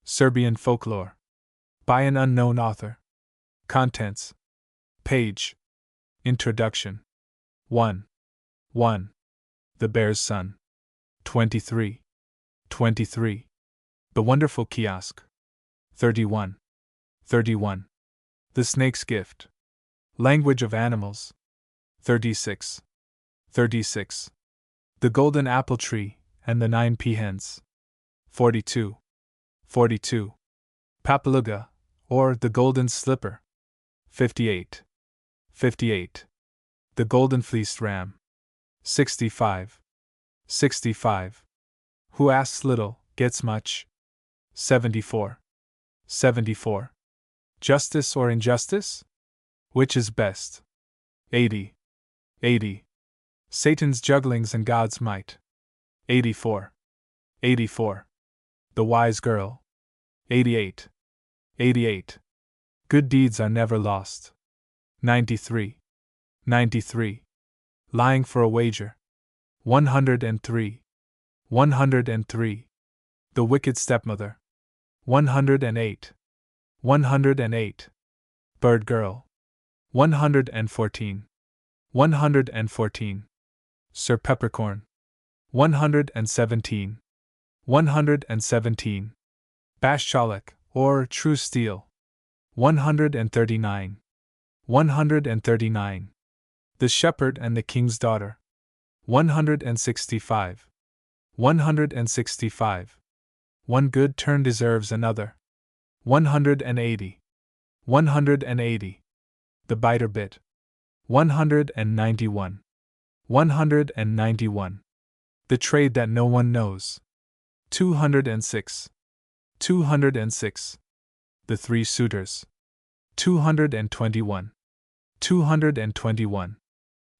Serbian Folklore. By an unknown author. Contents. Page. Introduction. 1. 1. The Bear's Son. 23. 23. The Wonderful Kiosk. 31. 31. The Snake's Gift. Language of Animals. 36. 36. The Golden Apple Tree and the 9 Peahens. 42. 42. Papaluga, or the Golden Slipper. 58. 58. The Golden Fleeced Ram. 65. 65. Who asks little, gets much. 74. 74. Justice or injustice? Which is best? 80. 80. Satan's jugglings and God's might. 84. 84. The Wise Girl. 88. 88. Good deeds are never lost. 93. 93. Lying for a wager. 103. 103. The Wicked Stepmother. 108. 108. Bird Girl. 114. 114. Sir Peppercorn. 117. 117. Bashchalek, or True Steel. 139. 139. The Shepherd and the King's Daughter. 165. 165. One good turn deserves another. 180. 180. The Biter Bit. 191. 191. The Trade That No One Knows. 206. 206. The Three Suitors. 221. 221.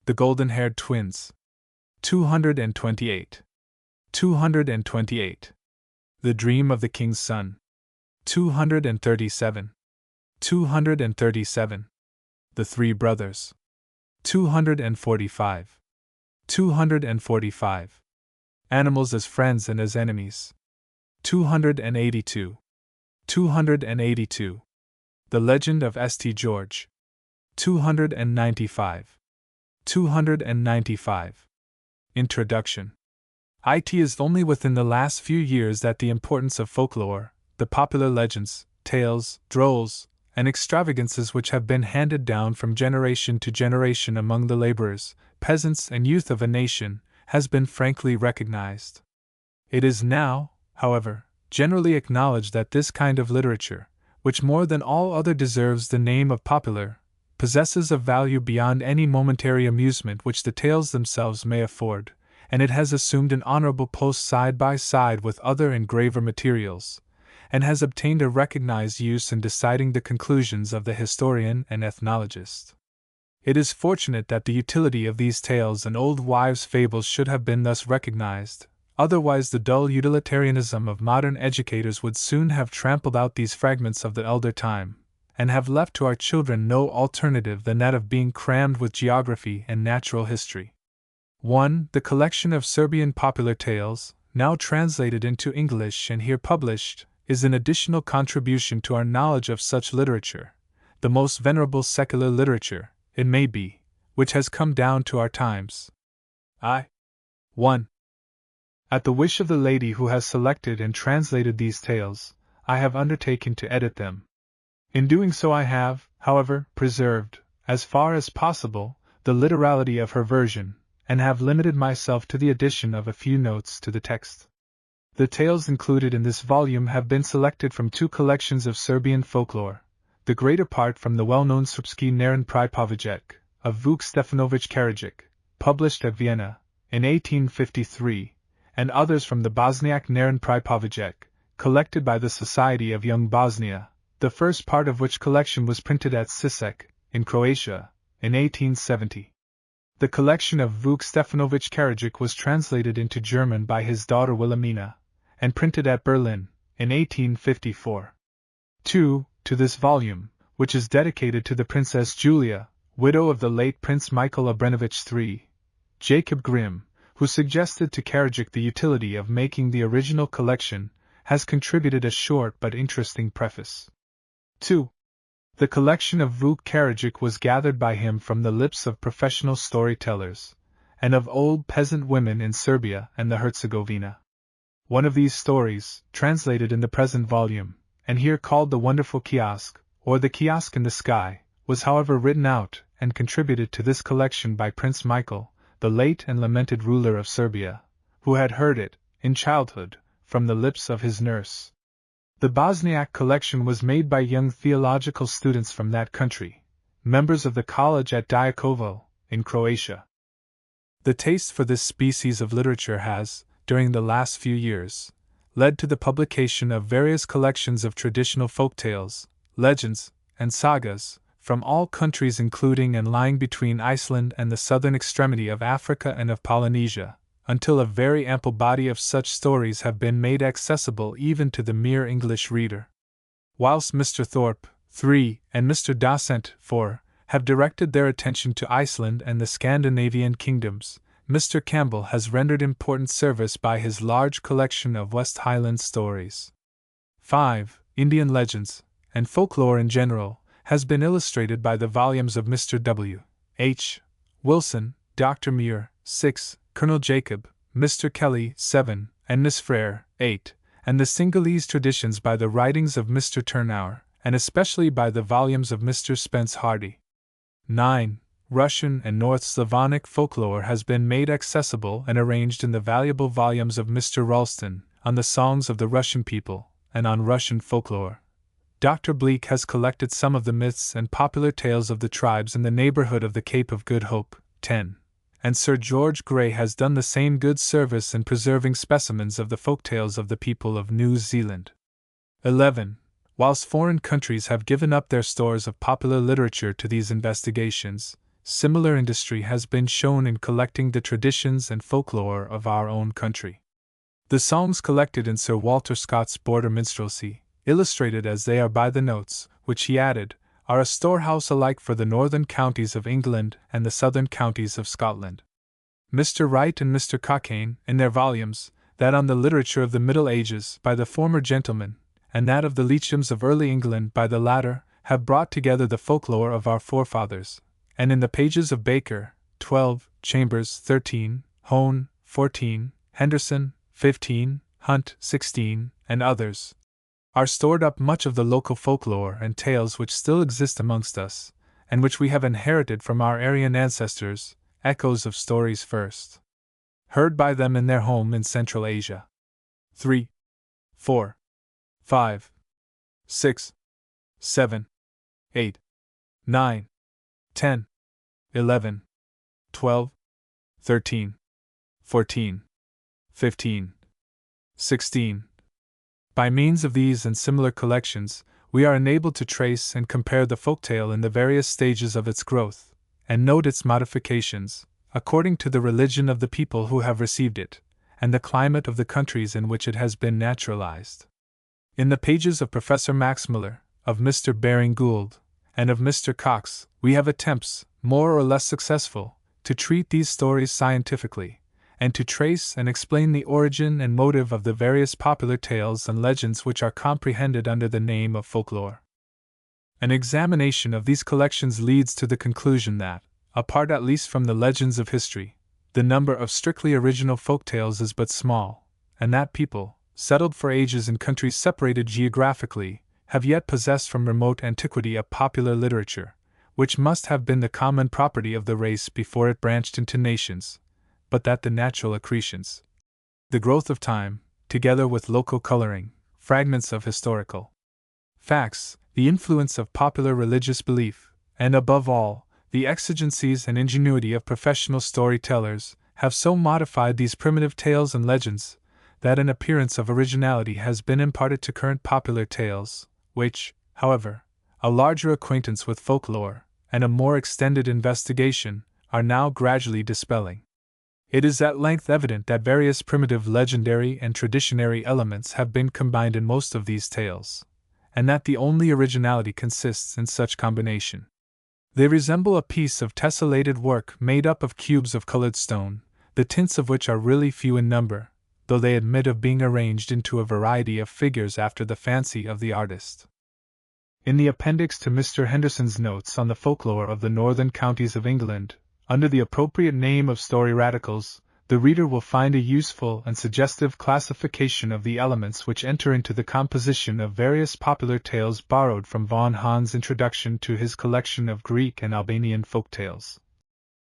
The Golden-Haired Twins. 228. 228. The Dream of the King's Son. 237. 237. The Three Brothers. 245. 245. Animals as Friends and as Enemies. 282. 282. The Legend of St. George. 295. 295. Introduction. It is only within the last few years that the importance of folklore, the popular legends, tales, drolls, and extravagances which have been handed down from generation to generation among the laborers, peasants, and youth of a nation, has been frankly recognized. It is now, however, generally acknowledged that this kind of literature, which more than all other deserves the name of popular, possesses a value beyond any momentary amusement which the tales themselves may afford, and it has assumed an honorable post side by side with other and graver materials, and has obtained a recognized use in deciding the conclusions of the historian and ethnologist. It is fortunate that the utility of these tales and old wives' fables should have been thus recognized, otherwise the dull utilitarianism of modern educators would soon have trampled out these fragments of the elder time, and have left to our children no alternative than that of being crammed with geography and natural history. 1. The collection of Serbian popular tales, now translated into English and here published, is an additional contribution to our knowledge of such literature, the most venerable secular literature, it may be, which has come down to our times. 1. At the wish of the lady who has selected and translated these tales, I have undertaken to edit them. In doing so I have, however, preserved, as far as possible, the literality of her version, and have limited myself to the addition of a few notes to the text. The tales included in this volume have been selected from 2 collections of Serbian folklore, the greater part from the well-known Srpski Narration Pripovjek of Vuk Stefanović Karadžić, published at Vienna in 1853, and others from the Bosniak Narration Pripovjek, collected by the Society of Young Bosnia, the first part of which collection was printed at Sisak, in Croatia, in 1870. The collection of Vuk Stefanović Karadžić was translated into German by his daughter Wilhelmina, and printed at Berlin, in 1854. 2. To this volume, which is dedicated to the Princess Julia, widow of the late Prince Michael Obrenović III, Jacob Grimm, who suggested to Karadžić the utility of making the original collection, has contributed a short but interesting preface. 2. The collection of Vuk Karadzic was gathered by him from the lips of professional storytellers, and of old peasant women in Serbia and the Herzegovina. One of these stories, translated in the present volume, and here called The Wonderful Kiosk, or The Kiosk in the Sky, was however written out and contributed to this collection by Prince Michael, the late and lamented ruler of Serbia, who had heard it, in childhood, from the lips of his nurse. The Bosniak collection was made by young theological students from that country, members of the college at Diakovo, in Croatia. The taste for this species of literature has, during the last few years, led to the publication of various collections of traditional folk tales, legends, and sagas, from all countries including and lying between Iceland and the southern extremity of Africa and of Polynesia, until a very ample body of such stories have been made accessible even to the mere English reader. Whilst Mr. Thorpe, 3, and Mr. Dasent, 4, have directed their attention to Iceland and the Scandinavian kingdoms, Mr. Campbell has rendered important service by his large collection of West Highland stories. 5. Indian legends, and folklore in general, has been illustrated by the volumes of Mr. W. H. Wilson, Dr. Muir, 6, Colonel Jacob, Mr. Kelly, 7, and Miss Frere, 8, and the Singhalese traditions by the writings of Mr. Turnauer, and especially by the volumes of Mr. Spence Hardy. 9. Russian and North Slavonic folklore has been made accessible and arranged in the valuable volumes of Mr. Ralston, on the songs of the Russian people, and on Russian folklore. Dr. Bleak has collected some of the myths and popular tales of the tribes in the neighborhood of the Cape of Good Hope, 10. And Sir George Grey has done the same good service in preserving specimens of the folktales of the people of New Zealand. 11. Whilst foreign countries have given up their stores of popular literature to these investigations, similar industry has been shown in collecting the traditions and folklore of our own country. The songs collected in Sir Walter Scott's Border Minstrelsy, illustrated as they are by the notes, which he added, are a storehouse alike for the northern counties of England and the southern counties of Scotland. Mr. Wright and Mr. Cockayne, in their volumes, that on the literature of the Middle Ages by the former gentleman, and that of the Leechams of early England by the latter, have brought together the folklore of our forefathers, and in the pages of Baker, 12, Chambers, 13, Hone, 14, Henderson, 15, Hunt, 16, and others, are stored up much of the local folklore and tales which still exist amongst us, and which we have inherited from our Aryan ancestors, echoes of stories first heard by them in their home in Central Asia. 3, 4, 5, 6, 7, 8, 9, 10, 11, 12, 13, 14, 15, 16. By means of these and similar collections, we are enabled to trace and compare the folktale in the various stages of its growth, and note its modifications, according to the religion of the people who have received it, and the climate of the countries in which it has been naturalized. In the pages of Professor Max Muller, of Mr. Baring Gould, and of Mr. Cox, we have attempts, more or less successful, to treat these stories scientifically, and to trace and explain the origin and motive of the various popular tales and legends which are comprehended under the name of folklore. An examination of these collections leads to the conclusion that, apart at least from the legends of history, the number of strictly original folk tales is but small, and that people, settled for ages in countries separated geographically, have yet possessed from remote antiquity a popular literature, which must have been the common property of the race before it branched into nations, but that the natural accretions, the growth of time, together with local coloring, fragments of historical facts, the influence of popular religious belief, and above all, the exigencies and ingenuity of professional storytellers, have so modified these primitive tales and legends, that an appearance of originality has been imparted to current popular tales, which, however, a larger acquaintance with folklore, and a more extended investigation, are now gradually dispelling. It is at length evident that various primitive legendary and traditionary elements have been combined in most of these tales, and that the only originality consists in such combination. They resemble a piece of tessellated work made up of cubes of colored stone, the tints of which are really few in number, though they admit of being arranged into a variety of figures after the fancy of the artist. In the appendix to Mr. Henderson's Notes on the Folklore of the Northern Counties of England, under the appropriate name of Story Radicals, the reader will find a useful and suggestive classification of the elements which enter into the composition of various popular tales borrowed from Von Hahn's introduction to his collection of Greek and Albanian folk tales.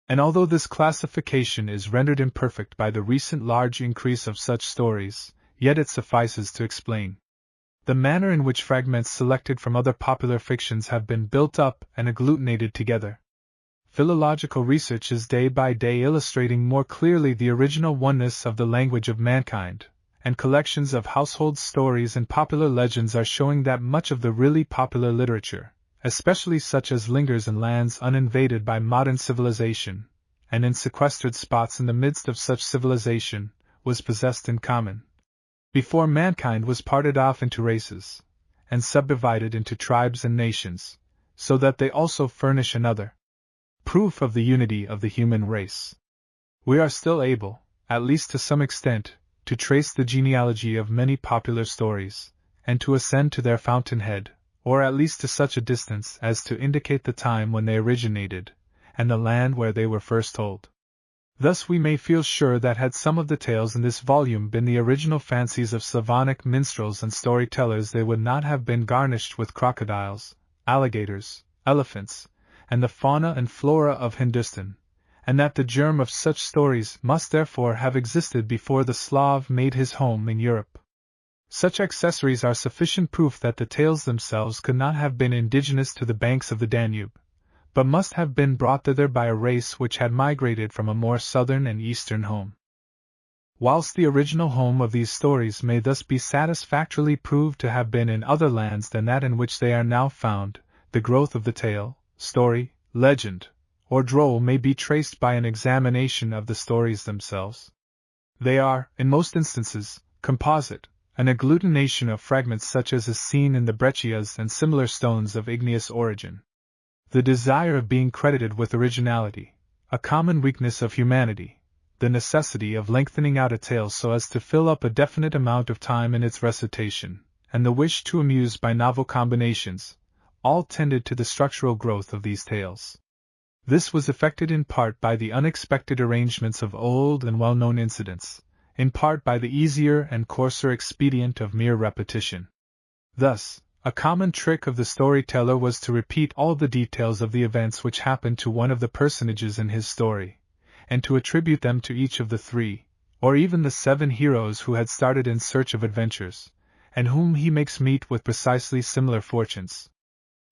And although this classification is rendered imperfect by the recent large increase of such stories, yet it suffices to explain the manner in which fragments selected from other popular fictions have been built up and agglutinated together. Philological research is day by day illustrating more clearly the original oneness of the language of mankind, and collections of household stories and popular legends are showing that much of the really popular literature, especially such as lingers in lands uninvaded by modern civilization, and in sequestered spots in the midst of such civilization, was possessed in common, before mankind was parted off into races, and subdivided into tribes and nations, so that they also furnish another proof of the unity of the human race. We are still able, at least to some extent, to trace the genealogy of many popular stories, and to ascend to their fountainhead, or at least to such a distance as to indicate the time when they originated, and the land where they were first told. Thus we may feel sure that had some of the tales in this volume been the original fancies of Slavonic minstrels and storytellers, they would not have been garnished with crocodiles, alligators, elephants, and the fauna and flora of Hindustan, and that the germ of such stories must therefore have existed before the Slav made his home in Europe. Such accessories are sufficient proof that the tales themselves could not have been indigenous to the banks of the Danube, but must have been brought thither by a race which had migrated from a more southern and eastern home. Whilst the original home of these stories may thus be satisfactorily proved to have been in other lands than that in which they are now found, the growth of the tale, story, legend, or droll may be traced by an examination of the stories themselves. They are, in most instances, composite, an agglutination of fragments such as is seen in the breccias and similar stones of igneous origin. The desire of being credited with originality, a common weakness of humanity, the necessity of lengthening out a tale so as to fill up a definite amount of time in its recitation, and the wish to amuse by novel combinations, all tended to the structural growth of these tales. This was effected in part by the unexpected arrangements of old and well-known incidents, in part by the easier and coarser expedient of mere repetition. Thus, a common trick of the storyteller was to repeat all the details of the events which happened to one of the personages in his story, and to attribute them to each of the 3, or even the 7 heroes who had started in search of adventures, and whom he makes meet with precisely similar fortunes.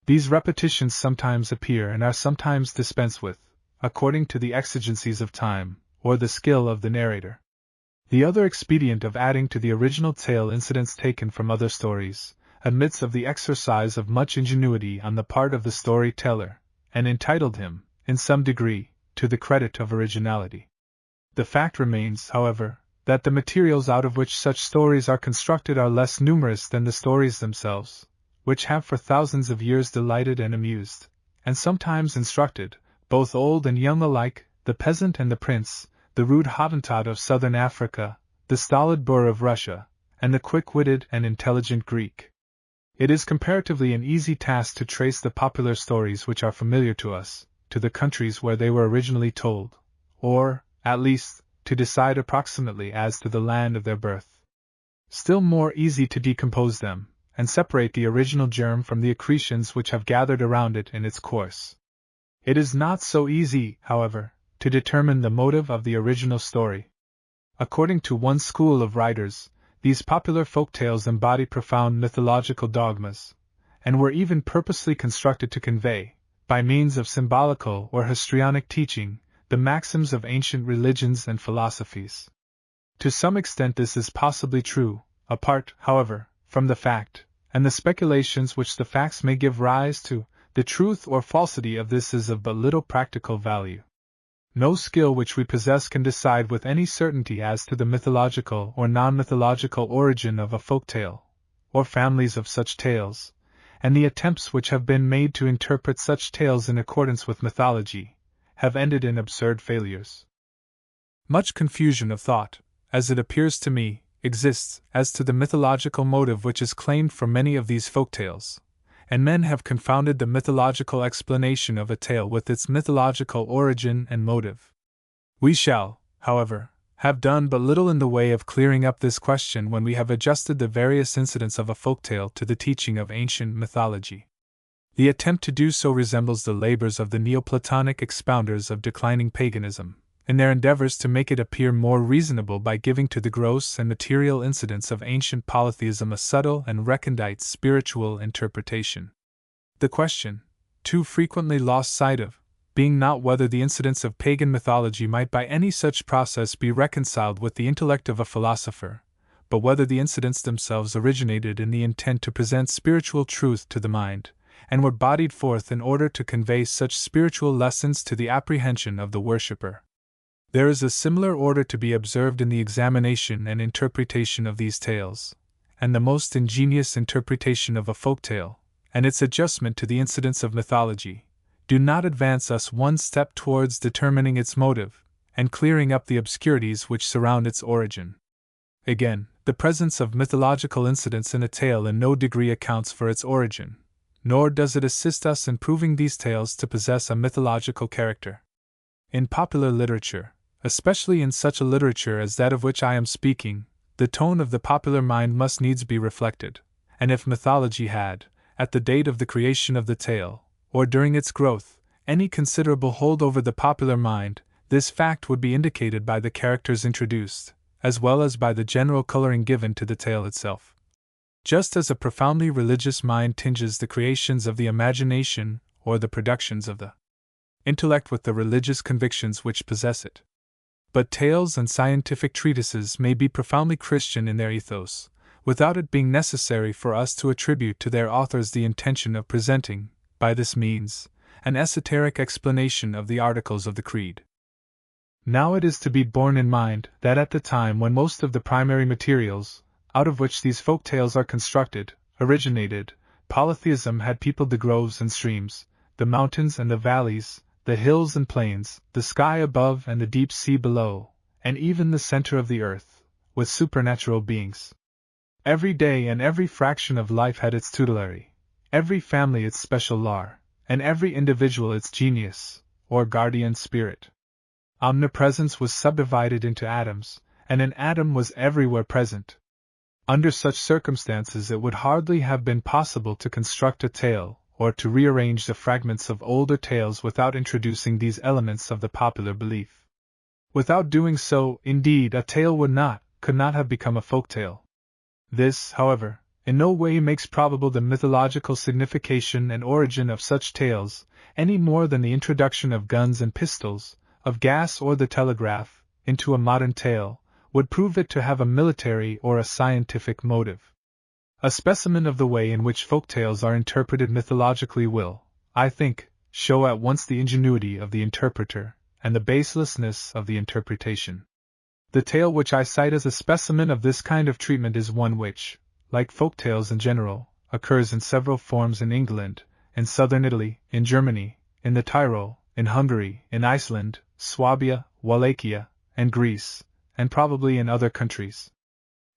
These repetitions sometimes appear and are sometimes dispensed with, according to the exigencies of time, or the skill of the narrator. The other expedient of adding to the original tale incidents taken from other stories admits of the exercise of much ingenuity on the part of the storyteller, and entitled him, in some degree, to the credit of originality. The fact remains, however, that the materials out of which such stories are constructed are less numerous than the stories themselves, which have for thousands of years delighted and amused, and sometimes instructed, both old and young alike, the peasant and the prince, the rude Hottentot of southern Africa, the stolid boor of Russia, and the quick-witted and intelligent Greek. It is comparatively an easy task to trace the popular stories which are familiar to us, to the countries where they were originally told, or, at least, to decide approximately as to the land of their birth. Still more easy to decompose them, and separate the original germ from the accretions which have gathered around it in its course. It is not so easy, however, to determine the motive of the original story. According to one school of writers, these popular folk tales embody profound mythological dogmas, and were even purposely constructed to convey, by means of symbolical or histrionic teaching, the maxims of ancient religions and philosophies. To some extent this is possibly true, apart, however, from the fact, and the speculations which the facts may give rise to. The truth or falsity of this is of but little practical value. No skill which we possess can decide with any certainty as to the mythological or non-mythological origin of a folk tale, or families of such tales, and the attempts which have been made to interpret such tales in accordance with mythology have ended in absurd failures. Much confusion of thought, as it appears to me, exists as to the mythological motive which is claimed for many of these folk tales, and men have confounded the mythological explanation of a tale with its mythological origin and motive. We shall, however, have done but little in the way of clearing up this question when we have adjusted the various incidents of a folk tale to the teaching of ancient mythology. The attempt to do so resembles the labors of the Neoplatonic expounders of declining paganism, in their endeavors to make it appear more reasonable by giving to the gross and material incidents of ancient polytheism a subtle and recondite spiritual interpretation. The question, too frequently lost sight of, being not whether the incidents of pagan mythology might by any such process be reconciled with the intellect of a philosopher, but whether the incidents themselves originated in the intent to present spiritual truth to the mind, and were bodied forth in order to convey such spiritual lessons to the apprehension of the worshipper. There is a similar order to be observed in the examination and interpretation of these tales, and the most ingenious interpretation of a folk tale, and its adjustment to the incidents of mythology, do not advance us one step towards determining its motive, and clearing up the obscurities which surround its origin. Again, the presence of mythological incidents in a tale in no degree accounts for its origin, nor does it assist us in proving these tales to possess a mythological character. In popular literature, especially in such a literature as that of which I am speaking, the tone of the popular mind must needs be reflected, and if mythology had, at the date of the creation of the tale, or during its growth, any considerable hold over the popular mind, this fact would be indicated by the characters introduced, as well as by the general coloring given to the tale itself. Just as a profoundly religious mind tinges the creations of the imagination or the productions of the intellect with the religious convictions which possess it. But tales and scientific treatises may be profoundly Christian in their ethos, without it being necessary for us to attribute to their authors the intention of presenting, by this means, an esoteric explanation of the articles of the Creed. Now it is to be borne in mind that at the time when most of the primary materials, out of which these folk tales are constructed, originated, polytheism had peopled the groves and streams, the mountains and the valleys, the hills and plains, the sky above and the deep sea below, and even the center of the earth, with supernatural beings. Every day and every fraction of life had its tutelary, every family its special lar, and every individual its genius, or guardian spirit. Omnipresence was subdivided into atoms, and an atom was everywhere present. Under such circumstances it would hardly have been possible to construct a tale, or to rearrange the fragments of older tales without introducing these elements of the popular belief. Without doing so, indeed, a tale could not have become a folk tale. This, however, in no way makes probable the mythological signification and origin of such tales, any more than the introduction of guns and pistols, of gas or the telegraph, into a modern tale, would prove it to have a military or a scientific motive. A specimen of the way in which folk tales are interpreted mythologically will, I think, show at once the ingenuity of the interpreter and the baselessness of the interpretation. The tale which I cite as a specimen of this kind of treatment is one which, like folk tales in general, occurs in several forms in England, in southern Italy, in Germany, in the Tyrol, in Hungary, in Iceland, Swabia, Wallachia, and Greece, and probably in other countries.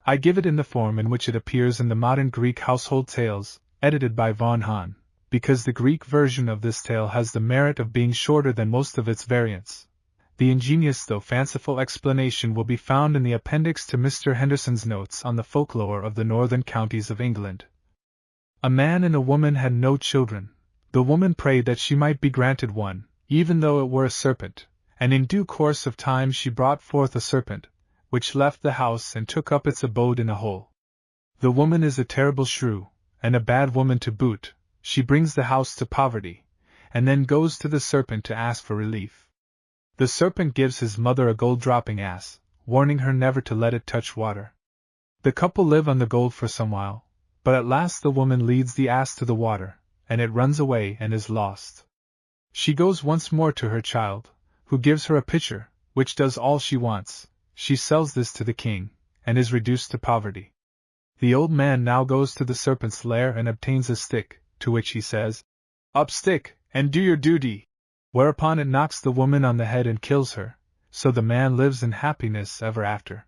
I give it in the form in which it appears in the modern Greek household tales, edited by von Hahn, because the Greek version of this tale has the merit of being shorter than most of its variants. The ingenious though fanciful explanation will be found in the appendix to Mr. Henderson's notes on the folklore of the northern counties of England. A man and a woman had no children. The woman prayed that she might be granted one, even though it were a serpent, and in due course of time she brought forth a serpent, which left the house and took up its abode in a hole. The woman is a terrible shrew, and a bad woman to boot. She brings the house to poverty, and then goes to the serpent to ask for relief. The serpent gives his mother a gold-dropping ass, warning her never to let it touch water. The couple live on the gold for some while, but at last the woman leads the ass to the water, and it runs away and is lost. She goes once more to her child, who gives her a pitcher, which does all she wants. She sells this to the king, and is reduced to poverty. The old man now goes to the serpent's lair and obtains a stick, to which he says, "Up stick, and do your duty," whereupon it knocks the woman on the head and kills her, so the man lives in happiness ever after.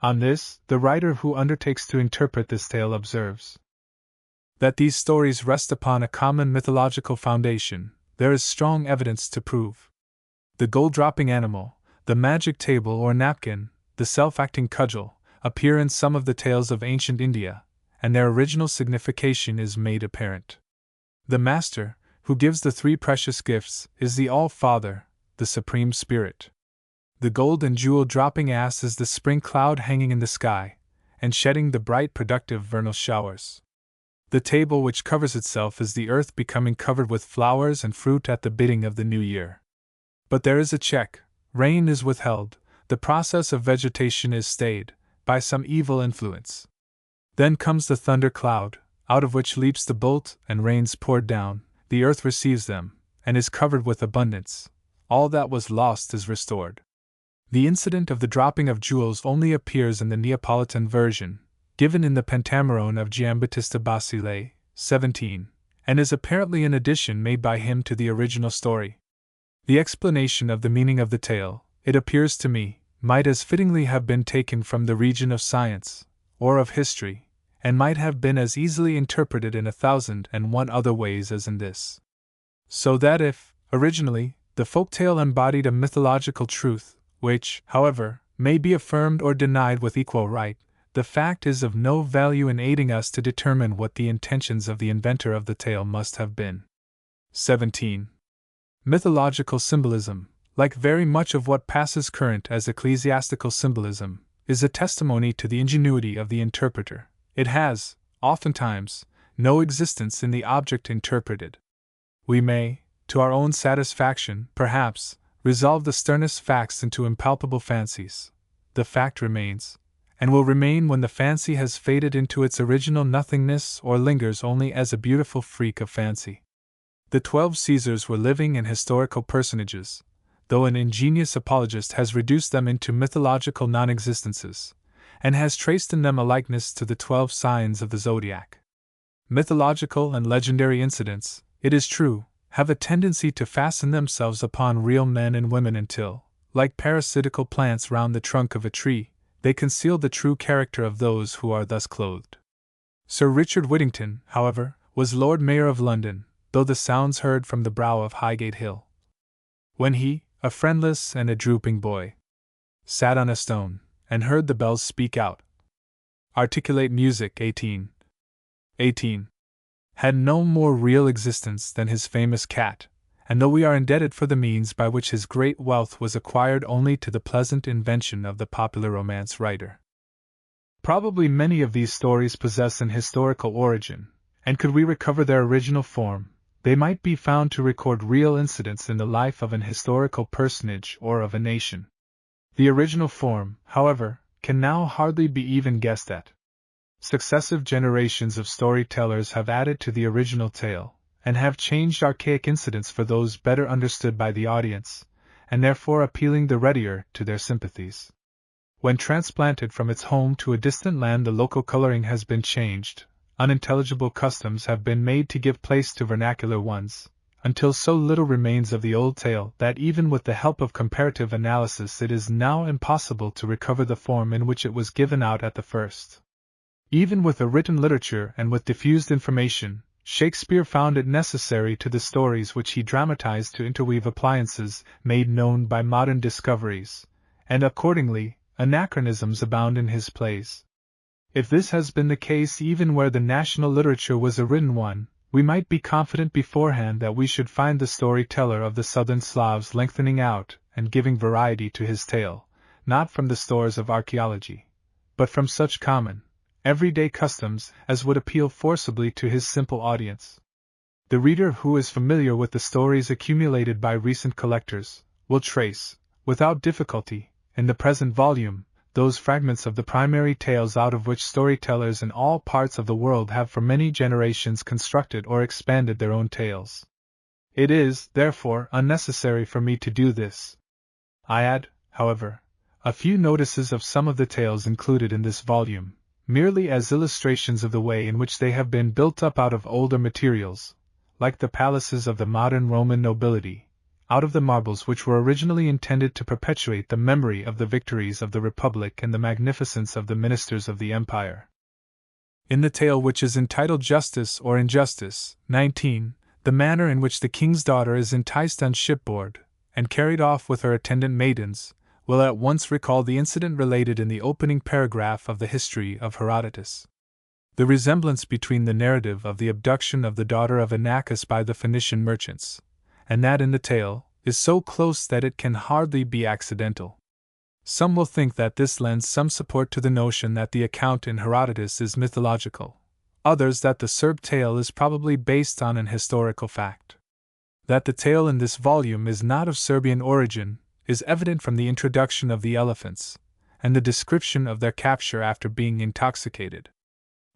On this, the writer who undertakes to interpret this tale observes that these stories rest upon a common mythological foundation. There is strong evidence to prove. The gold-dropping animal, the magic table or napkin, the self-acting cudgel, appear in some of the tales of ancient India, and their original signification is made apparent. The Master, who gives the three precious gifts, is the All-Father, the Supreme Spirit. The gold and jewel-dropping ass is the spring cloud hanging in the sky, and shedding the bright productive vernal showers. The table which covers itself is the earth becoming covered with flowers and fruit at the bidding of the new year. But there is a check, rain is withheld, the process of vegetation is stayed, by some evil influence. Then comes the thunder cloud, out of which leaps the bolt and rains poured down, the earth receives them, and is covered with abundance. All that was lost is restored. The incident of the dropping of jewels only appears in the Neapolitan version, given in the Pentamerone of Giambattista Basile, 17, and is apparently an addition made by him to the original story. The explanation of the meaning of the tale, it appears to me, might as fittingly have been taken from the region of science, or of history, and might have been as easily interpreted in 1,001 other ways as in this. So that if, originally, the folk tale embodied a mythological truth, which, however, may be affirmed or denied with equal right, the fact is of no value in aiding us to determine what the intentions of the inventor of the tale must have been. 17. Mythological symbolism, like very much of what passes current as ecclesiastical symbolism, is a testimony to the ingenuity of the interpreter. It has, oftentimes, no existence in the object interpreted. We may, to our own satisfaction, perhaps, resolve the sternest facts into impalpable fancies. The fact remains, and will remain when the fancy has faded into its original nothingness or lingers only as a beautiful freak of fancy. The 12 Caesars were living and historical personages, though an ingenious apologist has reduced them into mythological non-existences, and has traced in them a likeness to the 12 signs of the zodiac. Mythological and legendary incidents, it is true, have a tendency to fasten themselves upon real men and women until, like parasitical plants round the trunk of a tree, they conceal the true character of those who are thus clothed. Sir Richard Whittington, however, was Lord Mayor of London, though the sounds heard from the brow of Highgate Hill. When he, a friendless and a drooping boy, sat on a stone, and heard the bells speak out. Articulate music 18 had no more real existence than his famous cat, and though we are indebted for the means by which his great wealth was acquired only to the pleasant invention of the popular romance writer, probably many of these stories possess an historical origin, and could we recover their original form, they might be found to record real incidents in the life of an historical personage or of a nation. The original form, however, can now hardly be even guessed at. Successive generations of storytellers have added to the original tale, and have changed archaic incidents for those better understood by the audience, and therefore appealing the readier to their sympathies. When transplanted from its home to a distant land, the local coloring has been changed, unintelligible customs have been made to give place to vernacular ones, until so little remains of the old tale that even with the help of comparative analysis it is now impossible to recover the form in which it was given out at the first. Even with a written literature and with diffused information, Shakespeare found it necessary to the stories which he dramatized to interweave appliances made known by modern discoveries, and accordingly, anachronisms abound in his plays. If this has been the case even where the national literature was a written one, we might be confident beforehand that we should find the storyteller of the southern Slavs lengthening out and giving variety to his tale, not from the stores of archaeology, but from such common, everyday customs as would appeal forcibly to his simple audience. The reader who is familiar with the stories accumulated by recent collectors will trace, without difficulty, in the present volume, those fragments of the primary tales out of which storytellers in all parts of the world have for many generations constructed or expanded their own tales. It is, therefore, unnecessary for me to do this. I add, however, a few notices of some of the tales included in this volume, merely as illustrations of the way in which they have been built up out of older materials, like the palaces of the modern Roman nobility, out of the marbles which were originally intended to perpetuate the memory of the victories of the Republic and the magnificence of the ministers of the Empire. In the tale which is entitled Justice or Injustice, 19, the manner in which the king's daughter is enticed on shipboard, and carried off with her attendant maidens, will at once recall the incident related in the opening paragraph of the history of Herodotus. The resemblance between the narrative of the abduction of the daughter of Inachus by the Phoenician merchants, and that in the tale, is so close that it can hardly be accidental. Some will think that this lends some support to the notion that the account in Herodotus is mythological, others that the Serb tale is probably based on an historical fact. That the tale in this volume is not of Serbian origin is evident from the introduction of the elephants, and the description of their capture after being intoxicated.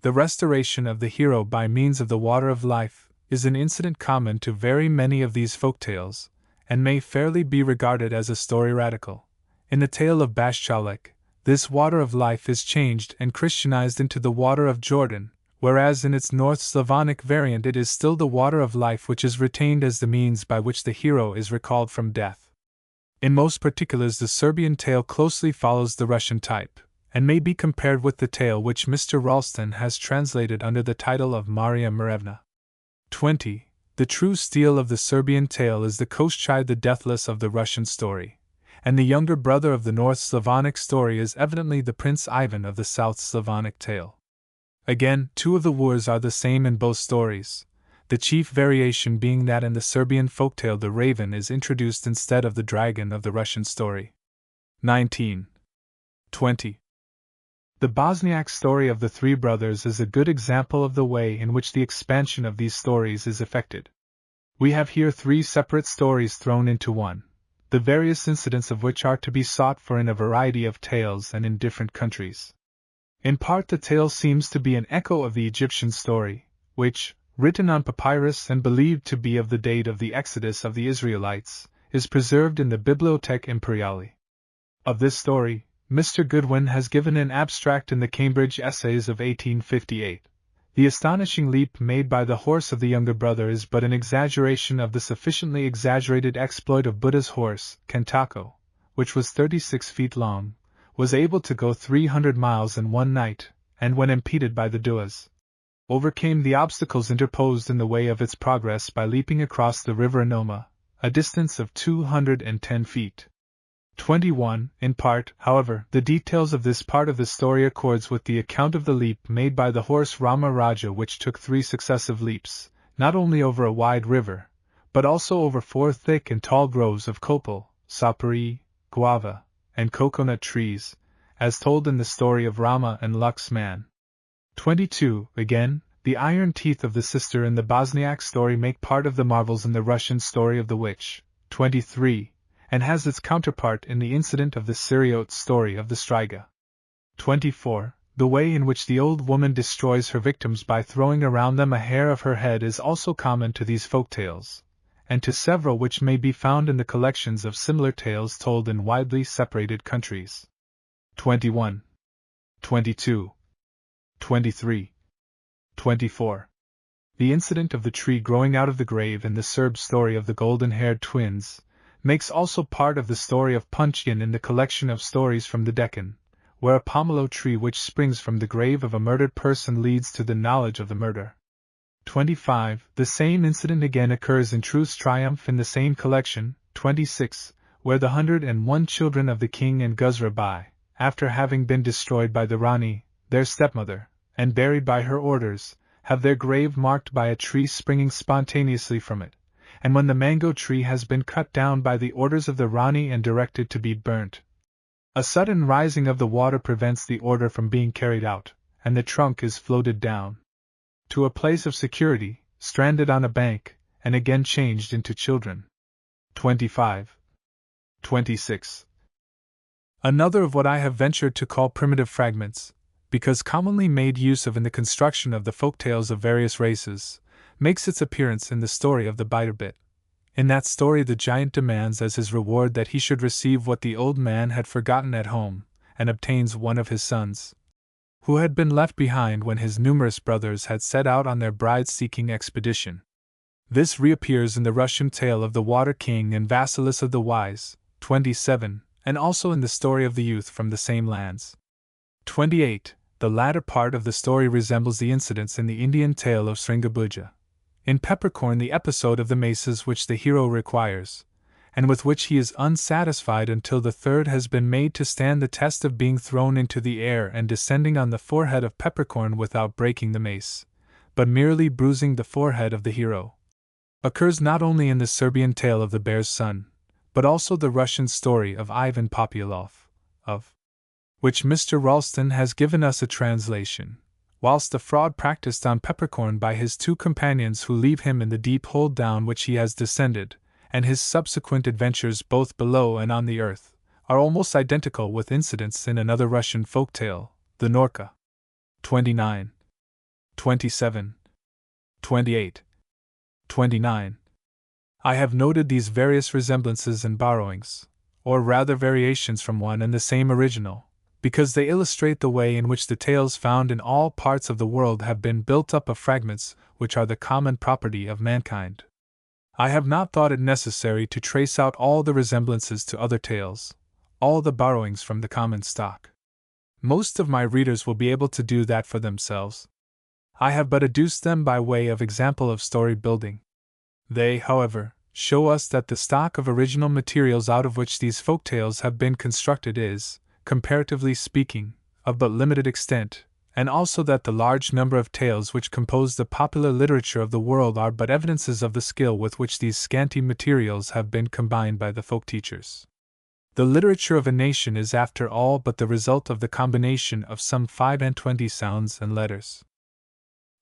The restoration of the hero by means of the water of life is an incident common to very many of these folk tales, and may fairly be regarded as a story radical. In the tale of Bashchalek, this water of life is changed and Christianized into the water of Jordan, whereas in its North Slavonic variant it is still the water of life which is retained as the means by which the hero is recalled from death. In most particulars the Serbian tale closely follows the Russian type, and may be compared with the tale which Mr. Ralston has translated under the title of Maria Marevna. 20. The true steel of the Serbian tale is the Koschei the Deathless of the Russian story, and the younger brother of the North Slavonic story is evidently the Prince Ivan of the South Slavonic tale. Again, two of the wooers are the same in both stories, the chief variation being that in the Serbian folktale the raven is introduced instead of the dragon of the Russian story. 19. 20. The Bosniak story of the three brothers is a good example of the way in which the expansion of these stories is effected. We have here three separate stories thrown into one, the various incidents of which are to be sought for in a variety of tales and in different countries. In part the tale seems to be an echo of the Egyptian story, which, written on papyrus and believed to be of the date of the Exodus of the Israelites, is preserved in the Bibliotheca Imperiale. Of this story, Mr. Goodwin has given an abstract in the Cambridge Essays of 1858. The astonishing leap made by the horse of the younger brother is but an exaggeration of the sufficiently exaggerated exploit of Buddha's horse, Kantako, which was 36 feet long, was able to go 300 miles in one night, and when impeded by the duas, overcame the obstacles interposed in the way of its progress by leaping across the river Anoma, a distance of 210 feet. 21. In part, however, the details of this part of the story accords with the account of the leap made by the horse Rama Raja, which took 3 successive leaps, not only over a wide river, but also over 4 thick and tall groves of copal, sapari, guava, and coconut trees, as told in the story of Rama and Laxman. 22. Again, the iron teeth of the sister in the Bosniak story make part of the marvels in the Russian story of the witch. 23. And has its counterpart in the incident of the Syriot story of the Striga. 24. The way in which the old woman destroys her victims by throwing around them a hair of her head is also common to these folk tales, and to several which may be found in the collections of similar tales told in widely separated countries. 21. 22. 23. 24. The incident of the tree growing out of the grave in the Serb story of the golden-haired twins makes also part of the story of Punchkin in the collection of stories from the Deccan, where a pomelo tree which springs from the grave of a murdered person leads to the knowledge of the murder. 25. The same incident again occurs in Truth's Triumph in the same collection. 26. Where the 101 children of the king and Guzrabai, after having been destroyed by the Rani, their stepmother, and buried by her orders, have their grave marked by a tree springing spontaneously from it, and when the mango tree has been cut down by the orders of the Rani and directed to be burnt, a sudden rising of the water prevents the order from being carried out, and the trunk is floated down to a place of security, stranded on a bank, and again changed into children. 25. 26. Another of what I have ventured to call primitive fragments, because commonly made use of in the construction of the folk tales of various races, makes its appearance in the story of the Biterbit. In that story the giant demands as his reward that he should receive what the old man had forgotten at home, and obtains one of his sons, who had been left behind when his numerous brothers had set out on their bride-seeking expedition. This reappears in the Russian tale of the Water King and Vasilis of the Wise, 27, and also in the story of the youth from the same lands. 28. The latter part of the story resembles the incidents in the Indian tale of Sringabuja. In Peppercorn, the episode of the maces which the hero requires, and with which he is unsatisfied until the third has been made to stand the test of being thrown into the air and descending on the forehead of Peppercorn without breaking the mace, but merely bruising the forehead of the hero, occurs not only in the Serbian tale of the Bear's Son, but also the Russian story of Ivan Popyalov, of which Mr. Ralston has given us a translation, whilst the fraud practiced on Peppercorn by his two companions who leave him in the deep hole down which he has descended, and his subsequent adventures both below and on the earth, are almost identical with incidents in another Russian folk tale, the Norka. 29, 27, 28, 29. I have noted these various resemblances and borrowings, or rather variations from one and the same original, because they illustrate the way in which the tales found in all parts of the world have been built up of fragments which are the common property of mankind. I have not thought it necessary to trace out all the resemblances to other tales, all the borrowings from the common stock. Most of my readers will be able to do that for themselves. I have but adduced them by way of example of story building. They, however, show us that the stock of original materials out of which these folk tales have been constructed is, comparatively speaking, of but limited extent, and also that the large number of tales which compose the popular literature of the world are but evidences of the skill with which these scanty materials have been combined by the folk teachers. The literature of a nation is after all but the result of the combination of some 25 sounds and letters.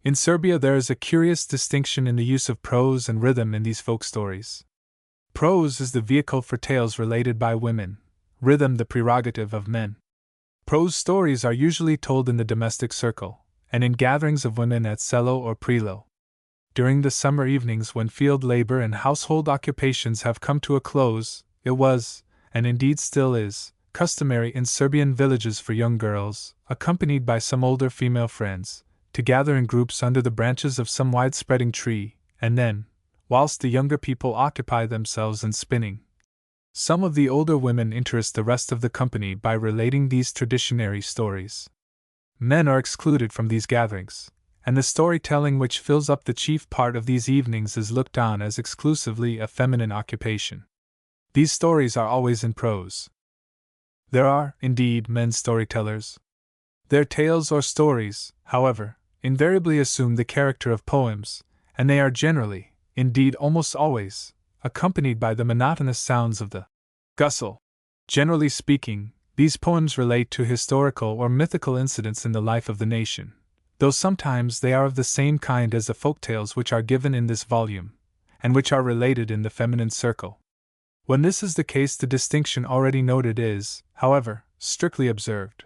In Serbia there is a curious distinction in the use of prose and rhythm in these folk stories. Prose is the vehicle for tales related by women, rhythm the prerogative of men. Prose stories are usually told in the domestic circle, and in gatherings of women at selo or prelo. During the summer evenings when field labor and household occupations have come to a close, it was, and indeed still is, customary in Serbian villages for young girls, accompanied by some older female friends, to gather in groups under the branches of some wide-spreading tree, and then, whilst the younger people occupy themselves in spinning, some of the older women interest the rest of the company by relating these traditionary stories. Men are excluded from these gatherings, and the storytelling which fills up the chief part of these evenings is looked on as exclusively a feminine occupation. These stories are always in prose. There are, indeed, men storytellers. Their tales or stories, however, invariably assume the character of poems, and they are generally, indeed almost always, accompanied by the monotonous sounds of the gusle. Generally speaking, these poems relate to historical or mythical incidents in the life of the nation, though sometimes they are of the same kind as the folk tales which are given in this volume, and which are related in the feminine circle. When this is the case, the distinction already noted is, however, strictly observed.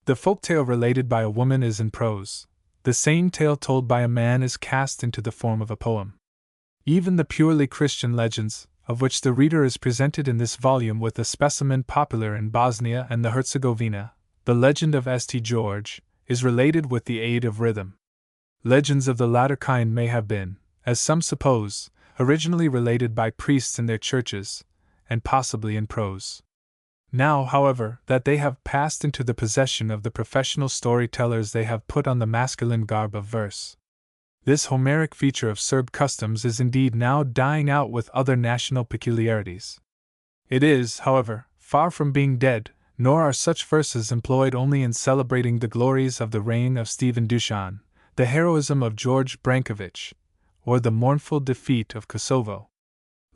The folk tale related by a woman is in prose. The same tale told by a man is cast into the form of a poem. Even the purely Christian legends, of which the reader is presented in this volume with a specimen popular in Bosnia and the Herzegovina, the legend of St. George, is related with the aid of rhythm. Legends of the latter kind may have been, as some suppose, originally related by priests in their churches, and possibly in prose. Now, however, that they have passed into the possession of the professional storytellers, they have put on the masculine garb of verse. This Homeric feature of Serb customs is indeed now dying out with other national peculiarities. It is, however, far from being dead, nor are such verses employed only in celebrating the glories of the reign of Stephen Dusan, the heroism of George Brankovic, or the mournful defeat of Kosovo.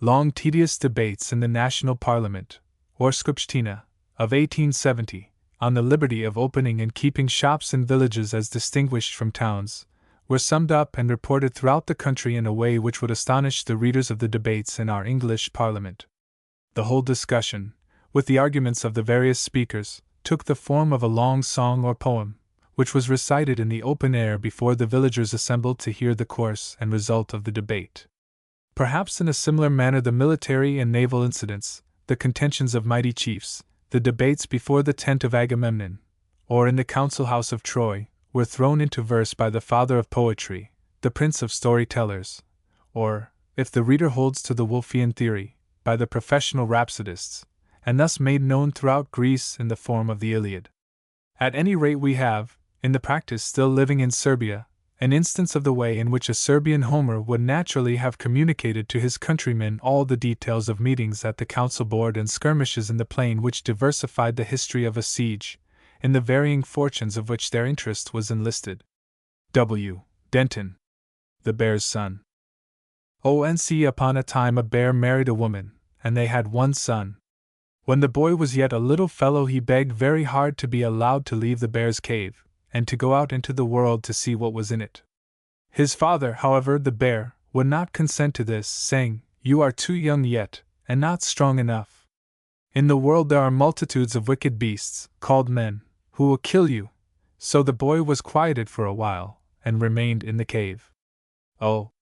Long tedious debates in the National Parliament, or Skupština, of 1870, on the liberty of opening and keeping shops in villages as distinguished from towns, were summed up and reported throughout the country in a way which would astonish the readers of the debates in our English Parliament. The whole discussion, with the arguments of the various speakers, took the form of a long song or poem, which was recited in the open air before the villagers assembled to hear the course and result of the debate. Perhaps in a similar manner the military and naval incidents, the contentions of mighty chiefs, the debates before the tent of Agamemnon, or in the council house of Troy, were thrown into verse by the father of poetry, the prince of storytellers, or, if the reader holds to the Wolfian theory, by the professional rhapsodists, and thus made known throughout Greece in the form of the Iliad. At any rate, we have, in the practice still living in Serbia, an instance of the way in which a Serbian Homer would naturally have communicated to his countrymen all the details of meetings at the council board and skirmishes in the plain which diversified the history of a siege, in the varying fortunes of which their interest was enlisted. W. Denton. The Bear's Son. ONC. Upon a time a bear married a woman, and they had one son. When the boy was yet a little fellow, he begged very hard to be allowed to leave the bear's cave, and to go out into the world to see what was in it. His father, however, the bear, would not consent to this, saying, "You are too young yet, and not strong enough. In the world there are multitudes of wicked beasts, called men, who will kill you." So the boy was quieted for a while, and remained in the cave. Oh!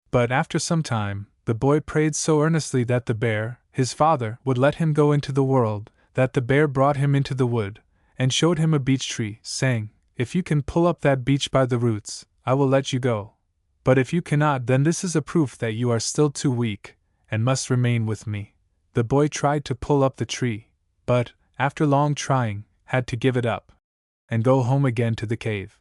But after some time, the boy prayed so earnestly that the bear, his father, would let him go into the world, that the bear brought him into the wood, and showed him a beech tree, saying, "If you can pull up that beech by the roots, I will let you go. But if you cannot, then this is a proof that you are still too weak, and must remain with me." The boy tried to pull up the tree, but, after long trying, had to give it up, and go home again to the cave.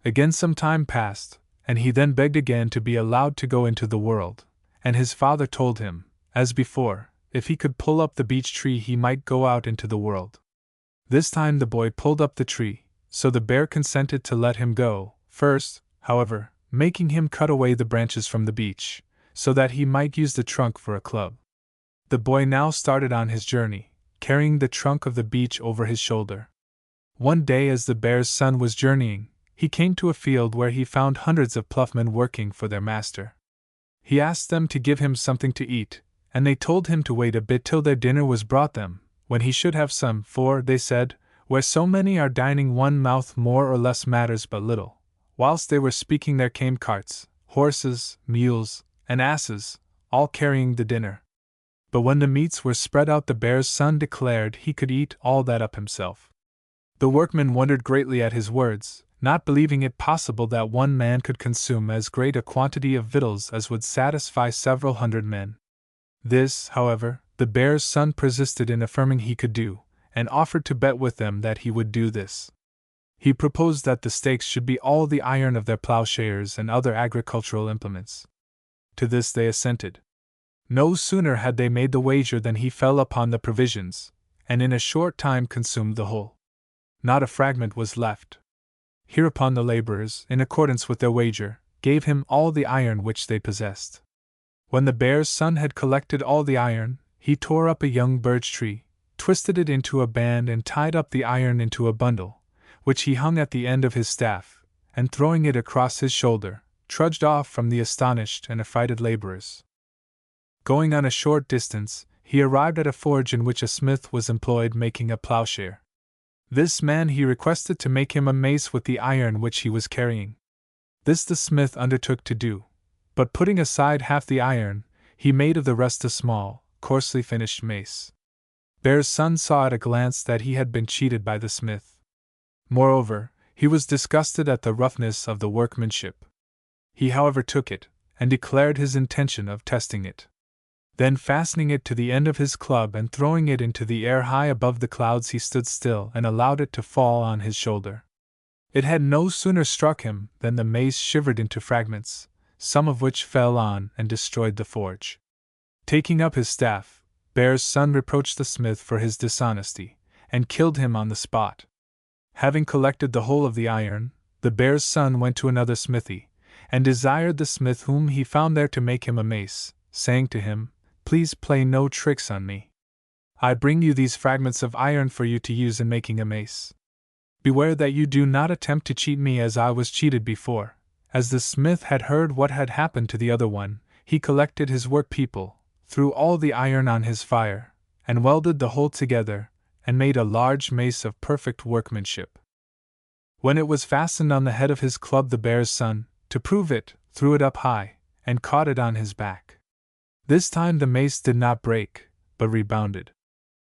Again some time passed, and he then begged again to be allowed to go into the world, and his father told him, as before, if he could pull up the beech tree he might go out into the world. This time the boy pulled up the tree, so the bear consented to let him go, first, however, making him cut away the branches from the beech, so that he might use the trunk for a club. The boy now started on his journey, carrying the trunk of the beech over his shoulder. One day, as the bear's son was journeying, he came to a field where he found hundreds of ploughmen working for their master. He asked them to give him something to eat, and they told him to wait a bit till their dinner was brought them, when he should have some, for, they said, where so many are dining, one mouth more or less matters but little. Whilst they were speaking there came carts, horses, mules, and asses, all carrying the dinner. But when the meats were spread out, the bear's son declared he could eat all that up himself. The workmen wondered greatly at his words, not believing it possible that one man could consume as great a quantity of victuals as would satisfy several hundred men. This, however, the bear's son persisted in affirming he could do, and offered to bet with them that he would do this. He proposed that the stakes should be all the iron of their plowshares and other agricultural implements. To this they assented. No sooner had they made the wager than he fell upon the provisions, and in a short time consumed the whole. Not a fragment was left. Hereupon the laborers, in accordance with their wager, gave him all the iron which they possessed. When the bear's son had collected all the iron, he tore up a young birch tree, twisted it into a band, and tied up the iron into a bundle, which he hung at the end of his staff, and throwing it across his shoulder, trudged off from the astonished and affrighted laborers. Going on a short distance, he arrived at a forge in which a smith was employed making a plowshare. This man he requested to make him a mace with the iron which he was carrying. This the smith undertook to do, but putting aside half the iron, he made of the rest a small, coarsely finished mace. Bear's son saw at a glance that he had been cheated by the smith. Moreover, he was disgusted at the roughness of the workmanship. He, however, took it, and declared his intention of testing it. Then, fastening it to the end of his club and throwing it into the air high above the clouds, he stood still and allowed it to fall on his shoulder. It had no sooner struck him than the mace shivered into fragments, some of which fell on and destroyed the forge. Taking up his staff, Bear's son reproached the smith for his dishonesty, and killed him on the spot. Having collected the whole of the iron, the Bear's son went to another smithy, and desired the smith whom he found there to make him a mace, saying to him, "Please play no tricks on me. I bring you these fragments of iron for you to use in making a mace. Beware that you do not attempt to cheat me as I was cheated before." As the smith had heard what had happened to the other one, he collected his work people, threw all the iron on his fire, and welded the whole together, and made a large mace of perfect workmanship. When it was fastened on the head of his club, the Bear's son, to prove it, threw it up high, and caught it on his back. This time the mace did not break, but rebounded.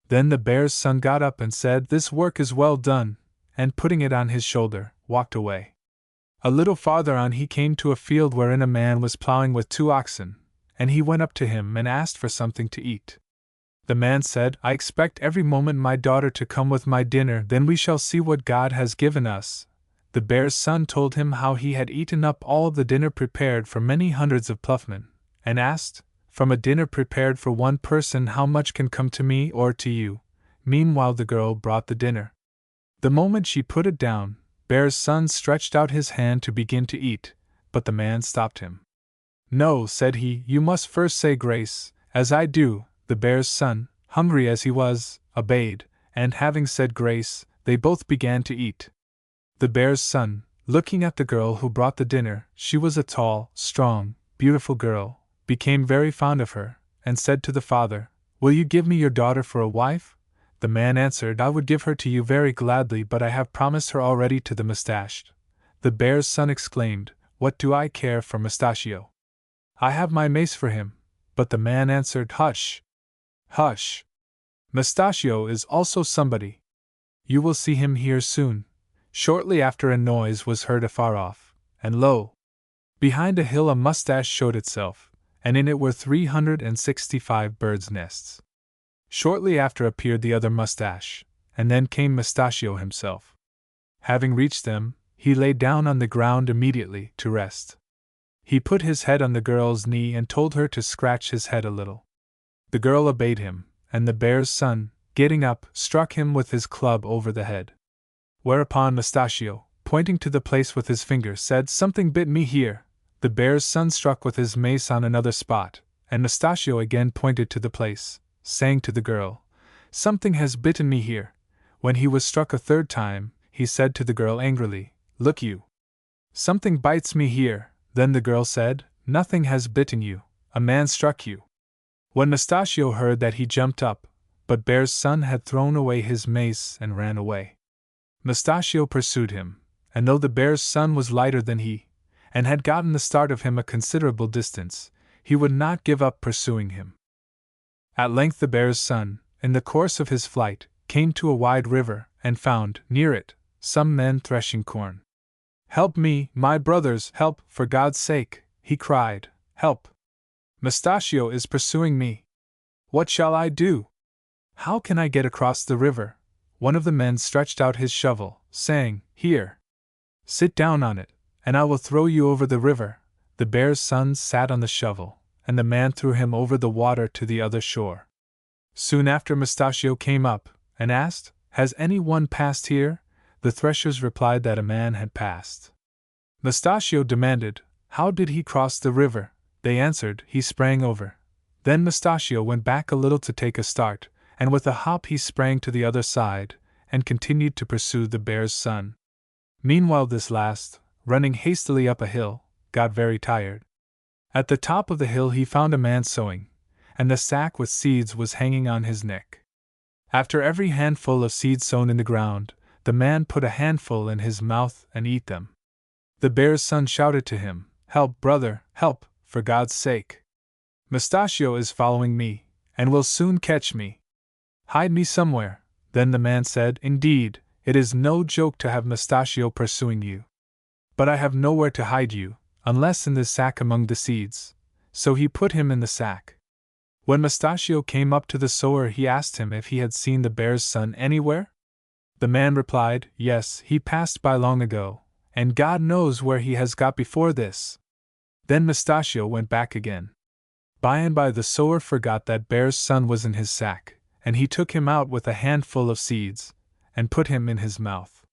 Then the Bear's son got up and said, "This work is well done," and putting it on his shoulder, walked away. A little farther on he came to a field wherein a man was plowing with 2 oxen, and he went up to him and asked for something to eat. The man said, I expect every moment my daughter to come with my dinner, then we shall see what God has given us. The bear's son told him how he had eaten up all of the dinner prepared for many hundreds of ploughmen, and asked, from a dinner prepared for one person, how much can come to me or to you? Meanwhile the girl brought the dinner. The moment she put it down, bear's son stretched out his hand to begin to eat, but the man stopped him. No, said he, you must first say grace, as I do. The bear's son, hungry as he was, obeyed, and having said grace, they both began to eat. The bear's son, looking at the girl who brought the dinner, she was a tall, strong, beautiful girl, became very fond of her, and said to the father, Will you give me your daughter for a wife? The man answered, I would give her to you very gladly, but I have promised her already to the mustached. The bear's son exclaimed, What do I care for Mustachio? I have my mace for him. But the man answered, Hush! Hush! Mustachio is also somebody. You will see him here soon. Shortly after a noise was heard afar off, and lo! Behind a hill a mustache showed itself, and in it were 365 birds' nests. Shortly after appeared the other mustache, and then came Mustachio himself. Having reached them, he lay down on the ground immediately to rest. He put his head on the girl's knee and told her to scratch his head a little. The girl obeyed him, and the bear's son, getting up, struck him with his club over the head. Whereupon Mustachio, pointing to the place with his finger, said, Something bit me here. The bear's son struck with his mace on another spot, and Mustachio again pointed to the place, saying to the girl, Something has bitten me here. When he was struck a third time, he said to the girl angrily, Look you! Something bites me here. Then the girl said, Nothing has bitten you, a man struck you. When Mustachio heard that, he jumped up, but bear's son had thrown away his mace and ran away. Mustachio pursued him, and though the bear's son was lighter than he, and had gotten the start of him a considerable distance, he would not give up pursuing him. At length the bear's son, in the course of his flight, came to a wide river, and found, near it, some men threshing corn. Help me, my brothers, help, for God's sake, he cried, help! Mustachio is pursuing me. What shall I do? How can I get across the river? One of the men stretched out his shovel, saying, Here! Sit down on it, and I will throw you over the river. The bear's son sat on the shovel, and the man threw him over the water to the other shore. Soon after Mustachio came up, and asked, Has any one passed here? The threshers replied that a man had passed. Mustachio demanded, How did he cross the river? They answered, He sprang over. Then Mustachio went back a little to take a start, and with a hop he sprang to the other side, and continued to pursue the bear's son. Meanwhile this last, running hastily up a hill, got very tired. At the top of the hill he found a man sowing, and the sack with seeds was hanging on his neck. After every handful of seeds sown in the ground, the man put a handful in his mouth and ate them. The bear's son shouted to him, Help, brother, help, for God's sake! Mustachio is following me, and will soon catch me. Hide me somewhere. Then the man said, Indeed, it is no joke to have Mustachio pursuing you. But I have nowhere to hide you, unless in this sack among the seeds. So he put him in the sack. When Mustachio came up to the sower, he asked him if he had seen the bear's son anywhere. The man replied, Yes, he passed by long ago, and God knows where he has got before this. Then Mustachio went back again. By and by the sower forgot that bear's son was in his sack, and he took him out with a handful of seeds, and put him in his mouth.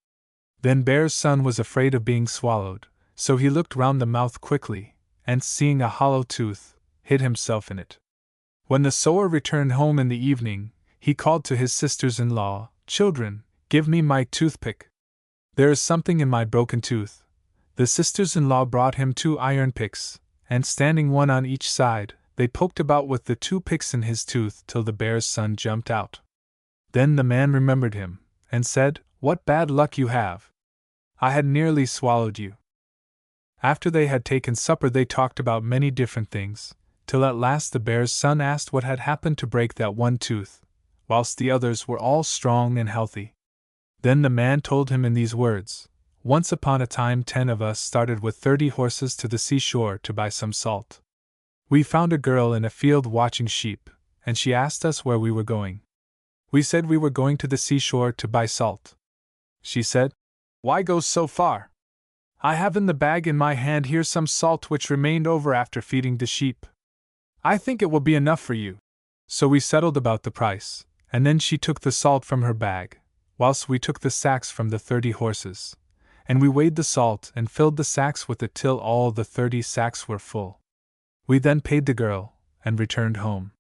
Then bear's son was afraid of being swallowed, so he looked round the mouth quickly, and seeing a hollow tooth, hid himself in it. When the sower returned home in the evening, he called to his sisters-in-law, Children, give me my toothpick. There is something in my broken tooth. The sisters-in-law brought him 2 iron picks, and standing one on each side, they poked about with the 2 picks in his tooth till the bear's son jumped out. Then the man remembered him, and said, What bad luck you have! I had nearly swallowed you. After they had taken supper they talked about many different things, till at last the bear's son asked what had happened to break that one tooth, whilst the others were all strong and healthy. Then the man told him in these words, Once upon a time 10 of us started with 30 horses to the seashore to buy some salt. We found a girl in a field watching sheep, and she asked us where we were going. We said we were going to the seashore to buy salt. She said, "Why go so far? I have in the bag in my hand here some salt which remained over after feeding the sheep. I think it will be enough for you." So we settled about the price, and then she took the salt from her bag, whilst we took the sacks from the 30 horses, and we weighed the salt and filled the sacks with it till all the 30 sacks were full. We then paid the girl, and returned home.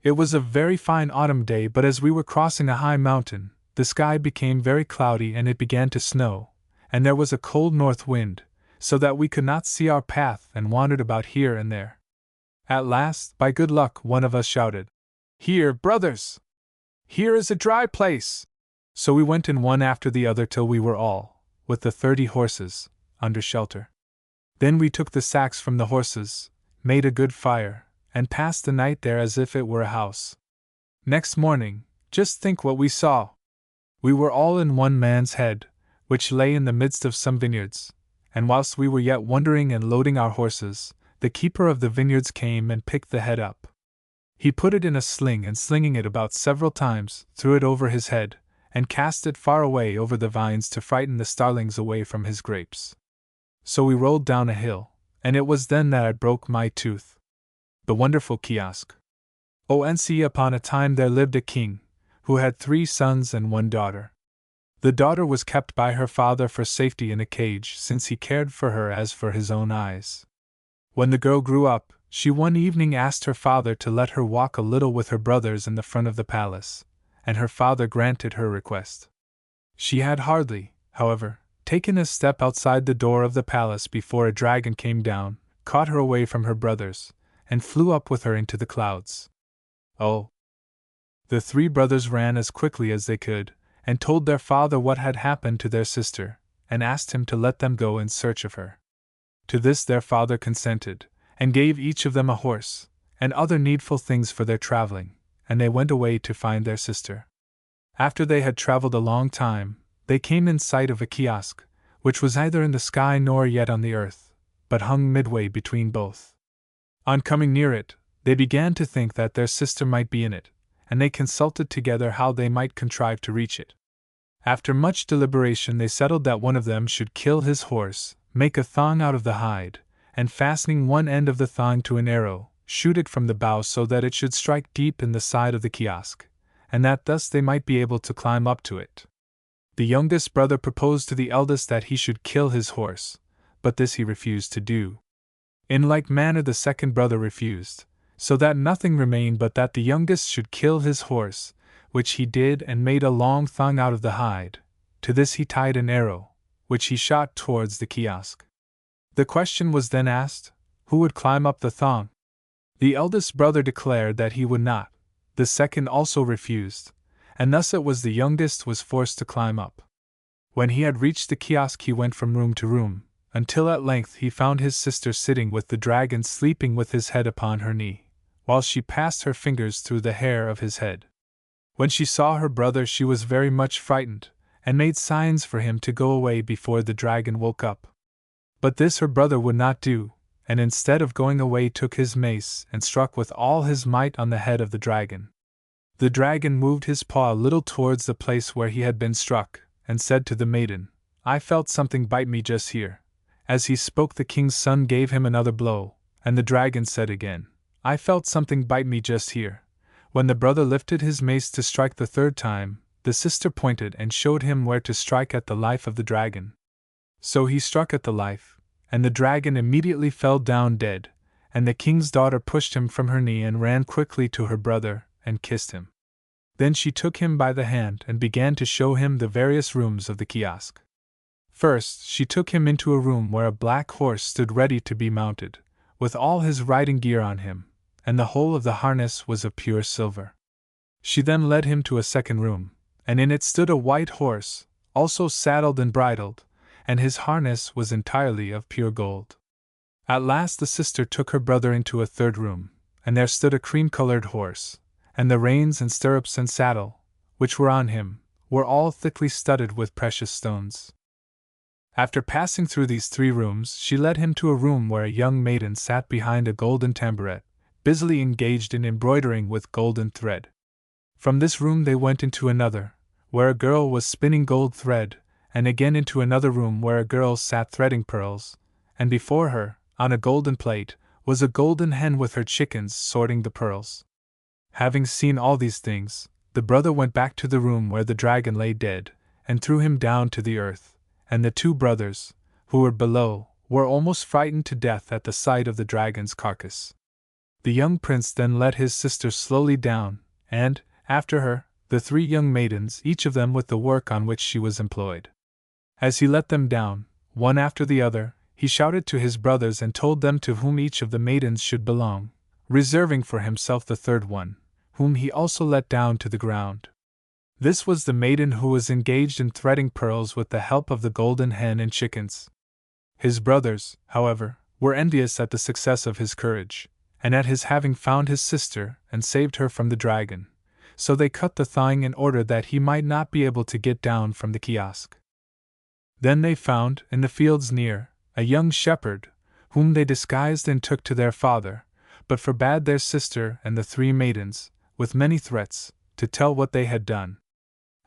It was a very fine autumn day, but as we were crossing a high mountain, the sky became very cloudy and it began to snow, and there was a cold north wind, so that we could not see our path and wandered about here and there. At last, by good luck, one of us shouted, "Here, brothers! Here is a dry place!" So we went in one after the other till we were all, with the 30 horses, under shelter. Then we took the sacks from the horses, made a good fire, and passed the night there as if it were a house. Next morning, just think what we saw! We were all in one man's head, which lay in the midst of some vineyards, and whilst we were yet wondering and loading our horses, the keeper of the vineyards came and picked the head up. He put it in a sling and slinging it about several times, threw it over his head, and cast it far away over the vines to frighten the starlings away from his grapes. So we rolled down a hill, and it was then that I broke my tooth. The wonderful kiosk. Once upon a time there lived a king, who had 3 sons and 1 daughter. The daughter was kept by her father for safety in a cage, since he cared for her as for his own eyes. When the girl grew up, she one evening asked her father to let her walk a little with her brothers in the front of the palace, and her father granted her request. She had hardly, however, taken a step outside the door of the palace before a dragon came down, caught her away from her brothers, and flew up with her into the clouds. Oh! The 3 brothers ran as quickly as they could, and told their father what had happened to their sister, and asked him to let them go in search of her. To this their father consented, and gave each of them a horse, and other needful things for their traveling, and they went away to find their sister. After they had traveled a long time, they came in sight of a kiosk, which was neither in the sky nor yet on the earth, but hung midway between both. On coming near it, they began to think that their sister might be in it, and they consulted together how they might contrive to reach it. After much deliberation they settled that one of them should kill his horse, make a thong out of the hide, and fastening one end of the thong to an arrow, shoot it from the bow so that it should strike deep in the side of the kiosk, and that thus they might be able to climb up to it. The youngest brother proposed to the eldest that he should kill his horse, but this he refused to do. In like manner the second brother refused, so that nothing remained but that the youngest should kill his horse, which he did and made a long thong out of the hide. To this he tied an arrow, which he shot towards the kiosk. The question was then asked, who would climb up the thong? The eldest brother declared that he would not, the second also refused, and thus it was the youngest was forced to climb up. When he had reached the kiosk he went from room to room, until at length he found his sister sitting with the dragon sleeping with his head upon her knee, while she passed her fingers through the hair of his head. When she saw her brother she was very much frightened, and made signs for him to go away before the dragon woke up. But this her brother would not do, and instead of going away took his mace and struck with all his might on the head of the dragon. The dragon moved his paw a little towards the place where he had been struck, and said to the maiden, "I felt something bite me just here." As he spoke the king's son gave him another blow, and the dragon said again, "I felt something bite me just here." When the brother lifted his mace to strike the 3rd time, the sister pointed and showed him where to strike at the life of the dragon. So he struck at the life, and the dragon immediately fell down dead, and the king's daughter pushed him from her knee and ran quickly to her brother, and kissed him. Then she took him by the hand and began to show him the various rooms of the kiosk. First, she took him into a room where a black horse stood ready to be mounted, with all his riding gear on him, and the whole of the harness was of pure silver. She then led him to a second room, and in it stood a white horse, also saddled and bridled, and his harness was entirely of pure gold. At last the sister took her brother into a 3rd room, and there stood a cream-colored horse, and the reins and stirrups and saddle, which were on him, were all thickly studded with precious stones. After passing through these 3 rooms, she led him to a room where a young maiden sat behind a golden tambourette, busily engaged in embroidering with golden thread. From this room they went into another, where a girl was spinning gold thread, and again into another room where a girl sat threading pearls, and before her, on a golden plate, was a golden hen with her chickens sorting the pearls. Having seen all these things, the brother went back to the room where the dragon lay dead, and threw him down to the earth, and the 2 brothers, who were below, were almost frightened to death at the sight of the dragon's carcass. The young prince then let his sister slowly down, and, after her, the 3 young maidens, each of them with the work on which she was employed. As he let them down, one after the other, he shouted to his brothers and told them to whom each of the maidens should belong, reserving for himself the 3rd one, whom he also let down to the ground. This was the maiden who was engaged in threading pearls with the help of the golden hen and chickens. His brothers, however, were envious at the success of his courage, and at his having found his sister and saved her from the dragon, so they cut the thong in order that he might not be able to get down from the kiosk. Then they found, in the fields near, a young shepherd, whom they disguised and took to their father, but forbade their sister and the 3 maidens, with many threats, to tell what they had done.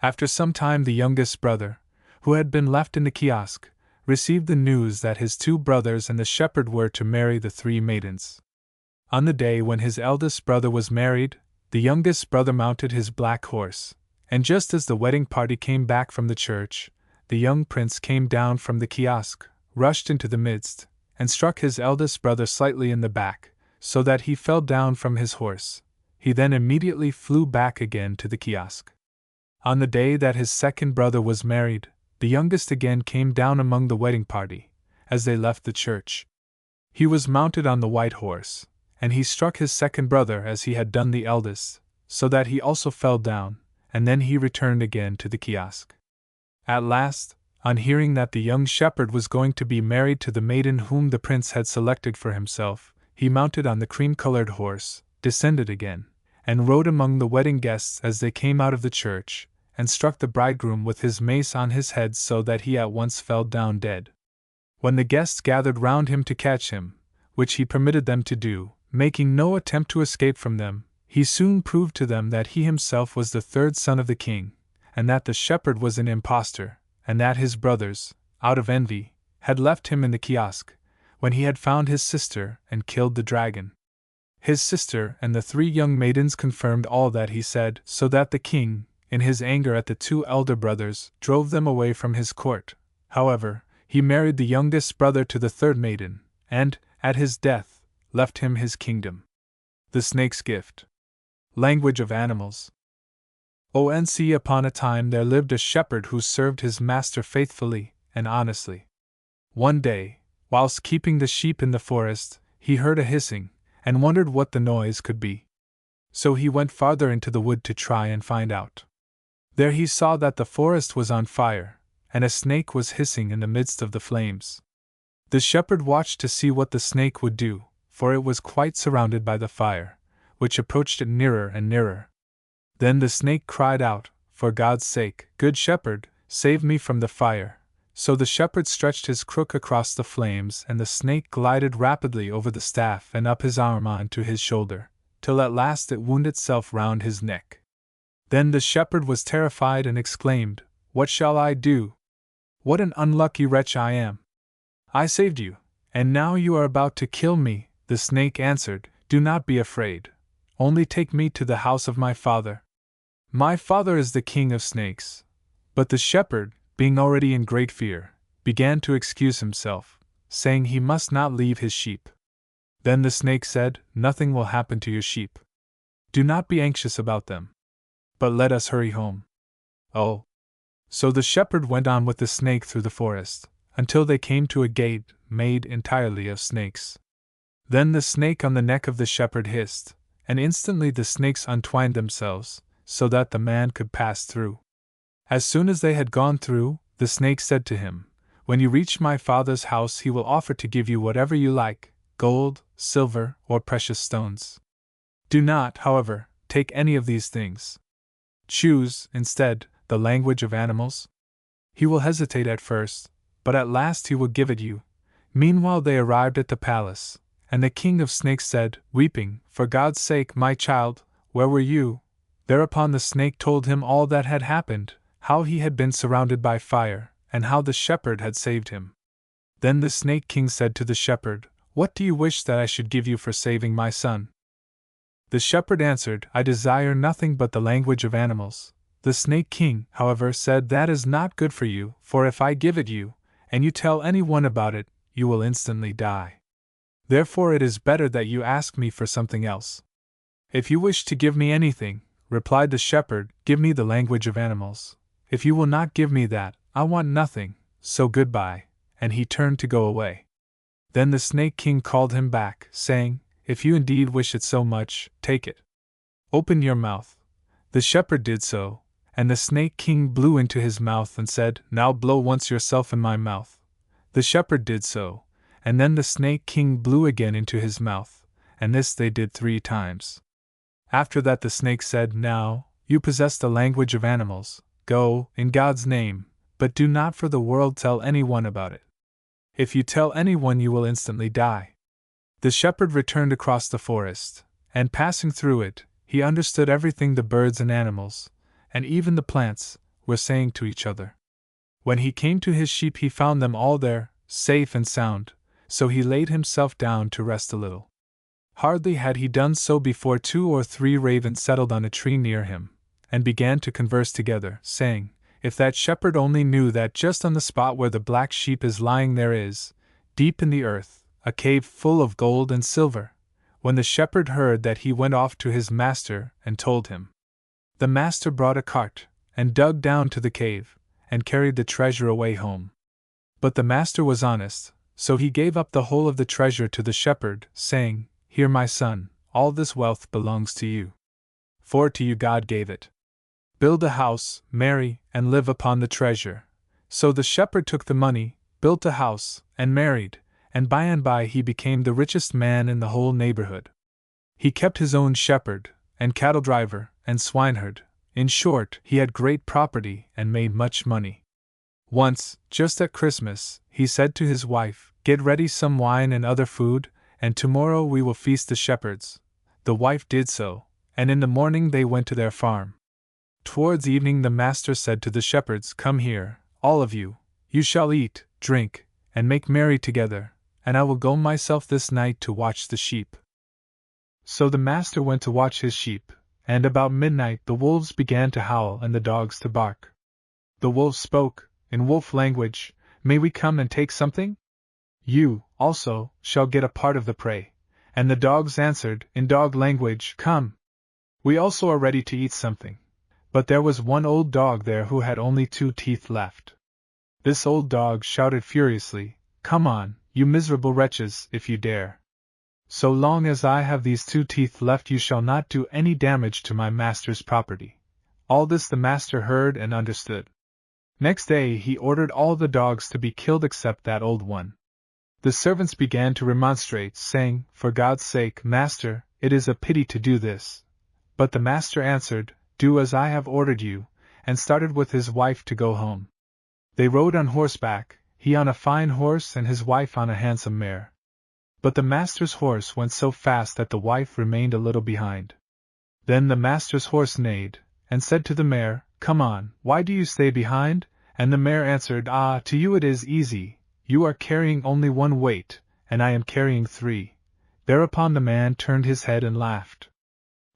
After some time the youngest brother, who had been left in the kiosk, received the news that his 2 brothers and the shepherd were to marry the 3 maidens. On the day when his eldest brother was married, the youngest brother mounted his black horse, and just as the wedding party came back from the church, the young prince came down from the kiosk, rushed into the midst, and struck his eldest brother slightly in the back, so that he fell down from his horse. He then immediately flew back again to the kiosk. On the day that his second brother was married, the youngest again came down among the wedding party, as they left the church. He was mounted on the white horse, and he struck his second brother as he had done the eldest, so that he also fell down, and then he returned again to the kiosk. At last, on hearing that the young shepherd was going to be married to the maiden whom the prince had selected for himself, he mounted on the cream-colored horse, descended again, and rode among the wedding guests as they came out of the church, and struck the bridegroom with his mace on his head so that he at once fell down dead. When the guests gathered round him to catch him, which he permitted them to do, making no attempt to escape from them, he soon proved to them that he himself was the 3rd son of the king, and that the shepherd was an impostor, and that his brothers, out of envy, had left him in the kiosk, when he had found his sister and killed the dragon. His sister and the 3 young maidens confirmed all that he said, so that the king, in his anger at the 2 elder brothers, drove them away from his court. However, he married the youngest brother to the 3rd maiden, and, at his death, left him his kingdom. The Snake's Gift. Language of Animals. Once upon a time there lived a shepherd who served his master faithfully and honestly. One day, whilst keeping the sheep in the forest, he heard a hissing, and wondered what the noise could be. So he went farther into the wood to try and find out. There he saw that the forest was on fire, and a snake was hissing in the midst of the flames. The shepherd watched to see what the snake would do, for it was quite surrounded by the fire, which approached it nearer and nearer. Then the snake cried out, "For God's sake, good shepherd, save me from the fire." So the shepherd stretched his crook across the flames, and the snake glided rapidly over the staff and up his arm onto his shoulder, till at last it wound itself round his neck. Then the shepherd was terrified and exclaimed, "What shall I do? What an unlucky wretch I am! I saved you, and now you are about to kill me." The snake answered, "Do not be afraid. Only take me to the house of my father. My father is the king of snakes." But the shepherd, being already in great fear, began to excuse himself, saying he must not leave his sheep. Then the snake said, "Nothing will happen to your sheep. Do not be anxious about them. But let us hurry home." "Oh." So the shepherd went on with the snake through the forest, until they came to a gate made entirely of snakes. Then the snake on the neck of the shepherd hissed, and instantly the snakes untwined themselves, so that the man could pass through. As soon as they had gone through, the snake said to him, "When you reach my father's house he will offer to give you whatever you like, gold, silver, or precious stones. Do not, however, take any of these things. Choose, instead, the language of animals. He will hesitate at first, but at last he will give it you." Meanwhile they arrived at the palace, and the king of snakes said, weeping, "For God's sake, my child, where were you?" Thereupon the snake told him all that had happened, how he had been surrounded by fire, and how the shepherd had saved him. Then the snake king said to the shepherd, "What do you wish that I should give you for saving my son?" The shepherd answered, "I desire nothing but the language of animals." The snake king, however, said, "That is not good for you, for if I give it you, and you tell anyone about it, you will instantly die. Therefore it is better that you ask me for something else." "If you wish to give me anything," replied the shepherd, "give me the language of animals. If you will not give me that, I want nothing, so goodbye," and he turned to go away. Then the snake king called him back, saying, "If you indeed wish it so much, take it. Open your mouth." The shepherd did so, and the snake king blew into his mouth and said, "Now blow once yourself in my mouth." The shepherd did so, and then the snake king blew again into his mouth, and this they did 3 times. After that the snake said, "Now, you possess the language of animals, go, in God's name, but do not for the world tell anyone about it. If you tell anyone you will instantly die." The shepherd returned across the forest, and passing through it, he understood everything the birds and animals, and even the plants, were saying to each other. When he came to his sheep he found them all there, safe and sound, so he laid himself down to rest a little. Hardly had he done so before 2 or 3 ravens settled on a tree near him, and began to converse together, saying, "If that shepherd only knew that just on the spot where the black sheep is lying there is, deep in the earth, a cave full of gold and silver." When the shepherd heard that he went off to his master and told him. The master brought a cart, and dug down to the cave, and carried the treasure away home. But the master was honest, so he gave up the whole of the treasure to the shepherd, saying, "Here, my son, all this wealth belongs to you. For to you God gave it. Build a house, marry, and live upon the treasure." So the shepherd took the money, built a house, and married, and by he became the richest man in the whole neighborhood. He kept his own shepherd, and cattle driver, and swineherd. In short, he had great property and made much money. Once, just at Christmas, he said to his wife, "Get ready some wine and other food, and tomorrow we will feast the shepherds." The wife did so, and in the morning they went to their farm. Towards evening the master said to the shepherds, "Come here, all of you, you shall eat, drink, and make merry together, and I will go myself this night to watch the sheep." So the master went to watch his sheep, and about midnight the wolves began to howl and the dogs to bark. The wolves spoke, in wolf language, "May we come and take something? You, also, shall get a part of the prey." And the dogs answered, in dog language, "Come. We also are ready to eat something." But there was one old dog there who had only 2 teeth left. This old dog shouted furiously, "Come on, you miserable wretches, if you dare. So long as I have these 2 teeth left you shall not do any damage to my master's property." All this the master heard and understood. Next day he ordered all the dogs to be killed except that old one. The servants began to remonstrate, saying, "For God's sake, master, it is a pity to do this." But the master answered, "Do as I have ordered you," and started with his wife to go home. They rode on horseback, he on a fine horse and his wife on a handsome mare. But the master's horse went so fast that the wife remained a little behind. Then the master's horse neighed, and said to the mare, "Come on, why do you stay behind?" And the mare answered, "Ah, to you it is easy, you are carrying only 1 weight, and I am carrying 3. Thereupon the man turned his head and laughed.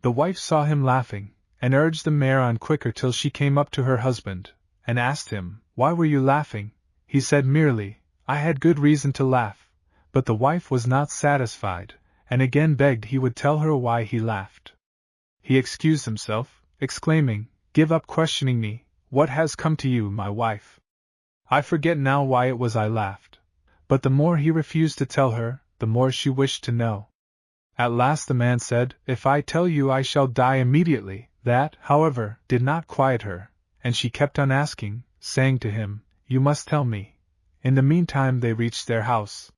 The wife saw him laughing, and urged the mare on quicker till she came up to her husband, and asked him, "Why were you laughing?" He said merely, "I had good reason to laugh." But the wife was not satisfied, and again begged he would tell her why he laughed. He excused himself, exclaiming, "Give up questioning me, what has come to you, my wife? I forget now why it was I laughed." But the more he refused to tell her, the more she wished to know. At last the man said, "If I tell you I shall die immediately." That, however, did not quiet her, and she kept on asking, saying to him, "You must tell me." In the meantime they reached their house.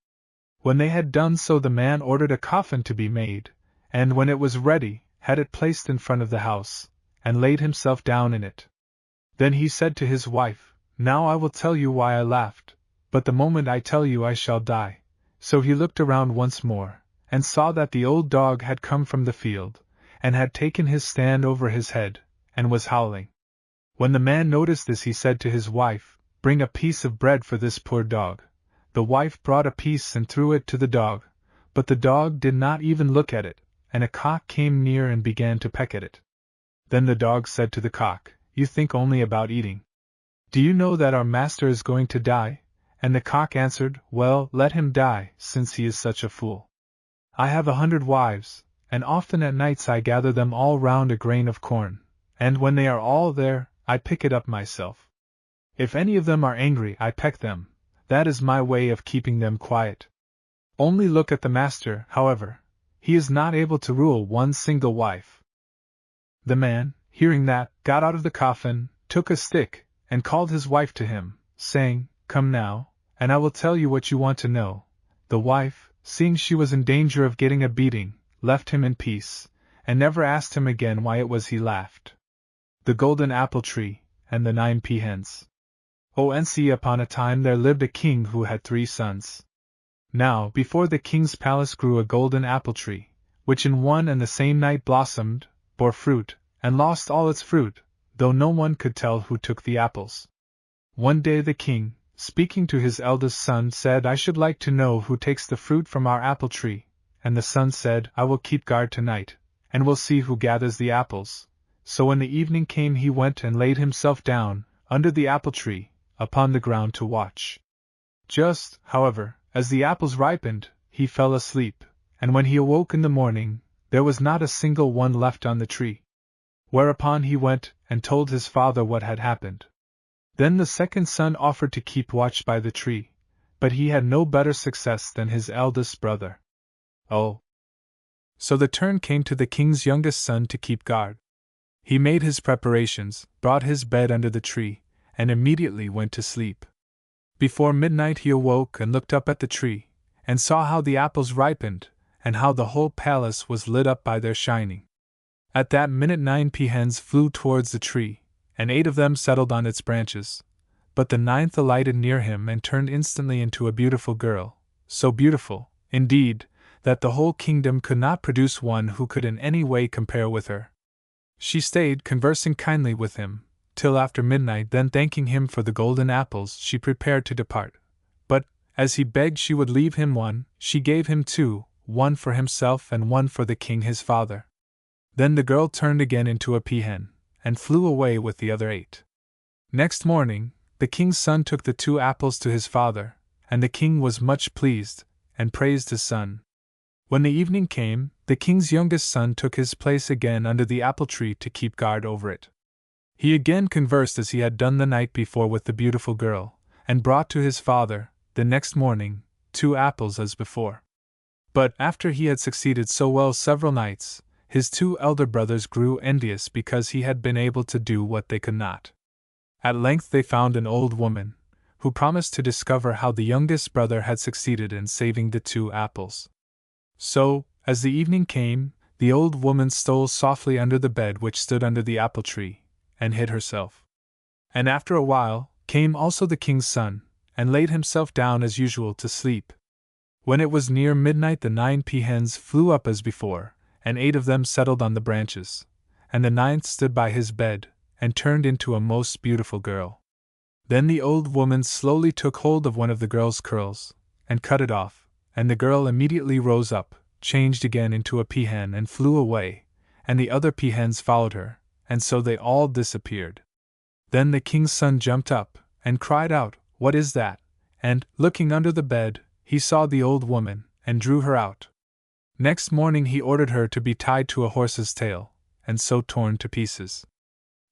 When they had done so the man ordered a coffin to be made, and when it was ready, had it placed in front of the house, and laid himself down in it. Then he said to his wife, "Now I will tell you why I laughed." but the moment I tell you I shall die." So he looked around once more, and saw that the old dog had come from the field, and had taken his stand over his head, and was howling. When the man noticed this, he said to his wife, "Bring a piece of bread for this poor dog." The wife brought a piece and threw it to the dog, but the dog did not even look at it, and a cock came near and began to peck at it. Then the dog said to the cock, "You think only about eating. Do you know that our master is going to die?" And the cock answered, "Well, let him die, since he is such a fool. I have 100 wives, and often at nights I gather them all round a grain of corn, and when they are all there, I pick it up myself. If any of them are angry, I peck them. That is my way of keeping them quiet. Only look at the master, however. He is not able to rule one single wife." The man, hearing that, got out of the coffin, took a stick, and called his wife to him, saying, "Come now, and I will tell you what you want to know." The wife, seeing she was in danger of getting a beating, left him in peace, and never asked him again why it was he laughed. The Golden Apple Tree, and the 9 Peahens. Once upon a time there lived a king who had 3 sons. Now, before the king's palace grew a golden apple tree, which in one and the same night blossomed, bore fruit, and lost all its fruit, though no one could tell who took the apples. One day the king, speaking to his eldest son, said, "I should like to know who takes the fruit from our apple tree." And the son said, "I will keep guard tonight, and will see who gathers the apples." So when the evening came he went and laid himself down, under the apple tree, upon the ground to watch. Just, however, as the apples ripened, he fell asleep, and when he awoke in the morning, there was not a single one left on the tree. Whereupon he went and told his father what had happened. Then the second son offered to keep watch by the tree, but he had no better success than his eldest brother. Oh! So the turn came to the king's youngest son to keep guard. He made his preparations, brought his bed under the tree, and immediately went to sleep. Before midnight he awoke and looked up at the tree, and saw how the apples ripened, and how the whole palace was lit up by their shining. At that minute 9 peahens flew towards the tree, and 8 of them settled on its branches, but the 9th alighted near him and turned instantly into a beautiful girl, so beautiful, indeed, that the whole kingdom could not produce one who could in any way compare with her. She stayed conversing kindly with him, till after midnight, then thanking him for the golden apples she prepared to depart. But, as he begged she would leave him one, she gave him 2, one for himself and one for the king his father. Then the girl turned again into a peahen, and flew away with the other 8. Next morning, the king's son took the 2 apples to his father, and the king was much pleased, and praised his son. When the evening came, the king's youngest son took his place again under the apple tree to keep guard over it. He again conversed as he had done the night before with the beautiful girl, and brought to his father, the next morning, 2 apples as before. But after he had succeeded so well several nights, his 2 elder brothers grew envious because he had been able to do what they could not. At length they found an old woman, who promised to discover how the youngest brother had succeeded in saving the 2 apples. So, as the evening came, the old woman stole softly under the bed which stood under the apple tree, and hid herself. And after a while, came also the king's son, and laid himself down as usual to sleep. When it was near midnight the 9 peahens flew up as before, and 8 of them settled on the branches, and the 9th stood by his bed, and turned into a most beautiful girl. Then the old woman slowly took hold of one of the girl's curls, and cut it off, and the girl immediately rose up, changed again into a peahen and flew away, and the other peahens followed her, and so they all disappeared. Then the king's son jumped up, and cried out, "What is that?" And, looking under the bed, he saw the old woman, and drew her out. Next morning he ordered her to be tied to a horse's tail, and so torn to pieces.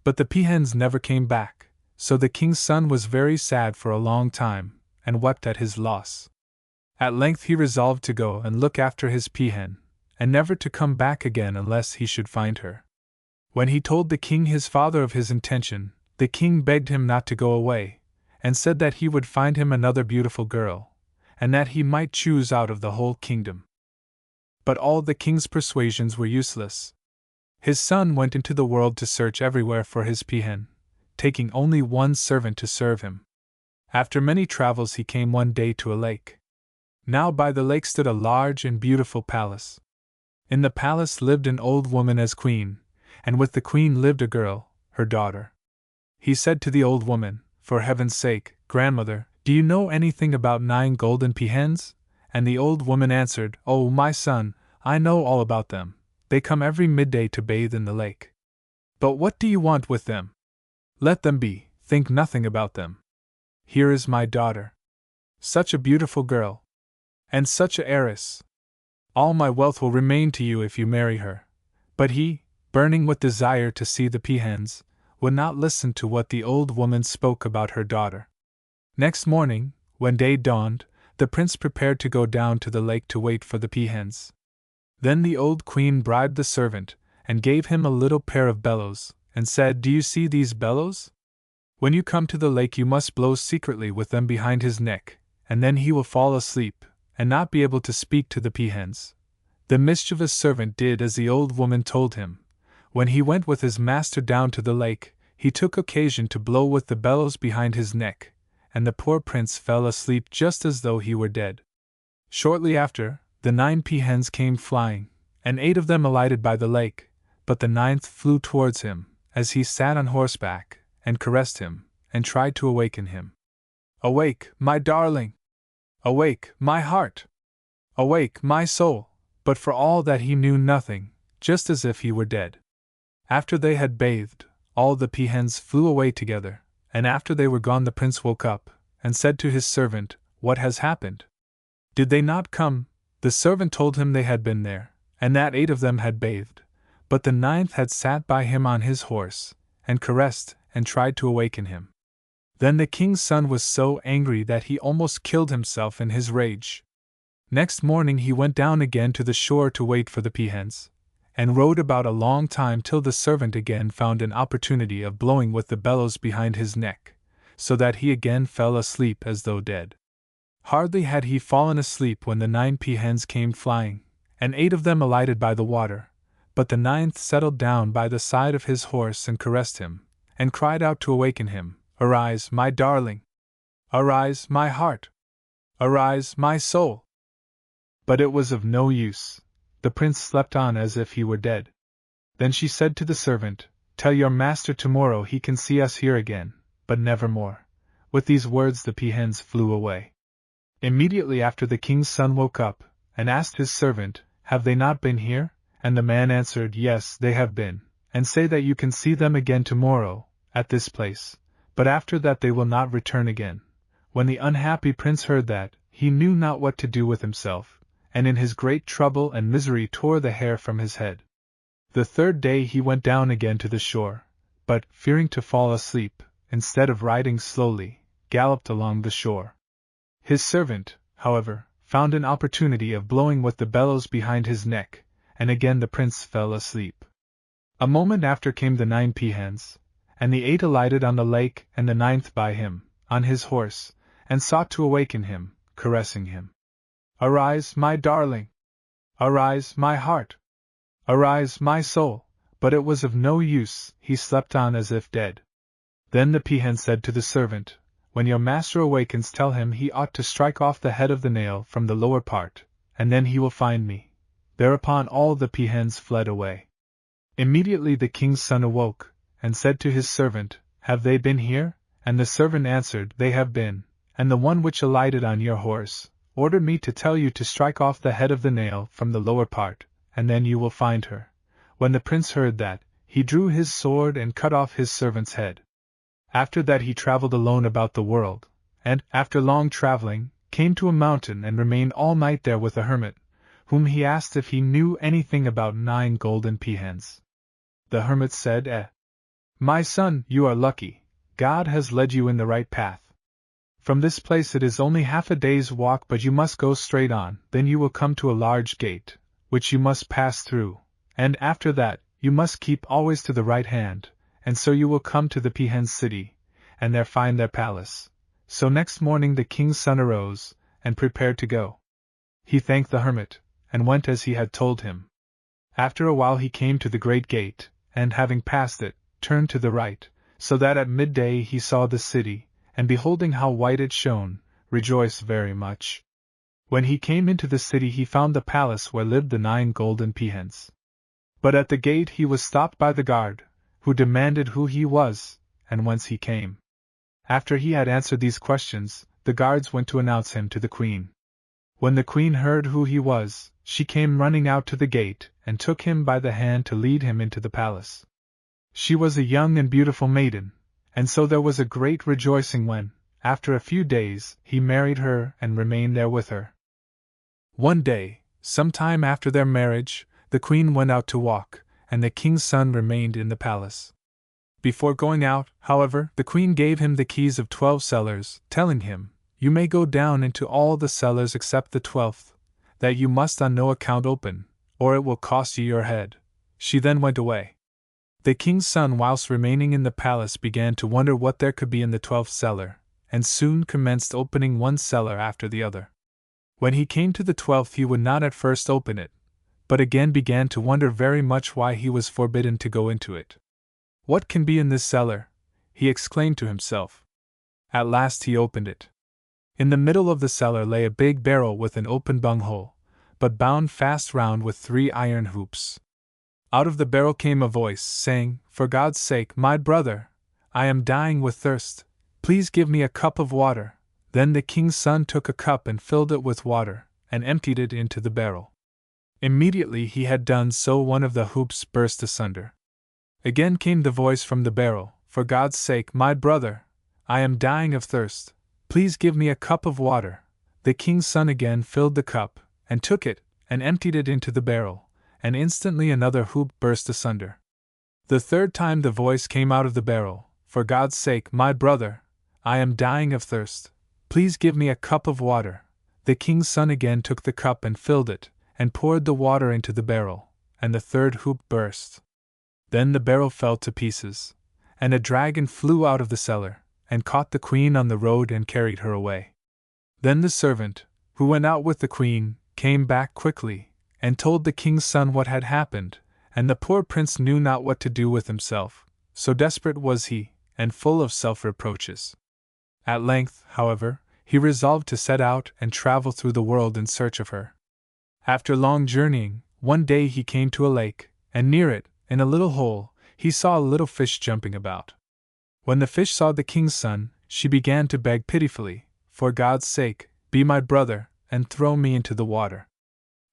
But the peahens never came back, so the king's son was very sad for a long time, and wept at his loss. At length he resolved to go and look after his peahen, and never to come back again unless he should find her. When he told the king his father of his intention, the king begged him not to go away, and said that he would find him another beautiful girl, and that he might choose out of the whole kingdom. But all the king's persuasions were useless. His son went into the world to search everywhere for his peahen, taking only one servant to serve him. After many travels he came one day to a lake. Now by the lake stood a large and beautiful palace. In the palace lived an old woman as queen, and with the queen lived a girl, her daughter. He said to the old woman, "For heaven's sake, grandmother, do you know anything about 9 golden peahens?" And the old woman answered, "Oh, my son, I know all about them. They come every midday to bathe in the lake. But what do you want with them? Let them be, think nothing about them. Here is my daughter. Such a beautiful girl. And such a heiress. All my wealth will remain to you if you marry her." But he, burning with desire to see the peahens, would not listen to what the old woman spoke about her daughter. Next morning, when day dawned, the prince prepared to go down to the lake to wait for the peahens. Then the old queen bribed the servant, and gave him a little pair of bellows, and said, "Do you see these bellows? When you come to the lake you must blow secretly with them behind his neck, and then he will fall asleep, and not be able to speak to the peahens." The mischievous servant did as the old woman told him. When he went with his master down to the lake, he took occasion to blow with the bellows behind his neck, and the poor prince fell asleep just as though he were dead. Shortly after, the 9 peahens came flying, and 8 of them alighted by the lake, but the 9th flew towards him, as he sat on horseback, and caressed him, and tried to awaken him. "Awake, my darling! Awake, my heart! Awake, my soul!" But for all that he knew nothing, just as if he were dead. After they had bathed, all the peahens flew away together, and after they were gone the prince woke up, and said to his servant, "What has happened? Did they not come?" The servant told him they had been there, and that 8 of them had bathed, but the 9th had sat by him on his horse, and caressed, and tried to awaken him. Then the king's son was so angry that he almost killed himself in his rage. Next morning he went down again to the shore to wait for the peahens, and rowed about a long time till the servant again found an opportunity of blowing with the bellows behind his neck, so that he again fell asleep as though dead. Hardly had he fallen asleep when the 9 peahens came flying, and 8 of them alighted by the water, but the 9th settled down by the side of his horse and caressed him, and cried out to awaken him, "Arise, my darling! Arise, my heart! Arise, my soul!" But it was of no use. The prince slept on as if he were dead. Then she said to the servant, "Tell your master tomorrow he can see us here again, but never more." With these words the peahens flew away. Immediately after the king's son woke up, and asked his servant, "Have they not been here?" And the man answered, "Yes, they have been, and say that you can see them again tomorrow, at this place, but after that they will not return again." When the unhappy prince heard that, he knew not what to do with himself, and in his great trouble and misery tore the hair from his head. The 3rd day he went down again to the shore, but, fearing to fall asleep, instead of riding slowly, galloped along the shore. His servant, however, found an opportunity of blowing with the bellows behind his neck, and again the prince fell asleep. A moment after came the 9 peahens, and the 8 alighted on the lake and the 9th by him, on his horse, and sought to awaken him, caressing him. "Arise, my darling! Arise, my heart! Arise, my soul!" But it was of no use, he slept on as if dead. Then the peahen said to the servant, "When your master awakens tell him he ought to strike off the head of the nail from the lower part, and then he will find me." Thereupon all the peahens fled away. Immediately the king's son awoke, and said to his servant, "Have they been here?" And the servant answered, "They have been, and the one which alighted on your horse ordered me to tell you to strike off the head of the nail from the lower part, and then you will find her." When the prince heard that, he drew his sword and cut off his servant's head. After that he traveled alone about the world, and, after long traveling, came to a mountain and remained all night there with a hermit, whom he asked if he knew anything about 9 golden peahens. The hermit said, "My son, you are lucky. God has led you in the right path. From this place it is only half a day's walk, but you must go straight on, then you will come to a large gate, which you must pass through, and after that, you must keep always to the right hand, and so you will come to the peahen's city, and there find their palace." So next morning the king's son arose, and prepared to go. He thanked the hermit, and went as he had told him. After a while he came to the great gate, and having passed it, turned to the right, so that at midday he saw the city, and beholding how white it shone, rejoiced very much. When he came into the city he found the palace where lived the 9 golden peahens. But at the gate he was stopped by the guard, who demanded who he was, and whence he came. After he had answered these questions, the guards went to announce him to the queen. When the queen heard who he was, she came running out to the gate, and took him by the hand to lead him into the palace. She was a young and beautiful maiden, and so there was a great rejoicing when, after a few days, he married her and remained there with her. One day, some time after their marriage, the queen went out to walk, and the king's son remained in the palace. Before going out, however, the queen gave him the keys of 12 cellars, telling him, "You may go down into all the cellars except the 12th, that you must on no account open, or it will cost you your head." She then went away. The king's son, whilst remaining in the palace, began to wonder what there could be in the 12th cellar, and soon commenced opening one cellar after the other. When he came to the 12th he would not at first open it, but again began to wonder very much why he was forbidden to go into it. "What can be in this cellar?" he exclaimed to himself. At last he opened it. In the middle of the cellar lay a big barrel with an open bunghole, but bound fast round with 3 iron hoops. Out of the barrel came a voice, saying, "For God's sake, my brother, I am dying with thirst. Please give me a cup of water." Then the king's son took a cup and filled it with water, and emptied it into the barrel. Immediately he had done so, one of the hoops burst asunder. Again came the voice from the barrel, "For God's sake, my brother, I am dying of thirst. Please give me a cup of water." The king's son again filled the cup, and took it, and emptied it into the barrel, and instantly another hoop burst asunder. The third time the voice came out of the barrel, "For God's sake, my brother, I am dying of thirst. Please give me a cup of water." The king's son again took the cup and filled it, and poured the water into the barrel, and the third hoop burst. Then the barrel fell to pieces, and a dragon flew out of the cellar, and caught the queen on the road and carried her away. Then the servant, who went out with the queen, came back quickly, and told the king's son what had happened, and the poor prince knew not what to do with himself, so desperate was he, and full of self-reproaches. At length, however, he resolved to set out and travel through the world in search of her. After long journeying, one day he came to a lake, and near it, in a little hole, he saw a little fish jumping about. When the fish saw the king's son, she began to beg pitifully, "For God's sake, be my brother, and throw me into the water.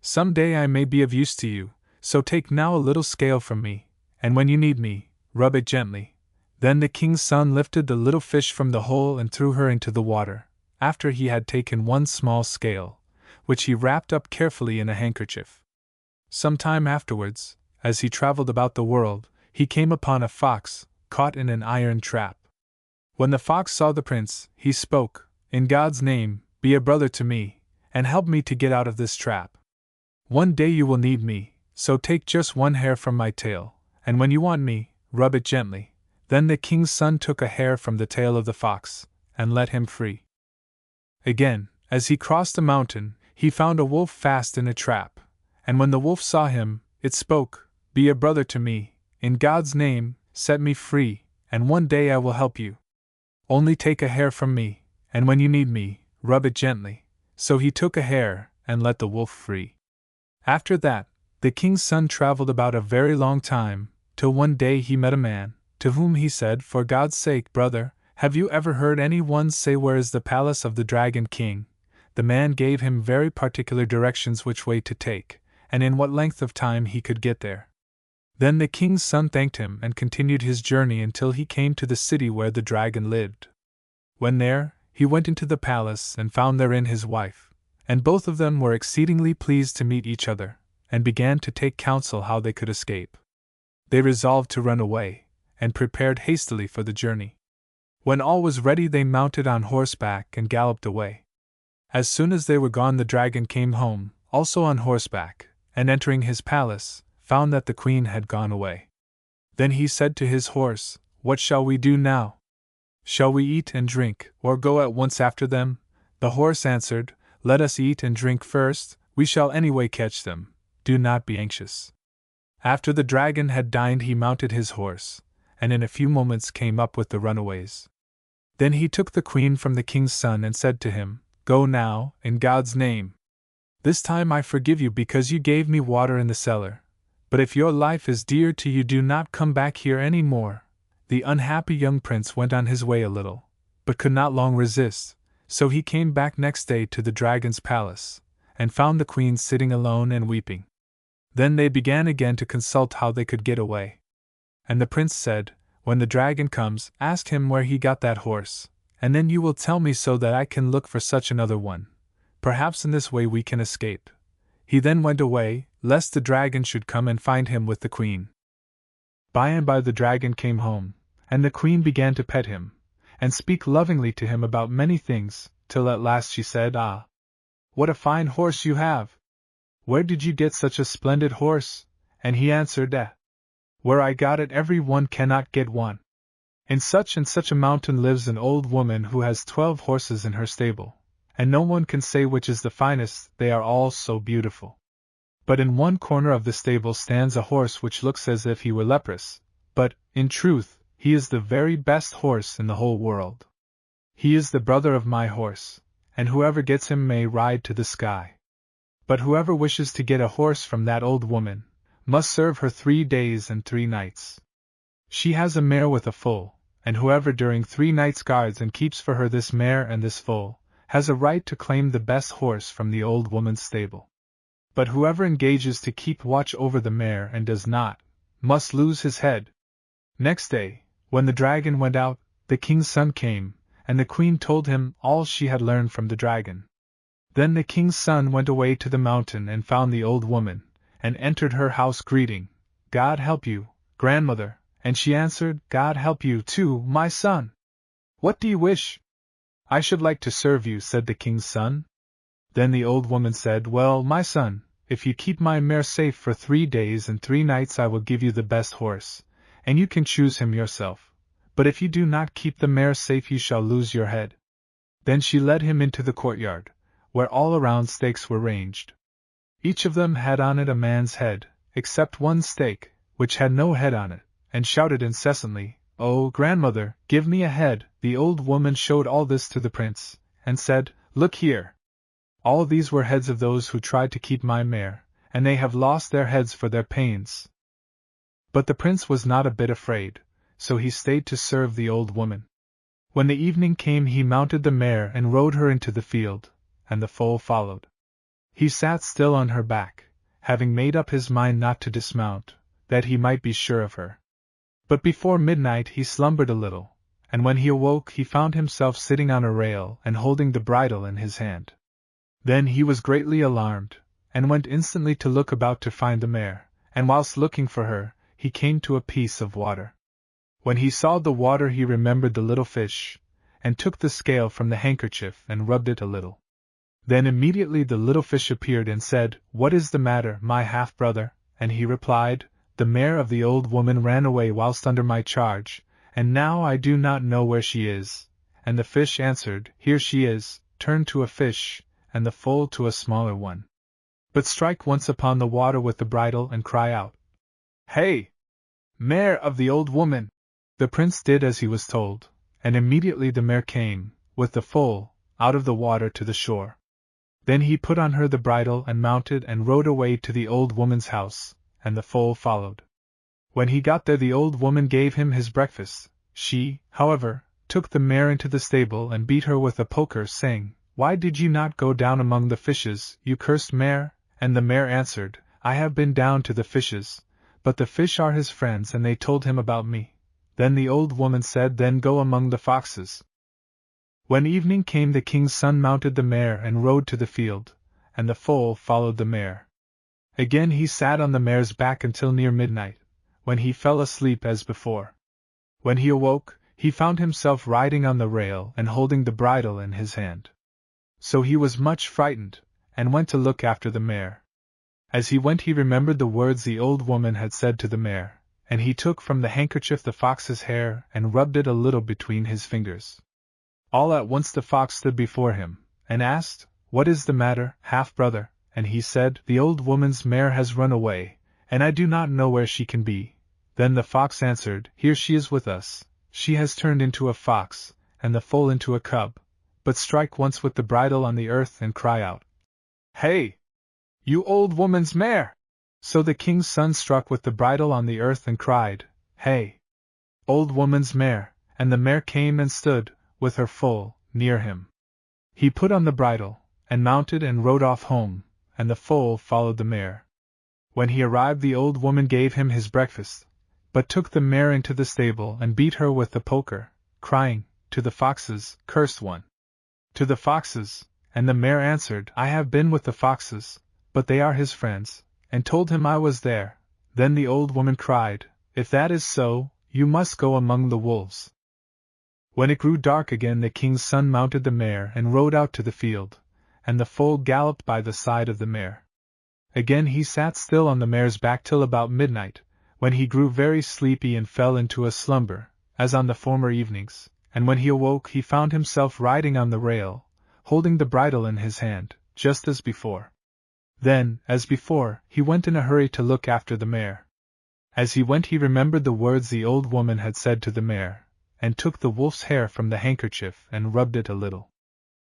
Some day I may be of use to you, so take now a little scale from me, and when you need me, rub it gently." Then the king's son lifted the little fish from the hole and threw her into the water, after he had taken one small scale, which he wrapped up carefully in a handkerchief. Some time afterwards, as he traveled about the world, he came upon a fox, caught in an iron trap. When the fox saw the prince, he spoke, "In God's name, be a brother to me, and help me to get out of this trap. One day you will need me, so take just one hair from my tail, and when you want me, rub it gently." Then the king's son took a hair from the tail of the fox, and let him free. Again, as he crossed a mountain, he found a wolf fast in a trap, and when the wolf saw him, it spoke, "Be a brother to me, in God's name, set me free, and one day I will help you. Only take a hair from me, and when you need me, rub it gently." So he took a hair, and let the wolf free. After that, the king's son traveled about a very long time, till one day he met a man, to whom he said, "For God's sake, brother, have you ever heard any one say where is the palace of the Dragon King?" The man gave him very particular directions which way to take, and in what length of time he could get there. Then the king's son thanked him and continued his journey until he came to the city where the dragon lived. When there, he went into the palace and found therein his wife, and both of them were exceedingly pleased to meet each other, and began to take counsel how they could escape. They resolved to run away, and prepared hastily for the journey. When all was ready they mounted on horseback and galloped away. As soon as they were gone the dragon came home, also on horseback, and entering his palace, found that the queen had gone away. Then he said to his horse, "What shall we do now? Shall we eat and drink, or go at once after them?" The horse answered, "Let us eat and drink first, we shall anyway catch them, do not be anxious." After the dragon had dined he mounted his horse, and in a few moments came up with the runaways. Then he took the queen from the king's son and said to him, "Go now, in God's name. This time I forgive you because you gave me water in the cellar. But if your life is dear to you, do not come back here any more." The unhappy young prince went on his way a little, but could not long resist, so he came back next day to the dragon's palace, and found the queen sitting alone and weeping. Then they began again to consult how they could get away. And the prince said, "When the dragon comes, ask him where he got that horse, and then you will tell me so that I can look for such another one. Perhaps in this way we can escape." He then went away, lest the dragon should come and find him with the queen. By and by the dragon came home, and the queen began to pet him, and speak lovingly to him about many things, till at last she said, "Ah, what a fine horse you have! Where did you get such a splendid horse?" And he answered, "Where I got it every one cannot get one. In such and such a mountain lives an old woman who has 12 horses in her stable, and no one can say which is the finest, they are all so beautiful. But in one corner of the stable stands a horse which looks as if he were leprous, but, in truth, he is the very best horse in the whole world. He is the brother of my horse, and whoever gets him may ride to the sky. But whoever wishes to get a horse from that old woman must serve her 3 days and 3 nights. She has a mare with a foal, and whoever during 3 nights guards and keeps for her this mare and this foal, has a right to claim the best horse from the old woman's stable. But whoever engages to keep watch over the mare and does not, must lose his head." Next day, when the dragon went out, the king's son came, and the queen told him all she had learned from the dragon. Then the king's son went away to the mountain and found the old woman, and entered her house greeting, "God help you, grandmother," and she answered, "God help you too, my son. What do you wish?" "I should like to serve you," said the king's son. Then the old woman said, "Well, my son, if you keep my mare safe for 3 days and 3 nights I will give you the best horse, and you can choose him yourself. But if you do not keep the mare safe you shall lose your head." Then she led him into the courtyard, where all around stakes were ranged. Each of them had on it a man's head, except one stake, which had no head on it, and shouted incessantly, "Oh, grandmother, give me a head!" The old woman showed all this to the prince, and said, "Look here! All these were heads of those who tried to keep my mare, and they have lost their heads for their pains." But the prince was not a bit afraid, so he stayed to serve the old woman. When the evening came he mounted the mare and rode her into the field, and the foal followed. He sat still on her back, having made up his mind not to dismount, that he might be sure of her. But before midnight he slumbered a little, and when he awoke he found himself sitting on a rail and holding the bridle in his hand. Then he was greatly alarmed, and went instantly to look about to find the mare, and whilst looking for her, he came to a piece of water. When he saw the water he remembered the little fish, and took the scale from the handkerchief and rubbed it a little. Then immediately the little fish appeared and said, "What is the matter, my half-brother?" And he replied, "The mare of the old woman ran away whilst under my charge, and now I do not know where she is." And the fish answered, "Here she is, turned to a fish, and the foal to a smaller one. But strike once upon the water with the bridle and cry out, 'Hey! Mare of the old woman!'" The prince did as he was told, and immediately the mare came, with the foal, out of the water to the shore. Then he put on her the bridle and mounted and rode away to the old woman's house, and the foal followed. When he got there the old woman gave him his breakfast. She, however, took the mare into the stable and beat her with a poker, saying, "Why did you not go down among the fishes, you cursed mare?" And the mare answered, "I have been down to the fishes, but the fish are his friends and they told him about me." Then the old woman said, "Then go among the foxes." When evening came the king's son mounted the mare and rode to the field, and the foal followed the mare. Again he sat on the mare's back until near midnight, when he fell asleep as before. When he awoke, he found himself riding on the rail and holding the bridle in his hand. So he was much frightened, and went to look after the mare. As he went he remembered the words the old woman had said to the mare, and he took from the handkerchief the fox's hair and rubbed it a little between his fingers. All at once the fox stood before him, and asked, "What is the matter, half-brother?" And he said, "The old woman's mare has run away, and I do not know where she can be." Then the fox answered, "Here she is with us. She has turned into a fox, and the foal into a cub, but strike once with the bridle on the earth and cry out, "Hey! You old woman's mare!" So the king's son struck with the bridle on the earth and cried, "Hey! Old woman's mare!" and the mare came and stood, with her foal, near him. He put on the bridle, and mounted and rode off home, and the foal followed the mare. When he arrived, the old woman gave him his breakfast, but took the mare into the stable and beat her with the poker, crying, "To the foxes, cursed one! To the foxes!" And the mare answered, "I have been with the foxes, but they are his friends," and told him I was there. Then the old woman cried, "If that is so, you must go among the wolves." When it grew dark again, the king's son mounted the mare and rode out to the field, and the foal galloped by the side of the mare. Again he sat still on the mare's back till about midnight, when he grew very sleepy and fell into a slumber, as on the former evenings, and when he awoke he found himself riding on the rail, holding the bridle in his hand, just as before. Then, as before, he went in a hurry to look after the mare. As he went he remembered the words the old woman had said to the mare, and took the wolf's hair from the handkerchief and rubbed it a little.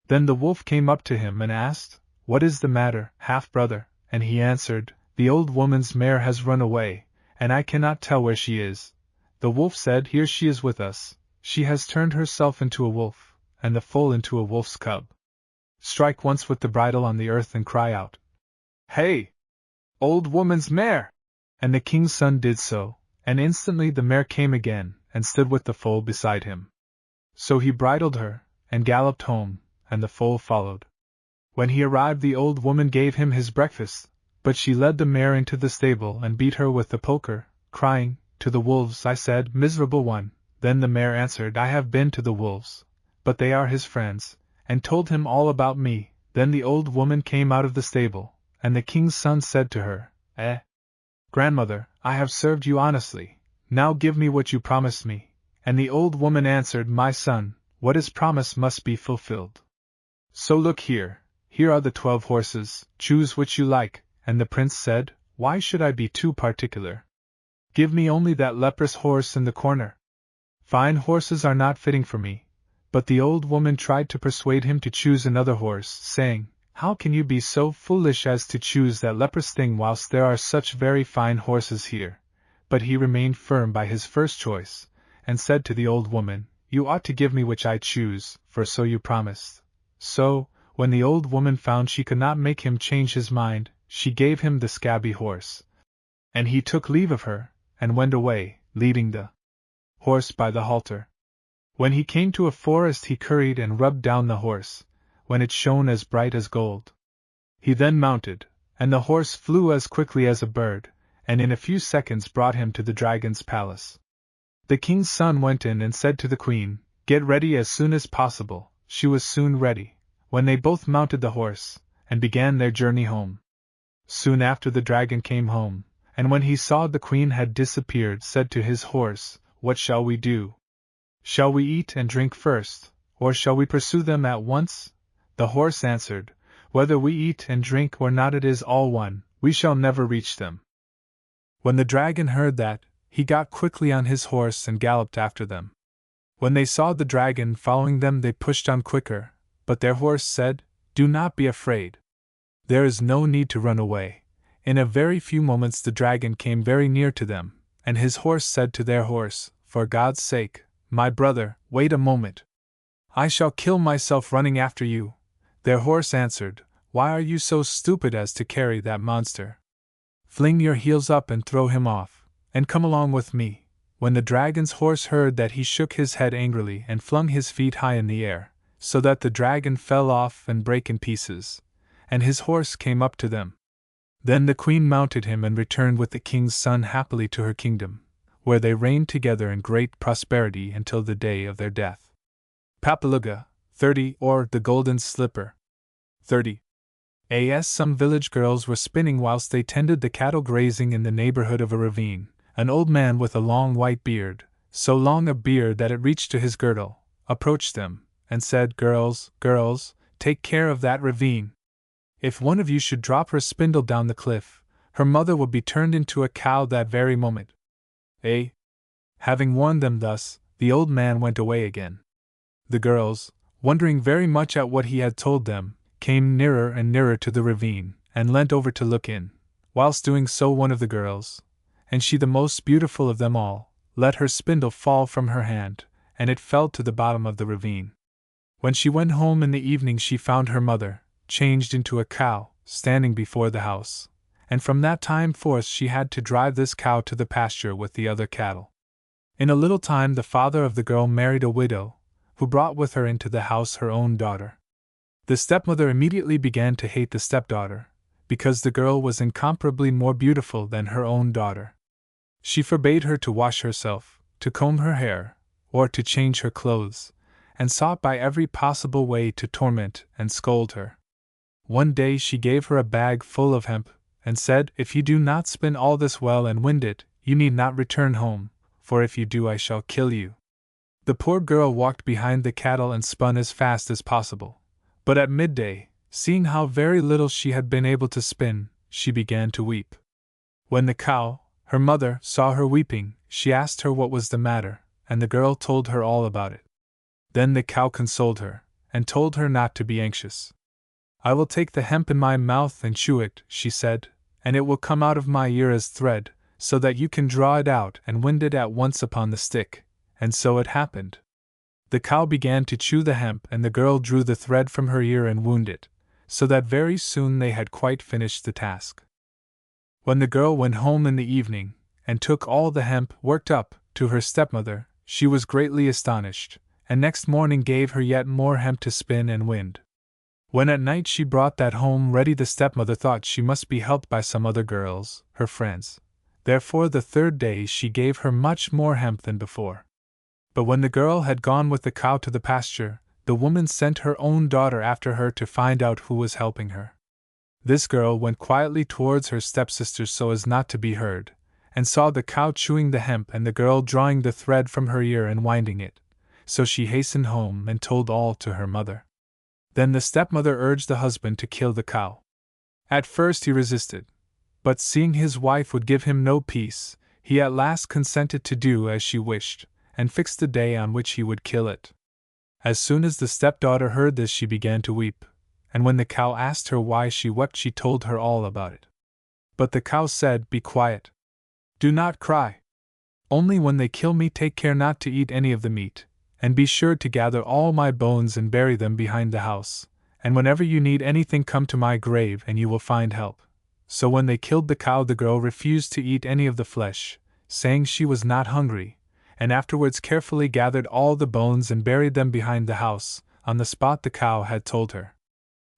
Then the wolf came up to him and asked, "What is the matter, half-brother?" And he answered, "The old woman's mare has run away, and I cannot tell where she is." The wolf said, "Here she is with us. She has turned herself into a wolf, and the foal into a wolf's cub. Strike once with the bridle on the earth and cry out, 'Hey! Old woman's mare!'" And the king's son did so, and instantly the mare came again, and stood with the foal beside him. So he bridled her, and galloped home, and the foal followed. When he arrived, the old woman gave him his breakfast, but she led the mare into the stable and beat her with the poker, crying, "To the wolves, I said, miserable one." Then the mare answered, "I have been to the wolves, but they are his friends," and told him all about me. Then the old woman came out of the stable, and the king's son said to her, "Grandmother, I have served you honestly, now give me what you promised me." And the old woman answered, "My son, what is promised must be fulfilled. So look here are the 12 horses, choose which you like." And the prince said, "Why should I be too particular? Give me only that leprous horse in the corner. Fine horses are not fitting for me." But the old woman tried to persuade him to choose another horse, saying, "How can you be so foolish as to choose that leprous thing whilst there are such very fine horses here?" But he remained firm by his first choice, and said to the old woman, "You ought to give me which I choose, for so you promised." So, when the old woman found she could not make him change his mind, she gave him the scabby horse. And he took leave of her, and went away, leading the horse by the halter. When he came to a forest he curried and rubbed down the horse, when it shone as bright as gold. He then mounted, and the horse flew as quickly as a bird, and in a few seconds brought him to the dragon's palace. The king's son went in and said to the queen, "Get ready as soon as possible." She was soon ready, when they both mounted the horse, and began their journey home. Soon after the dragon came home, and when he saw the queen had disappeared, said to his horse, "What shall we do? Shall we eat and drink first, or shall we pursue them at once?" The horse answered, "Whether we eat and drink or not, it is all one, we shall never reach them." When the dragon heard that, he got quickly on his horse and galloped after them. When they saw the dragon following them, they pushed on quicker, but their horse said, "Do not be afraid. There is no need to run away." In a very few moments the dragon came very near to them, and his horse said to their horse, "For God's sake, my brother, wait a moment. I shall kill myself running after you." Their horse answered, "Why are you so stupid as to carry that monster? Fling your heels up and throw him off, and come along with me." When the dragon's horse heard that, he shook his head angrily and flung his feet high in the air, so that the dragon fell off and brake in pieces, and his horse came up to them. Then the queen mounted him and returned with the king's son happily to her kingdom, where they reigned together in great prosperity until the day of their death. Papaluga, 30, or the Golden Slipper. 30. As some village girls were spinning whilst they tended the cattle grazing in the neighborhood of a ravine. An old man with a long white beard, so long a beard that it reached to his girdle, approached them, and said, Girls, take care of that ravine. If one of you should drop her spindle down the cliff, her mother will be turned into a cow that very moment." Having warned them thus, the old man went away again. The girls, wondering very much at what he had told them, came nearer and nearer to the ravine, and leant over to look in. Whilst doing so, one of the girls, and she the most beautiful of them all, let her spindle fall from her hand, and it fell to the bottom of the ravine. When she went home in the evening, she found her mother, changed into a cow, standing before the house, and from that time forth she had to drive this cow to the pasture with the other cattle. In a little time the father of the girl married a widow, who brought with her into the house her own daughter. The stepmother immediately began to hate the stepdaughter, because the girl was incomparably more beautiful than her own daughter. She forbade her to wash herself, to comb her hair, or to change her clothes, and sought by every possible way to torment and scold her. One day she gave her a bag full of hemp, and said, "If you do not spin all this well and wind it, you need not return home, for if you do I shall kill you." The poor girl walked behind the cattle and spun as fast as possible, but at midday, seeing how very little she had been able to spin, she began to weep. When the cow, her mother, saw her weeping, she asked her what was the matter, and the girl told her all about it. Then the cow consoled her, and told her not to be anxious. "I will take the hemp in my mouth and chew it," she said, "and it will come out of my ear as thread, so that you can draw it out and wind it at once upon the stick." And so it happened. The cow began to chew the hemp, and the girl drew the thread from her ear and wound it, so that very soon they had quite finished the task. When the girl went home in the evening, and took all the hemp worked up to her stepmother, she was greatly astonished, and next morning gave her yet more hemp to spin and wind. When at night she brought that home ready, the stepmother thought she must be helped by some other girls, her friends. Therefore the third day she gave her much more hemp than before. But when the girl had gone with the cow to the pasture, the woman sent her own daughter after her to find out who was helping her. This girl went quietly towards her stepsisters so as not to be heard, and saw the cow chewing the hemp and the girl drawing the thread from her ear and winding it, so she hastened home and told all to her mother. Then the stepmother urged the husband to kill the cow. At first he resisted, but seeing his wife would give him no peace, he at last consented to do as she wished, and fixed the day on which he would kill it. As soon as the stepdaughter heard this, she began to weep, and when the cow asked her why she wept, she told her all about it. But the cow said, "Be quiet. Do not cry. Only when they kill me, take care not to eat any of the meat, and be sure to gather all my bones and bury them behind the house, and whenever you need anything, come to my grave and you will find help." So when they killed the cow, the girl refused to eat any of the flesh, saying she was not hungry, and afterwards carefully gathered all the bones and buried them behind the house, on the spot the cow had told her.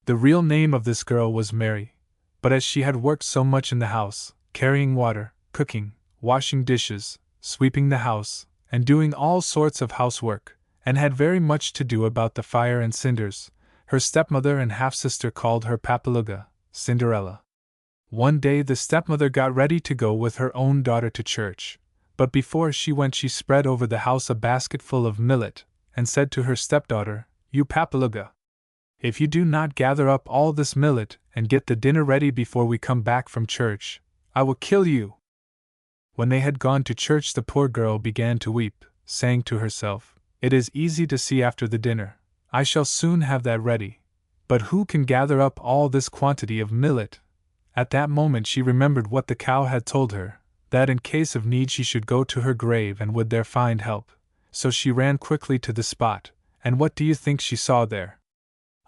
The real name of this girl was Mary, but as she had worked so much in the house, carrying water, cooking, washing dishes, sweeping the house, and doing all sorts of housework, and had very much to do about the fire and cinders, her stepmother and half-sister called her Papaluga, Cinderella. One day the stepmother got ready to go with her own daughter to church, but before she went she spread over the house a basketful of millet, and said to her stepdaughter, "You Papaluga, if you do not gather up all this millet and get the dinner ready before we come back from church, I will kill you." When they had gone to church, the poor girl began to weep, saying to herself, "It is easy to see after the dinner, I shall soon have that ready, but who can gather up all this quantity of millet?" At that moment she remembered what the cow had told her, that in case of need she should go to her grave and would there find help, so she ran quickly to the spot, and what do you think she saw there?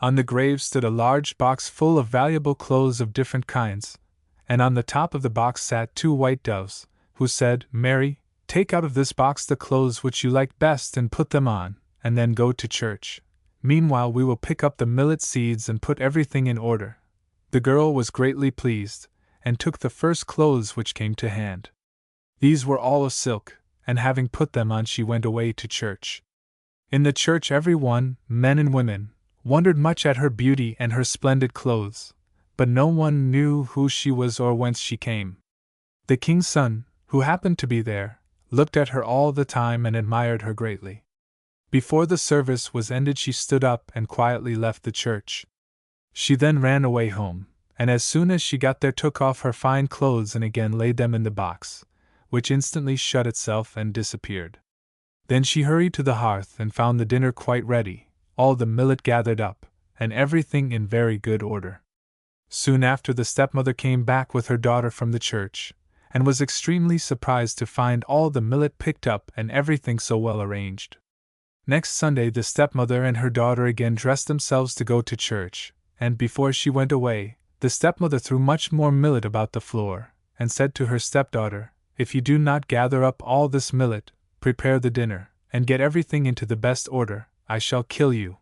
On the grave stood a large box full of valuable clothes of different kinds, and on the top of the box sat 2 white doves, who said, "Mary, take out of this box the clothes which you like best and put them on, and then go to church. Meanwhile we will pick up the millet seeds and put everything in order." The girl was greatly pleased, and took the first clothes which came to hand. These were all of silk, and having put them on she went away to church. In the church every one, men and women, wondered much at her beauty and her splendid clothes, but no one knew who she was or whence she came. The king's son, who happened to be there, looked at her all the time and admired her greatly. Before the service was ended she stood up and quietly left the church. She then ran away home, and as soon as she got there took off her fine clothes and again laid them in the box, which instantly shut itself and disappeared. Then she hurried to the hearth and found the dinner quite ready, all the millet gathered up, and everything in very good order. Soon after, the stepmother came back with her daughter from the church, and was extremely surprised to find all the millet picked up and everything so well arranged. Next Sunday the stepmother and her daughter again dressed themselves to go to church, and before she went away, the stepmother threw much more millet about the floor, and said to her stepdaughter, "If you do not gather up all this millet, prepare the dinner, and get everything into the best order, I shall kill you."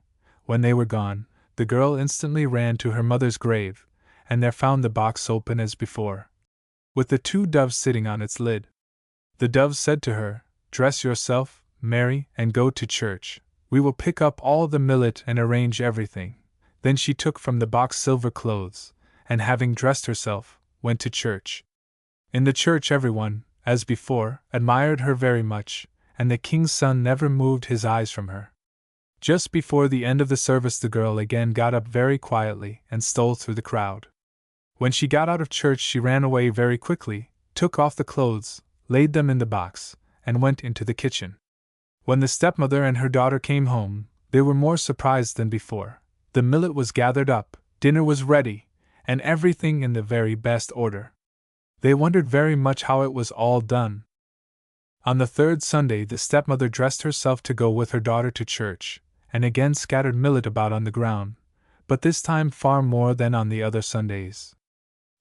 When they were gone, the girl instantly ran to her mother's grave, and there found the box open as before, with the 2 doves sitting on its lid. The doves said to her, "Dress yourself, Mary, and go to church. We will pick up all the millet and arrange everything." Then she took from the box silver clothes, and having dressed herself, went to church. In the church everyone, as before, admired her very much, and the king's son never moved his eyes from her. Just before the end of the service the girl again got up very quietly and stole through the crowd. When she got out of church she ran away very quickly, took off the clothes, laid them in the box, and went into the kitchen. When the stepmother and her daughter came home, they were more surprised than before. The millet was gathered up, dinner was ready, and everything in the very best order. They wondered very much how it was all done. On the 3rd Sunday the stepmother dressed herself to go with her daughter to church, and again scattered millet about on the ground, but this time far more than on the other Sundays.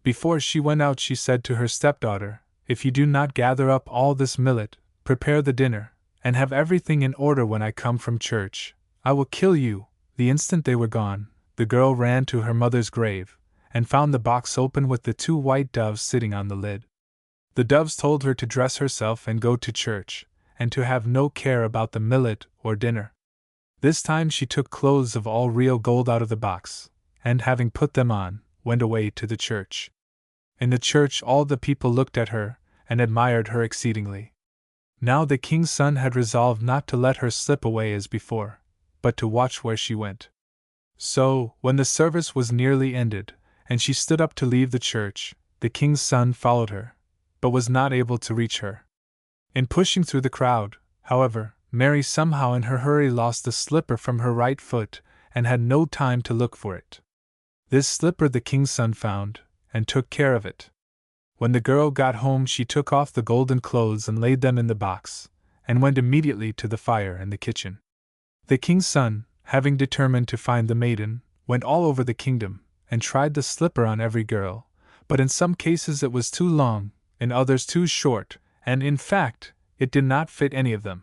Before she went out she said to her stepdaughter, "If you do not gather up all this millet, prepare the dinner, and have everything in order when I come from church, I will kill you." The instant they were gone, the girl ran to her mother's grave, and found the box open with the 2 white doves sitting on the lid. The doves told her to dress herself and go to church, and to have no care about the millet or dinner. This time she took clothes of all real gold out of the box, and having put them on, went away to the church. In the church all the people looked at her, and admired her exceedingly. Now the king's son had resolved not to let her slip away as before, but to watch where she went. So, when the service was nearly ended, and she stood up to leave the church, the king's son followed her, but was not able to reach her. In pushing through the crowd, however, Mary somehow in her hurry lost the slipper from her right foot, and had no time to look for it. This slipper the king's son found, and took care of it. When the girl got home she took off the golden clothes and laid them in the box, and went immediately to the fire in the kitchen. The king's son, having determined to find the maiden, went all over the kingdom, and tried the slipper on every girl, but in some cases it was too long, in others too short, and in fact, it did not fit any of them.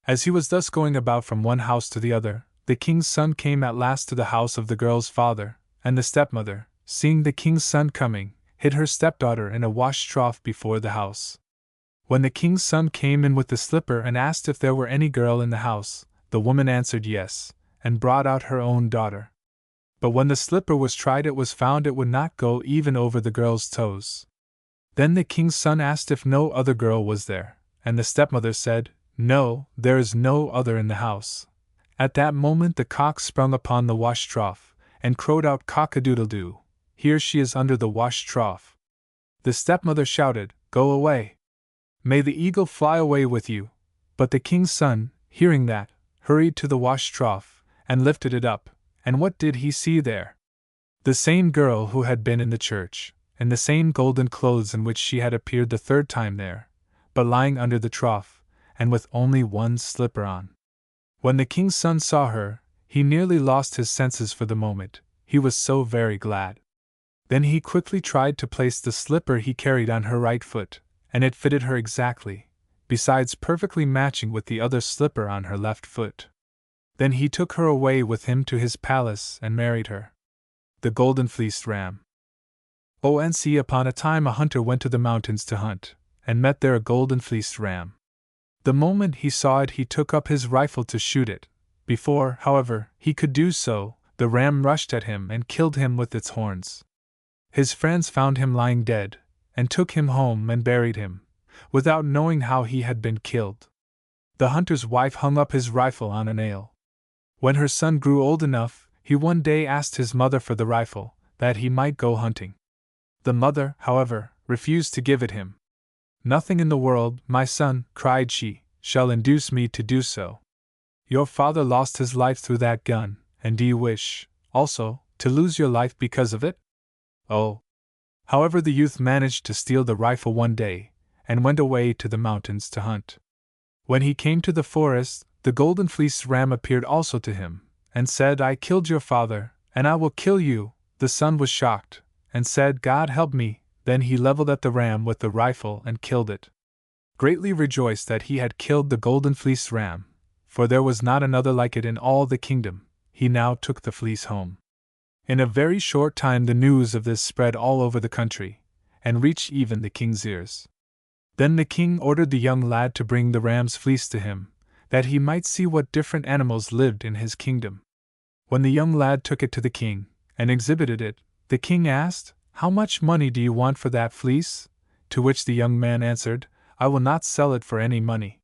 As he was thus going about from one house to the other, the king's son came at last to the house of the girl's father, and the stepmother, seeing the king's son coming, hid her stepdaughter in a wash trough before the house. When the king's son came in with the slipper and asked if there were any girl in the house, the woman answered yes, and brought out her own daughter. But when the slipper was tried it was found it would not go even over the girl's toes. Then the king's son asked if no other girl was there, and the stepmother said, "No, there is no other in the house." At that moment the cock sprung upon the wash trough, and crowed out cock-a-doodle-doo, "Here she is under the wash trough." The stepmother shouted, "Go away! May the eagle fly away with you!" But the king's son, hearing that, hurried to the wash trough, and lifted it up, and what did he see there? The same girl who had been in the church, in the same golden clothes in which she had appeared the 3rd time there, but lying under the trough, and with only one slipper on. When the king's son saw her, he nearly lost his senses for the moment, he was so very glad. Then he quickly tried to place the slipper he carried on her right foot, and it fitted her exactly, besides perfectly matching with the other slipper on her left foot. Then he took her away with him to his palace and married her. The Golden Fleeced Ram. Once upon a time a hunter went to the mountains to hunt, and met there a golden fleeced ram. The moment he saw it he took up his rifle to shoot it. Before, however, he could do so, the ram rushed at him and killed him with its horns. His friends found him lying dead, and took him home and buried him, without knowing how he had been killed. The hunter's wife hung up his rifle on a nail. When her son grew old enough, he one day asked his mother for the rifle, that he might go hunting. The mother, however, refused to give it him. "Nothing in the world, my son," cried she, shall induce me to do so. Your father lost his life through that gun, and do you wish, also, to lose your life because of it? Oh! However, the youth managed to steal the rifle one day, and went away to the mountains to hunt. When he came to the forest, the golden fleeced ram appeared also to him, and said, I killed your father, and I will kill you. The son was shocked, and said, God help me. Then he leveled at the ram with the rifle and killed it. Greatly rejoiced that he had killed the golden fleeced ram, for there was not another like it in all the kingdom, he now took the fleece home. In a very short time the news of this spread all over the country, and reached even the king's ears. Then the king ordered the young lad to bring the ram's fleece to him, that he might see what different animals lived in his kingdom. When the young lad took it to the king, and exhibited it, the king asked, How much money do you want for that fleece? To which the young man answered, I will not sell it for any money.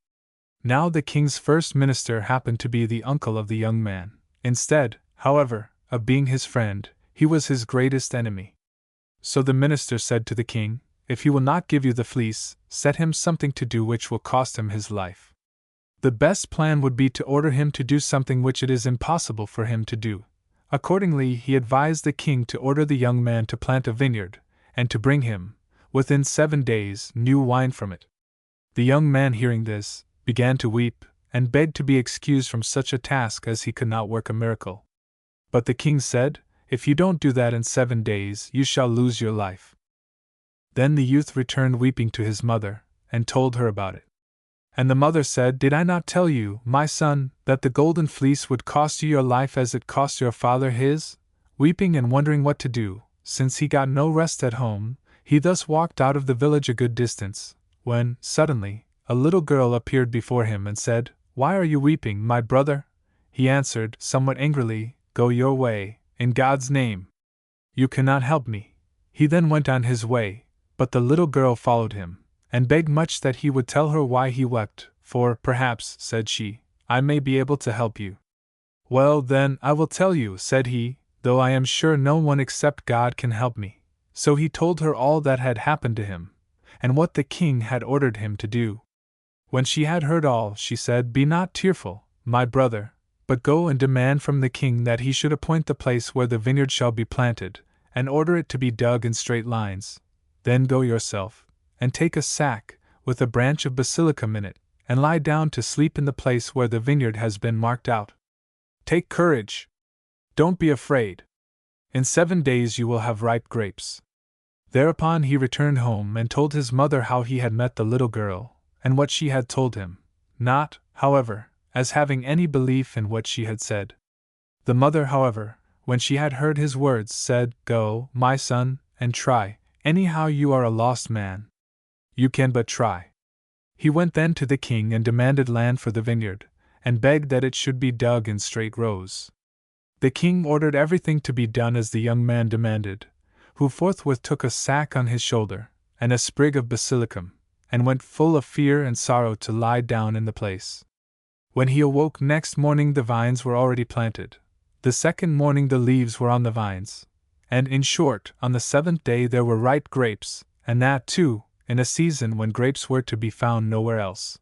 Now the king's first minister happened to be the uncle of the young man. Instead, however, of being his friend, he was his greatest enemy. So the minister said to the king, If he will not give you the fleece, set him something to do which will cost him his life. The best plan would be to order him to do something which it is impossible for him to do. Accordingly, he advised the king to order the young man to plant a vineyard, and to bring him, within 7 days, new wine from it. The young man, hearing this, began to weep, and begged to be excused from such a task, as he could not work a miracle. But the king said, If you don't do that in 7 days, you shall lose your life. Then the youth returned weeping to his mother, and told her about it. And the mother said, Did I not tell you, my son, that the golden fleece would cost you your life as it cost your father his? Weeping and wondering what to do, since he got no rest at home, he thus walked out of the village a good distance, when, suddenly, a little girl appeared before him and said, Why are you weeping, my brother? He answered, somewhat angrily, Go your way, in God's name. You cannot help me. He then went on his way, but the little girl followed him, and begged much that he would tell her why he wept, for, perhaps, said she, I may be able to help you. Well, then, I will tell you, said he, though I am sure no one except God can help me. So he told her all that had happened to him, and what the king had ordered him to do. When she had heard all, she said, Be not tearful, my brother, but go and demand from the king that he should appoint the place where the vineyard shall be planted, and order it to be dug in straight lines. Then go yourself, and take a sack, with a branch of basilicum in it, and lie down to sleep in the place where the vineyard has been marked out. Take courage. Don't be afraid. In 7 days you will have ripe grapes. Thereupon he returned home and told his mother how he had met the little girl, and what she had told him, not, however, as having any belief in what she had said. The mother, however, when she had heard his words, said, Go, my son, and try, anyhow you are a lost man. You can but try. He went then to the king and demanded land for the vineyard, and begged that it should be dug in straight rows. The king ordered everything to be done as the young man demanded, who forthwith took a sack on his shoulder, and a sprig of basilicum, and went full of fear and sorrow to lie down in the place. When he awoke next morning the vines were already planted. The second morning the leaves were on the vines. And in short, on the 7th day there were ripe grapes, and that, too, in a season when grapes were to be found nowhere else.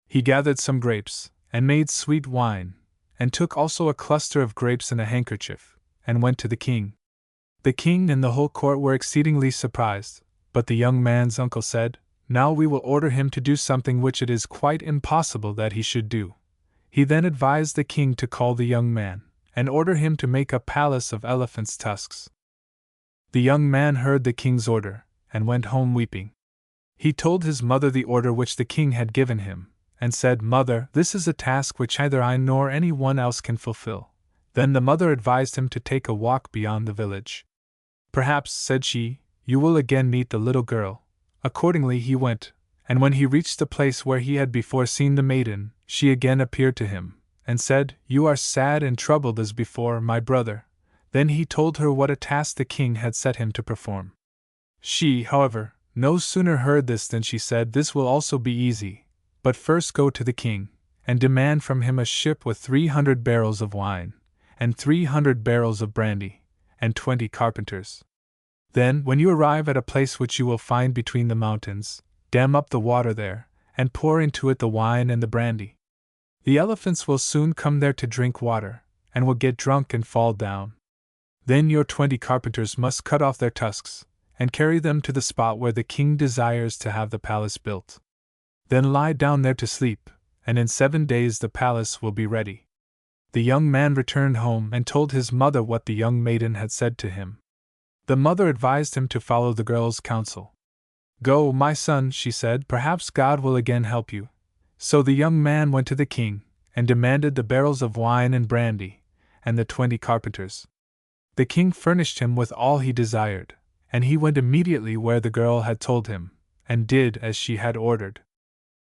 He gathered some grapes, and made sweet wine, and took also a cluster of grapes in a handkerchief, and went to the king. The king and the whole court were exceedingly surprised, but the young man's uncle said, Now we will order him to do something which it is quite impossible that he should do. He then advised the king to call the young man, and order him to make a palace of elephants' tusks. The young man heard the king's order, and went home weeping. He told his mother the order which the king had given him, and said, Mother, this is a task which neither I nor any one else can fulfill. Then the mother advised him to take a walk beyond the village. Perhaps, said she, you will again meet the little girl. Accordingly he went, and when he reached the place where he had before seen the maiden, she again appeared to him, and said, You are sad and troubled as before, my brother. Then he told her what a task the king had set him to perform. She, however, no sooner heard this than she said, This will also be easy, but first go to the king, and demand from him a ship with 300 barrels of wine, and 300 barrels of brandy, and 20 carpenters. Then, when you arrive at a place which you will find between the mountains, dam up the water there, and pour into it the wine and the brandy. The elephants will soon come there to drink water, and will get drunk and fall down. Then your 20 carpenters must cut off their tusks, and carry them to the spot where the king desires to have the palace built. Then lie down there to sleep, and in 7 days the palace will be ready. The young man returned home and told his mother what the young maiden had said to him. The mother advised him to follow the girl's counsel. "Go, my son," she said, "perhaps God will again help you." So the young man went to the king, and demanded the barrels of wine and brandy, and the 20 carpenters. The king furnished him with all he desired, and he went immediately where the girl had told him, and did as she had ordered.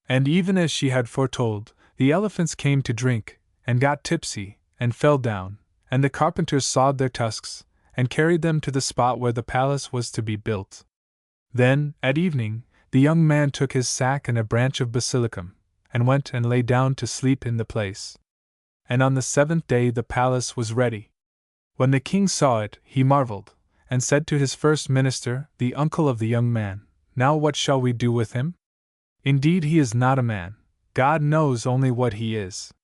And even as she had foretold, the elephants came to drink, and got tipsy, and fell down, and the carpenters sawed their tusks, and carried them to the spot where the palace was to be built. Then, at evening, the young man took his sack and a branch of basilicum, and went and lay down to sleep in the place. And on the 7th day the palace was ready. When the king saw it, he marveled, and said to his first minister, the uncle of the young man, "Now what shall we do with him? Indeed he is not a man, God knows only what he is."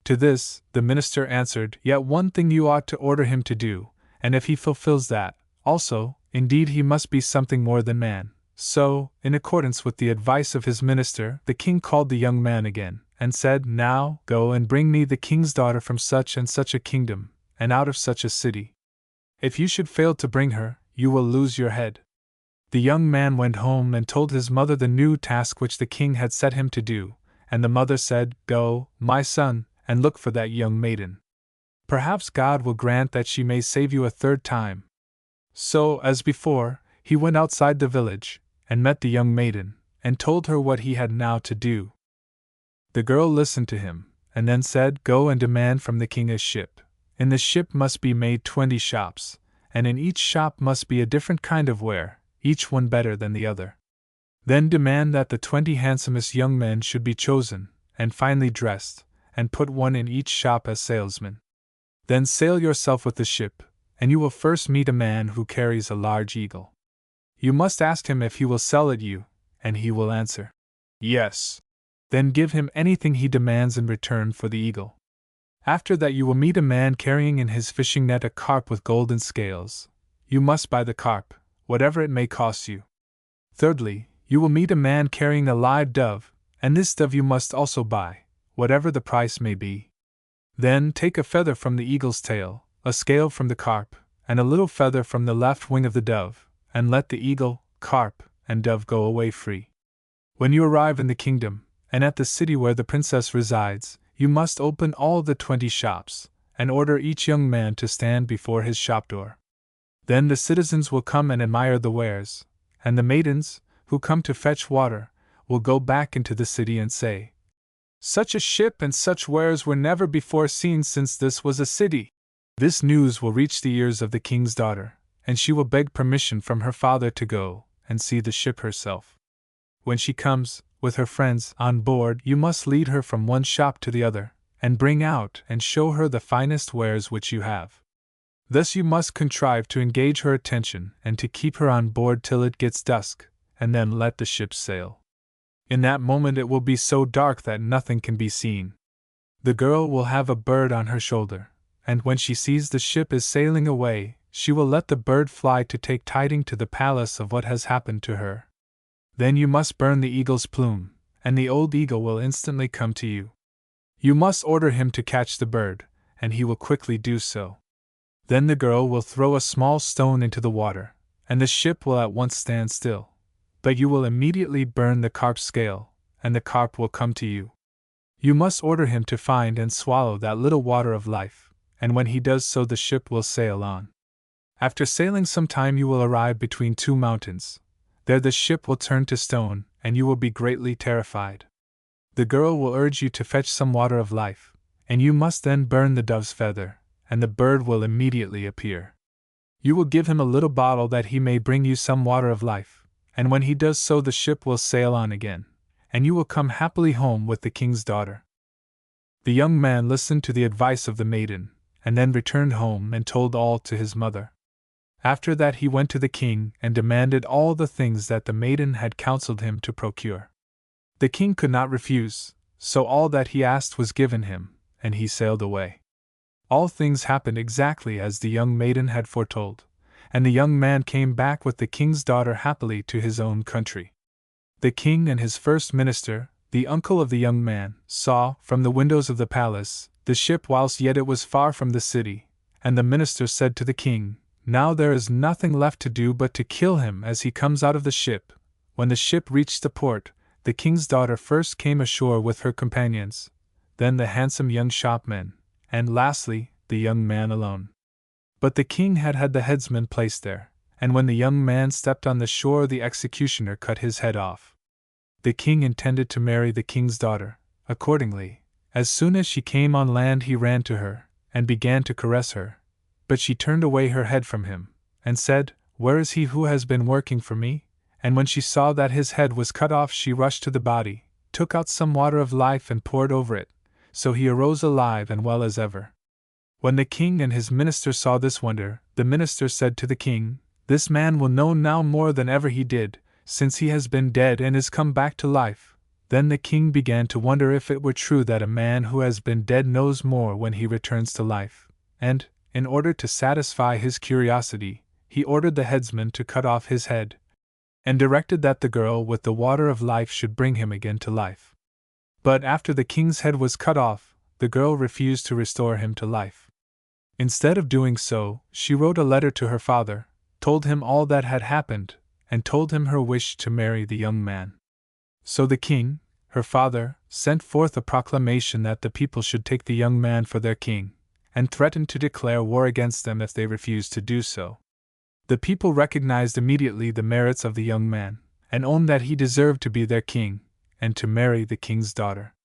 To this, the minister answered, "Yet one thing you ought to order him to do, and if he fulfills that, also, indeed he must be something more than man." So, in accordance with the advice of his minister, the king called the young man again, and said, "Now, go and bring me the king's daughter from such and such a kingdom, and out of such a city. If you should fail to bring her, you will lose your head." The young man went home and told his mother the new task which the king had set him to do, and the mother said, "Go, my son, and look for that young maiden. Perhaps God will grant that she may save you a 3rd time." So, as before, he went outside the village, and met the young maiden, and told her what he had now to do. The girl listened to him, and then said, "Go and demand from the king a ship. In the ship must be made 20 shops, and in each shop must be a different kind of ware, each one better than the other. Then demand that the 20 handsomest young men should be chosen, and finely dressed, and put one in each shop as salesman. Then sail yourself with the ship, and you will first meet a man who carries a large eagle. You must ask him if he will sell it you, and he will answer, 'Yes.' Then give him anything he demands in return for the eagle. After that you will meet a man carrying in his fishing net a carp with golden scales. You must buy the carp, whatever it may cost you. Thirdly, you will meet a man carrying a live dove, and this dove you must also buy, whatever the price may be. Then take a feather from the eagle's tail, a scale from the carp, and a little feather from the left wing of the dove, and let the eagle, carp, and dove go away free. When you arrive in the kingdom, and at the city where the princess resides, you must open all the 20 shops, and order each young man to stand before his shop door. Then the citizens will come and admire the wares, and the maidens, who come to fetch water, will go back into the city and say, 'Such a ship and such wares were never before seen since this was a city.' This news will reach the ears of the king's daughter, and she will beg permission from her father to go and see the ship herself. When she comes, with her friends, on board, you must lead her from one shop to the other, and bring out and show her the finest wares which you have. Thus you must contrive to engage her attention and to keep her on board till it gets dusk, and then let the ship sail. In that moment it will be so dark that nothing can be seen. The girl will have a bird on her shoulder, and when she sees the ship is sailing away, she will let the bird fly to take tidings to the palace of what has happened to her. Then you must burn the eagle's plume, and the old eagle will instantly come to you. You must order him to catch the bird, and he will quickly do so. Then the girl will throw a small stone into the water, and the ship will at once stand still. But you will immediately burn the carp's scale, and the carp will come to you. You must order him to find and swallow that little water of life, and when he does so the ship will sail on. After sailing some time you will arrive between 2 mountains. There the ship will turn to stone, and you will be greatly terrified. The girl will urge you to fetch some water of life, and you must then burn the dove's feather, and the bird will immediately appear. You will give him a little bottle that he may bring you some water of life, and when he does so the ship will sail on again, and you will come happily home with the king's daughter." The young man listened to the advice of the maiden, and then returned home and told all to his mother. After that he went to the king and demanded all the things that the maiden had counseled him to procure. The king could not refuse, so all that he asked was given him, and he sailed away. All things happened exactly as the young maiden had foretold, and the young man came back with the king's daughter happily to his own country. The king and his first minister, the uncle of the young man, saw, from the windows of the palace, the ship whilst yet it was far from the city, and the minister said to the king, "Now there is nothing left to do but to kill him as he comes out of the ship." When the ship reached the port, the king's daughter first came ashore with her companions, then the handsome young shopman, and lastly, the young man alone. But the king had had the headsman placed there, and when the young man stepped on the shore, the executioner cut his head off. The king intended to marry the king's daughter. Accordingly, as soon as she came on land, he ran to her, and began to caress her. But she turned away her head from him, and said, "Where is he who has been working for me?" And when she saw that his head was cut off, she rushed to the body, took out some water of life and poured over it, so he arose alive and well as ever. When the king and his minister saw this wonder, the minister said to the king, "This man will know now more than ever he did, since he has been dead and is come back to life." Then the king began to wonder if it were true that a man who has been dead knows more when he returns to life, and, in order to satisfy his curiosity, he ordered the headsman to cut off his head, and directed that the girl with the water of life should bring him again to life. But after the king's head was cut off, the girl refused to restore him to life. Instead of doing so, she wrote a letter to her father, told him all that had happened, and told him her wish to marry the young man. So the king, her father, sent forth a proclamation that the people should take the young man for their king, and threatened to declare war against them if they refused to do so. The people recognized immediately the merits of the young man, and owned that he deserved to be their king, and to marry the king's daughter.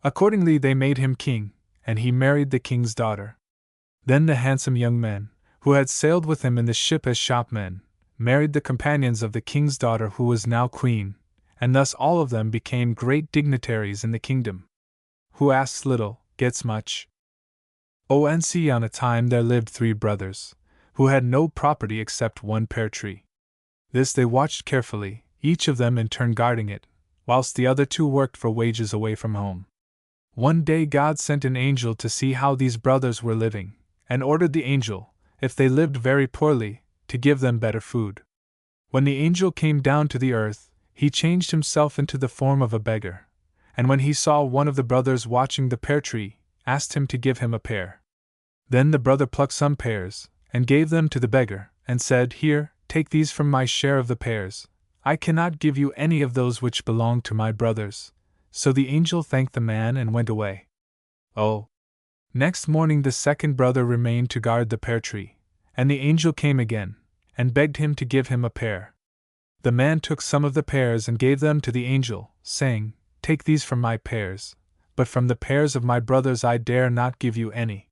Accordingly they made him king, and he married the king's daughter. Then the handsome young men, who had sailed with him in the ship as shopmen, married the companions of the king's daughter who was now queen, and thus all of them became great dignitaries in the kingdom. Who asks little, gets much. Once on a time there lived 3 brothers, who had no property except one pear tree. This they watched carefully, each of them in turn guarding it, whilst the other 2 worked for wages away from home. One day God sent an angel to see how these brothers were living, and ordered the angel, if they lived very poorly, to give them better food. When the angel came down to the earth, he changed himself into the form of a beggar, and when he saw one of the brothers watching the pear tree, asked him to give him a pear. Then the brother plucked some pears, and gave them to the beggar, and said, "Here, take these from my share of the pears. I cannot give you any of those which belong to my brothers." So the angel thanked the man and went away. Oh! Next morning the second brother remained to guard the pear tree, and the angel came again, and begged him to give him a pear. The man took some of the pears and gave them to the angel, saying, "Take these from my pears, but from the pears of my brothers I dare not give you any."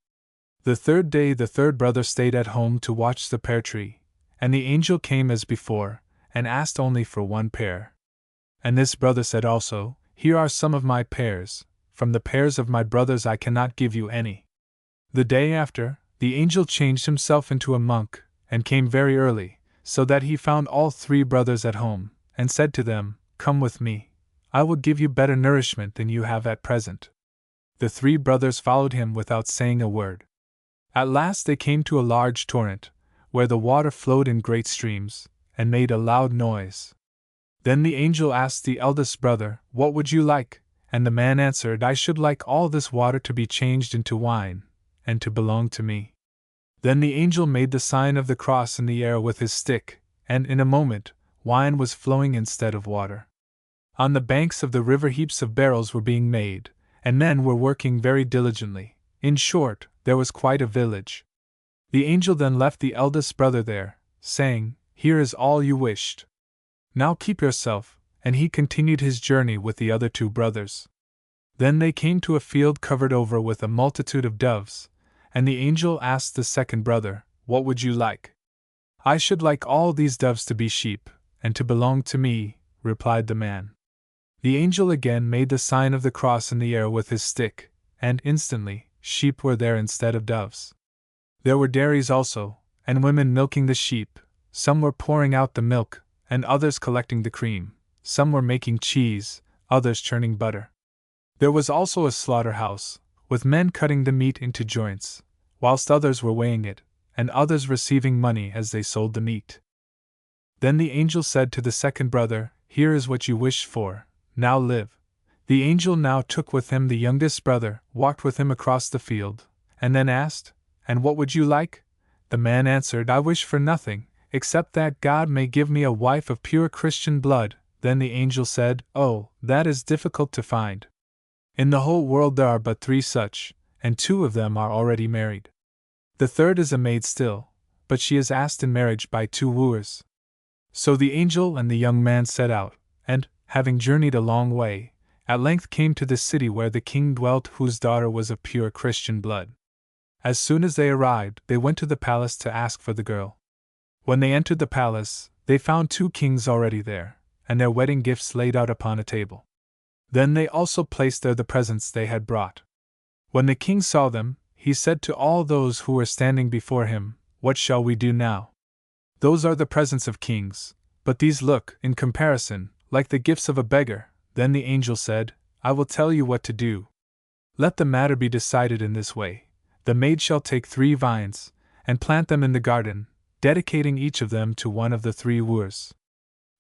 The third day the third brother stayed at home to watch the pear tree, and the angel came as before, and asked only for 1 pear. And this brother said also, "Here are some of my pears, from the pears of my brothers I cannot give you any." The day after, the angel changed himself into a monk, and came very early, so that he found all 3 brothers at home, and said to them, "Come with me, I will give you better nourishment than you have at present." The 3 brothers followed him without saying a word. At last they came to a large torrent, where the water flowed in great streams, and made a loud noise. Then the angel asked the eldest brother, "What would you like?" And the man answered, "I should like all this water to be changed into wine, and to belong to me." Then the angel made the sign of the cross in the air with his stick, and in a moment, wine was flowing instead of water. On the banks of the river heaps of barrels were being made, and men were working very diligently. In short, there was quite a village. The angel then left the eldest brother there, saying, "Here is all you wished. Now keep yourself," and he continued his journey with the other 2 brothers. Then they came to a field covered over with a multitude of doves, and the angel asked the second brother, "What would you like?" "I should like all these doves to be sheep, and to belong to me," replied the man. The angel again made the sign of the cross in the air with his stick, and instantly, sheep were there instead of doves. There were dairies also, and women milking the sheep. Some were pouring out the milk, and others collecting the cream. Some were making cheese, others churning butter. There was also a slaughterhouse, with men cutting the meat into joints, whilst others were weighing it, and others receiving money as they sold the meat. Then the angel said to the second brother, "Here is what you wished for, now live." The angel now took with him the youngest brother, walked with him across the field, and then asked, "And what would you like?" The man answered, "I wish for nothing, except that God may give me a wife of pure Christian blood." Then the angel said, "Oh, that is difficult to find. In the whole world there are but 3 such, and 2 of them are already married. The third is a maid still, but she is asked in marriage by 2 wooers." So the angel and the young man set out, and, having journeyed a long way, at length came to the city where the king dwelt, whose daughter was of pure Christian blood. As soon as they arrived, they went to the palace to ask for the girl. When they entered the palace, they found 2 kings already there, and their wedding gifts laid out upon a table. Then they also placed there the presents they had brought. When the king saw them, he said to all those who were standing before him, "What shall we do now? Those are the presents of kings, but these look, in comparison, like the gifts of a beggar." Then the angel said, "I will tell you what to do. Let the matter be decided in this way. The maid shall take 3 vines, and plant them in the garden, dedicating each of them to one of the 3 wooers.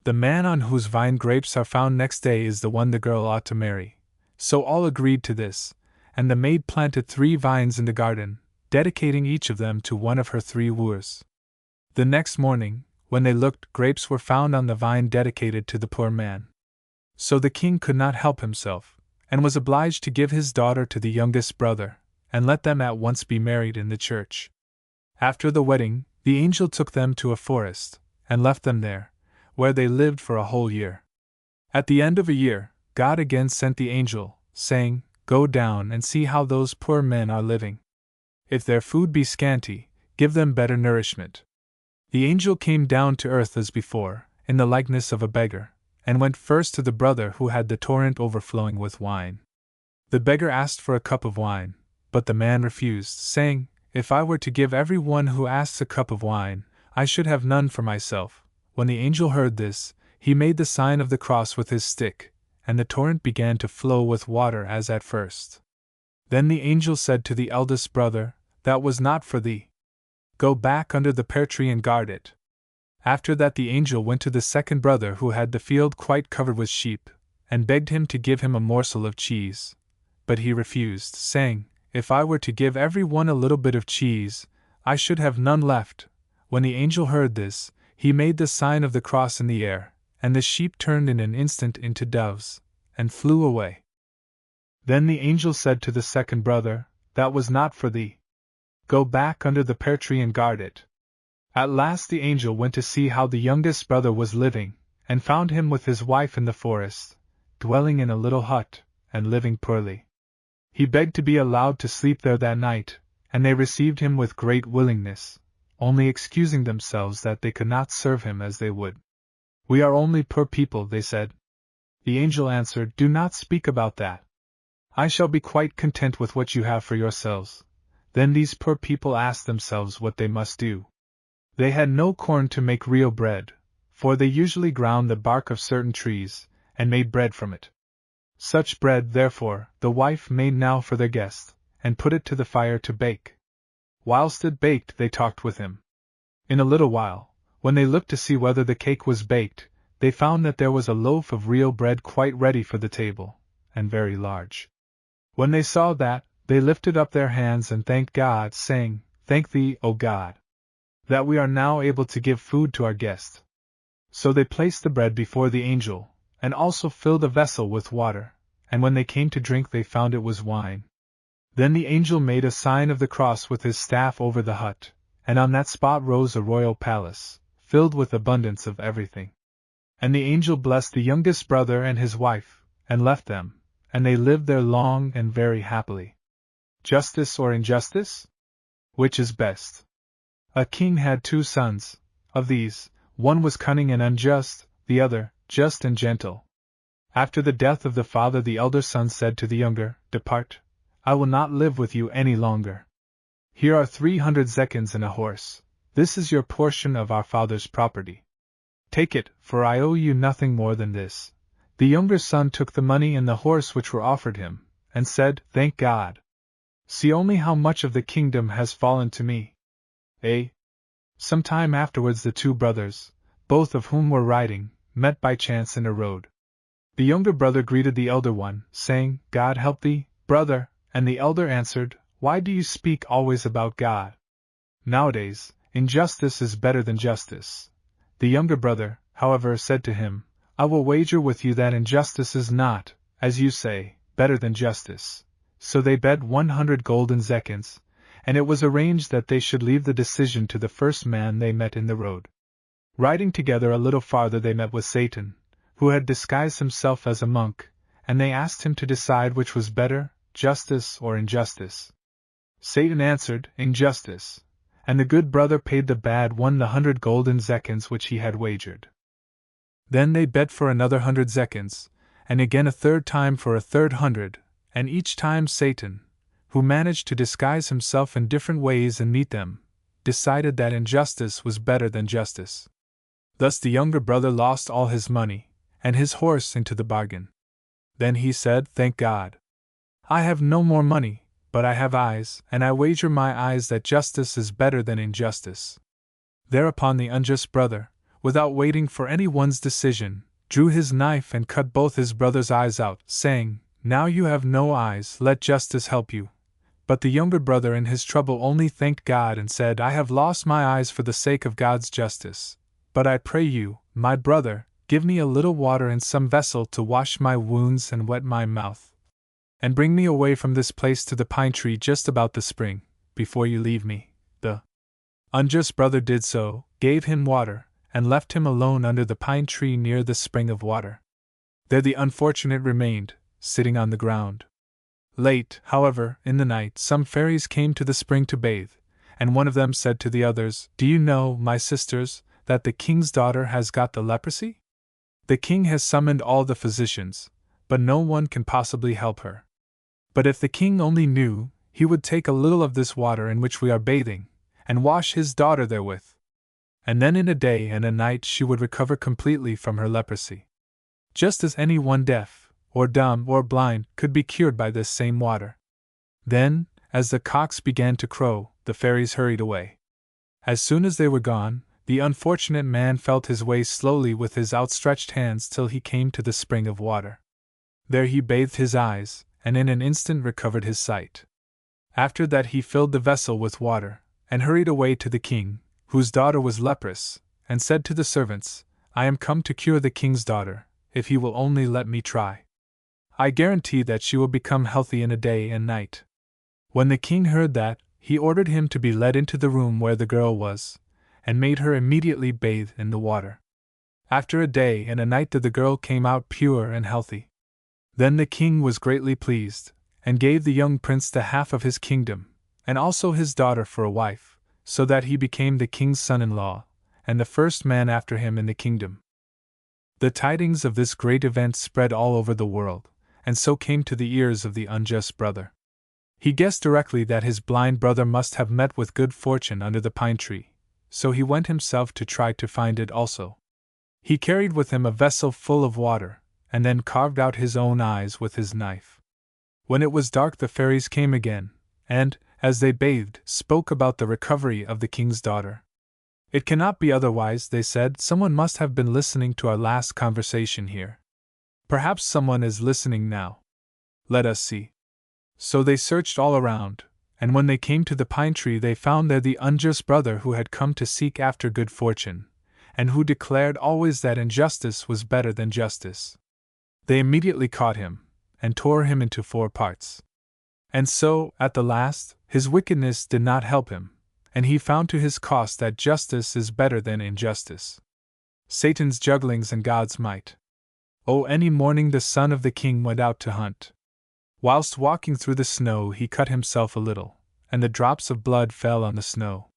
The man on whose vine grapes are found next day is the one the girl ought to marry." So all agreed to this, and the maid planted 3 vines in the garden, dedicating each of them to one of her 3 wooers. The next morning, when they looked, grapes were found on the vine dedicated to the poor man. So the king could not help himself, and was obliged to give his daughter to the youngest brother, and let them at once be married in the church. After the wedding, the angel took them to a forest, and left them there, where they lived for a whole year. At the end of a year, God again sent the angel, saying, "Go down and see how those poor men are living. If their food be scanty, give them better nourishment." The angel came down to earth as before, in the likeness of a beggar, and went first to the brother who had the torrent overflowing with wine. The beggar asked for a cup of wine, but the man refused, saying, "If I were to give every one who asks a cup of wine, I should have none for myself." When the angel heard this, he made the sign of the cross with his stick, and the torrent began to flow with water as at first. Then the angel said to the eldest brother, "That was not for thee. Go back under the pear tree and guard it." After that the angel went to the second brother who had the field quite covered with sheep, and begged him to give him a morsel of cheese. But he refused, saying, "If I were to give every one a little bit of cheese, I should have none left." When the angel heard this, he made the sign of the cross in the air, and the sheep turned in an instant into doves, and flew away. Then the angel said to the second brother, "That was not for thee. Go back under the pear tree and guard it." At last the angel went to see how the youngest brother was living, and found him with his wife in the forest, dwelling in a little hut, and living poorly. He begged to be allowed to sleep there that night, and they received him with great willingness, only excusing themselves that they could not serve him as they would. "We are only poor people," they said. The angel answered, "Do not speak about that. I shall be quite content with what you have for yourselves." Then these poor people asked themselves what they must do. They had no corn to make real bread, for they usually ground the bark of certain trees, and made bread from it. Such bread, therefore, the wife made now for their guest, and put it to the fire to bake. Whilst it baked, they talked with him. In a little while, when they looked to see whether the cake was baked, they found that there was a loaf of real bread quite ready for the table, and very large. When they saw that, they lifted up their hands and thanked God, saying, "Thank thee, O God, that we are now able to give food to our guest." So they placed the bread before the angel, and also filled a vessel with water, and when they came to drink they found it was wine. Then the angel made a sign of the cross with his staff over the hut, and on that spot rose a royal palace, filled with abundance of everything. And the angel blessed the youngest brother and his wife, and left them, and they lived there long and very happily. Justice or injustice? Which is best? A king had 2 sons. Of these, one was cunning and unjust, the other, just and gentle. After the death of the father, the elder son said to the younger, "Depart. I will not live with you any longer. Here are 300 zecchins and a horse. This is your portion of our father's property. Take it, for I owe you nothing more than this." The younger son took the money and the horse which were offered him, and said, "Thank God! See only how much of the kingdom has fallen to me." Some time afterwards the two brothers, both of whom were riding, met by chance in a road. The younger brother greeted the elder one, saying, "God help thee, brother," and the elder answered, "Why do you speak always about God? Nowadays, injustice is better than justice." The younger brother, however, said to him, "I will wager with you that injustice is not, as you say, better than justice." So they bet 100 golden zecchins, and it was arranged that they should leave the decision to the first man they met in the road. Riding together a little farther they met with Satan, who had disguised himself as a monk, and they asked him to decide which was better, justice or injustice. Satan answered, "Injustice," and the good brother paid the bad one the 100 golden zecchins which he had wagered. Then they bet for another 100 zecchins, and again a third time for a third 100, and each time Satan, who managed to disguise himself in different ways and meet them, decided that injustice was better than justice. Thus the younger brother lost all his money, and his horse into the bargain. Then he said, "Thank God! I have no more money, but I have eyes, and I wager my eyes that justice is better than injustice." Thereupon the unjust brother, without waiting for any one's decision, drew his knife and cut both his brother's eyes out, saying, "Now you have no eyes, let justice help you." But the younger brother in his trouble only thanked God and said, "I have lost my eyes for the sake of God's justice. But I pray you, my brother, give me a little water in some vessel to wash my wounds and wet my mouth. And bring me away from this place to the pine tree just about the spring, before you leave me." The unjust brother did so, gave him water, and left him alone under the pine tree near the spring of water. There the unfortunate remained, sitting on the ground. Late, however, in the night, some fairies came to the spring to bathe, and one of them said to the others, "Do you know, my sisters, that the king's daughter has got the leprosy? The king has summoned all the physicians, but no one can possibly help her. But if the king only knew, he would take a little of this water in which we are bathing, and wash his daughter therewith. And then in a day and a night she would recover completely from her leprosy. Just as any one deaf, or dumb, or blind, could be cured by this same water." Then, as the cocks began to crow, the fairies hurried away. As soon as they were gone, the unfortunate man felt his way slowly with his outstretched hands till he came to the spring of water. There he bathed his eyes, and in an instant recovered his sight. After that he filled the vessel with water, and hurried away to the king, whose daughter was leprous, and said to the servants, "I am come to cure the king's daughter, if he will only let me try. I guarantee that she will become healthy in a day and night." When the king heard that, he ordered him to be led into the room where the girl was, and made her immediately bathe in the water. After a day and a night the girl came out pure and healthy. Then the king was greatly pleased, and gave the young prince the half of his kingdom, and also his daughter for a wife, so that he became the king's son-in-law, and the first man after him in the kingdom. The tidings of this great event spread all over the world, and so came to the ears of the unjust brother. He guessed directly that his blind brother must have met with good fortune under the pine tree, so he went himself to try to find it also. He carried with him a vessel full of water, and then carved out his own eyes with his knife. When it was dark the fairies came again, and, as they bathed, spoke about the recovery of the king's daughter. "It cannot be otherwise," they said. "Someone must have been listening to our last conversation here. Perhaps someone is listening now. Let us see." So they searched all around, and when they came to the pine tree they found there the unjust brother who had come to seek after good fortune, and who declared always that injustice was better than justice. They immediately caught him, and tore him into 4 parts. And so, at the last, his wickedness did not help him, and he found to his cost that justice is better than injustice. Satan's jugglings and God's might. Any morning the son of the king went out to hunt. Whilst walking through the snow he cut himself a little, and the drops of blood fell on the snow.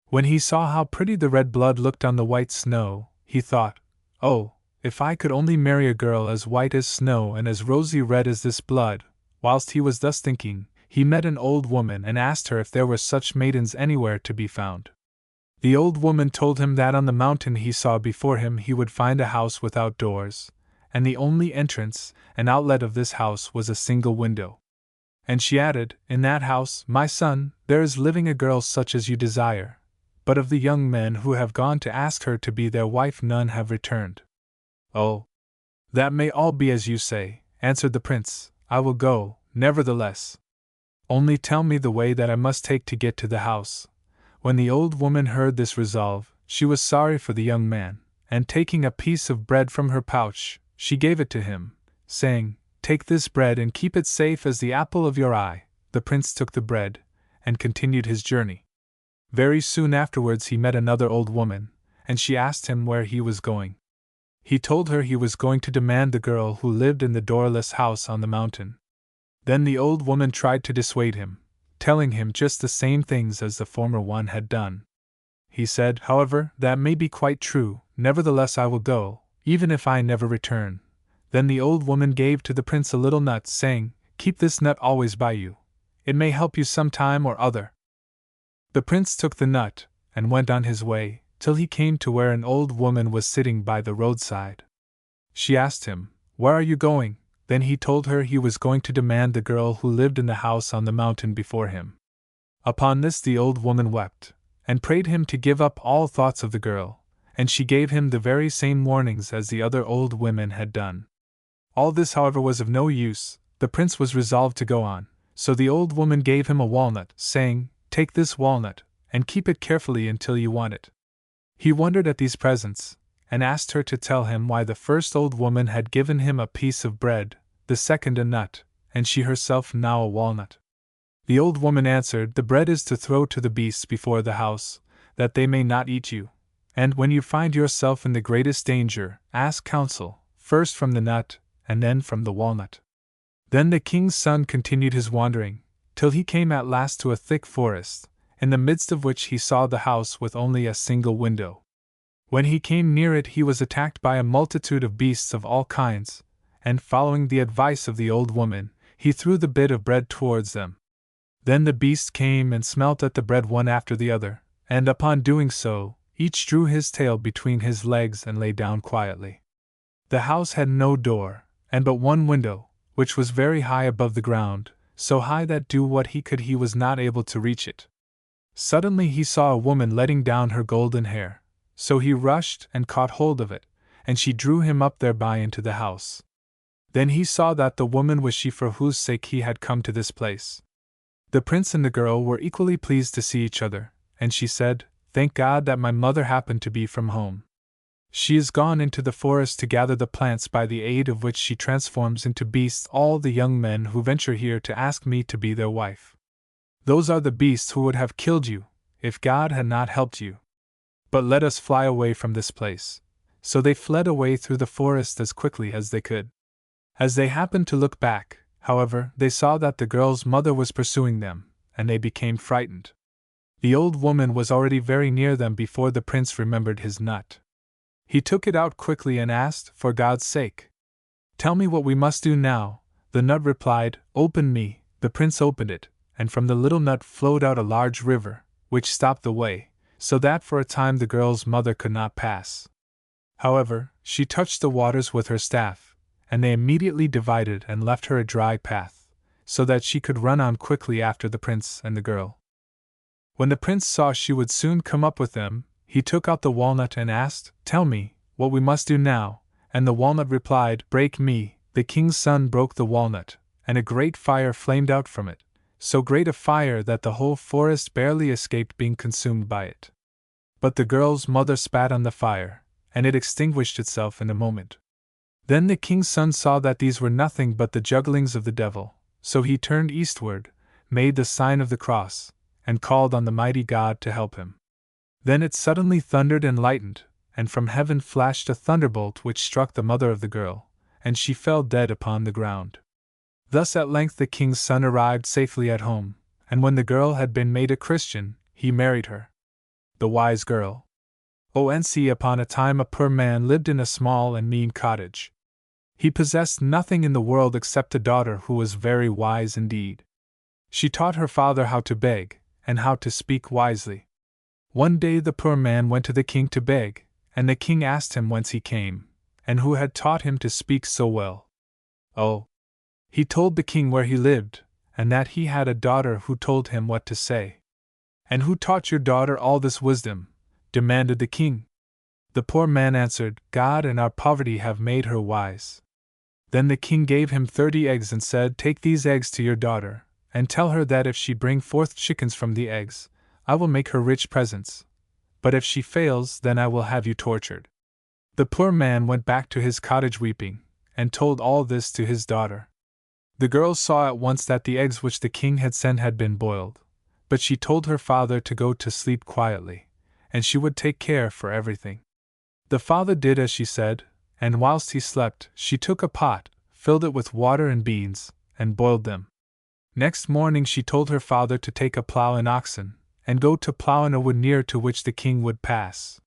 When he saw how pretty the red blood looked on the white snow, he thought, "Oh, if I could only marry a girl as white as snow and as rosy red as this blood." Whilst he was thus thinking, he met an old woman and asked her if there were such maidens anywhere to be found. The old woman told him that on the mountain he saw before him he would find a house without doors, and the only entrance and outlet of this house was a single window. And she added, "In that house, my son, there is living a girl such as you desire, but of the young men who have gone to ask her to be their wife none have returned." "Oh, that may all be as you say," answered the prince. "I will go, nevertheless. Only tell me the way that I must take to get to the house." When the old woman heard this resolve, she was sorry for the young man, and taking a piece of bread from her pouch, she gave it to him, saying, "Take this bread and keep it safe as the apple of your eye." The prince took the bread, and continued his journey. Very soon afterwards he met another old woman, and she asked him where he was going. He told her he was going to demand the girl who lived in the doorless house on the mountain. Then the old woman tried to dissuade him, telling him just the same things as the former one had done. He said, however, "That may be quite true, nevertheless I will go, even if I never return." Then the old woman gave to the prince a little nut, saying, "Keep this nut always by you. It may help you some time or other." The prince took the nut, and went on his way, till he came to where an old woman was sitting by the roadside. She asked him, "Where are you going?" Then he told her he was going to demand the girl who lived in the house on the mountain before him. Upon this the old woman wept, and prayed him to give up all thoughts of the girl, and she gave him the very same warnings as the other old women had done. All this, however, was of no use. The prince was resolved to go on, so the old woman gave him a walnut, saying, "Take this walnut, and keep it carefully until you want it." He wondered at these presents, and asked her to tell him why the first old woman had given him a piece of bread, the second a nut, and she herself now a walnut. The old woman answered, "The bread is to throw to the beasts before the house, that they may not eat you. And when you find yourself in the greatest danger, ask counsel, first from the nut, and then from the walnut." Then the king's son continued his wandering, till he came at last to a thick forest, in the midst of which he saw the house with only a single window. When he came near it he was attacked by a multitude of beasts of all kinds, and following the advice of the old woman, he threw the bit of bread towards them. Then the beasts came and smelt at the bread one after the other, and upon doing so, each drew his tail between his legs and lay down quietly. The house had no door, and but one window, which was very high above the ground, so high that do what he could he was not able to reach it. Suddenly he saw a woman letting down her golden hair, so he rushed and caught hold of it, and she drew him up thereby into the house. Then he saw that the woman was she for whose sake he had come to this place. The prince and the girl were equally pleased to see each other, and she said, "Thank God that my mother happened to be from home. She is gone into the forest to gather the plants by the aid of which she transforms into beasts all the young men who venture here to ask me to be their wife. Those are the beasts who would have killed you, if God had not helped you. But let us fly away from this place." So they fled away through the forest as quickly as they could. As they happened to look back, however, they saw that the girl's mother was pursuing them, and they became frightened. The old woman was already very near them before the prince remembered his nut. He took it out quickly and asked, "For God's sake, tell me what we must do now." The nut replied, "Open me." The prince opened it, and from the little nut flowed out a large river, which stopped the way, so that for a time the girl's mother could not pass. However, she touched the waters with her staff, and they immediately divided and left her a dry path, so that she could run on quickly after the prince and the girl. When the prince saw she would soon come up with them, he took out the walnut and asked, "Tell me what we must do now," and the walnut replied, "Break me." The king's son broke the walnut, and a great fire flamed out from it, so great a fire that the whole forest barely escaped being consumed by it. But the girl's mother spat on the fire, and it extinguished itself in a moment. Then the king's son saw that these were nothing but the jugglings of the devil, so he turned eastward, made the sign of the cross, and called on the mighty God to help him. Then it suddenly thundered and lightened, and from heaven flashed a thunderbolt which struck the mother of the girl, and she fell dead upon the ground. Thus at length the king's son arrived safely at home, and when the girl had been made a Christian, he married her. The wise girl. Once upon a time a poor man lived in a small and mean cottage. He possessed nothing in the world except a daughter who was very wise indeed. She taught her father how to beg, and how to speak wisely. One day the poor man went to the king to beg, and the king asked him whence he came, and who had taught him to speak so well. Oh! He told the king where he lived, and that he had a daughter who told him what to say. And who taught your daughter all this wisdom? Demanded the king. The poor man answered, God and our poverty have made her wise. Then the king gave him 30 eggs and said, Take these eggs to your daughter, and tell her that if she bring forth chickens from the eggs, I will make her rich presents. But if she fails, then I will have you tortured. The poor man went back to his cottage weeping, and told all this to his daughter. The girl saw at once that the eggs which the king had sent had been boiled, but she told her father to go to sleep quietly, and she would take care for everything. The father did as she said, and whilst he slept, she took a pot, filled it with water and beans, and boiled them. Next morning she told her father to take a plough and oxen, and go to plough in a wood near to which the king would pass.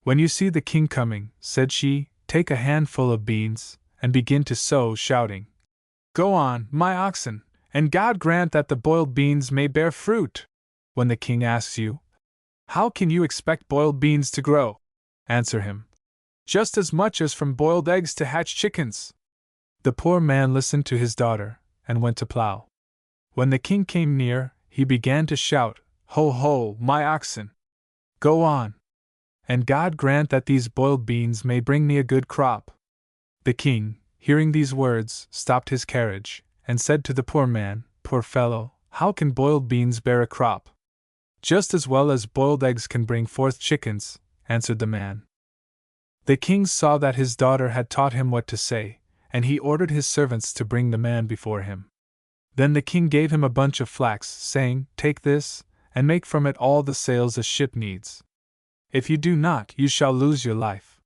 When you see the king coming, said she, take a handful of beans, and begin to sow, shouting, Go on, my oxen, and God grant that the boiled beans may bear fruit. When the king asks you, How can you expect boiled beans to grow? Answer him, Just as much as from boiled eggs to hatch chickens. The poor man listened to his daughter, and went to plough. When the king came near, he began to shout, Ho, ho, my oxen! Go on! And God grant that these boiled beans may bring me a good crop. The king, hearing these words, stopped his carriage, and said to the poor man, Poor fellow, how can boiled beans bear a crop? Just as well as boiled eggs can bring forth chickens, answered the man. The king saw that his daughter had taught him what to say, and he ordered his servants to bring the man before him. Then the king gave him a bunch of flax, saying, Take this, and make from it all the sails a ship needs. If you do not, you shall lose your life.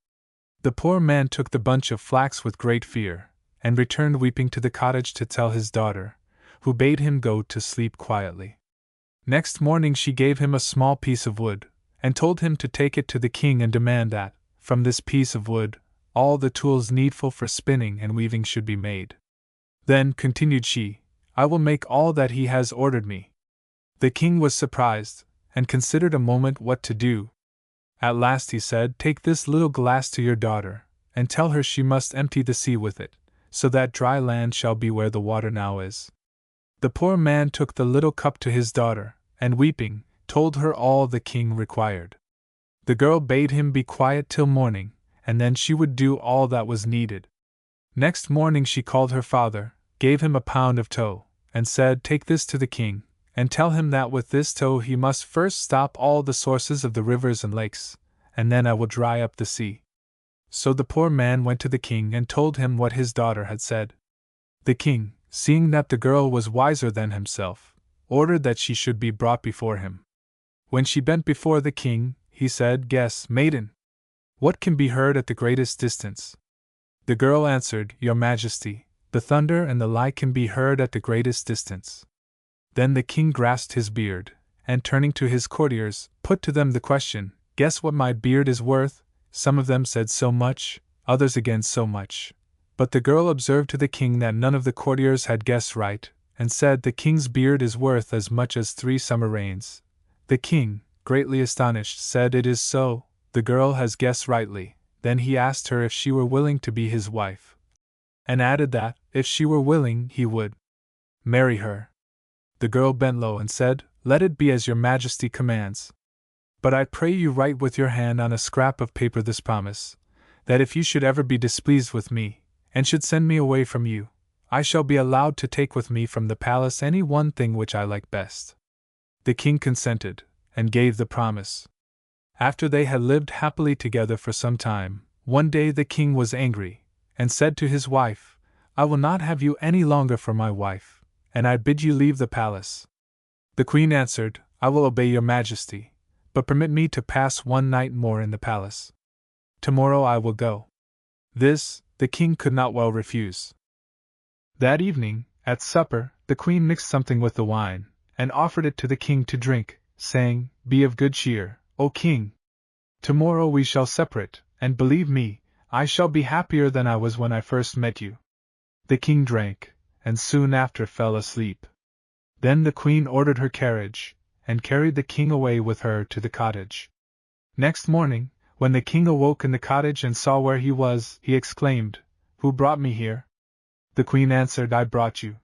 The poor man took the bunch of flax with great fear, and returned weeping to the cottage to tell his daughter, who bade him go to sleep quietly. Next morning she gave him a small piece of wood, and told him to take it to the king and demand that, from this piece of wood, all the tools needful for spinning and weaving should be made. Then, continued she, I will make all that he has ordered me. The king was surprised, and considered a moment what to do. At last he said, Take this little glass to your daughter, and tell her she must empty the sea with it, so that dry land shall be where the water now is. The poor man took the little cup to his daughter, and weeping, told her all the king required. The girl bade him be quiet till morning, and then she would do all that was needed. Next morning she called her father, gave him a pound of tow, and said, Take this to the king, and tell him that with this tow he must first stop all the sources of the rivers and lakes, and then I will dry up the sea. So the poor man went to the king and told him what his daughter had said. The king, seeing that the girl was wiser than himself, ordered that she should be brought before him. When she bent before the king, he said, Guess, maiden, what can be heard at the greatest distance? The girl answered, Your Majesty, the thunder and the light can be heard at the greatest distance. Then the king grasped his beard, and turning to his courtiers, put to them the question, Guess what my beard is worth? Some of them said so much, others again so much. But the girl observed to the king that none of the courtiers had guessed right, and said, The king's beard is worth as much as 3 summer rains. The king, greatly astonished, said, It is so, the girl has guessed rightly. Then he asked her if she were willing to be his wife, and added that, if she were willing, he would marry her. The girl bent low and said, Let it be as your majesty commands. But I pray you write with your hand on a scrap of paper this promise, that if you should ever be displeased with me, and should send me away from you, I shall be allowed to take with me from the palace any one thing which I like best. The king consented, and gave the promise. After they had lived happily together for some time, one day the king was angry, and said to his wife, I will not have you any longer for my wife, and I bid you leave the palace. The queen answered, I will obey your majesty, but permit me to pass one night more in the palace. Tomorrow I will go. This, the king could not well refuse. That evening, at supper, the queen mixed something with the wine, and offered it to the king to drink, saying, Be of good cheer, O king. Tomorrow we shall separate, and believe me, I shall be happier than I was when I first met you. The king drank, and soon after fell asleep. Then the queen ordered her carriage, and carried the king away with her to the cottage. Next morning, When the king awoke in the cottage and saw where he was, he exclaimed, "Who brought me here?" The queen answered, "I brought you."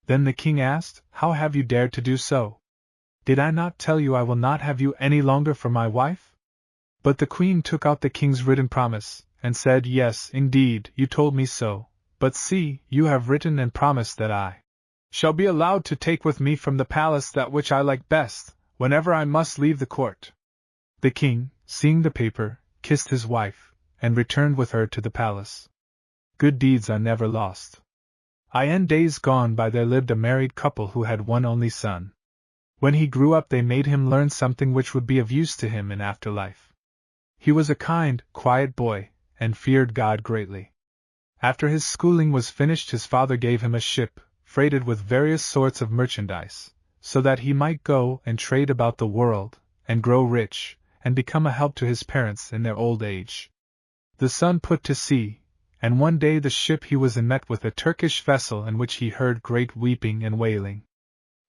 Then the king asked, "How have you dared to do so? Did I not tell you I will not have you any longer for my wife?" But the queen took out the king's written promise, and said, "Yes, indeed, you told me so, but see, you have written and promised that I shall be allowed to take with me from the palace that which I like best, whenever I must leave the court." The king, seeing the paper, kissed his wife, and returned with her to the palace. Good deeds are never lost. In days gone by there lived a married couple who had one only son. When he grew up they made him learn something which would be of use to him in after life. He was a kind, quiet boy, and feared God greatly. After his schooling was finished his father gave him a ship, freighted with various sorts of merchandise, so that he might go and trade about the world, and grow rich, and become a help to his parents in their old age. The son put to sea, and one day the ship he was in met with a Turkish vessel in which he heard great weeping and wailing.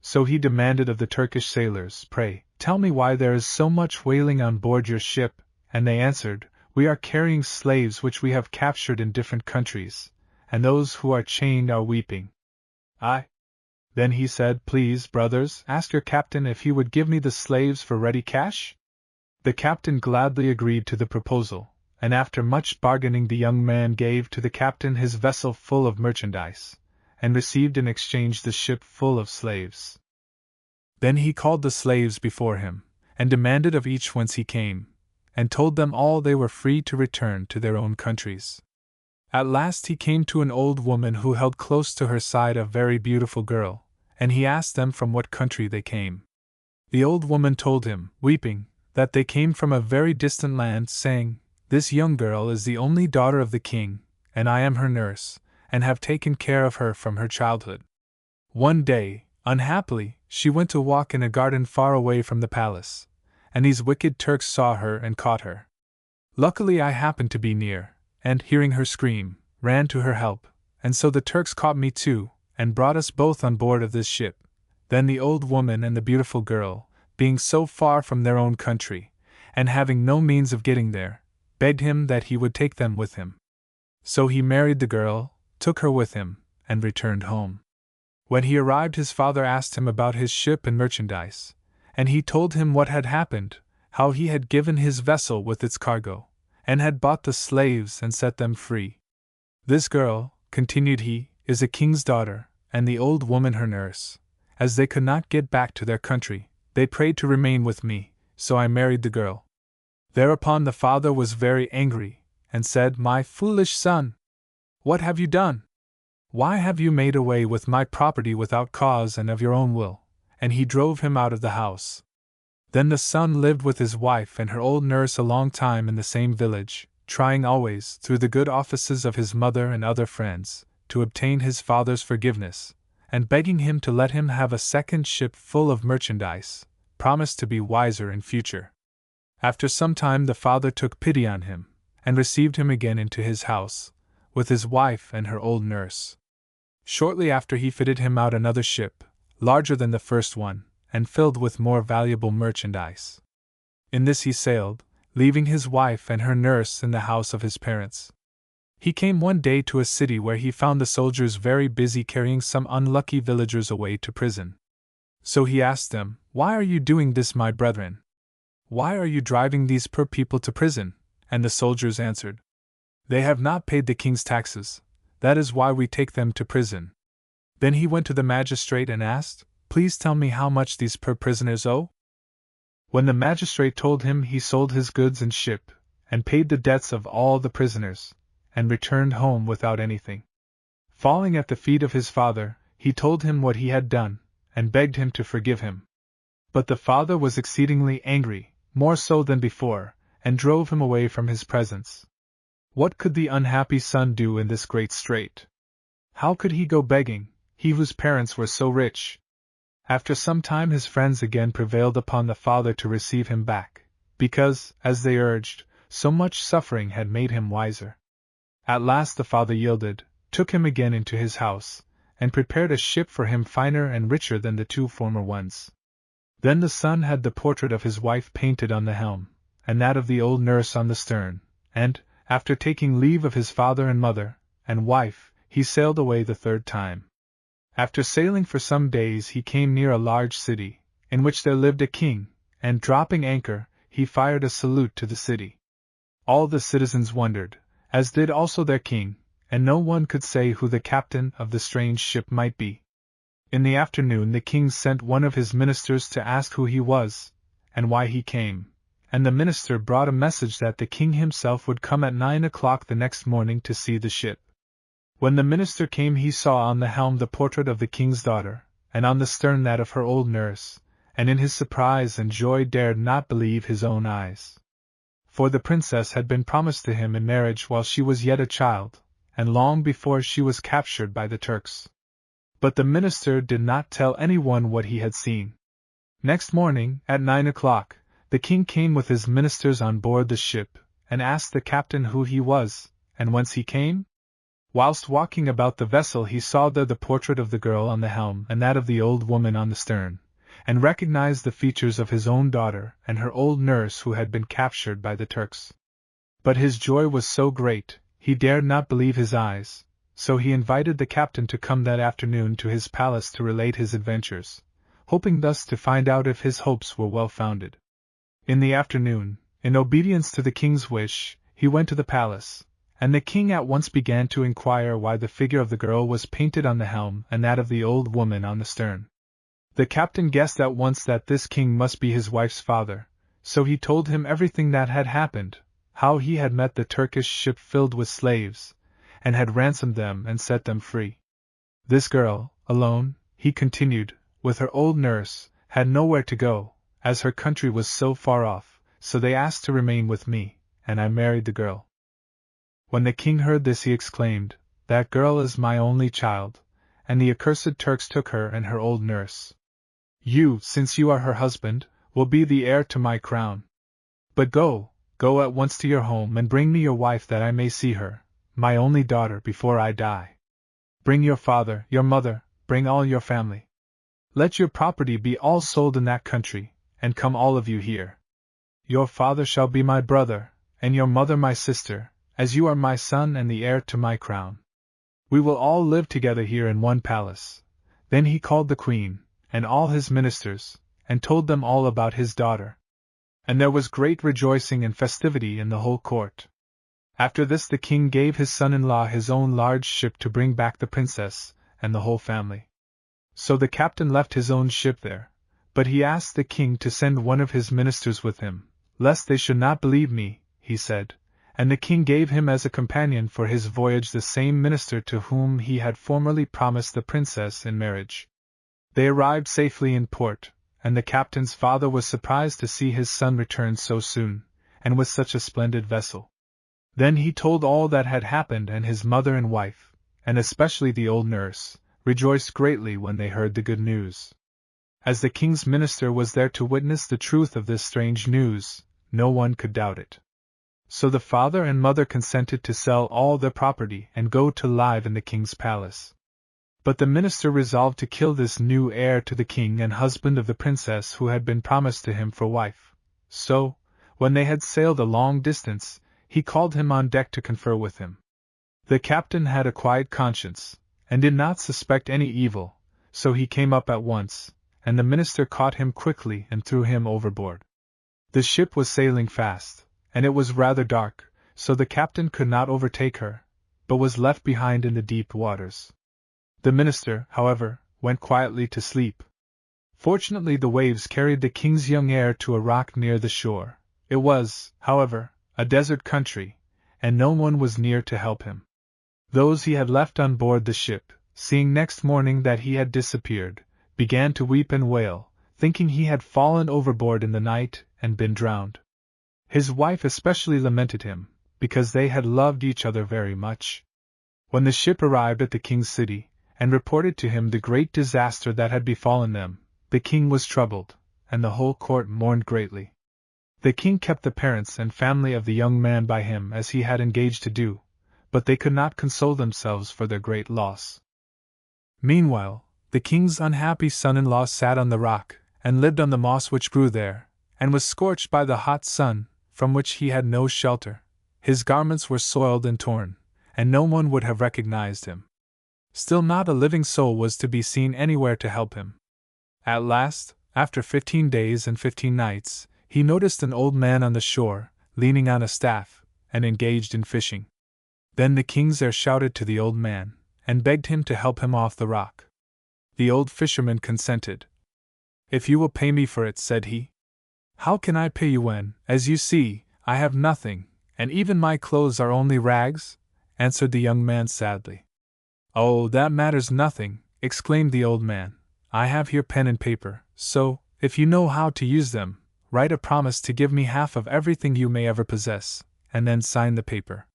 So he demanded of the Turkish sailors, "Pray, tell me why there is so much wailing on board your ship," and they answered, "We are carrying slaves which we have captured in different countries, and those who are chained are weeping." Then he said, "Please, brothers, ask your captain if he would give me the slaves for ready cash?" The captain gladly agreed to the proposal, and after much bargaining the young man gave to the captain his vessel full of merchandise, and received in exchange the ship full of slaves. Then he called the slaves before him, and demanded of each whence he came, and told them all they were free to return to their own countries. At last he came to an old woman who held close to her side a very beautiful girl, and he asked them from what country they came. The old woman told him, weeping, that they came from a very distant land, saying, "This young girl is the only daughter of the king, and I am her nurse, and have taken care of her from her childhood. One day, unhappily, she went to walk in a garden far away from the palace, and these wicked Turks saw her and caught her. Luckily I happened to be near, and, hearing her scream, ran to her help, and so the Turks caught me too, and brought us both on board of this ship." Then the old woman and the beautiful girl, being so far from their own country, and having no means of getting there, begged him that he would take them with him. So he married the girl, took her with him, and returned home. When he arrived his father asked him about his ship and merchandise, and he told him what had happened, how he had given his vessel with its cargo, and had bought the slaves and set them free. "This girl," continued he, "is a king's daughter, and the old woman her nurse. As they could not get back to their country, they prayed to remain with me, so I married the girl." Thereupon the father was very angry, and said, "My foolish son! What have you done? Why have you made away with my property without cause and of your own will?" And he drove him out of the house. Then the son lived with his wife and her old nurse a long time in the same village, trying always, through the good offices of his mother and other friends, to obtain his father's forgiveness, and begging him to let him have a second ship full of merchandise, promised to be wiser in future. After some time the father took pity on him, and received him again into his house, with his wife and her old nurse. Shortly after he fitted him out another ship, larger than the first one, and filled with more valuable merchandise. In this he sailed, leaving his wife and her nurse in the house of his parents. He came one day to a city where he found the soldiers very busy carrying some unlucky villagers away to prison. So he asked them, "Why are you doing this, my brethren? Why are you driving these poor people to prison?" And the soldiers answered, "They have not paid the king's taxes, that is why we take them to prison." Then he went to the magistrate and asked, "Please tell me how much these poor prisoners owe?" When the magistrate told him, he sold his goods and ship, and paid the debts of all the prisoners, and returned home without anything. Falling at the feet of his father, he told him what he had done, and begged him to forgive him. But the father was exceedingly angry, more so than before, and drove him away from his presence. What could the unhappy son do in this great strait? How could he go begging, he whose parents were so rich? After some time his friends again prevailed upon the father to receive him back, because, as they urged, so much suffering had made him wiser. At last the father yielded, took him again into his house, and prepared a ship for him finer and richer than the two former ones. Then the son had the portrait of his wife painted on the helm, and that of the old nurse on the stern, and, after taking leave of his father and mother, and wife, he sailed away the third time. After sailing for some days he came near a large city, in which there lived a king, and dropping anchor, he fired a salute to the city. All the citizens wondered, as did also their king, and no one could say who the captain of the strange ship might be. In the afternoon the king sent one of his ministers to ask who he was, and why he came, and the minister brought a message that the king himself would come at 9 o'clock the next morning to see the ship. When the minister came he saw on the helm the portrait of the king's daughter, and on the stern that of her old nurse, and in his surprise and joy dared not believe his own eyes. For the princess had been promised to him in marriage while she was yet a child, and long before she was captured by the Turks. But the minister did not tell anyone what he had seen. Next morning, at 9 o'clock, the king came with his ministers on board the ship, and asked the captain who he was, and whence he came? Whilst walking about the vessel he saw there the portrait of the girl on the helm and that of the old woman on the stern, and recognized the features of his own daughter and her old nurse who had been captured by the Turks. But his joy was so great, he dared not believe his eyes, so he invited the captain to come that afternoon to his palace to relate his adventures, hoping thus to find out if his hopes were well founded. In the afternoon, in obedience to the king's wish, he went to the palace, and the king at once began to inquire why the figure of the girl was painted on the helm and that of the old woman on the stern. The captain guessed at once that this king must be his wife's father, so he told him everything that had happened, how he had met the Turkish ship filled with slaves, and had ransomed them and set them free. This girl, alone, he continued, with her old nurse, had nowhere to go, as her country was so far off, so they asked to remain with me, and I married the girl. When the king heard this he exclaimed, "That girl is my only child, and the accursed Turks took her and her old nurse. You, since you are her husband, will be the heir to my crown. But go at once to your home and bring me your wife that I may see her, my only daughter, before I die. Bring your father, your mother, bring all your family. Let your property be all sold in that country, and come all of you here. Your father shall be my brother, and your mother my sister, as you are my son and the heir to my crown. We will all live together here in one palace." Then he called the queen, and all his ministers, and told them all about his daughter. And there was great rejoicing and festivity in the whole court. After this the king gave his son-in-law his own large ship to bring back the princess and the whole family. So the captain left his own ship there, but he asked the king to send one of his ministers with him, lest they should not believe me, he said, and the king gave him as a companion for his voyage the same minister to whom he had formerly promised the princess in marriage. They arrived safely in port, and the captain's father was surprised to see his son return so soon, and with such a splendid vessel. Then he told all that had happened, and his mother and wife, and especially the old nurse, rejoiced greatly when they heard the good news. As the king's minister was there to witness the truth of this strange news, no one could doubt it. So the father and mother consented to sell all their property and go to live in the king's palace. But the minister resolved to kill this new heir to the king and husband of the princess who had been promised to him for wife. So, when they had sailed a long distance, he called him on deck to confer with him. The captain had a quiet conscience, and did not suspect any evil, so he came up at once, and the minister caught him quickly and threw him overboard. The ship was sailing fast, and it was rather dark, so the captain could not overtake her, but was left behind in the deep waters. The minister, however, went quietly to sleep. Fortunately the waves carried the king's young heir to a rock near the shore. It was, however, a desert country, and no one was near to help him. Those he had left on board the ship, seeing next morning that he had disappeared, began to weep and wail, thinking he had fallen overboard in the night and been drowned. His wife especially lamented him, because they had loved each other very much. When the ship arrived at the king's city, and reported to him the great disaster that had befallen them, the king was troubled, and the whole court mourned greatly. The king kept the parents and family of the young man by him as he had engaged to do, but they could not console themselves for their great loss. Meanwhile, the king's unhappy son-in-law sat on the rock, and lived on the moss which grew there, and was scorched by the hot sun, from which he had no shelter. His garments were soiled and torn, and no one would have recognized him. Still not a living soul was to be seen anywhere to help him. At last, after 15 days and 15 nights, he noticed an old man on the shore, leaning on a staff, and engaged in fishing. Then the king's heir shouted to the old man, and begged him to help him off the rock. The old fisherman consented. "If you will pay me for it," said he. "How can I pay you when, as you see, I have nothing, and even my clothes are only rags?" answered the young man sadly. "Oh, that matters nothing," exclaimed the old man. "I have here pen and paper, so, if you know how to use them, write a promise to give me half of everything you may ever possess, and then sign the paper."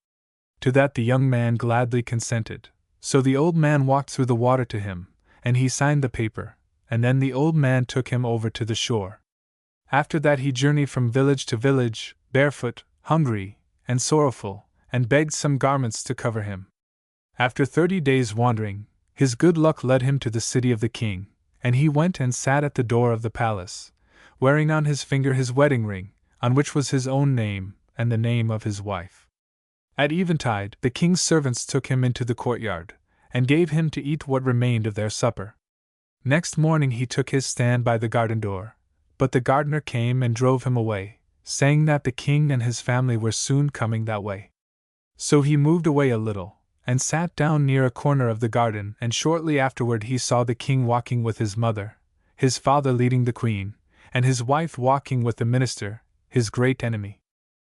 To that the young man gladly consented. So the old man walked through the water to him, and he signed the paper, and then the old man took him over to the shore. After that he journeyed from village to village, barefoot, hungry, and sorrowful, and begged some garments to cover him. After 30 days wandering, his good luck led him to the city of the king, and he went and sat at the door of the palace, wearing on his finger his wedding ring, on which was his own name and the name of his wife. At eventide, the king's servants took him into the courtyard, and gave him to eat what remained of their supper. Next morning he took his stand by the garden door, but the gardener came and drove him away, saying that the king and his family were soon coming that way. So he moved away a little, and sat down near a corner of the garden, and shortly afterward he saw the king walking with his mother, his father leading the queen, and his wife walking with the minister, his great enemy.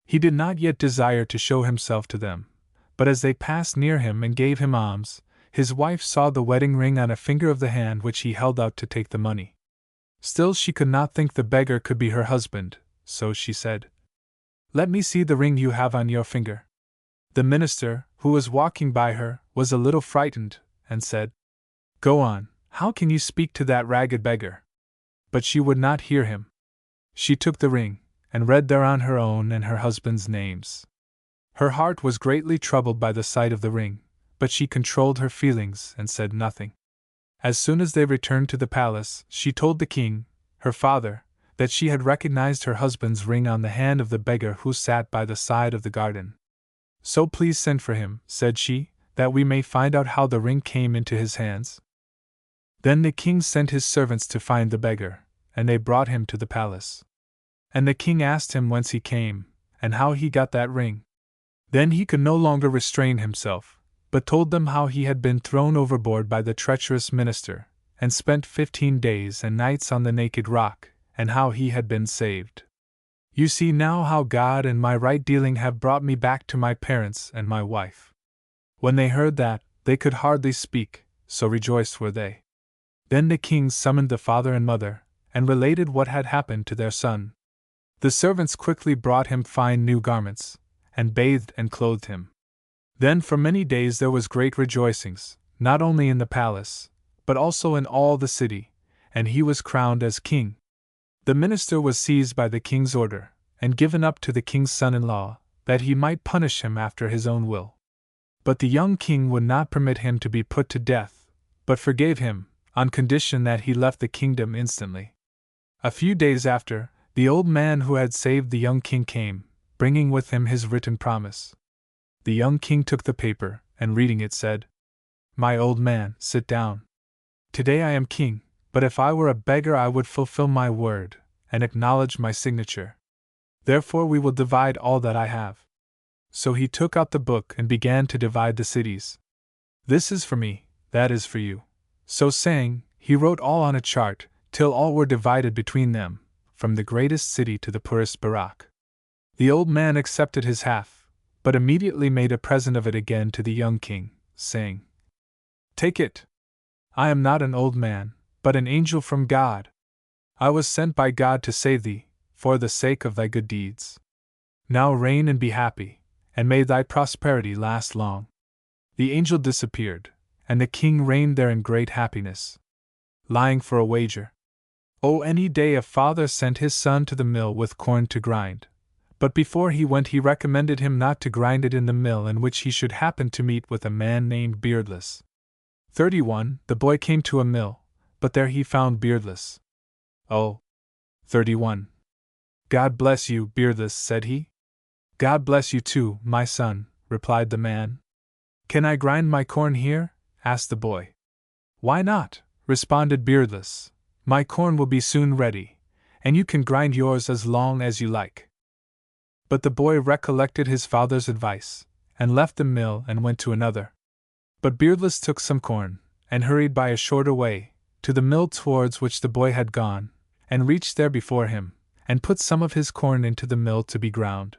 He did not yet desire to show himself to them, but as they passed near him and gave him alms, his wife saw the wedding ring on a finger of the hand which he held out to take the money. Still she could not think the beggar could be her husband, so she said, "Let me see the ring you have on your finger." The minister, who was walking by her, was a little frightened, and said, "Go on, how can you speak to that ragged beggar?" But she would not hear him. She took the ring, and read thereon her own and her husband's names. Her heart was greatly troubled by the sight of the ring, but she controlled her feelings and said nothing. As soon as they returned to the palace, she told the king, her father, that she had recognized her husband's ring on the hand of the beggar who sat by the side of the garden. "So please send for him," said she, "that we may find out how the ring came into his hands." Then the king sent his servants to find the beggar, and they brought him to the palace. And the king asked him whence he came, and how he got that ring. Then he could no longer restrain himself, but told them how he had been thrown overboard by the treacherous minister, and spent 15 days and nights on the naked rock, and how he had been saved. "You see now how God and my right dealing have brought me back to my parents and my wife." When they heard that, they could hardly speak, so rejoiced were they. Then the king summoned the father and mother, and related what had happened to their son. The servants quickly brought him fine new garments, and bathed and clothed him. Then for many days there was great rejoicings, not only in the palace, but also in all the city, and he was crowned as king. The minister was seized by the king's order, and given up to the king's son-in-law, that he might punish him after his own will. But the young king would not permit him to be put to death, but forgave him, on condition that he left the kingdom instantly. A few days after, the old man who had saved the young king came, bringing with him his written promise. The young king took the paper, and reading it said, "My old man, sit down. Today I am king, but if I were a beggar I would fulfill my word, and acknowledge my signature. Therefore we will divide all that I have." So he took out the book and began to divide the cities. "This is for me, that is for you." So saying, he wrote all on a chart, till all were divided between them, from the greatest city to the poorest barrack. The old man accepted his half, but immediately made a present of it again to the young king, saying, "Take it. I am not an old man, but an angel from God. I was sent by God to save thee, for the sake of thy good deeds. Now reign and be happy, and may thy prosperity last long." The angel disappeared, and the king reigned there in great happiness. Lying for a wager. Oh, any day a father sent his son to the mill with corn to grind, but before he went he recommended him not to grind it in the mill in which he should happen to meet with a man named Beardless. 31. The boy came to a mill, but there he found Beardless. "Oh, 31. God bless you, Beardless," said he. God bless you too, my son, replied the man. Can I grind my corn here? Asked the boy. Why not? Responded Beardless. My corn will be soon ready, and you can grind yours as long as you like. But the boy recollected his father's advice, and left the mill and went to another. But Beardless took some corn, and hurried by a shorter way, to the mill towards which the boy had gone, and reached there before him, and put some of his corn into the mill to be ground.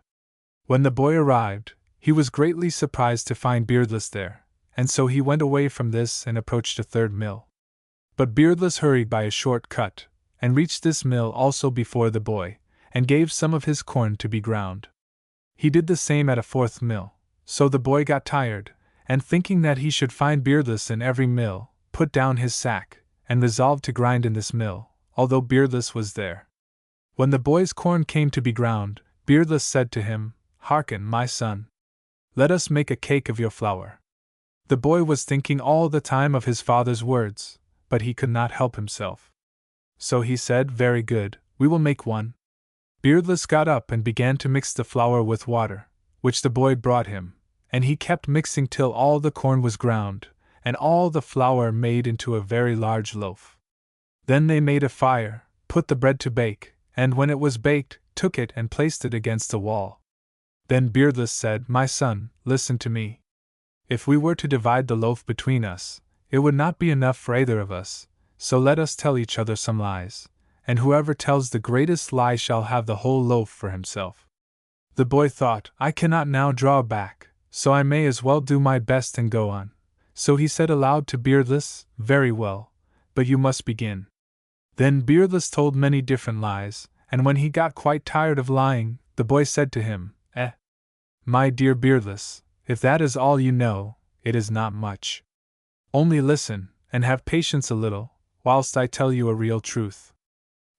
When the boy arrived, he was greatly surprised to find Beardless there, and so he went away from this and approached a third mill. But Beardless hurried by a short cut, and reached this mill also before the boy, and gave some of his corn to be ground. He did the same at a fourth mill, so the boy got tired, and thinking that he should find Beardless in every mill, put down his sack, and resolved to grind in this mill, although Beardless was there. When the boy's corn came to be ground, Beardless said to him, Hearken, my son. Let us make a cake of your flour. The boy was thinking all the time of his father's words, but he could not help himself. So he said, Very good, we will make one. Beardless got up and began to mix the flour with water, which the boy brought him, and he kept mixing till all the corn was ground, and all the flour made into a very large loaf. Then they made a fire, put the bread to bake, and when it was baked, took it and placed it against the wall. Then Beardless said, My son, listen to me. If we were to divide the loaf between us, it would not be enough for either of us, so let us tell each other some lies, and whoever tells the greatest lie shall have the whole loaf for himself. The boy thought, I cannot now draw back, so I may as well do my best and go on. So he said aloud to Beardless, Very well, but you must begin. Then Beardless told many different lies, and when he got quite tired of lying, the boy said to him, My dear Beardless, if that is all you know, it is not much. Only listen, and have patience a little, whilst I tell you a real truth.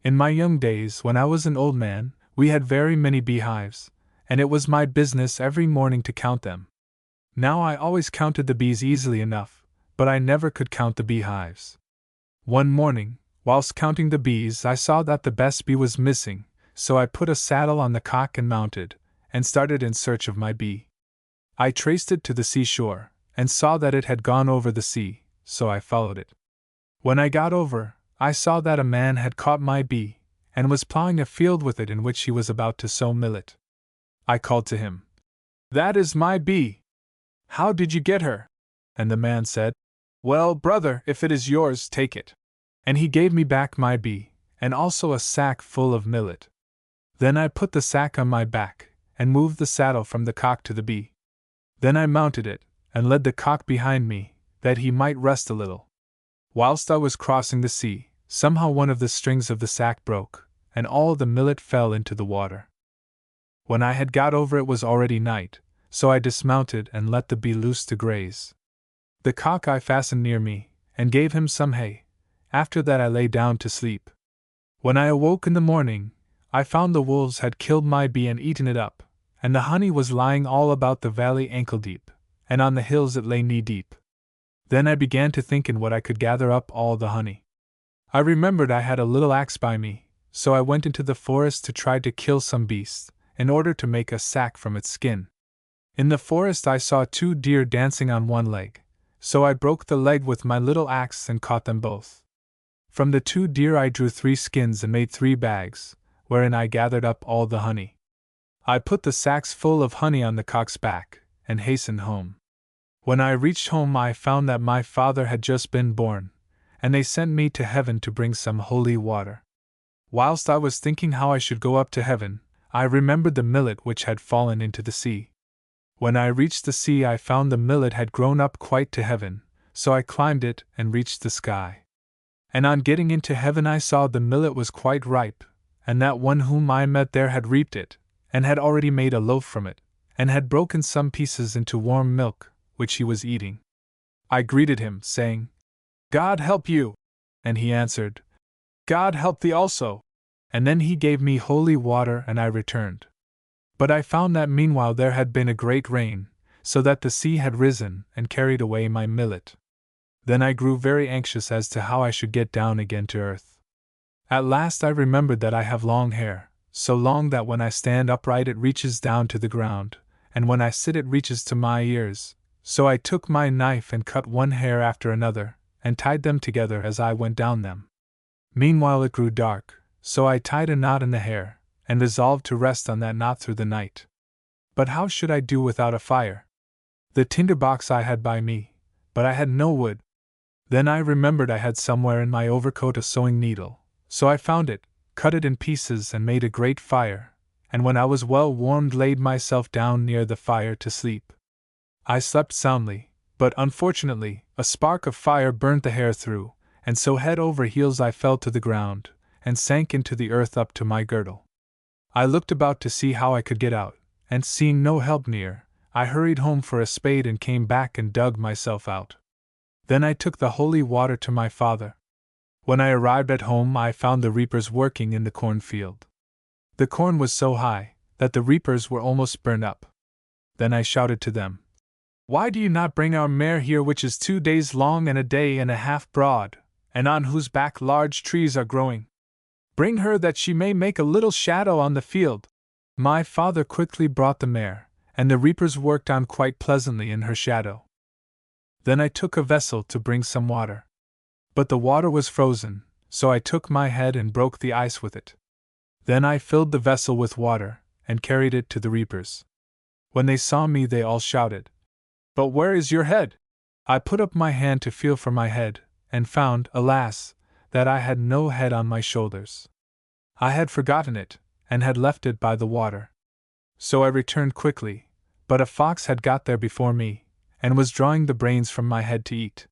In my young days, when I was an old man, we had very many beehives, and it was my business every morning to count them. Now I always counted the bees easily enough, but I never could count the beehives. One morning, whilst counting the bees, I saw that the best bee was missing, so I put a saddle on the cock and mounted, and started in search of my bee. I traced it to the seashore, and saw that it had gone over the sea, so I followed it. When I got over, I saw that a man had caught my bee, and was plowing a field with it in which he was about to sow millet. I called to him, That is my bee. How did you get her? And the man said, Well, brother, if it is yours, take it. And he gave me back my bee, and also a sack full of millet. Then I put the sack on my back, and moved the saddle from the cock to the bee. Then I mounted it, and led the cock behind me, that he might rest a little. Whilst I was crossing the sea, somehow one of the strings of the sack broke, and all the millet fell into the water. When I had got over, it was already night, so I dismounted and let the bee loose to graze. The cock I fastened near me, and gave him some hay. After that I lay down to sleep. When I awoke in the morning, I found the wolves had killed my bee and eaten it up, and the honey was lying all about the valley ankle deep, and on the hills it lay knee deep. Then I began to think in what I could gather up all the honey. I remembered I had a little axe by me, so I went into the forest to try to kill some beast, in order to make a sack from its skin. In the forest I saw 2 deer dancing on one leg, so I broke the leg with my little axe and caught them both. From the 2 deer I drew 3 skins and made 3 bags, wherein I gathered up all the honey. I put the sacks full of honey on the cock's back, and hastened home. When I reached home I found that my father had just been born, and they sent me to heaven to bring some holy water. Whilst I was thinking how I should go up to heaven, I remembered the millet which had fallen into the sea. When I reached the sea I found the millet had grown up quite to heaven, so I climbed it and reached the sky. And on getting into heaven I saw the millet was quite ripe, and that one whom I met there had reaped it, and had already made a loaf from it, and had broken some pieces into warm milk, which he was eating. I greeted him, saying, God help you! And he answered, God help thee also! And then he gave me holy water and I returned. But I found that meanwhile there had been a great rain, so that the sea had risen and carried away my millet. Then I grew very anxious as to how I should get down again to earth. At last I remembered that I have long hair, so long that when I stand upright it reaches down to the ground, and when I sit it reaches to my ears. So I took my knife and cut one hair after another, and tied them together as I went down them. Meanwhile it grew dark, so I tied a knot in the hair, and resolved to rest on that knot through the night. But how should I do without a fire? The tinder box I had by me, but I had no wood. Then I remembered I had somewhere in my overcoat a sewing needle, so I found it, cut it in pieces and made a great fire, and when I was well warmed laid myself down near the fire to sleep. I slept soundly, but unfortunately, a spark of fire burnt the hair through, and so head over heels I fell to the ground, and sank into the earth up to my girdle. I looked about to see how I could get out, and seeing no help near, I hurried home for a spade and came back and dug myself out. Then I took the holy water to my father. When I arrived at home I found the reapers working in the cornfield. The corn was so high that the reapers were almost burned up. Then I shouted to them, "Why do you not bring our mare here which is 2 days long and a day and a half broad, and on whose back large trees are growing? Bring her that she may make a little shadow on the field." My father quickly brought the mare, and the reapers worked on quite pleasantly in her shadow. Then I took a vessel to bring some water. But the water was frozen, so I took my head and broke the ice with it. Then I filled the vessel with water, and carried it to the reapers. When they saw me they all shouted, "But where is your head?" I put up my hand to feel for my head, and found, alas, that I had no head on my shoulders. I had forgotten it, and had left it by the water. So I returned quickly, but a fox had got there before me, and was drawing the brains from my head to eat.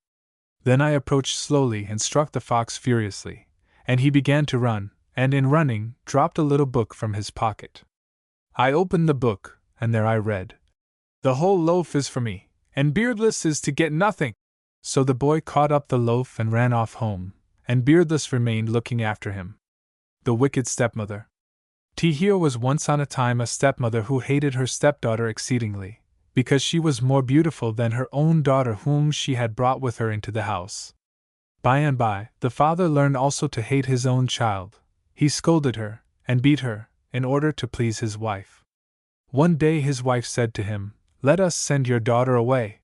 Then I approached slowly and struck the fox furiously, and he began to run, and in running, dropped a little book from his pocket. I opened the book, and there I read, "The whole loaf is for me, and Beardless is to get nothing." So the boy caught up the loaf and ran off home, and Beardless remained looking after him. The wicked stepmother. Here was once on a time a stepmother who hated her stepdaughter exceedingly, because she was more beautiful than her own daughter whom she had brought with her into the house. By and by, the father learned also to hate his own child. He scolded her, and beat her, in order to please his wife. One day his wife said to him, "Let us send your daughter away.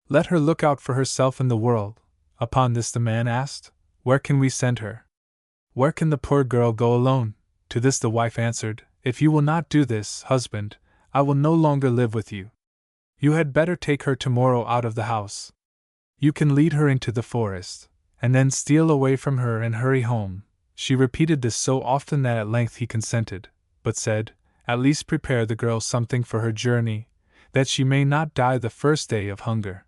Let her look out for herself in the world." Upon this the man asked, "Where can we send her? Where can the poor girl go alone?" To this the wife answered, "If you will not do this, husband, I will no longer live with you. You had better take her tomorrow out of the house. You can lead her into the forest, and then steal away from her and hurry home." She repeated this so often that at length he consented, but said, "At least prepare the girl something for her journey, that she may not die the first day of hunger."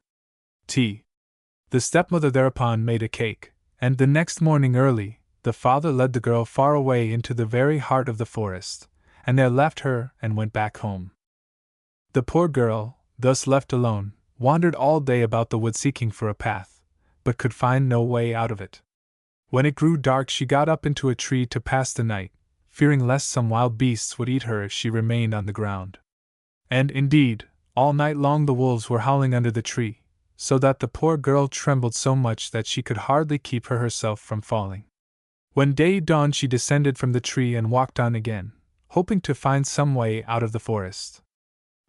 The stepmother thereupon made a cake, and the next morning early, the father led the girl far away into the very heart of the forest, and there left her and went back home. The poor girl, thus left alone, wandered all day about the wood seeking for a path, but could find no way out of it. When it grew dark she got up into a tree to pass the night, fearing lest some wild beasts would eat her if she remained on the ground. And, indeed, all night long the wolves were howling under the tree, so that the poor girl trembled so much that she could hardly keep herself from falling. When day dawned she descended from the tree and walked on again, hoping to find some way out of the forest.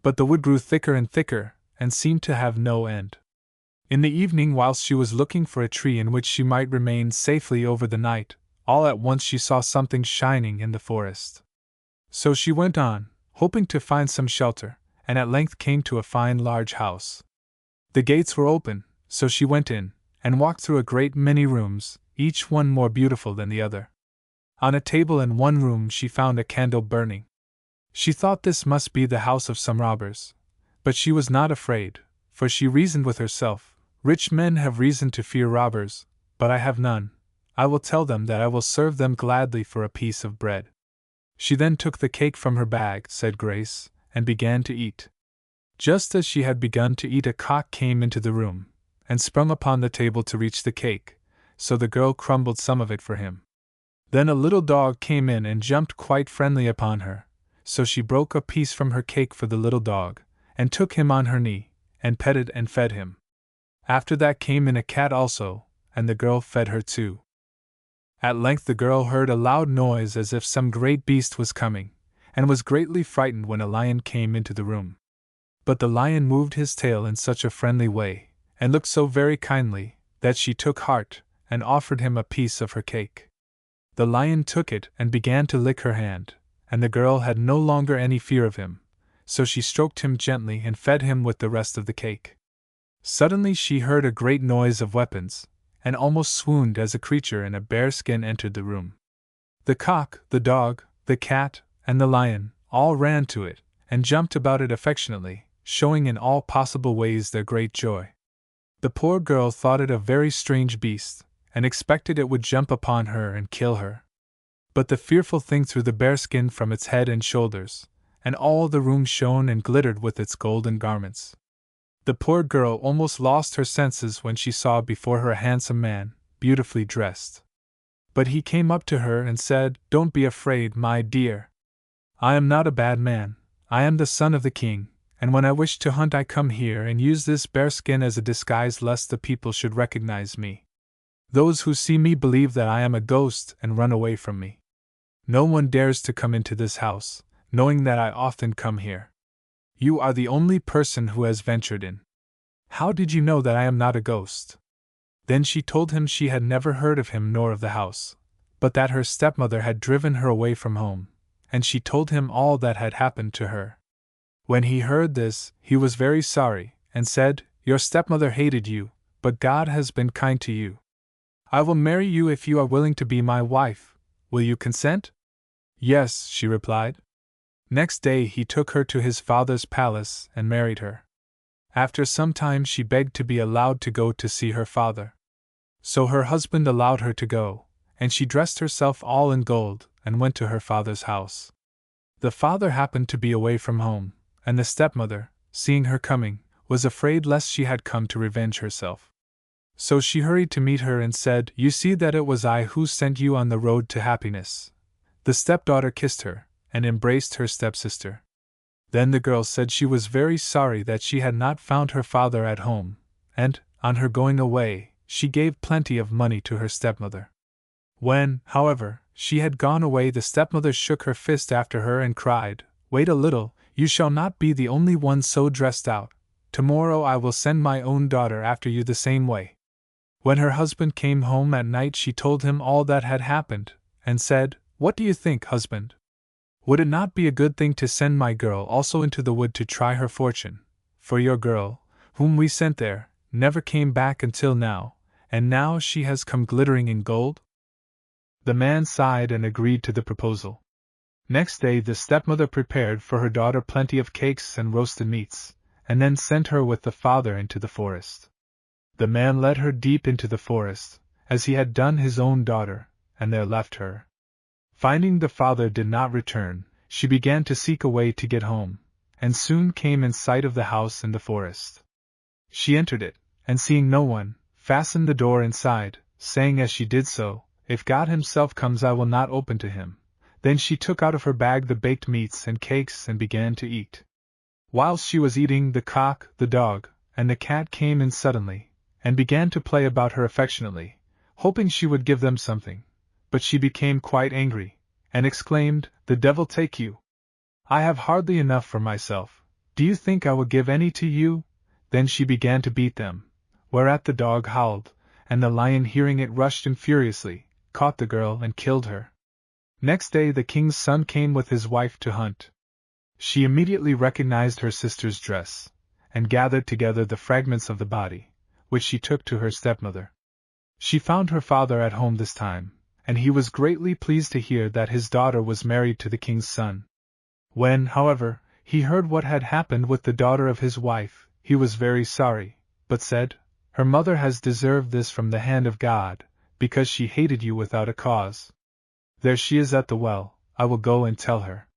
But the wood grew thicker and thicker, and seemed to have no end. In the evening, whilst she was looking for a tree in which she might remain safely over the night, all at once she saw something shining in the forest. So she went on, hoping to find some shelter, and at length came to a fine large house. The gates were open, so she went in, and walked through a great many rooms, each one more beautiful than the other. On a table in one room she found a candle burning. She thought this must be the house of some robbers, but she was not afraid, for she reasoned with herself, "Rich men have reason to fear robbers, but I have none. I will tell them that I will serve them gladly for a piece of bread." She then took the cake from her bag, said grace, and began to eat. Just as she had begun to eat, a cock came into the room, and sprung upon the table to reach the cake, so the girl crumbled some of it for him. Then a little dog came in and jumped quite friendly upon her, so she broke a piece from her cake for the little dog, and took him on her knee, and petted and fed him. After that came in a cat also, and the girl fed her too. At length the girl heard a loud noise as if some great beast was coming, and was greatly frightened when a lion came into the room. But the lion moved his tail in such a friendly way, and looked so very kindly, that she took heart, and offered him a piece of her cake. The lion took it and began to lick her hand, and the girl had no longer any fear of him, so she stroked him gently and fed him with the rest of the cake. Suddenly she heard a great noise of weapons, and almost swooned as a creature in a bearskin entered the room. The cock, the dog, the cat, and the lion all ran to it, and jumped about it affectionately, showing in all possible ways their great joy. The poor girl thought it a very strange beast, and expected it would jump upon her and kill her. But the fearful thing threw the bearskin from its head and shoulders, and all the room shone and glittered with its golden garments. The poor girl almost lost her senses when she saw before her a handsome man, beautifully dressed. But he came up to her and said, "Don't be afraid, my dear. I am not a bad man. I am the son of the king, and when I wish to hunt I come here and use this bearskin as a disguise lest the people should recognize me. Those who see me believe that I am a ghost and run away from me. No one dares to come into this house, knowing that I often come here. You are the only person who has ventured in. How did you know that I am not a ghost?" Then she told him she had never heard of him nor of the house, but that her stepmother had driven her away from home, and she told him all that had happened to her. When he heard this, he was very sorry, and said, "Your stepmother hated you, but God has been kind to you. I will marry you if you are willing to be my wife. Will you consent?" "Yes," she replied. Next day he took her to his father's palace and married her. After some time she begged to be allowed to go to see her father. So her husband allowed her to go, and she dressed herself all in gold and went to her father's house. The father happened to be away from home, and the stepmother, seeing her coming, was afraid lest she had come to revenge herself. So she hurried to meet her and said, "You see that it was I who sent you on the road to happiness." The stepdaughter kissed her, and embraced her stepsister. Then the girl said she was very sorry that she had not found her father at home, and, on her going away, she gave plenty of money to her stepmother. When, however, she had gone away, the stepmother shook her fist after her and cried, "Wait a little, you shall not be the only one so dressed out. Tomorrow I will send my own daughter after you the same way." When her husband came home at night, she told him all that had happened, and said, "What do you think, husband? Would it not be a good thing to send my girl also into the wood to try her fortune? For your girl, whom we sent there, never came back until now, and now she has come glittering in gold?" The man sighed and agreed to the proposal. Next day the stepmother prepared for her daughter plenty of cakes and roasted meats, and then sent her with the father into the forest. The man led her deep into the forest, as he had done his own daughter, and there left her. Finding the father did not return, she began to seek a way to get home, and soon came in sight of the house in the forest. She entered it, and seeing no one, fastened the door inside, saying as she did so, "If God himself comes I will not open to him." Then she took out of her bag the baked meats and cakes and began to eat. Whilst she was eating, the cock, the dog, and the cat came in suddenly, and began to play about her affectionately, hoping she would give them something. But she became quite angry, and exclaimed, "The devil take you! I have hardly enough for myself. Do you think I will give any to you?" Then she began to beat them, whereat the dog howled, and the lion, hearing it, rushed in furiously, caught the girl and killed her. Next day the king's son came with his wife to hunt. She immediately recognized her sister's dress, and gathered together the fragments of the body, which she took to her stepmother. She found her father at home this time, and he was greatly pleased to hear that his daughter was married to the king's son. When, however, he heard what had happened with the daughter of his wife, he was very sorry, but said, "Her mother has deserved this from the hand of God, because she hated you without a cause. There she is at the well, I will go and tell her."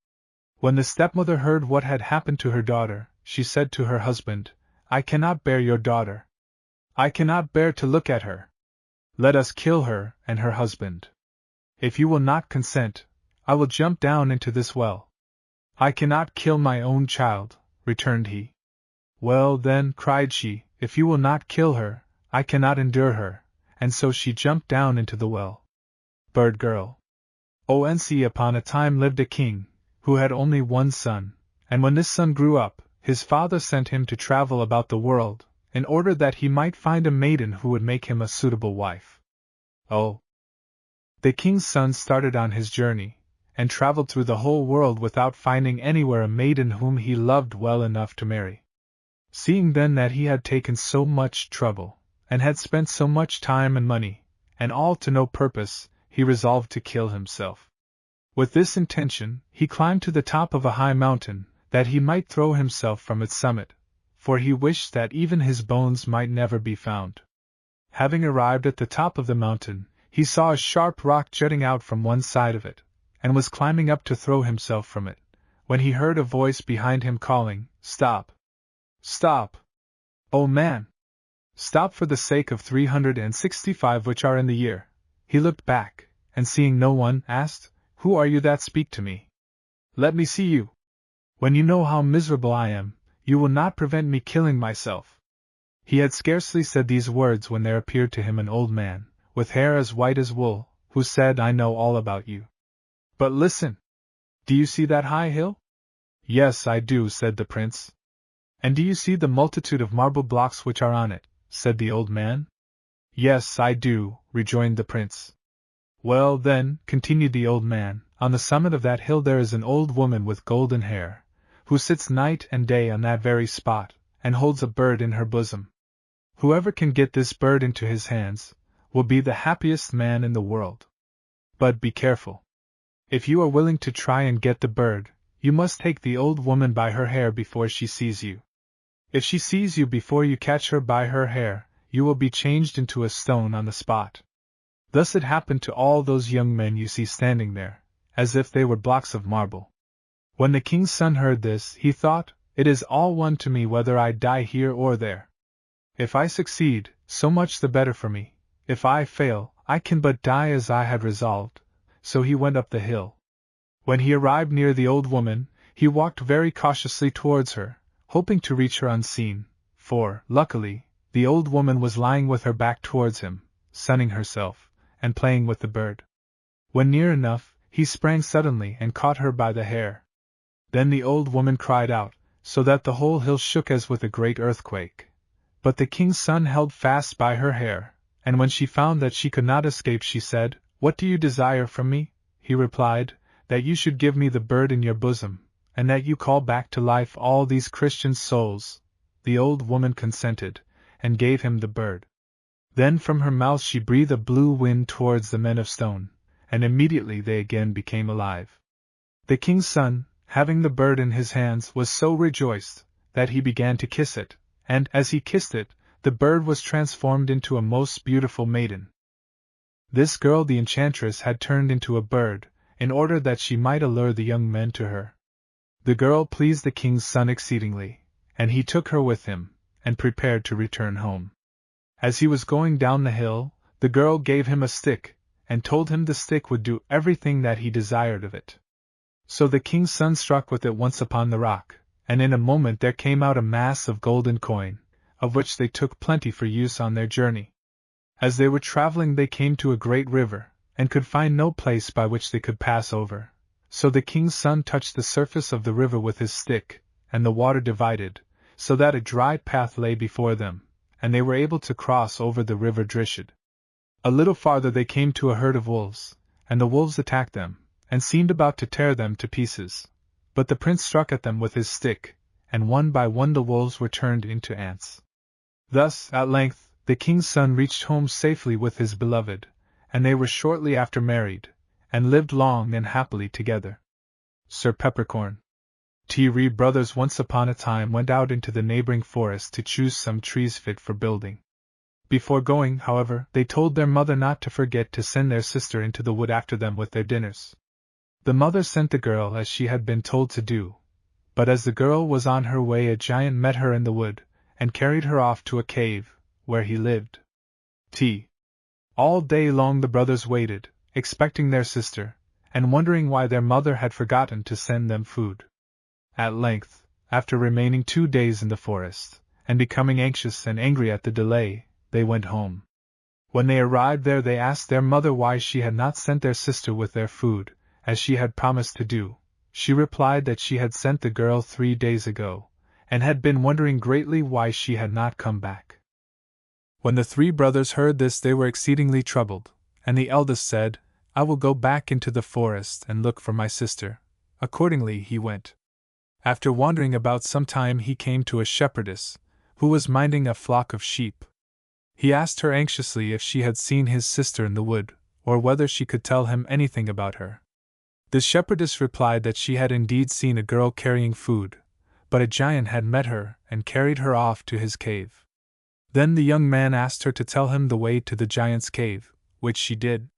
When the stepmother heard what had happened to her daughter, she said to her husband, "I cannot bear your daughter. I cannot bear to look at her. Let us kill her and her husband. If you will not consent, I will jump down into this well." "I cannot kill my own child," returned he. "Well, then," cried she, "if you will not kill her, I cannot endure her," and so she jumped down into the well. Bird Girl. Once upon a time lived a king, who had only one son, and when this son grew up, his father sent him to travel about the world, in order that he might find a maiden who would make him a suitable wife. Oh! The king's son started on his journey, and traveled through the whole world without finding anywhere a maiden whom he loved well enough to marry. Seeing then that he had taken so much trouble, and had spent so much time and money, and all to no purpose, he resolved to kill himself. With this intention, he climbed to the top of a high mountain, that he might throw himself from its summit, for he wished that even his bones might never be found. Having arrived at the top of the mountain, he saw a sharp rock jutting out from one side of it, and was climbing up to throw himself from it, when he heard a voice behind him calling, "Stop! Stop! Oh man! Stop for the sake of 365 which are in the year." He looked back, and seeing no one, asked, "Who are you that speak to me? Let me see you. When you know how miserable I am, you will not prevent me killing myself." He had scarcely said these words when there appeared to him an old man, with hair as white as wool, who said, "I know all about you. But listen! Do you see that high hill?" "Yes, I do," said the prince. "And do you see the multitude of marble blocks which are on it?" said the old man. "Yes, I do," rejoined the prince. "Well, then," continued the old man, "on the summit of that hill there is an old woman with golden hair, who sits night and day on that very spot, and holds a bird in her bosom. Whoever can get this bird into his hands will be the happiest man in the world. But be careful. If you are willing to try and get the bird, you must take the old woman by her hair before she sees you. If she sees you before you catch her by her hair, you will be changed into a stone on the spot." Thus it happened to all those young men you see standing there, as if they were blocks of marble. When the king's son heard this, he thought, "It is all one to me whether I die here or there. If I succeed, so much the better for me. If I fail, I can but die as I had resolved." So he went up the hill. When he arrived near the old woman, he walked very cautiously towards her, hoping to reach her unseen, for, luckily, the old woman was lying with her back towards him, sunning herself, and playing with the bird. When near enough, he sprang suddenly and caught her by the hair. Then the old woman cried out, so that the whole hill shook as with a great earthquake. But the king's son held fast by her hair, and when she found that she could not escape, she said, "What do you desire from me?" He replied, "That you should give me the bird in your bosom, and that you call back to life all these Christian souls." The old woman consented, and gave him the bird. Then from her mouth she breathed a blue wind towards the men of stone, and immediately they again became alive. The king's son, having the bird in his hands, was so rejoiced that he began to kiss it, and, as he kissed it, the bird was transformed into a most beautiful maiden. This girl the enchantress had turned into a bird, in order that she might allure the young men to her. The girl pleased the king's son exceedingly, and he took her with him, and prepared to return home. As he was going down the hill, the girl gave him a stick, and told him the stick would do everything that he desired of it. So the king's son struck with it once upon the rock, and in a moment there came out a mass of golden coin, of which they took plenty for use on their journey. As they were traveling they came to a great river, and could find no place by which they could pass over. So the king's son touched the surface of the river with his stick, and the water divided, so that a dry path lay before them, and they were able to cross over the river Drishid. A little farther they came to a herd of wolves, and the wolves attacked them, and seemed about to tear them to pieces. But the prince struck at them with his stick, and one by one the wolves were turned into ants. Thus, at length, the king's son reached home safely with his beloved, and they were shortly after married, and lived long and happily together. Sir Peppercorn. Three brothers once upon a time went out into the neighboring forest to choose some trees fit for building. Before going, however, they told their mother not to forget to send their sister into the wood after them with their dinners. The mother sent the girl as she had been told to do, but as the girl was on her way a giant met her in the wood, and carried her off to a cave, where he lived. All day long the brothers waited, expecting their sister, and wondering why their mother had forgotten to send them food. At length, after remaining 2 days in the forest, and becoming anxious and angry at the delay, they went home. When they arrived there, they asked their mother why she had not sent their sister with their food, as she had promised to do. She replied that she had sent the girl 3 days ago, and had been wondering greatly why she had not come back. When the 3 brothers heard this, they were exceedingly troubled, and the eldest said, "I will go back into the forest and look for my sister." Accordingly he went. After wandering about some time, he came to a shepherdess, who was minding a flock of sheep. He asked her anxiously if she had seen his sister in the wood, or whether she could tell him anything about her. The shepherdess replied that she had indeed seen a girl carrying food, but a giant had met her and carried her off to his cave. Then the young man asked her to tell him the way to the giant's cave, which she did.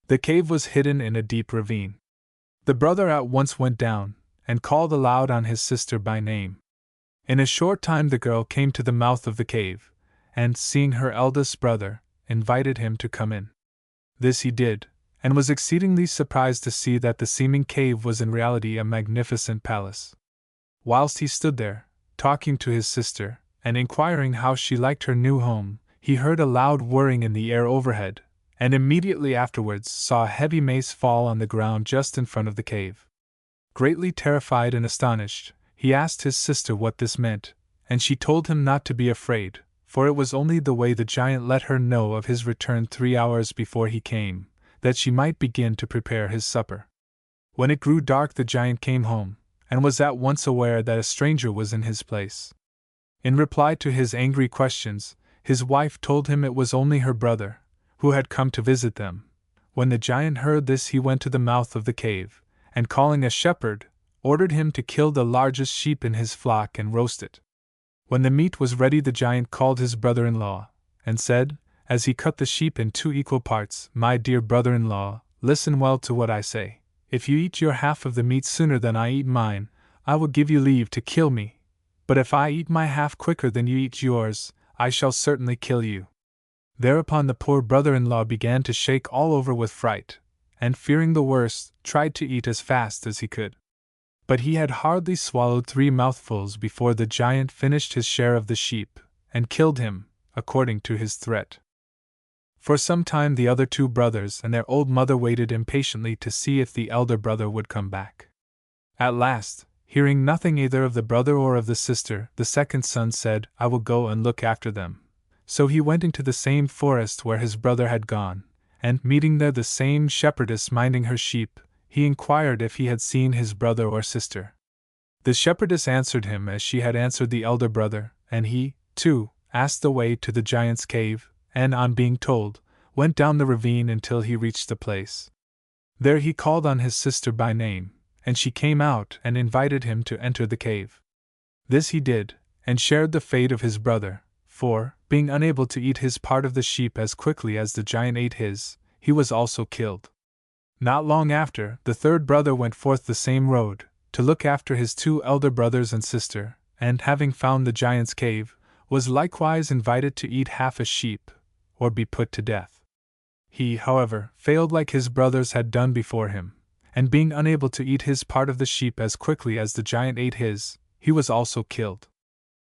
The cave was hidden in a deep ravine. The brother at once went down, and called aloud on his sister by name. In a short time the girl came to the mouth of the cave, and, seeing her eldest brother, invited him to come in. This he did, and was exceedingly surprised to see that the seeming cave was in reality a magnificent palace. Whilst he stood there, talking to his sister, and inquiring how she liked her new home, he heard a loud whirring in the air overhead, and immediately afterwards saw a heavy mace fall on the ground just in front of the cave. Greatly terrified and astonished, he asked his sister what this meant, and she told him not to be afraid, for it was only the way the giant let her know of his return 3 hours before he came, that she might begin to prepare his supper. When it grew dark, the giant came home, and was at once aware that a stranger was in his place. In reply to his angry questions, his wife told him it was only her brother, who had come to visit them. When the giant heard this, he went to the mouth of the cave, and calling a shepherd, ordered him to kill the largest sheep in his flock and roast it. When the meat was ready, the giant called his brother-in-law, and said, as he cut the sheep in 2 equal parts, "My dear brother-in-law, listen well to what I say. If you eat your half of the meat sooner than I eat mine, I will give you leave to kill me. But if I eat my half quicker than you eat yours, I shall certainly kill you." Thereupon the poor brother-in-law began to shake all over with fright, and fearing the worst, tried to eat as fast as he could. But he had hardly swallowed 3 mouthfuls before the giant finished his share of the sheep, and killed him, according to his threat. For some time the other 2 brothers and their old mother waited impatiently to see if the elder brother would come back. At last, hearing nothing either of the brother or of the sister, the second son said, "I will go and look after them." So he went into the same forest where his brother had gone, and, meeting there the same shepherdess minding her sheep, he inquired if he had seen his brother or sister. The shepherdess answered him as she had answered the elder brother, and he, too, asked the way to the giant's cave, and, on being told, went down the ravine until he reached the place. There he called on his sister by name, and she came out and invited him to enter the cave. This he did, and shared the fate of his brother, for, being unable to eat his part of the sheep as quickly as the giant ate his, he was also killed. Not long after, the 3rd brother went forth the same road, to look after his 2 elder brothers and sister, and, having found the giant's cave, was likewise invited to eat half a sheep, or be put to death. He, however, failed like his brothers had done before him, and being unable to eat his part of the sheep as quickly as the giant ate his, he was also killed.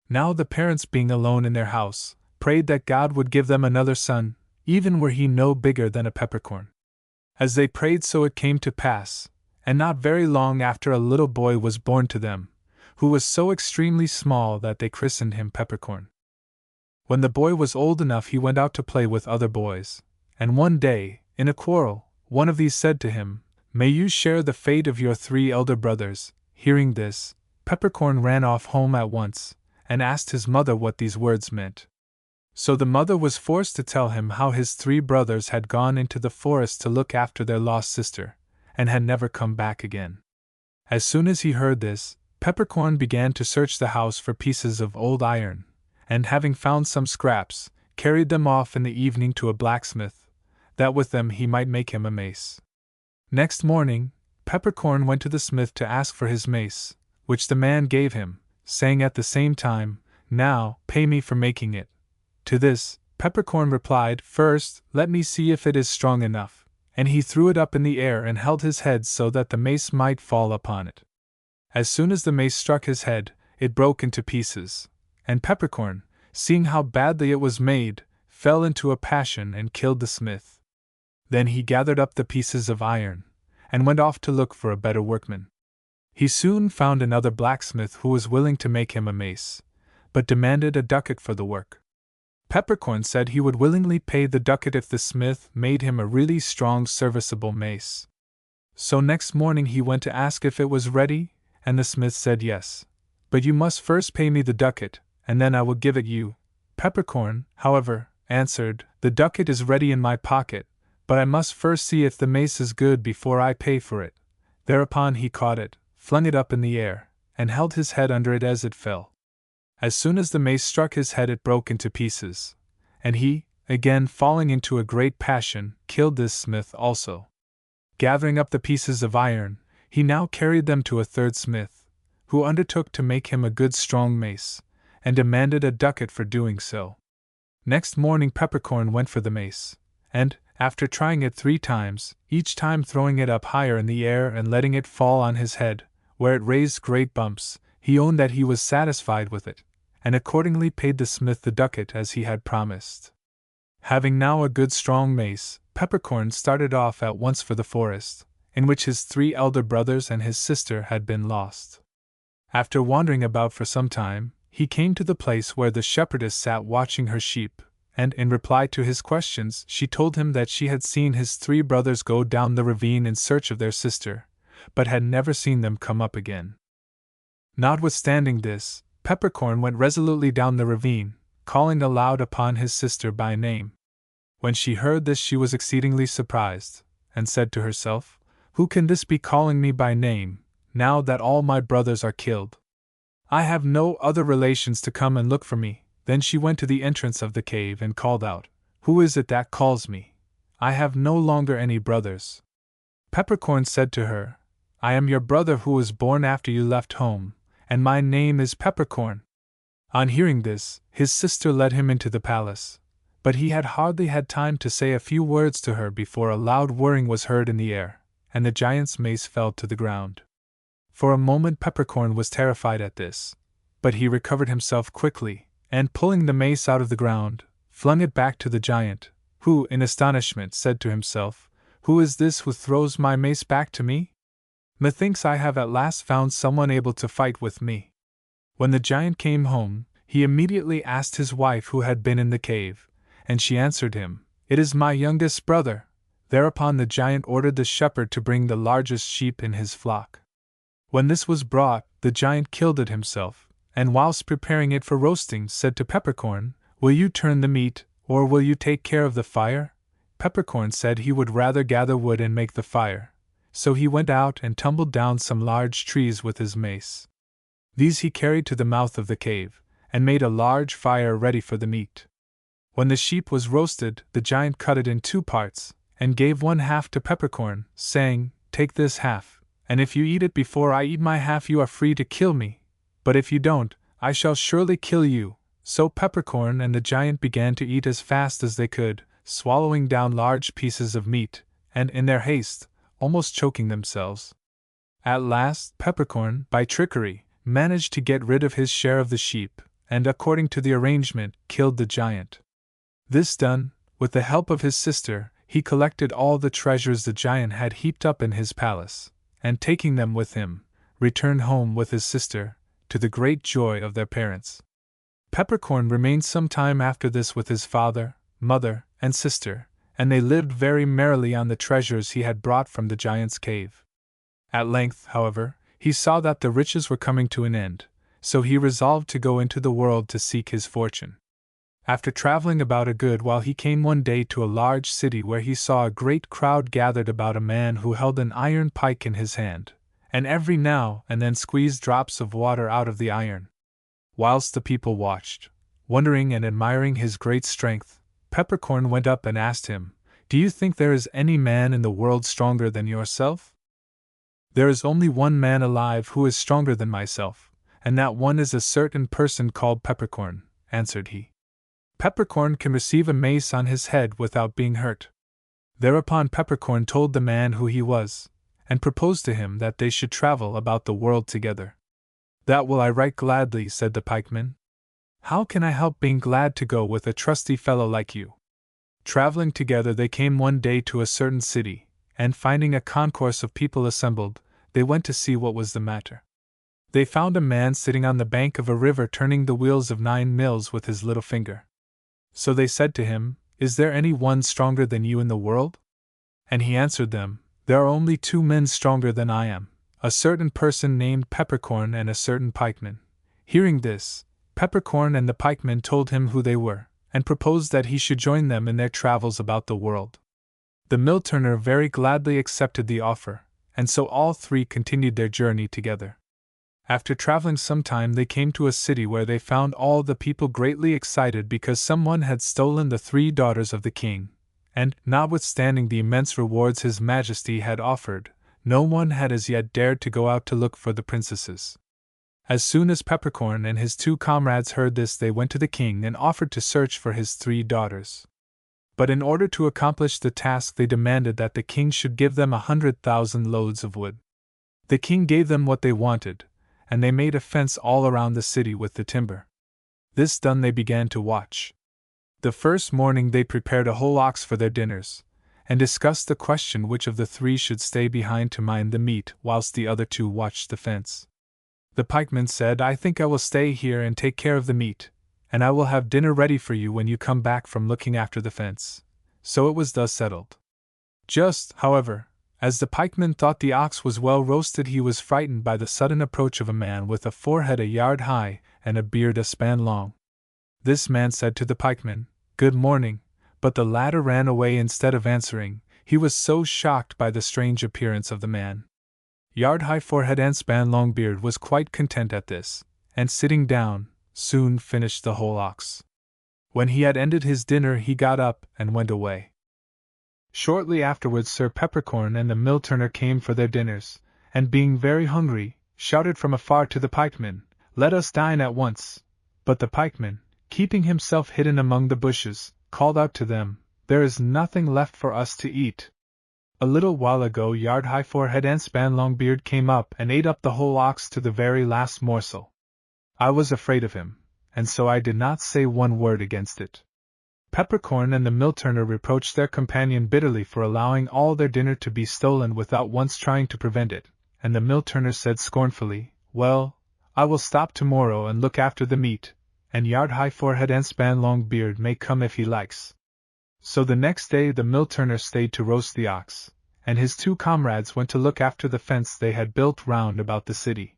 Now the parents, being alone in their house, prayed that God would give them another son, even were he no bigger than a peppercorn. As they prayed, so it came to pass, and not very long after, a little boy was born to them, who was so extremely small that they christened him Peppercorn. When the boy was old enough, he went out to play with other boys, and one day, in a quarrel, one of these said to him, "May you share the fate of your 3 elder brothers." Hearing this, Peppercorn ran off home at once, and asked his mother what these words meant. So the mother was forced to tell him how his 3 brothers had gone into the forest to look after their lost sister, and had never come back again. As soon as he heard this, Peppercorn began to search the house for pieces of old iron, and having found some scraps, carried them off in the evening to a blacksmith, that with them he might make him a mace. Next morning, Peppercorn went to the smith to ask for his mace, which the man gave him, saying at the same time, "Now, pay me for making it." To this, Peppercorn replied, "First, let me see if it is strong enough," and he threw it up in the air and held his head so that the mace might fall upon it. As soon as the mace struck his head, it broke into pieces, and Peppercorn, seeing how badly it was made, fell into a passion and killed the smith. Then he gathered up the pieces of iron, and went off to look for a better workman. He soon found another blacksmith who was willing to make him a mace, but demanded a ducat for the work. Peppercorn said he would willingly pay the ducat if the smith made him a really strong, serviceable mace. So next morning he went to ask if it was ready, and the smith said yes. But you must first pay me the ducat, and then I will give it you. Peppercorn, however, answered, the ducat is ready in my pocket, but I must first see if the mace is good before I pay for it. Thereupon he caught it, flung it up in the air, and held his head under it as it fell. As soon as the mace struck his head it broke into pieces, and he, again falling into a great passion, killed this smith also. Gathering up the pieces of iron, he now carried them to a third smith, who undertook to make him a good strong mace, and demanded a ducat for doing so. Next morning Peppercorn went for the mace, and, after trying it 3 times, each time throwing it up higher in the air and letting it fall on his head, where it raised great bumps, he owned that he was satisfied with it, and accordingly paid the smith the ducat as he had promised. Having now a good strong mace, Peppercorn started off at once for the forest, in which his 3 elder brothers and his sister had been lost. After wandering about for some time, he came to the place where the shepherdess sat watching her sheep, and in reply to his questions she told him that she had seen his 3 brothers go down the ravine in search of their sister, but had never seen them come up again. Notwithstanding this, Peppercorn went resolutely down the ravine, calling aloud upon his sister by name. When she heard this she was exceedingly surprised, and said to herself, "Who can this be calling me by name, now that all my brothers are killed? I have no other relations to come and look for me." Then she went to the entrance of the cave and called out, "Who is it that calls me? I have no longer any brothers." Peppercorn said to her, "I am your brother who was born after you left home, and my name is Peppercorn." On hearing this, his sister led him into the palace, but he had hardly had time to say a few words to her before a loud whirring was heard in the air, and the giant's mace fell to the ground. For a moment Peppercorn was terrified at this, but he recovered himself quickly, and pulling the mace out of the ground, flung it back to the giant, who, in astonishment, said to himself, "Who is this who throws my mace back to me? Methinks I have at last found someone able to fight with me." When the giant came home, he immediately asked his wife who had been in the cave, and she answered him, "It is my youngest brother." Thereupon the giant ordered the shepherd to bring the largest sheep in his flock. When this was brought, the giant killed it himself, and whilst preparing it for roasting said to Peppercorn, "Will you turn the meat, or will you take care of the fire?" Peppercorn said he would rather gather wood and make the fire, so he went out and tumbled down some large trees with his mace. These he carried to the mouth of the cave, and made a large fire ready for the meat. When the sheep was roasted, the giant cut it in 2 parts, and gave 1/2 to Peppercorn, saying, "Take this half, and if you eat it before I eat my half you are free to kill me. But if you don't, I shall surely kill you." So Peppercorn and the giant began to eat as fast as they could, swallowing down large pieces of meat, and in their haste, almost choking themselves. At last, Peppercorn, by trickery, managed to get rid of his share of the sheep, and according to the arrangement, killed the giant. This done, with the help of his sister, he collected all the treasures the giant had heaped up in his palace, and taking them with him, returned home with his sister, to the great joy of their parents. Peppercorn remained some time after this with his father, mother, and sister, and they lived very merrily on the treasures he had brought from the giant's cave. At length, however, he saw that the riches were coming to an end, so he resolved to go into the world to seek his fortune. After traveling about a good while he came one day to a large city where he saw a great crowd gathered about a man who held an iron pike in his hand, and every now and then squeezed drops of water out of the iron. Whilst the people watched, wondering and admiring his great strength, Peppercorn went up and asked him, "Do you think there is any man in the world stronger than yourself?" "There is only one man alive who is stronger than myself, and that one is a certain person called Peppercorn," answered he. "Peppercorn can receive a mace on his head without being hurt." Thereupon Peppercorn told the man who he was, and proposed to him that they should travel about the world together. "That will I right gladly," said the pikeman. How can I help being glad to go with a trusty fellow like you? Traveling together, they came one day to a certain city, and finding a concourse of people assembled, they went to see what was the matter. They found a man sitting on the bank of a river turning the wheels of 9 mills with his little finger. So they said to him, "Is there any one stronger than you in the world?" And he answered them, "There are only 2 men stronger than I am, a certain person named Peppercorn and a certain pikeman." Hearing this, Peppercorn and the pikeman told him who they were, and proposed that he should join them in their travels about the world. The mill turner very gladly accepted the offer, and so all 3 continued their journey together. After traveling some time, they came to a city where they found all the people greatly excited because someone had stolen the 3 daughters of the king, and, notwithstanding the immense rewards His Majesty had offered, no one had as yet dared to go out to look for the princesses. As soon as Peppercorn and his 2 comrades heard this, they went to the king and offered to search for his 3 daughters. But in order to accomplish the task, they demanded that the king should give them 100,000 loads of wood. The king gave them what they wanted, and they made a fence all around the city with the timber. This done, they began to watch. The first morning they prepared a whole ox for their dinners, and discussed the question which of the 3 should stay behind to mind the meat whilst the other 2 watched the fence. The pikeman said, "I think I will stay here and take care of the meat, and I will have dinner ready for you when you come back from looking after the fence." So it was thus settled. Just, however, as the pikeman thought the ox was well roasted, he was frightened by the sudden approach of a man with a forehead a yard high and a beard a span long. This man said to the pikeman, "Good morning," but the latter ran away instead of answering, he was so shocked by the strange appearance of the man. Yard-high forehead and span-long beard was quite content at this, and sitting down, soon finished the whole ox. When he had ended his dinner, he got up and went away. Shortly afterwards Sir Peppercorn and the mill turner came for their dinners, and being very hungry, shouted from afar to the pikeman, "Let us dine at once." But the pikeman, keeping himself hidden among the bushes, called out to them, "There is nothing left for us to eat. A little while ago Yard-high forehead and span-long beard came up and ate up the whole ox to the very last morsel. I was afraid of him, and so I did not say one word against it." Peppercorn and the mill turner reproached their companion bitterly for allowing all their dinner to be stolen without once trying to prevent it, and the mill turner said scornfully, "Well, I will stop tomorrow and look after the meat, and Yard-high forehead and span-long beard may come if he likes." So the next day the mill turner stayed to roast the ox, and his 2 comrades went to look after the fence they had built round about the city.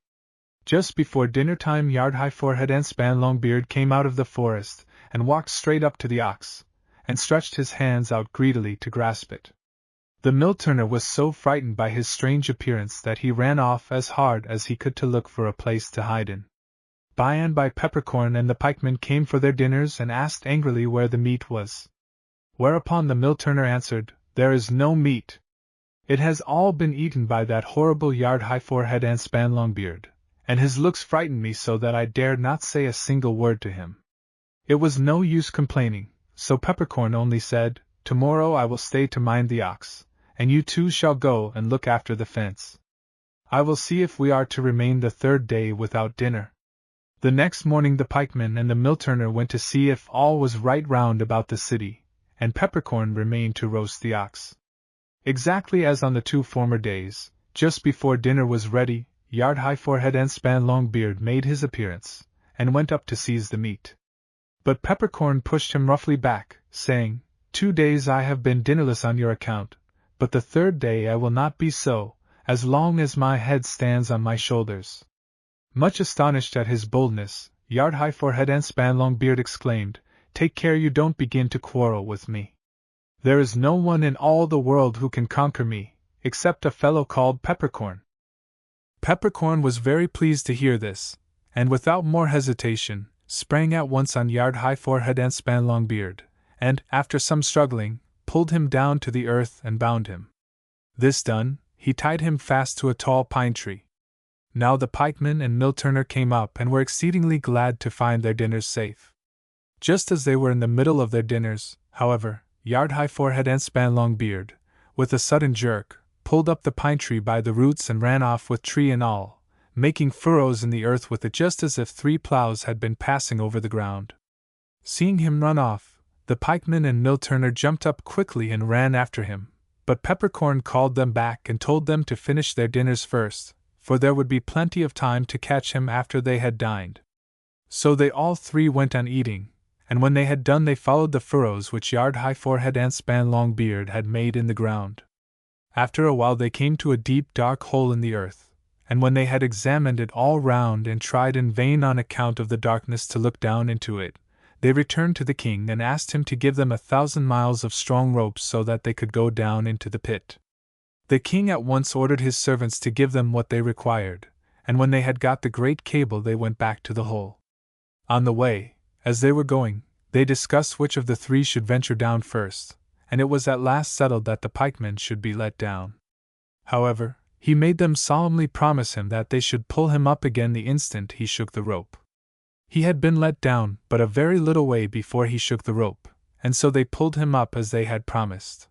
Just before dinner time Yard-high forehead and span-long beard came out of the forest, and walked straight up to the ox, and stretched his hands out greedily to grasp it. The mill turner was so frightened by his strange appearance that he ran off as hard as he could to look for a place to hide in. By and by Peppercorn and the pikeman came for their dinners and asked angrily where the meat was. Whereupon the mill turner answered, "There is no meat. It has all been eaten by that horrible Yard-high forehead and span-long beard, and his looks frightened me so that I dared not say a single word to him." It was no use complaining, so Peppercorn only said, "Tomorrow I will stay to mind the ox, and you 2 shall go and look after the fence. I will see if we are to remain the 3rd day without dinner." The next morning the pikeman and the mill turner went to see if all was right round about the city, and Peppercorn remained to roast the ox. Exactly as on the 2 former days, just before dinner was ready, Yard-high forehead and span-long beard made his appearance, and went up to seize the meat. But Peppercorn pushed him roughly back, saying, "2 days I have been dinnerless on your account, but the 3rd day I will not be so, as long as my head stands on my shoulders." Much astonished at his boldness, Yard-high forehead and span-long beard exclaimed, "Take care you don't begin to quarrel with me. There is no one in all the world who can conquer me, except a fellow called Peppercorn." Peppercorn was very pleased to hear this, and without more hesitation, sprang at once on Yard-high forehead and span-long beard, and, after some struggling, pulled him down to the earth and bound him. This done, he tied him fast to a tall pine tree. Now the pikeman and mill turner came up and were exceedingly glad to find their dinners safe. Just as they were in the middle of their dinners, however, Yard-high forehead and span-long beard, with a sudden jerk, pulled up the pine tree by the roots and ran off with tree and all, making furrows in the earth with it just as if 3 plows had been passing over the ground. Seeing him run off, the pikeman and mill turner jumped up quickly and ran after him, but Peppercorn called them back and told them to finish their dinners first, for there would be plenty of time to catch him after they had dined. So they all 3 went on eating, and when they had done they followed the furrows which Yard-High Forehead and Span-Long Beard had made in the ground. After a while they came to a deep dark hole in the earth, and when they had examined it all round and tried in vain on account of the darkness to look down into it, they returned to the king and asked him to give them 1,000 miles of strong ropes so that they could go down into the pit. The king at once ordered his servants to give them what they required, and when they had got the great cable they went back to the hole. On the way, as they were going, they discussed which of the 3 should venture down first, and it was at last settled that the pikeman should be let down. However, he made them solemnly promise him that they should pull him up again the instant he shook the rope. He had been let down but a very little way before he shook the rope, and so they pulled him up as they had promised.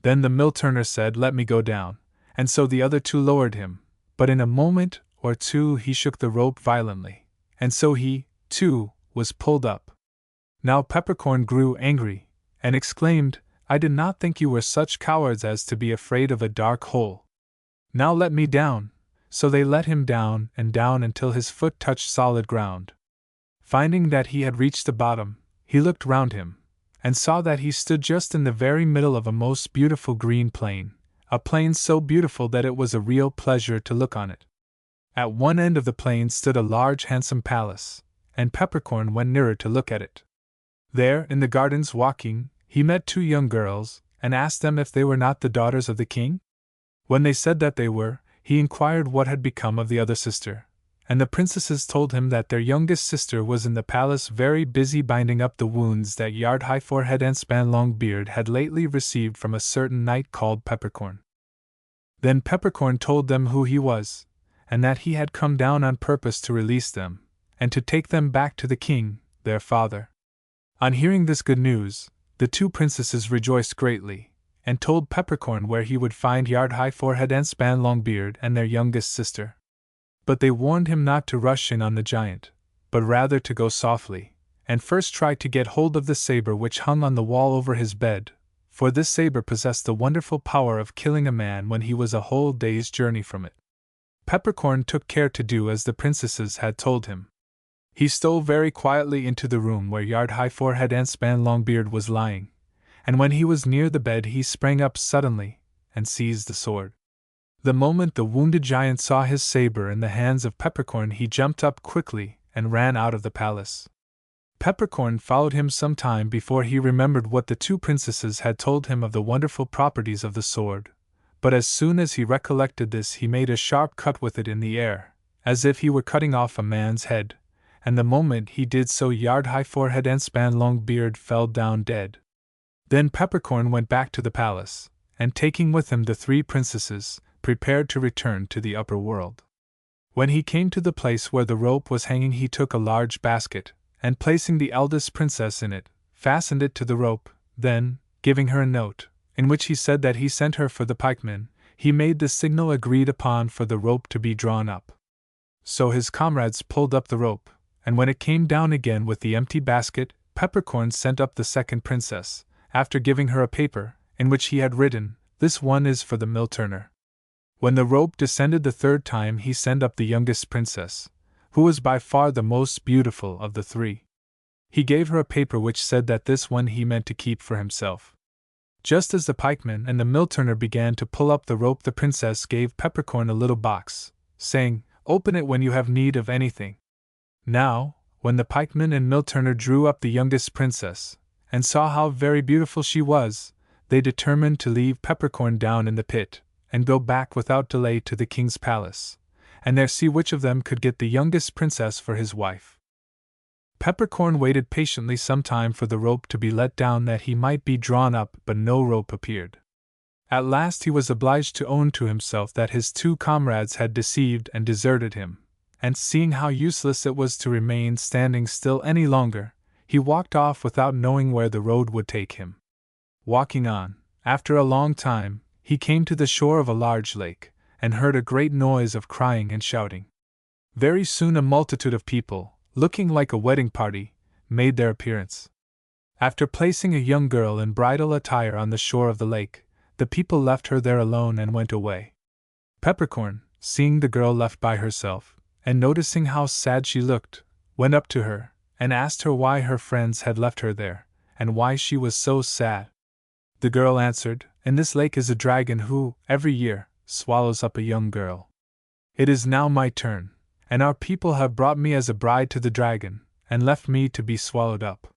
Then the mill turner said, "Let me go down," and so the other 2 lowered him, but in a moment or 2 he shook the rope violently, and so he, too, was pulled up. Now Peppercorn grew angry, and exclaimed, "I did not think you were such cowards as to be afraid of a dark hole. Now let me down." So they let him down and down until his foot touched solid ground. Finding that he had reached the bottom, he looked round him, and saw that he stood just in the very middle of a most beautiful green plain, a plain so beautiful that it was a real pleasure to look on it. At one end of the plain stood a large handsome palace, and Peppercorn went nearer to look at it. There, in the gardens walking, he met 2 young girls, and asked them if they were not the daughters of the king. When they said that they were, he inquired what had become of the other sister, and the princesses told him that their youngest sister was in the palace very busy binding up the wounds that Yard-High Forehead and Span-Long Beard had lately received from a certain knight called Peppercorn. Then Peppercorn told them who he was, and that he had come down on purpose to release them, and to take them back to the king, their father. On hearing this good news, the 2 princesses rejoiced greatly, and told Peppercorn where he would find Yard-High Forehead and Span-Long Beard and their youngest sister. But they warned him not to rush in on the giant, but rather to go softly, and first try to get hold of the saber which hung on the wall over his bed, for this saber possessed the wonderful power of killing a man when he was a whole day's journey from it. Peppercorn took care to do as the princesses had told him. He stole very quietly into the room where Yard-High Forehead and Span-Long Beard was lying, and when he was near the bed he sprang up suddenly, and seized the sword. The moment the wounded giant saw his saber in the hands of Peppercorn he jumped up quickly and ran out of the palace. Peppercorn followed him some time before he remembered what the 2 princesses had told him of the wonderful properties of the sword, but as soon as he recollected this he made a sharp cut with it in the air, as if he were cutting off a man's head, and the moment he did so Yard-High Forehead and Span-Long Beard fell down dead. Then Peppercorn went back to the palace, and taking with him the 3 princesses, prepared to return to the upper world. When he came to the place where the rope was hanging he took a large basket, and placing the eldest princess in it, fastened it to the rope, then, giving her a note, in which he said that he sent her for the pikeman, he made the signal agreed upon for the rope to be drawn up. So his comrades pulled up the rope, and when it came down again with the empty basket, Peppercorn sent up the second princess, after giving her a paper, in which he had written, "This one is for the mill turner." When the rope descended the 3rd time he sent up the youngest princess, who was by far the most beautiful of the 3. He gave her a paper which said that this one he meant to keep for himself. Just as the pikeman and the mill turner began to pull up the rope the princess gave Peppercorn a little box, saying, "Open it when you have need of anything." Now, when the pikeman and mill turner drew up the youngest princess, and saw how very beautiful she was, they determined to leave Peppercorn down in the pit, and go back without delay to the king's palace, and there see which of them could get the youngest princess for his wife. Peppercorn waited patiently some time for the rope to be let down that he might be drawn up, but no rope appeared. At last he was obliged to own to himself that his 2 comrades had deceived and deserted him, and seeing how useless it was to remain standing still any longer, he walked off without knowing where the road would take him. Walking on, after a long time, he came to the shore of a large lake, and heard a great noise of crying and shouting. Very soon a multitude of people, looking like a wedding party, made their appearance. After placing a young girl in bridal attire on the shore of the lake, the people left her there alone and went away. Peppercorn, seeing the girl left by herself, and noticing how sad she looked, went up to her, and asked her why her friends had left her there, and why she was so sad. The girl answered, "In this lake is a dragon who, every year, swallows up a young girl. It is now my turn, and our people have brought me as a bride to the dragon, and left me to be swallowed up."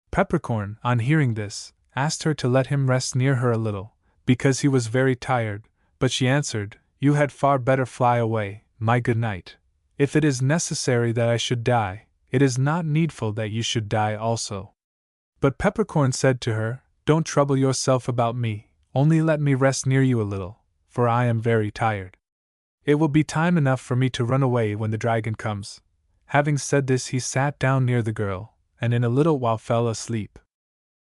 Peppercorn, on hearing this, asked her to let him rest near her a little, because he was very tired, but she answered, "You had far better fly away, my good knight. If it is necessary that I should die, it is not needful that you should die also." But Peppercorn said to her, "Don't trouble yourself about me, only let me rest near you a little, for I am very tired. It will be time enough for me to run away when the dragon comes." Having said this, he sat down near the girl, and in a little while fell asleep.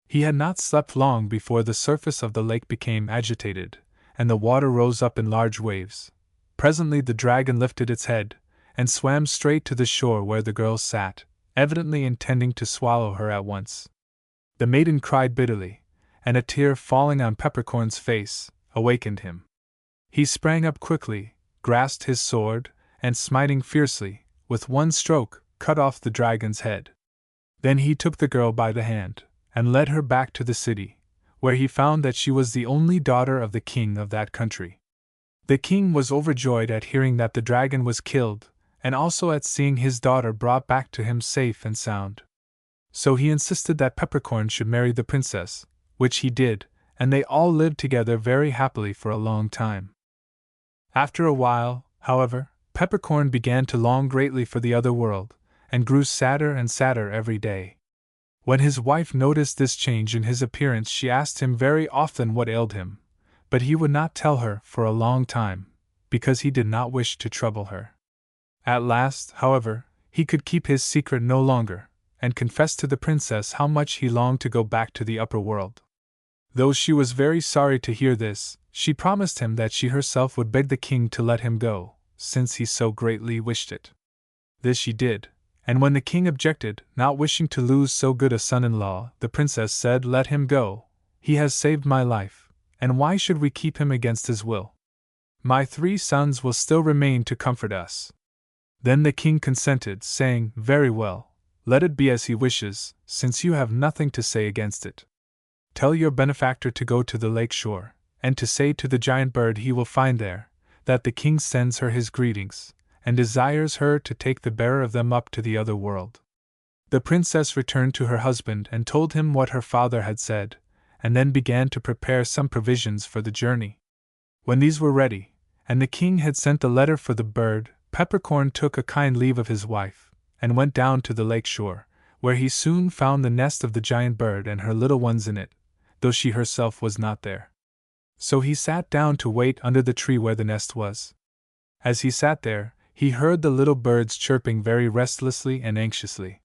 He had not slept long before the surface of the lake became agitated, and the water rose up in large waves. Presently the dragon lifted its head, and swam straight to the shore where the girl sat, evidently intending to swallow her at once. The maiden cried bitterly, and a tear falling on Peppercorn's face, awakened him. He sprang up quickly, grasped his sword, and smiting fiercely, with one stroke, cut off the dragon's head. Then he took the girl by the hand, and led her back to the city, where he found that she was the only daughter of the king of that country. The king was overjoyed at hearing that the dragon was killed, and also at seeing his daughter brought back to him safe and sound. So he insisted that Peppercorn should marry the princess, which he did, and they all lived together very happily for a long time. After a while, however, Peppercorn began to long greatly for the other world, and grew sadder and sadder every day. When his wife noticed this change in his appearance, she asked him very often what ailed him, but he would not tell her for a long time, because he did not wish to trouble her. At last, however, he could keep his secret no longer, and confessed to the princess how much he longed to go back to the upper world. Though she was very sorry to hear this, she promised him that she herself would beg the king to let him go, since he so greatly wished it. This she did, and when the king objected, not wishing to lose so good a son-in-law, the princess said, "Let him go. He has saved my life, and why should we keep him against his will? My 3 sons will still remain to comfort us." Then the king consented, saying, "Very well, let it be as he wishes, since you have nothing to say against it. Tell your benefactor to go to the lake shore, and to say to the giant bird he will find there, that the king sends her his greetings, and desires her to take the bearer of them up to the other world." The princess returned to her husband and told him what her father had said, and then began to prepare some provisions for the journey. When these were ready, and the king had sent the letter for the bird, Peppercorn took a kind leave of his wife, and went down to the lake shore, where he soon found the nest of the giant bird and her little ones in it, though she herself was not there. So he sat down to wait under the tree where the nest was. As he sat there, he heard the little birds chirping very restlessly and anxiously.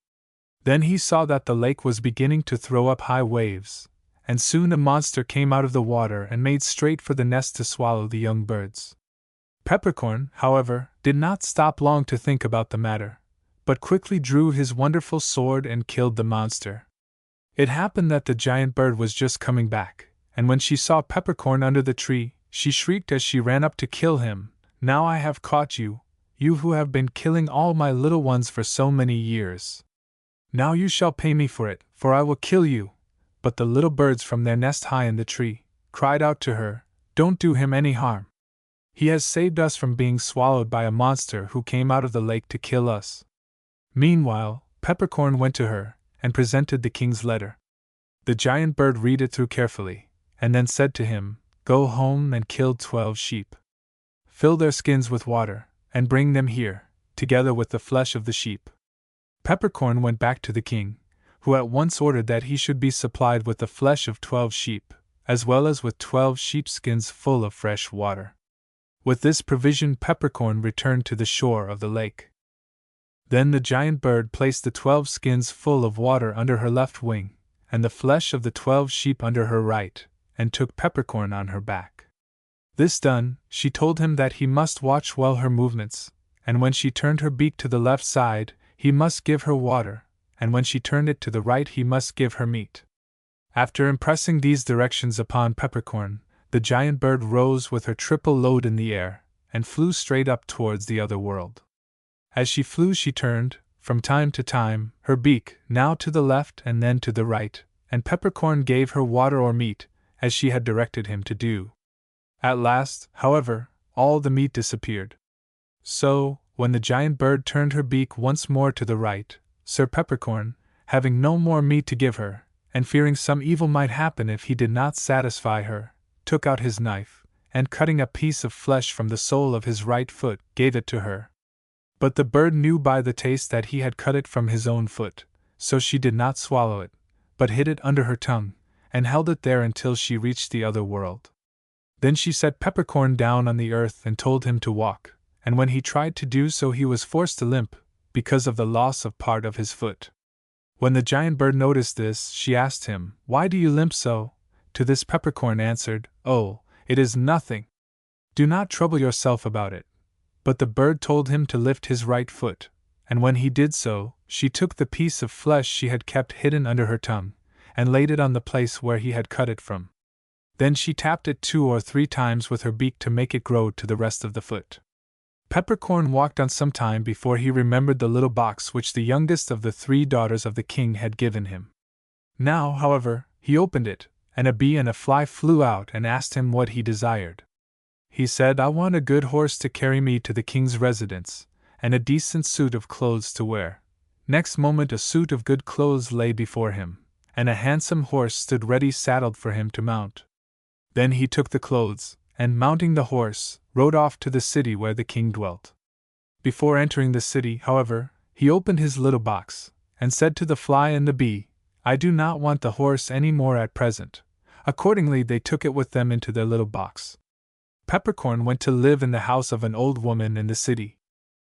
Then he saw that the lake was beginning to throw up high waves, and soon a monster came out of the water and made straight for the nest to swallow the young birds. Peppercorn, however, did not stop long to think about the matter, but quickly drew his wonderful sword and killed the monster. It happened that the giant bird was just coming back, and when she saw Peppercorn under the tree, she shrieked as she ran up to kill him, "Now I have caught you, you who have been killing all my little ones for so many years. Now you shall pay me for it, for I will kill you." But the little birds from their nest high in the tree cried out to her, "Don't do him any harm. He has saved us from being swallowed by a monster who came out of the lake to kill us." Meanwhile, Peppercorn went to her, and presented the king's letter. The giant bird read it through carefully, and then said to him, "Go home and kill 12 sheep. Fill their skins with water, and bring them here, together with the flesh of the sheep." Peppercorn went back to the king, who at once ordered that he should be supplied with the flesh of 12 sheep, as well as with 12 sheepskins full of fresh water. With this provision Peppercorn returned to the shore of the lake. Then the giant bird placed the 12 skins full of water under her left wing, and the flesh of the 12 sheep under her right, and took Peppercorn on her back. This done, she told him that he must watch well her movements, and when she turned her beak to the left side, he must give her water, and when she turned it to the right, he must give her meat. After impressing these directions upon Peppercorn, the giant bird rose with her triple load in the air, and flew straight up towards the other world. As she flew, she turned, from time to time, her beak, now to the left and then to the right, and Peppercorn gave her water or meat, as she had directed him to do. At last, however, all the meat disappeared. So, when the giant bird turned her beak once more to the right, Sir Peppercorn, having no more meat to give her, and fearing some evil might happen if he did not satisfy her, took out his knife, and cutting a piece of flesh from the sole of his right foot, gave it to her. But the bird knew by the taste that he had cut it from his own foot, so she did not swallow it, but hid it under her tongue, and held it there until she reached the other world. Then she set Peppercorn down on the earth and told him to walk, and when he tried to do so he was forced to limp, because of the loss of part of his foot. When the giant bird noticed this, she asked him, "Why do you limp so?" To this Peppercorn answered, "Oh, it is nothing. Do not trouble yourself about it." But the bird told him to lift his right foot, and when he did so, she took the piece of flesh she had kept hidden under her tongue, and laid it on the place where he had cut it from. Then she tapped it 2 or 3 times with her beak to make it grow to the rest of the foot. Peppercorn walked on some time before he remembered the little box which the youngest of the 3 daughters of the king had given him. Now, however, he opened it, and a bee and a fly flew out and asked him what he desired. He said, "I want a good horse to carry me to the king's residence, and a decent suit of clothes to wear." Next moment a suit of good clothes lay before him, and a handsome horse stood ready saddled for him to mount. Then he took the clothes, and mounting the horse, rode off to the city where the king dwelt. Before entering the city, however, he opened his little box, and said to the fly and the bee, "I do not want the horse any more at present." Accordingly they took it with them into their little box. Peppercorn went to live in the house of an old woman in the city.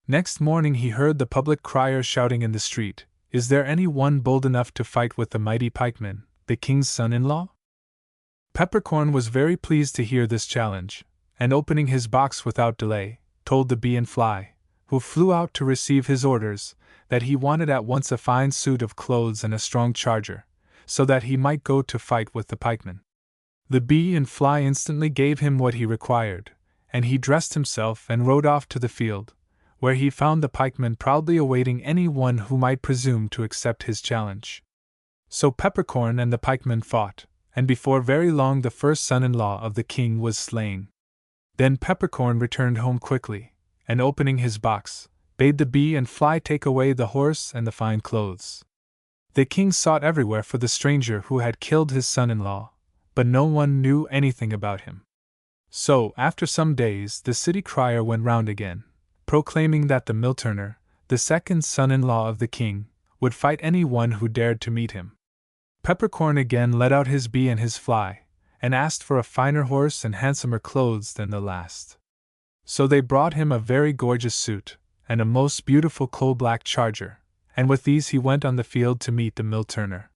Next morning he heard the public criers shouting in the street, "Is there any one bold enough to fight with the mighty pikeman, the king's son-in-law?" Peppercorn was very pleased to hear this challenge, and opening his box without delay, told the bee and fly, who flew out to receive his orders, that he wanted at once a fine suit of clothes and a strong charger, so that he might go to fight with the pikeman. The bee and fly instantly gave him what he required, and he dressed himself and rode off to the field, where he found the pikeman proudly awaiting any one who might presume to accept his challenge. So Peppercorn and the pikeman fought, and before very long the first son-in-law of the king was slain. Then Peppercorn returned home quickly, and opening his box, bade the bee and fly take away the horse and the fine clothes. The king sought everywhere for the stranger who had killed his son-in-law, but no one knew anything about him. So, after some days, the city crier went round again, proclaiming that the mill turner, the second son-in-law of the king, would fight any one who dared to meet him. Peppercorn again let out his bee and his fly, and asked for a finer horse and handsomer clothes than the last. So they brought him a very gorgeous suit, and a most beautiful coal-black charger, and with these he went on the field to meet the mill turner.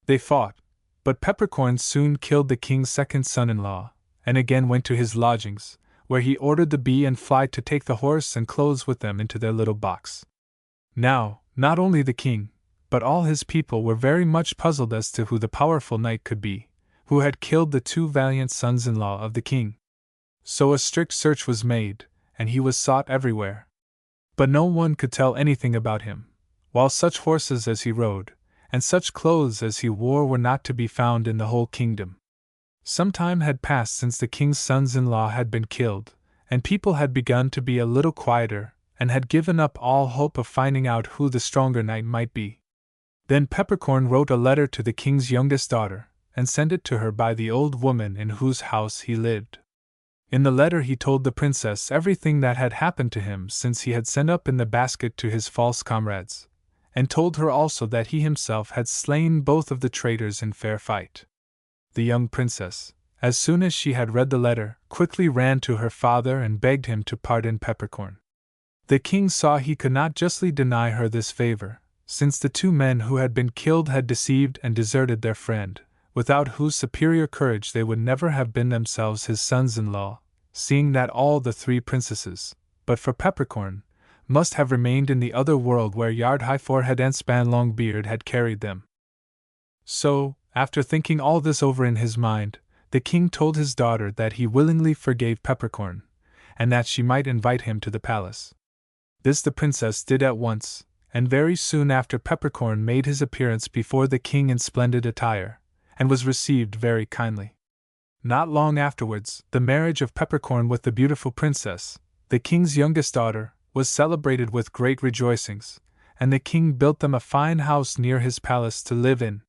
They fought, but Peppercorn soon killed the king's second son-in-law, and again went to his lodgings, where he ordered the bee and fly to take the horse and clothes with them into their little box. Now, not only the king, but all his people were very much puzzled as to who the powerful knight could be, who had killed the 2 valiant sons-in-law of the king. So a strict search was made, and he was sought everywhere. But no one could tell anything about him, while such horses as he rode, and such clothes as he wore were not to be found in the whole kingdom. Some time had passed since the king's sons-in-law had been killed, and people had begun to be a little quieter, and had given up all hope of finding out who the stronger knight might be. Then Peppercorn wrote a letter to the king's youngest daughter, and sent it to her by the old woman in whose house he lived. In the letter he told the princess everything that had happened to him since he had sent up in the basket to his false comrades, and told her also that he himself had slain both of the traitors in fair fight. The young princess, as soon as she had read the letter, quickly ran to her father and begged him to pardon Peppercorn. The king saw he could not justly deny her this favor, since the 2 men who had been killed had deceived and deserted their friend, without whose superior courage they would never have been themselves his sons-in-law, seeing that all the 3 princesses, but for Peppercorn, must have remained in the other world where Yard-high forehead and long beard had carried them. So, after thinking all this over in his mind, the king told his daughter that he willingly forgave Peppercorn, and that she might invite him to the palace. This the princess did at once, and very soon after Peppercorn made his appearance before the king in splendid attire, and was received very kindly. Not long afterwards, the marriage of Peppercorn with the beautiful princess, the king's youngest daughter, was celebrated with great rejoicings, and the king built them a fine house near his palace to live in.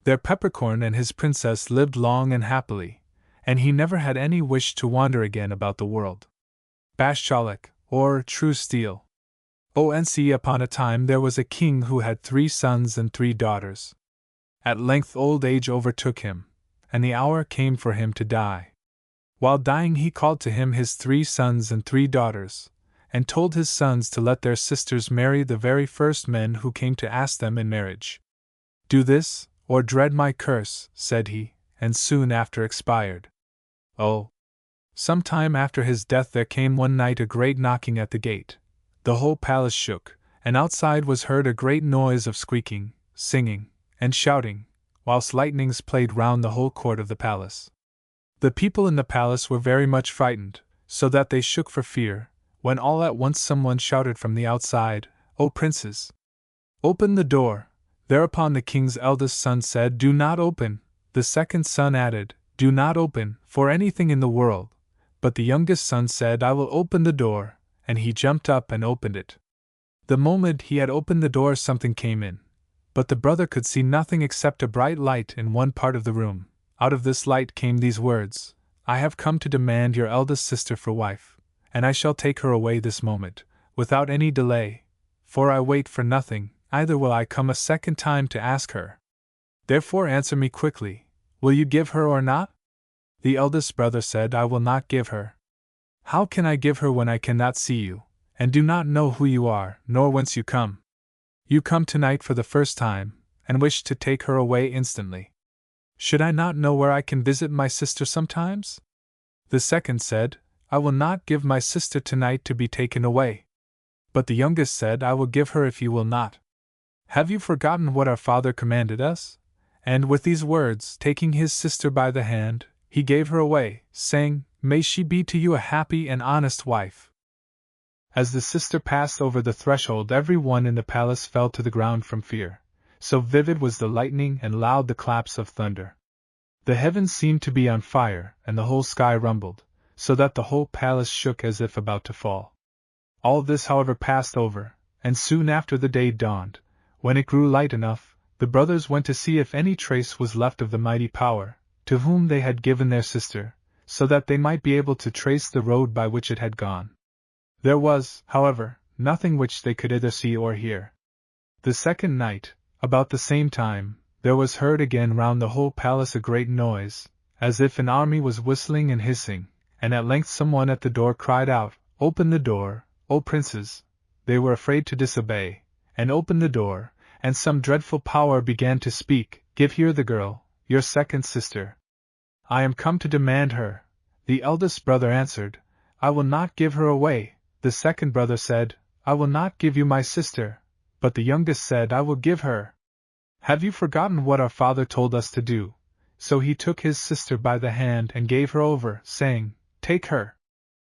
There Peppercorn and his princess lived long and happily, and he never had any wish to wander again about the world. Bashchalik, or True Steel. Once upon a time there was a king who had 3 sons and 3 daughters. At length old age overtook him, and the hour came for him to die. While dying he called to him his 3 sons and 3 daughters, and told his sons to let their sisters marry the very first men who came to ask them in marriage. "Do this, or dread my curse," said he, and soon after expired. Some time after his death there came one night a great knocking at the gate. The whole palace shook, and outside was heard a great noise of squeaking, singing, and shouting, whilst lightnings played round the whole court of the palace. The people in the palace were very much frightened, so that they shook for fear, when all at once someone shouted from the outside, "O princes! Open the door!" Thereupon the king's eldest son said, "Do not open." The second son added, "Do not open, for anything in the world." But the youngest son said, "I will open the door," and he jumped up and opened it. The moment he had opened the door something came in, but the brother could see nothing except a bright light in one part of the room. Out of this light came these words, "I have come to demand your eldest sister for wife, and I shall take her away this moment, without any delay, for I wait for nothing, neither will I come a second time to ask her. Therefore answer me quickly, will you give her or not?" The eldest brother said, "I will not give her." "How can I give her when I cannot see you, and do not know who you are, nor whence you come? You come tonight for the first time, and wish to take her away instantly. Should I not know where I can visit my sister sometimes?" The second said, "I will not give my sister tonight to be taken away." But the youngest said, "I will give her if you will not. Have you forgotten what our father commanded us?" And with these words, taking his sister by the hand, he gave her away, saying, "May she be to you a happy and honest wife." As the sister passed over the threshold, every one in the palace fell to the ground from fear, so vivid was the lightning and loud the claps of thunder. The heavens seemed to be on fire, and the whole sky rumbled, so that the whole palace shook as if about to fall. All this, however, passed over, and soon after the day dawned. When it grew light enough, the brothers went to see if any trace was left of the mighty power, to whom they had given their sister, so that they might be able to trace the road by which it had gone. There was, however, nothing which they could either see or hear. The second night, about the same time, there was heard again round the whole palace a great noise, as if an army was whistling and hissing, and at length someone at the door cried out, "Open the door, O princes!" They were afraid to disobey, and opened the door, and some dreadful power began to speak, "Give here the girl, your second sister. I am come to demand her." The eldest brother answered, "I will not give her away." The second brother said, "I will not give you my sister." But the youngest said, "I will give her." "Have you forgotten what our father told us to do?" So he took his sister by the hand and gave her over, saying, "Take her.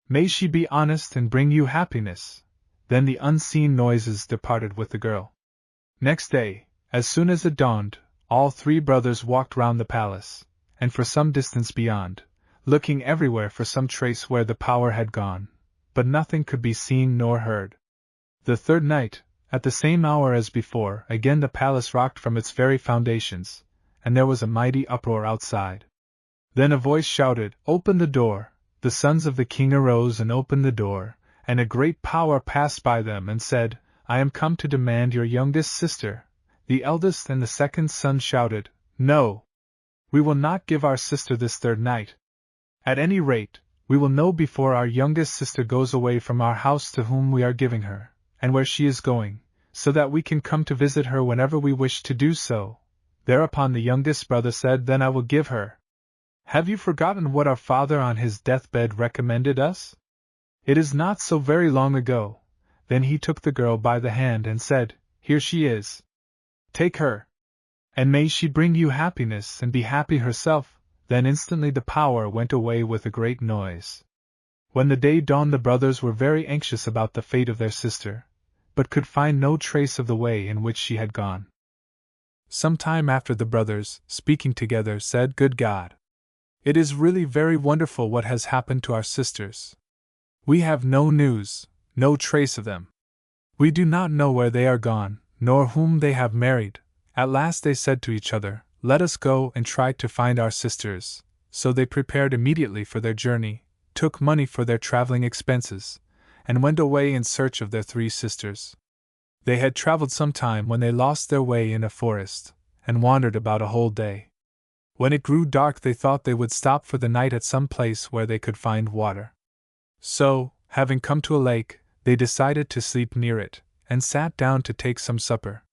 May she be honest and bring you happiness." Then the unseen noises departed with the girl. Next day, as soon as it dawned, all 3 brothers walked round the palace, and for some distance beyond, looking everywhere for some trace where the power had gone, but nothing could be seen nor heard. The third night, at the same hour as before, again the palace rocked from its very foundations, and there was a mighty uproar outside. Then a voice shouted, "Open the door!" The sons of the king arose and opened the door, and a great power passed by them and said, "I am come to demand your youngest sister." The eldest and the second son shouted, "No! We will not give our sister this third night. At any rate, we will know before our youngest sister goes away from our house to whom we are giving her, and where she is going, so that we can come to visit her whenever we wish to do so." Thereupon the youngest brother said, "Then I will give her." "Have you forgotten what our father on his deathbed recommended us? It is not so very long ago, Then he took the girl by the hand and said, "Here she is. Take her. And may she bring you happiness and be happy herself." Then instantly the power went away with a great noise. When the day dawned, the brothers were very anxious about the fate of their sister, but could find no trace of the way in which she had gone. Some time after, the brothers, speaking together, said, "Good God! It is really very wonderful what has happened to our sisters. We have no news, no trace of them. We do not know where they are gone, nor whom they have married." At last they said to each other, "Let us go and try to find our sisters." So they prepared immediately for their journey, took money for their traveling expenses, and went away in search of their 3 sisters. They had traveled some time when they lost their way in a forest, and wandered about a whole day. When it grew dark, they thought they would stop for the night at some place where they could find water. So, having come to a lake, they decided to sleep near it, and sat down to take some supper.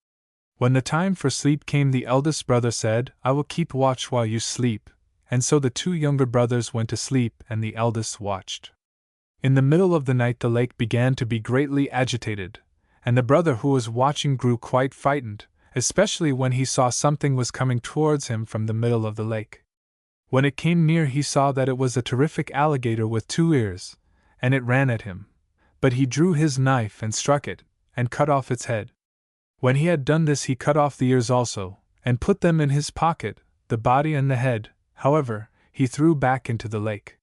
When the time for sleep came, the eldest brother said, "I will keep watch while you sleep," and so the 2 younger brothers went to sleep and the eldest watched. In the middle of the night the lake began to be greatly agitated, and the brother who was watching grew quite frightened, especially when he saw something was coming towards him from the middle of the lake. When it came near, he saw that it was a terrific alligator with 2 ears, and it ran at him. But he drew his knife and struck it, and cut off its head. When he had done this, he cut off the ears also, and put them in his pocket. The body and the head, however, he threw back into the lake.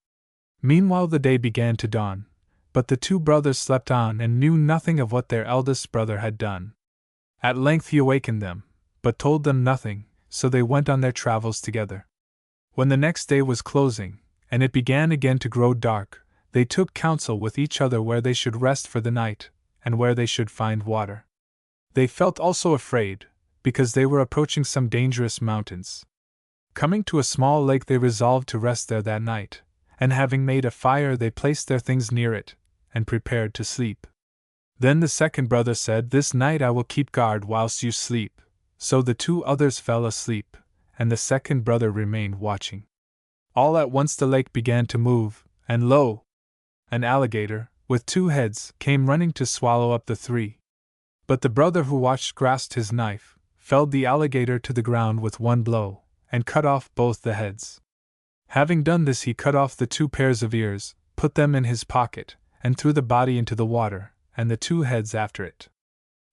Meanwhile the day began to dawn, but the 2 brothers slept on and knew nothing of what their eldest brother had done. At length he awakened them, but told them nothing, so they went on their travels together. When the next day was closing, and it began again to grow dark, they took counsel with each other where they should rest for the night, and where they should find water. They felt also afraid, because they were approaching some dangerous mountains. Coming to a small lake, they resolved to rest there that night, and having made a fire, they placed their things near it, and prepared to sleep. Then the second brother said, "This night I will keep guard whilst you sleep." So the 2 others fell asleep, and the second brother remained watching. All at once the lake began to move, and lo! An alligator, with 2 heads, came running to swallow up the 3. But the brother who watched grasped his knife, felled the alligator to the ground with 1 blow, and cut off both the heads. Having done this, he cut off the 2 pairs of ears, put them in his pocket, and threw the body into the water, and the 2 heads after it.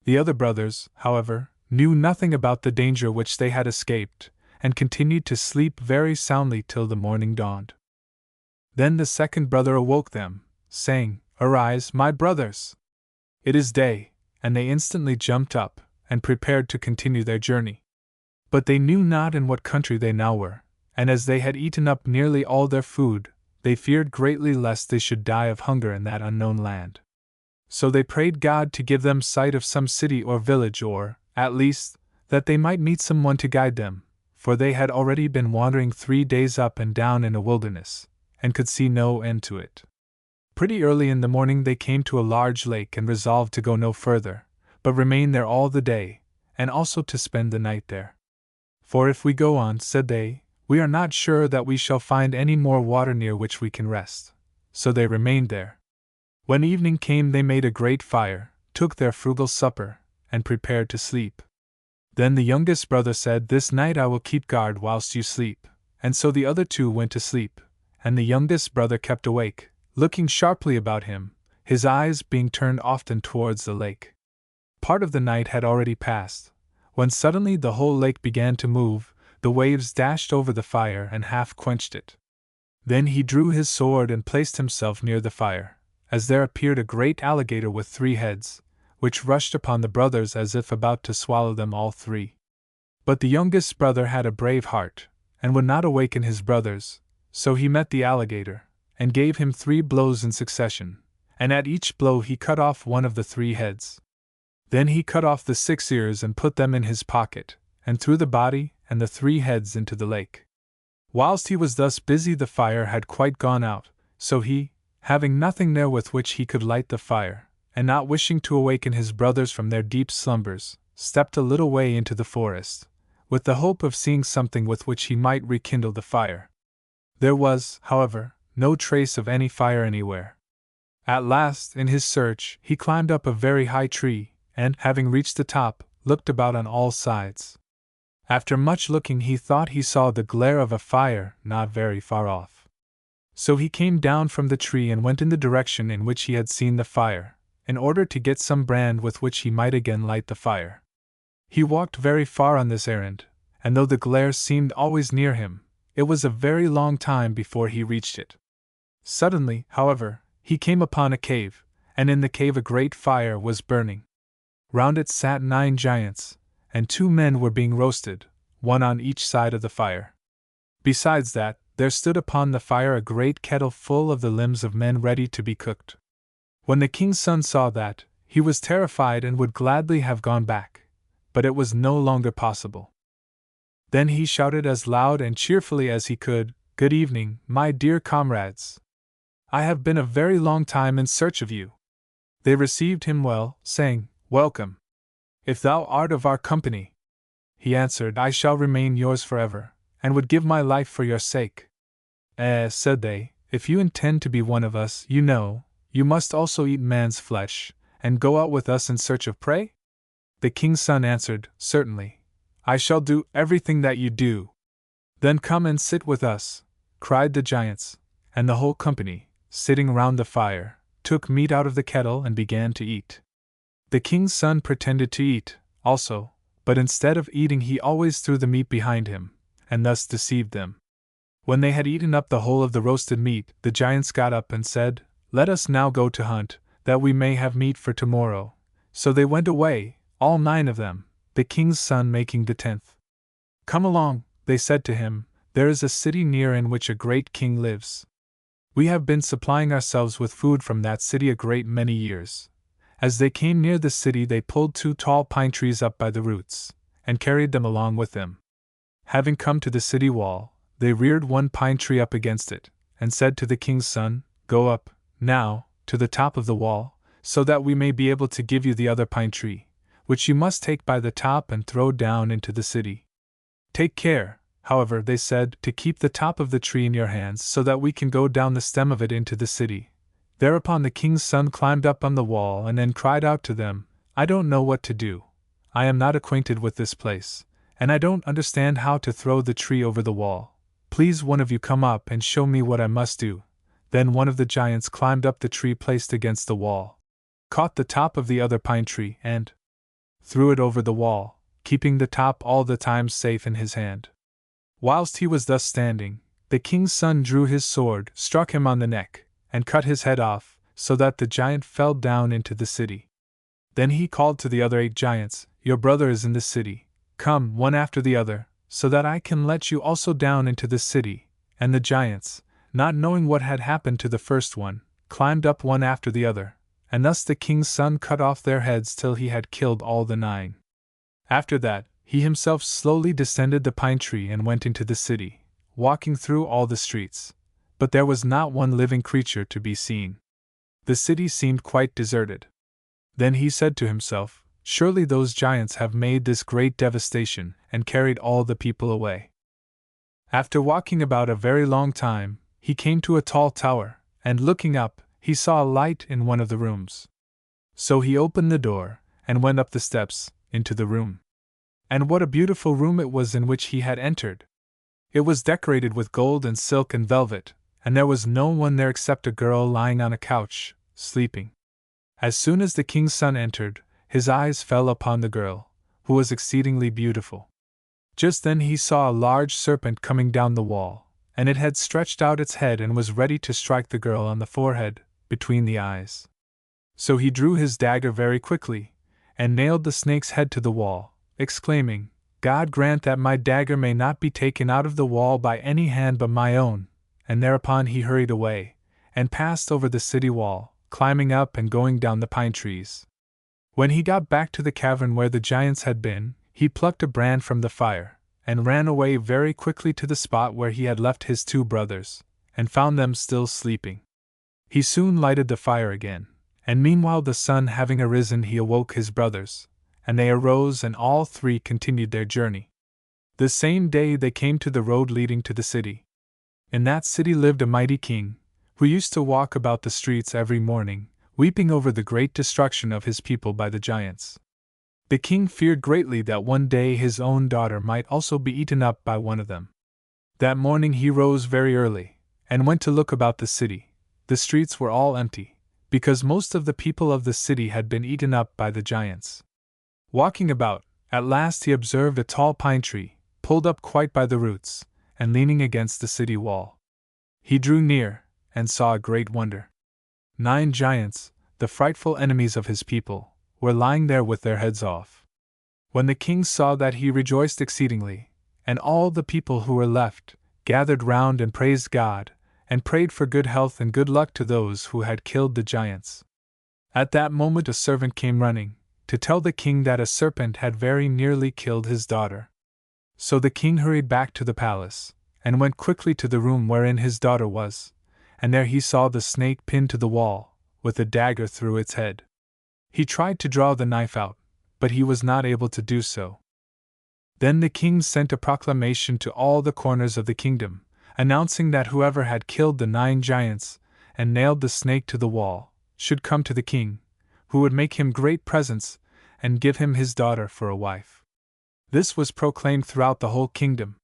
The other brothers, however, knew nothing about the danger which they had escaped, and continued to sleep very soundly till the morning dawned. Then the second brother awoke them, saying, "Arise, my brothers! It is day," and they instantly jumped up, and prepared to continue their journey. But they knew not in what country they now were, and as they had eaten up nearly all their food, they feared greatly lest they should die of hunger in that unknown land. So they prayed God to give them sight of some city or village, or, at least, that they might meet some one to guide them, for they had already been wandering 3 days up and down in a wilderness, and could see no end to it. Pretty early in the morning they came to a large lake and resolved to go no further, but remain there all the day, and also to spend the night there. "For if we go on," said they, "we are not sure that we shall find any more water near which we can rest." So they remained there. When evening came, they made a great fire, took their frugal supper, and prepared to sleep. Then the youngest brother said, "This night I will keep guard whilst you sleep," and so the other 2 went to sleep, and the youngest brother kept awake, looking sharply about him, his eyes being turned often towards the lake. Part of the night had already passed, when suddenly the whole lake began to move. The waves dashed over the fire and half quenched it. Then he drew his sword and placed himself near the fire, as there appeared a great alligator with 3 heads, which rushed upon the brothers as if about to swallow them all 3. But the youngest brother had a brave heart, and would not awaken his brothers, so he met the alligator, and gave him 3 blows in succession, and at each blow he cut off one of the 3 heads. Then he cut off the 6 ears and put them in his pocket, and threw the body and the 3 heads into the lake. Whilst he was thus busy, the fire had quite gone out, so he, having nothing there with which he could light the fire, and not wishing to awaken his brothers from their deep slumbers, stepped a little way into the forest, with the hope of seeing something with which he might rekindle the fire. There was, however, no trace of any fire anywhere. At last, in his search, he climbed up a very high tree, and, having reached the top, looked about on all sides. After much looking, he thought he saw the glare of a fire not very far off. So he came down from the tree and went in the direction in which he had seen the fire, in order to get some brand with which he might again light the fire. He walked very far on this errand, and though the glare seemed always near him, it was a very long time before he reached it. Suddenly, however, he came upon a cave, and in the cave a great fire was burning. Round it sat 9 giants, and 2 men were being roasted, one on each side of the fire. Besides that, there stood upon the fire a great kettle full of the limbs of men ready to be cooked. When the king's son saw that, he was terrified and would gladly have gone back, but it was no longer possible. Then he shouted as loud and cheerfully as he could, "Good evening, my dear comrades! I have been a very long time in search of you." They received him well, saying, "Welcome. If thou art of our company," he answered, "I shall remain yours forever, and would give my life for your sake." Said they, "if you intend to be one of us, you must also eat man's flesh, and go out with us in search of prey?" The king's son answered, "Certainly. I shall do everything that you do." "Then come and sit with us," cried the giants, and the whole company, sitting round the fire, took meat out of the kettle and began to eat. The king's son pretended to eat, also, but instead of eating he always threw the meat behind him, and thus deceived them. When they had eaten up the whole of the roasted meat, the giants got up and said, "Let us now go to hunt, that we may have meat for tomorrow." So they went away, all 9 of them, the king's son making the 10th. "Come along," they said to him, "there is a city near in which a great king lives. We have been supplying ourselves with food from that city a great many years." As they came near the city, they pulled 2 tall pine trees up by the roots, and carried them along with them. Having come to the city wall, they reared one pine tree up against it, and said to the king's son, "Go up, now, to the top of the wall, so that we may be able to give you the other pine tree, which you must take by the top and throw down into the city. Take care, however," they said, "to keep the top of the tree in your hands so that we can go down the stem of it into the city." Thereupon the king's son climbed up on the wall and then cried out to them, "I don't know what to do. I am not acquainted with this place, and I don't understand how to throw the tree over the wall. Please one of you come up and show me what I must do." Then one of the giants climbed up the tree placed against the wall, caught the top of the other pine tree, and threw it over the wall, keeping the top all the time safe in his hand. Whilst he was thus standing, the king's son drew his sword, struck him on the neck, and cut his head off, so that the giant fell down into the city. Then he called to the other 8 giants, "Your brother is in the city. Come, one after the other, so that I can let you also down into the city." And the giants, not knowing what had happened to the first one, climbed up one after the other, and thus the king's son cut off their heads till he had killed all the 9. After that, he himself slowly descended the pine tree and went into the city, walking through all the streets, but there was not one living creature to be seen. The city seemed quite deserted. Then he said to himself, "Surely those giants have made this great devastation and carried all the people away." After walking about a very long time, he came to a tall tower, and looking up, he saw a light in one of the rooms. So he opened the door, and went up the steps, into the room. And what a beautiful room it was in which he had entered! It was decorated with gold and silk and velvet, and there was no one there except a girl lying on a couch, sleeping. As soon as the king's son entered, his eyes fell upon the girl, who was exceedingly beautiful. Just then he saw a large serpent coming down the wall, and it had stretched out its head and was ready to strike the girl on the forehead, between the eyes. So he drew his dagger very quickly, and nailed the snake's head to the wall, exclaiming, "God grant that my dagger may not be taken out of the wall by any hand but my own," and thereupon he hurried away, and passed over the city wall, climbing up and going down the pine trees. When he got back to the cavern where the giants had been, he plucked a brand from the fire, and ran away very quickly to the spot where he had left his 2 brothers, and found them still sleeping. He soon lighted the fire again, and meanwhile the sun having arisen he awoke his brothers, and they arose and all 3 continued their journey. The same day they came to the road leading to the city. In that city lived a mighty king, who used to walk about the streets every morning, weeping over the great destruction of his people by the giants. The king feared greatly that one day his own daughter might also be eaten up by one of them. That morning he rose very early, and went to look about the city. The streets were all empty, because most of the people of the city had been eaten up by the giants. Walking about, at last he observed a tall pine tree, pulled up quite by the roots, and leaning against the city wall. He drew near, and saw a great wonder. 9 giants, the frightful enemies of his people, were lying there with their heads off. When the king saw that, he rejoiced exceedingly, and all the people who were left gathered round and praised God, and prayed for good health and good luck to those who had killed the giants. At that moment a servant came running, to tell the king that a serpent had very nearly killed his daughter. So the king hurried back to the palace, and went quickly to the room wherein his daughter was, and there he saw the snake pinned to the wall, with a dagger through its head. He tried to draw the knife out, but he was not able to do so. Then the king sent a proclamation to all the corners of the kingdom, announcing that whoever had killed the 9 giants, and nailed the snake to the wall, should come to the king, who would make him great presents, and give him his daughter for a wife. This was proclaimed throughout the whole kingdom.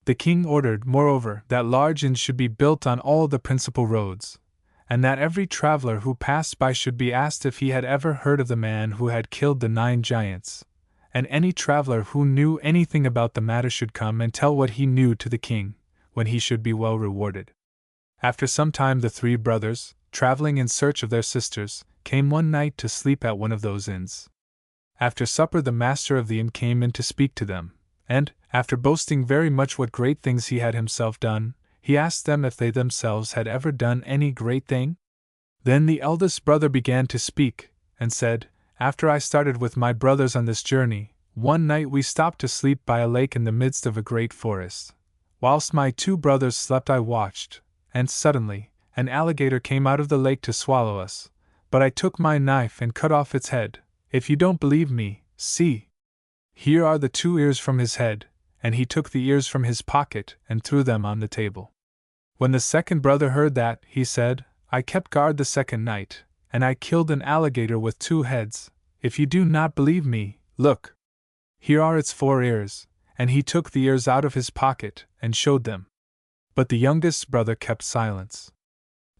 The king ordered, moreover, that large inns should be built on all the principal roads, and that every traveler who passed by should be asked if he had ever heard of the man who had killed the 9 giants, and any traveler who knew anything about the matter should come and tell what he knew to the king, when he should be well rewarded. After some time the 3 brothers, traveling in search of their sisters, came one night to sleep at one of those inns. After supper the master of the inn came in to speak to them, and, after boasting very much what great things he had himself done, he asked them if they themselves had ever done any great thing. Then the eldest brother began to speak, and said, "After I started with my brothers on this journey, one night we stopped to sleep by a lake in the midst of a great forest. Whilst my 2 brothers slept I watched, and suddenly, an alligator came out of the lake to swallow us, but I took my knife and cut off its head. If you don't believe me, see. Here are the 2 ears from his head," and he took the ears from his pocket and threw them on the table. When the second brother heard that, he said, "I kept guard the second night, and I killed an alligator with 2 heads. If you do not believe me, look. Here are its 4 ears," and he took the ears out of his pocket and showed them. But the youngest brother kept silence.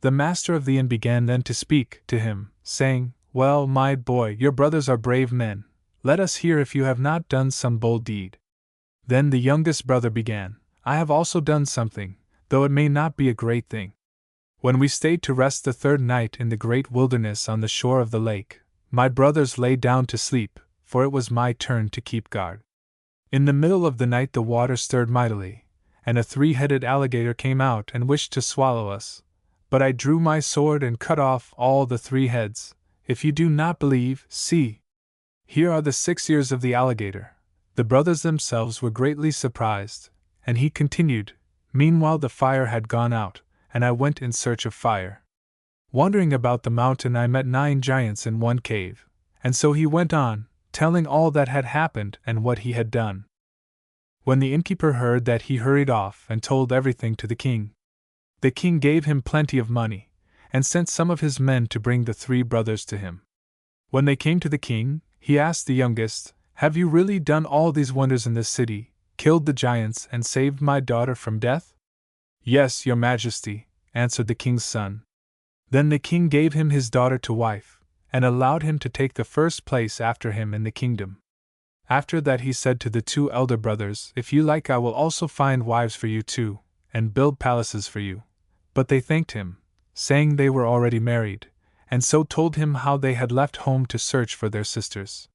The master of the inn began then to speak to him, saying, "Well, my boy, your brothers are brave men. Let us hear if you have not done some bold deed." Then the youngest brother began, "I have also done something, though it may not be a great thing. When we stayed to rest the 3rd night in the great wilderness on the shore of the lake, my brothers lay down to sleep, for it was my turn to keep guard. In the middle of the night the water stirred mightily, and a 3-headed alligator came out and wished to swallow us, but I drew my sword and cut off all the 3 heads. If you do not believe, see. Here are the 6 ears of the alligator." The brothers themselves were greatly surprised, and he continued, "Meanwhile the fire had gone out, and I went in search of fire. Wandering about the mountain I met 9 giants in one cave," and so he went on, telling all that had happened and what he had done. When the innkeeper heard that, he hurried off and told everything to the king. The king gave him plenty of money, and sent some of his men to bring the 3 brothers to him. When they came to the king, he asked the youngest, "Have you really done all these wonders in this city, killed the giants, and saved my daughter from death?" "Yes, your majesty," answered the king's son. Then the king gave him his daughter to wife, and allowed him to take the first place after him in the kingdom. After that he said to the 2 elder brothers, "If you like I will also find wives for you too, and build palaces for you." But they thanked him, saying they were already married, and so told him how they had left home to search for their sisters.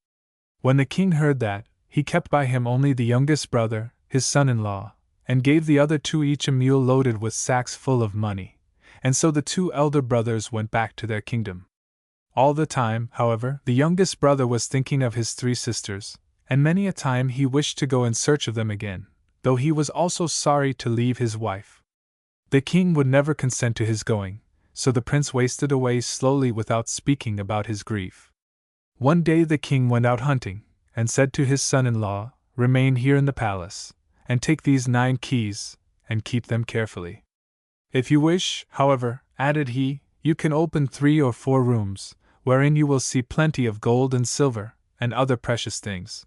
When the king heard that, he kept by him only the youngest brother, his son-in-law, and gave the other 2 each a mule loaded with sacks full of money, and so the 2 elder brothers went back to their kingdom. All the time, however, the youngest brother was thinking of his 3 sisters, and many a time he wished to go in search of them again, though he was also sorry to leave his wife. The king would never consent to his going, so the prince wasted away slowly without speaking about his grief. One day the king went out hunting, and said to his son-in-law, "Remain here in the palace, and take these 9 keys, and keep them carefully. If you wish, however, added he, you can open 3 or 4 rooms, wherein you will see plenty of gold and silver, and other precious things.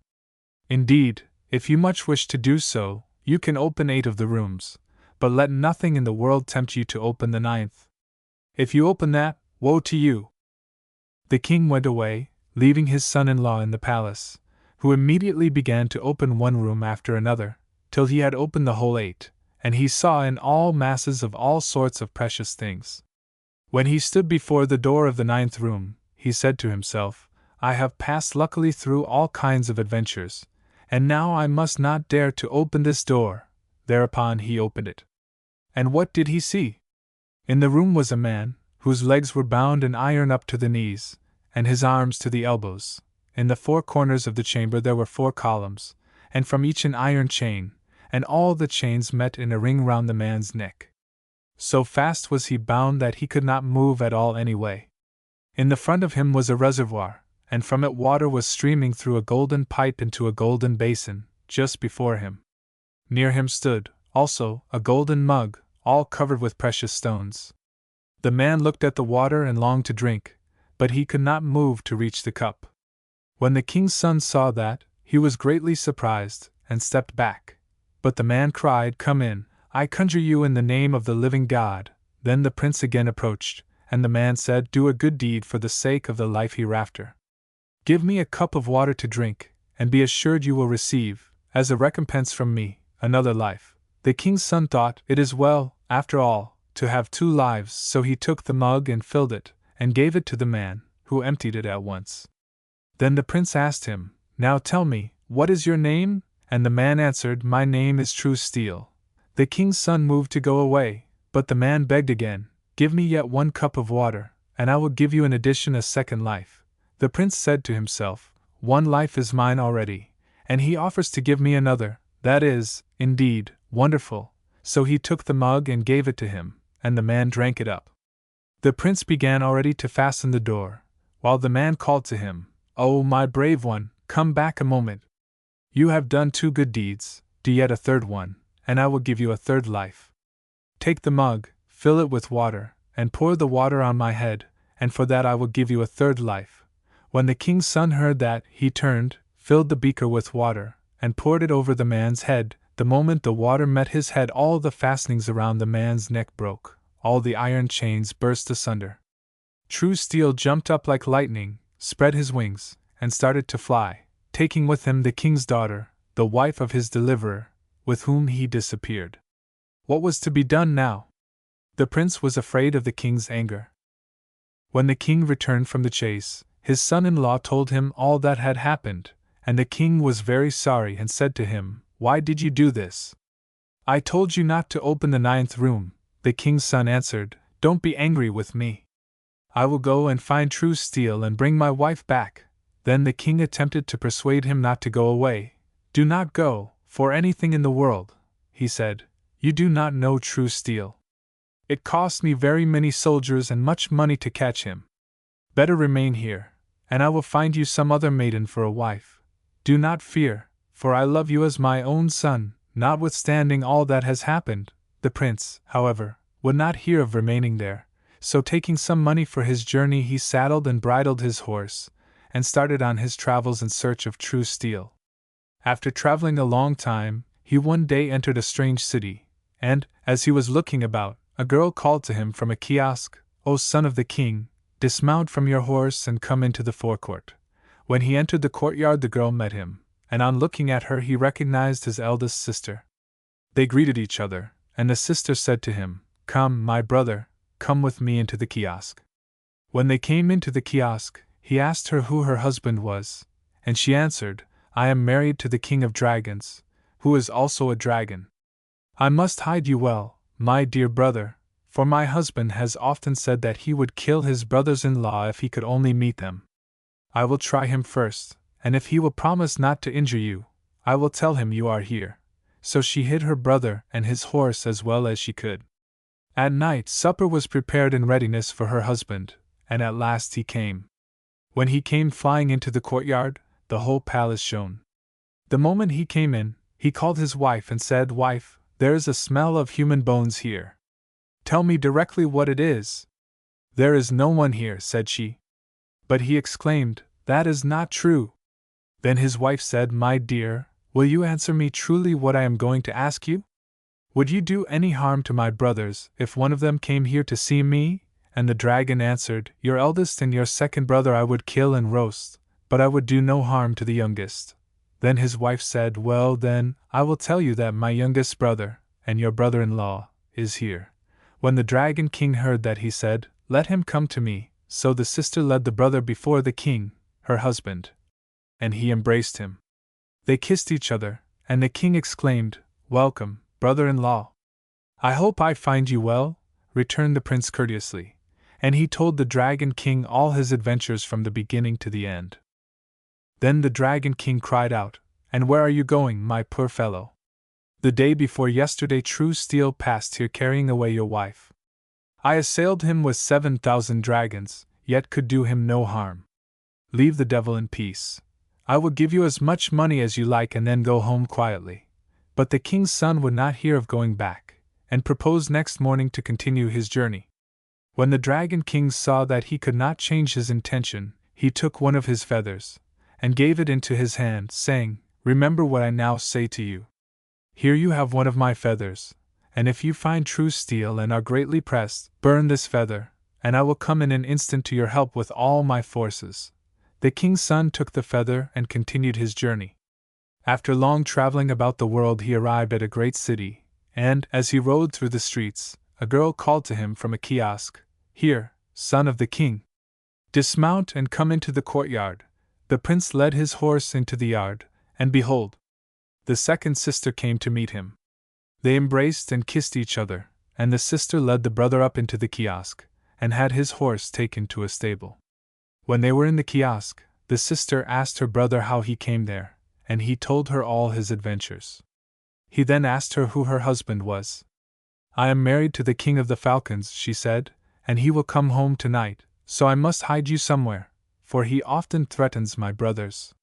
Indeed, if you much wish to do so, you can open 8 of the rooms, but let nothing in the world tempt you to open the 9th. If you open that, woe to you!" The king went away, leaving his son-in-law in the palace, who immediately began to open one room after another, till he had opened the whole 8, and he saw in all masses of all sorts of precious things. When he stood before the door of the 9th room, he said to himself, "I have passed luckily through all kinds of adventures, and now I must not dare to open this door." Thereupon he opened it. And what did he see? In the room was a man, whose legs were bound in iron up to the knees, and his arms to the elbows. In the 4 corners of the chamber there were 4 columns, and from each an iron chain, and all the chains met in a ring round the man's neck. So fast was he bound that he could not move at all any way. In the front of him was a reservoir, and from it water was streaming through a golden pipe into a golden basin, just before him. Near him stood, also, a golden mug, all covered with precious stones. The man looked at the water and longed to drink, but he could not move to reach the cup. When the king's son saw that, he was greatly surprised, and stepped back. But the man cried, "Come in, I conjure you in the name of the living God." Then the prince again approached, and the man said, "Do a good deed for the sake of the life hereafter. Give me a cup of water to drink, and be assured you will receive, as a recompense from me, another life." The king's son thought, "It is well, after all, to have 2 lives, so he took the mug and filled it, and gave it to the man, who emptied it at once. Then the prince asked him, "Now tell me, what is your name?" And the man answered, "My name is True Steel." The king's son moved to go away, but the man begged again, "Give me yet 1 cup of water, and I will give you in addition a second life." The prince said to himself, "1 life is mine already, and he offers to give me another. That is, indeed, wonderful." So he took the mug and gave it to him, and the man drank it up. The prince began already to fasten the door, while the man called to him, "Oh, my brave one, come back a moment. You have done 2 good deeds, do yet a 3rd one, and I will give you a 3rd life. Take the mug, fill it with water, and pour the water on my head, and for that I will give you a 3rd life." When the king's son heard that, he turned, filled the beaker with water, and poured it over the man's head. The moment the water met his head, all the fastenings around the man's neck broke, all the iron chains burst asunder. True Steel jumped up like lightning, spread his wings, and started to fly, taking with him the king's daughter, the wife of his deliverer, with whom he disappeared. What was to be done now? The prince was afraid of the king's anger. When the king returned from the chase, his son-in-law told him all that had happened, and the king was very sorry and said to him, "Why did you do this?" "I told you not to open the 9th room," the king's son answered. "Don't be angry with me. I will go and find True Steel and bring my wife back." Then the king attempted to persuade him not to go away. "Do not go, for anything in the world," he said. "You do not know True Steel. It cost me very many soldiers and much money to catch him. Better remain here, and I will find you some other maiden for a wife. Do not fear, for I love you as my own son." Notwithstanding all that has happened, the prince, however, would not hear of remaining there, so taking some money for his journey he saddled and bridled his horse, and started on his travels in search of True Steel. After traveling a long time, he one day entered a strange city, and, as he was looking about, a girl called to him from a kiosk, "O son of the king, dismount from your horse and come into the forecourt." When he entered the courtyard, the girl met him, and on looking at her he recognized his eldest sister. They greeted each other, and the sister said to him, "Come, my brother, come with me into the kiosk." When they came into the kiosk, he asked her who her husband was, and she answered, "I am married to the king of dragons, who is also a dragon. I must hide you well, my dear brother, for my husband has often said that he would kill his brothers-in-law if he could only meet them. I will try him first, and if he will promise not to injure you, I will tell him you are here." So she hid her brother and his horse as well as she could. At night supper was prepared in readiness for her husband, and at last he came. When he came flying into the courtyard, the whole palace shone. The moment he came in, he called his wife and said, "Wife, there is a smell of human bones here. Tell me directly what it is." "There is no one here," said she. But he exclaimed, "That is not true." Then his wife said, "My dear, will you answer me truly what I am going to ask you? Would you do any harm to my brothers if one of them came here to see me?" And the dragon answered, "Your eldest and your second brother I would kill and roast, but I would do no harm to the youngest." Then his wife said, "Well, then, I will tell you that my youngest brother, and your brother-in-law, is here." When the Dragon King heard that, he said, "Let him come to me." So the sister led the brother before the king, her husband, and he embraced him. They kissed each other, and the king exclaimed, "Welcome, brother-in-law." "I hope I find you well," returned the prince courteously, and he told the Dragon King all his adventures from the beginning to the end. Then the Dragon King cried out, "And where are you going, my poor fellow? The day before yesterday True Steel passed here carrying away your wife. I assailed him with 7,000 dragons, yet could do him no harm. Leave the devil in peace. I will give you as much money as you like and then go home quietly." But the king's son would not hear of going back, and proposed next morning to continue his journey. When the Dragon King saw that he could not change his intention, he took one of his feathers, and gave it into his hand, saying, "Remember what I now say to you. Here you have one of my feathers, and if you find True Steel and are greatly pressed, burn this feather, and I will come in an instant to your help with all my forces." The king's son took the feather and continued his journey. After long traveling about the world, he arrived at a great city, and, as he rode through the streets, a girl called to him from a kiosk, "Here, son of the king. Dismount and come into the courtyard." The prince led his horse into the yard, and behold, the second sister came to meet him. They embraced and kissed each other, and the sister led the brother up into the kiosk, and had his horse taken to a stable. When they were in the kiosk, the sister asked her brother how he came there, and he told her all his adventures. He then asked her who her husband was. "I am married to the king of the falcons," she said, "and he will come home tonight, so I must hide you somewhere, for he often threatens my brothers."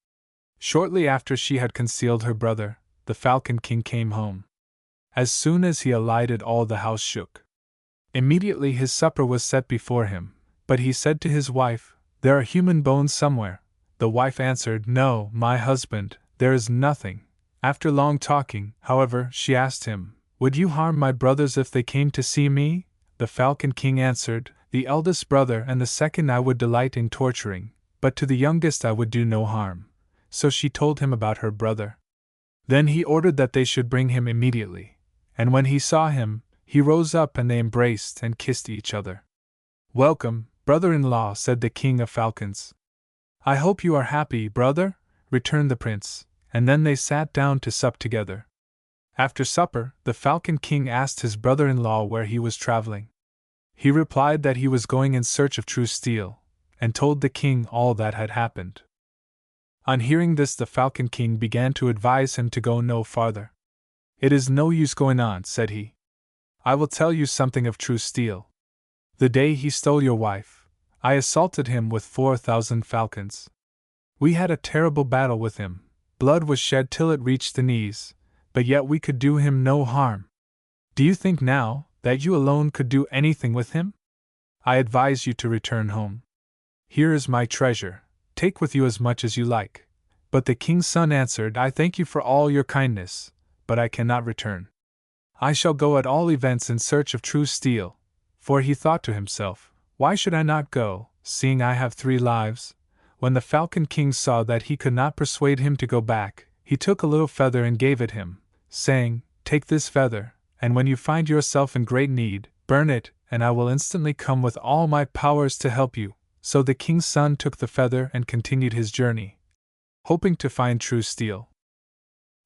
Shortly after she had concealed her brother, the Falcon King came home. As soon as he alighted, all the house shook. Immediately his supper was set before him, but he said to his wife, "There are human bones somewhere." The wife answered, "No, my husband, there is nothing." After long talking, however, she asked him, "Would you harm my brothers if they came to see me?" The Falcon King answered, "The eldest brother and the second I would delight in torturing, but to the youngest I would do no harm." So she told him about her brother. Then he ordered that they should bring him immediately, and when he saw him, he rose up and they embraced and kissed each other. "Welcome, brother-in-law," said the king of falcons. "I hope you are happy, brother," returned the prince, and then they sat down to sup together. After supper, the Falcon King asked his brother-in-law where he was traveling. He replied that he was going in search of True Steel, and told the king all that had happened. On hearing this, the Falcon King began to advise him to go no farther. "It is no use going on," said he. "I will tell you something of True Steel. The day he stole your wife, I assaulted him with 4,000 falcons. We had a terrible battle with him, blood was shed till it reached the knees, but yet we could do him no harm. Do you think now that you alone could do anything with him? I advise you to return home. Here is my treasure, take with you as much as you like." But the king's son answered, "I thank you for all your kindness, but I cannot return. I shall go at all events in search of True Steel." For he thought to himself, "Why should I not go, seeing I have 3 lives?" When the Falcon King saw that he could not persuade him to go back, he took a little feather and gave it him, saying, "Take this feather, and when you find yourself in great need, burn it, and I will instantly come with all my powers to help you." So the king's son took the feather and continued his journey, hoping to find True Steel.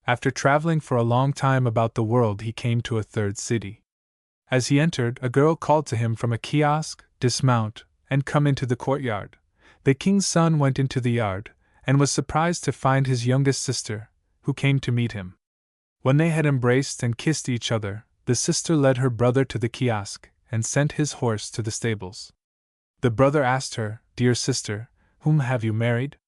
After traveling for a long time about the world, he came to a third city. As he entered, a girl called to him from a kiosk, "Dismount, and come into the courtyard." The king's son went into the yard, and was surprised to find his youngest sister, who came to meet him. When they had embraced and kissed each other, the sister led her brother to the kiosk, and sent his horse to the stables. The brother asked her, "Dear sister, whom have you married?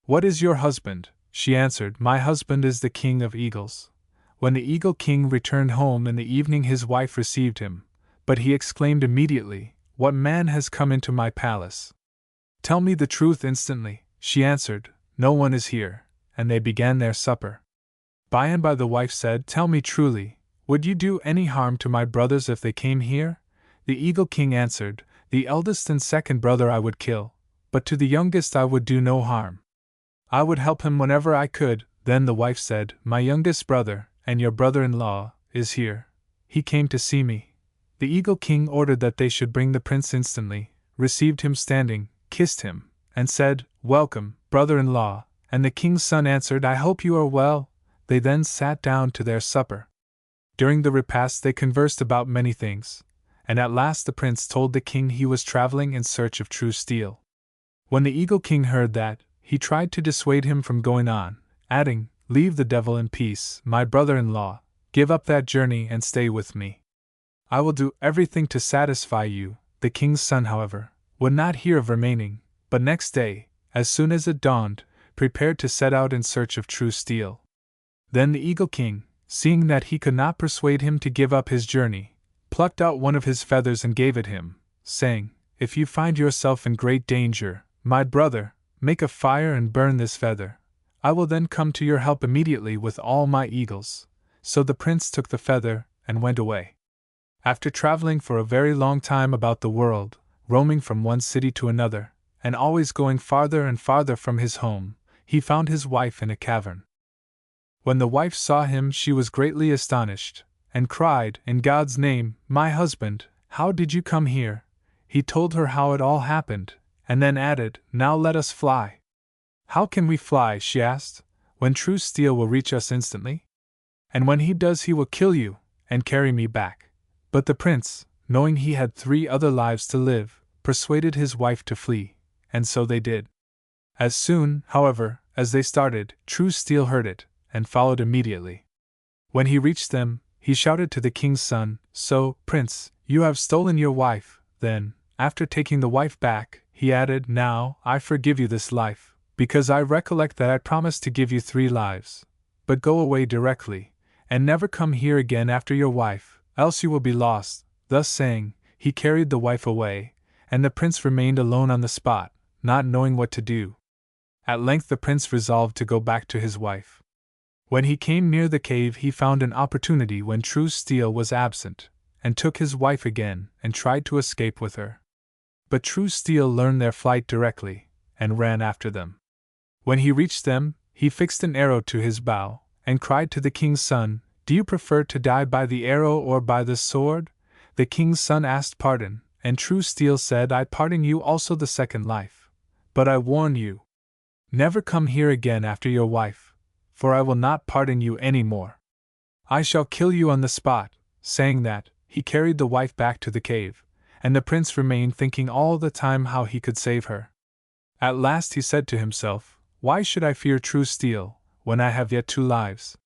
What is your husband?" She answered, "My husband is the king of eagles." When the Eagle King returned home in the evening, his wife received him, But he exclaimed immediately, "What man has come into my palace?" "Tell me the truth instantly," she answered, "no one is here," and they began their supper. By and by the wife said, "Tell me truly, would you do any harm to my brothers if they came here?" The Eagle King answered, "The eldest and second brother I would kill, but to the youngest I would do no harm. I would help him whenever I could." Then the wife said, "My youngest brother, and your brother-in-law, is here. He came to see me." The Eagle King ordered that they should bring the prince instantly, received him standing, kissed him, and said, "Welcome, brother-in-law," and the king's son answered, "I hope you are well." They then sat down to their supper. During the repast they conversed about many things, and at last the prince told the king he was traveling in search of true steel. When the Eagle King heard that, he tried to dissuade him from going on, adding, "Leave the devil in peace, my brother-in-law, give up that journey and stay with me. I will do everything to satisfy you." The king's son, however, would not hear of remaining, but next day, as soon as it dawned, prepared to set out in search of true steel. Then the Eagle King, seeing that he could not persuade him to give up his journey, plucked out one of his feathers and gave it him, saying, "If you find yourself in great danger, my brother, make a fire and burn this feather. I will then come to your help immediately with all my eagles." So the prince took the feather and went away. After traveling for a very long time about the world, roaming from one city to another, and always going farther and farther from his home, he found his wife in a cavern. When the wife saw him, she was greatly astonished, and cried, "In God's name, my husband, how did you come here?" He told her how it all happened, and then added, "Now let us fly." "How can we fly?" she asked, "when true steel will reach us instantly? And when he does, he will kill you, and carry me back." But the prince, knowing he had 3 other lives to live, persuaded his wife to flee, and so they did. As soon, however, as they started, True Steel heard it, and followed immediately. When he reached them, he shouted to the king's son, "So, Prince, you have stolen your wife." Then, after taking the wife back, he added, "Now, I forgive you this life, because I recollect that I promised to give you 3 lives. But go away directly, and never come here again after your wife, else you will be lost." Thus saying, he carried the wife away, and the prince remained alone on the spot, not knowing what to do. At length the prince resolved to go back to his wife. When he came near the cave, he found an opportunity when True Steel was absent, and took his wife again and tried to escape with her. But True Steel learned their flight directly, and ran after them. When he reached them, he fixed an arrow to his bow, and cried to the king's son, "Do you prefer to die by the arrow or by the sword?" The king's son asked pardon, and True Steel said, "I pardon you also the second life. But I warn you, never come here again after your wife, for I will not pardon you any more. I shall kill you on the spot." Saying that, he carried the wife back to the cave, and the prince remained thinking all the time how he could save her. At last he said to himself, "Why should I fear True Steel, when I have yet 2 lives?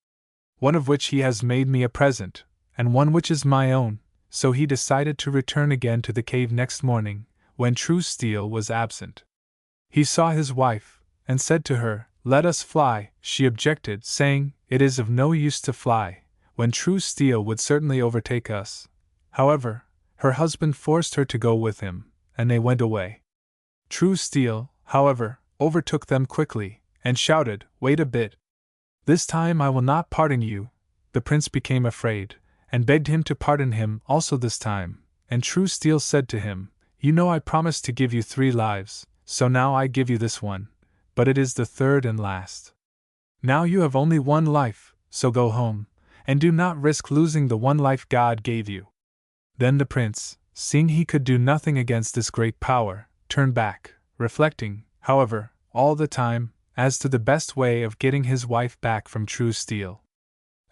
One of which he has made me a present, and one which is my own." So he decided to return again to the cave next morning, when True Steel was absent. He saw his wife, and said to her, "Let us fly." She objected, saying, "It is of no use to fly, when True Steel would certainly overtake us." However, her husband forced her to go with him, and they went away. True Steel, however, overtook them quickly, and shouted, "Wait a bit. This time I will not pardon you." The prince became afraid, and begged him to pardon him also this time, and True Steel said to him, "You know I promised to give you 3 lives, so now I give you this one, but it is the 3rd and last. Now you have only 1 life, so go home, and do not risk losing the 1 life God gave you." Then the prince, seeing he could do nothing against this great power, turned back, reflecting, however, all the time, as to the best way of getting his wife back from True Steel.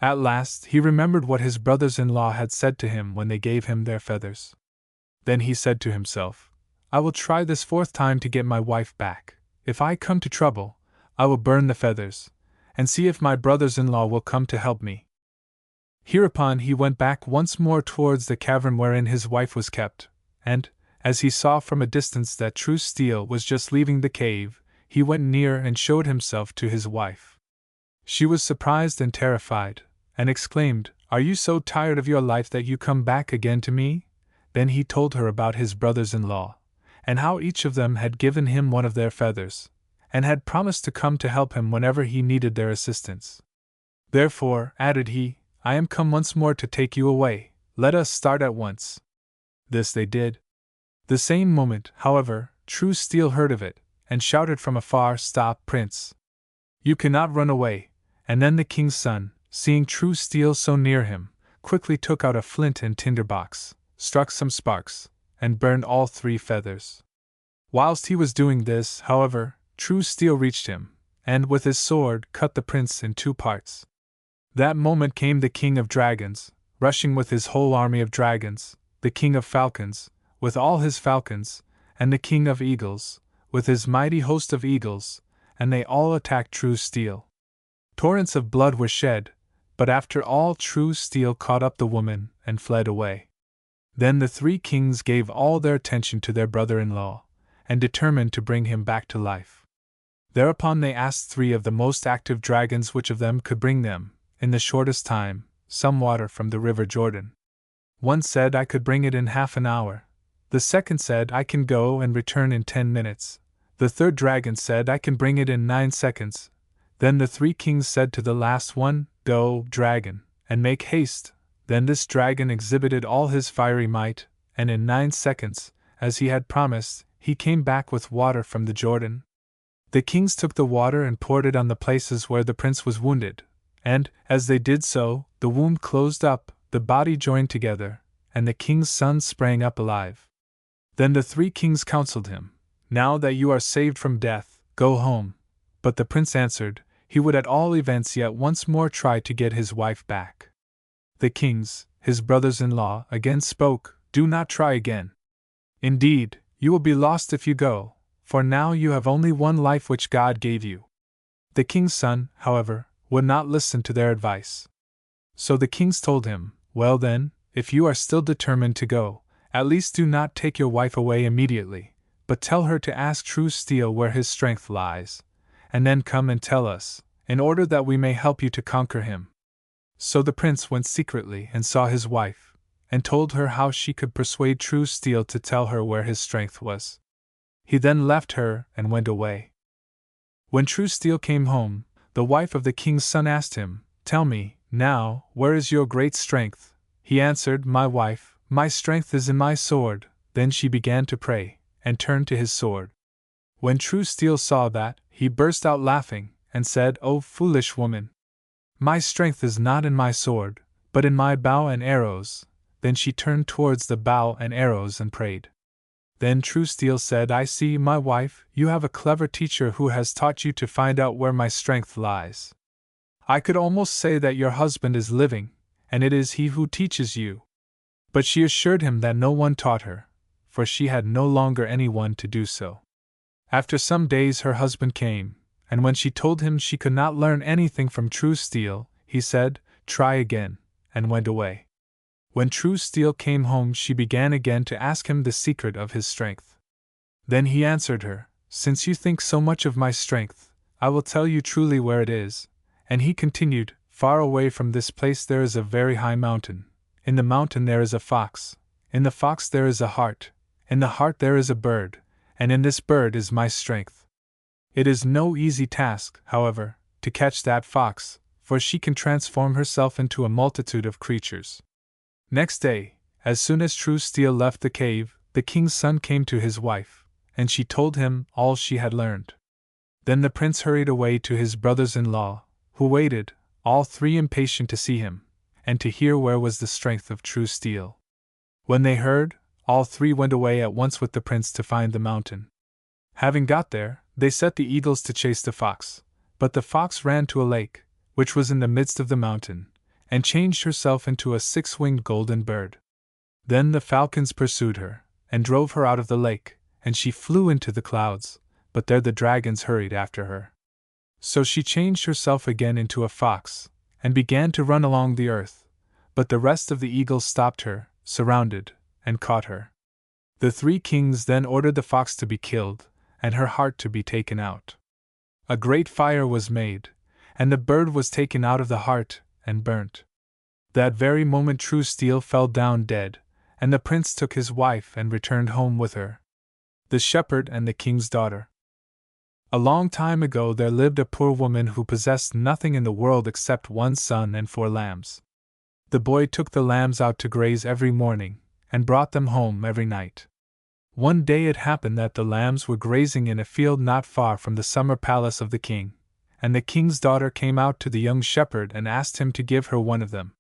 At last he remembered what his brothers-in-law had said to him when they gave him their feathers. Then he said to himself, "I will try this 4th time to get my wife back. If I come to trouble, I will burn the feathers, and see if my brothers-in-law will come to help me." Hereupon he went back once more towards the cavern wherein his wife was kept, and, as he saw from a distance that True Steel was just leaving the cave, he went near and showed himself to his wife. She was surprised and terrified, and exclaimed, "Are you so tired of your life that you come back again to me?" Then he told her about his brothers-in-law, and how each of them had given him one of their feathers, and had promised to come to help him whenever he needed their assistance. Therefore, added he, I am come once more to take you away, let us start at once. This they did. The same moment, however, True Steel heard of it, and shouted from afar, Stop, Prince! You cannot run away. And then the king's son, seeing True Steel so near him, quickly took out a flint and tinder box, struck some sparks, and burned all 3 feathers. Whilst he was doing this, however, True Steel reached him, and with his sword cut the prince in 2 parts. That moment came the king of dragons, rushing with his whole army of dragons, the king of falcons, with all his falcons, and the king of eagles, with his mighty host of eagles, and they all attacked True Steel. Torrents of blood were shed, but after all True Steel caught up the woman and fled away. Then the 3 kings gave all their attention to their brother-in-law, and determined to bring him back to life. Thereupon they asked 3 of the most active dragons which of them could bring them, in the shortest time, some water from the river Jordan. One said I could bring it in half an hour. The second said I can go and return in 10 minutes. The third dragon said I can bring it in 9 seconds. Then the 3 kings said to the last one, Go, dragon, and make haste. Then this dragon exhibited all his fiery might, and in 9 seconds, as he had promised, he came back with water from the Jordan. The kings took the water and poured it on the places where the prince was wounded, and, as they did so, the wound closed up, the body joined together, and the king's son sprang up alive. Then the 3 kings counseled him, Now that you are saved from death, go home. But the prince answered, he would at all events yet once more try to get his wife back. The kings, his brothers-in-law, again spoke, Do not try again. Indeed, you will be lost if you go, for now you have only one life which God gave you. The king's son, however, would not listen to their advice. So the kings told him, Well then, if you are still determined to go, at least do not take your wife away immediately, but tell her to ask True Steel where his strength lies, and then come and tell us, in order that we may help you to conquer him. So the prince went secretly and saw his wife, and told her how she could persuade True Steel to tell her where his strength was. He then left her and went away. When True Steel came home, the wife of the king's son asked him, Tell me, now, where is your great strength? He answered, My wife, my strength is in my sword. Then she began to pray, and turned to his sword. When True Steel saw that, he burst out laughing, and said, O foolish woman! My strength is not in my sword, but in my bow and arrows. Then she turned towards the bow and arrows and prayed. Then True Steel said, I see, my wife, you have a clever teacher who has taught you to find out where my strength lies. I could almost say that your husband is living, and it is he who teaches you. But she assured him that no one taught her, for she had no longer anyone to do so. After some days her husband came, and when she told him she could not learn anything from True Steel, he said, Try again, and went away. When True Steel came home she began again to ask him the secret of his strength. Then he answered her, Since you think so much of my strength, I will tell you truly where it is. And he continued, Far away from this place there is a very high mountain. In the mountain there is a fox. In the fox there is a hart. In the hart there is a bird. And in this bird is my strength. It is no easy task, however, to catch that fox, for she can transform herself into a multitude of creatures. Next day, as soon as True Steel left the cave, the king's son came to his wife, and she told him all she had learned. Then the prince hurried away to his brothers-in-law, who waited, all 3 impatient to see him, and to hear where was the strength of True Steel. When they heard, all 3 went away at once with the prince to find the mountain. Having got there, they set the eagles to chase the fox, but the fox ran to a lake, which was in the midst of the mountain, and changed herself into a 6-winged golden bird. Then the falcons pursued her, and drove her out of the lake, and she flew into the clouds, but there the dragons hurried after her. So she changed herself again into a fox, and began to run along the earth, but the rest of the eagles stopped her, surrounded, and caught her. The 3 kings then ordered the fox to be killed, and her heart to be taken out. A great fire was made, and the bird was taken out of the heart, and burnt. That very moment True Steel fell down dead, and the prince took his wife and returned home with her. The shepherd and the king's daughter. A long time ago there lived a poor woman who possessed nothing in the world except one son and 4 lambs. The boy took the lambs out to graze every morning, and brought them home every night. One day it happened that the lambs were grazing in a field not far from the summer palace of the king, and the king's daughter came out to the young shepherd and asked him to give her one of them.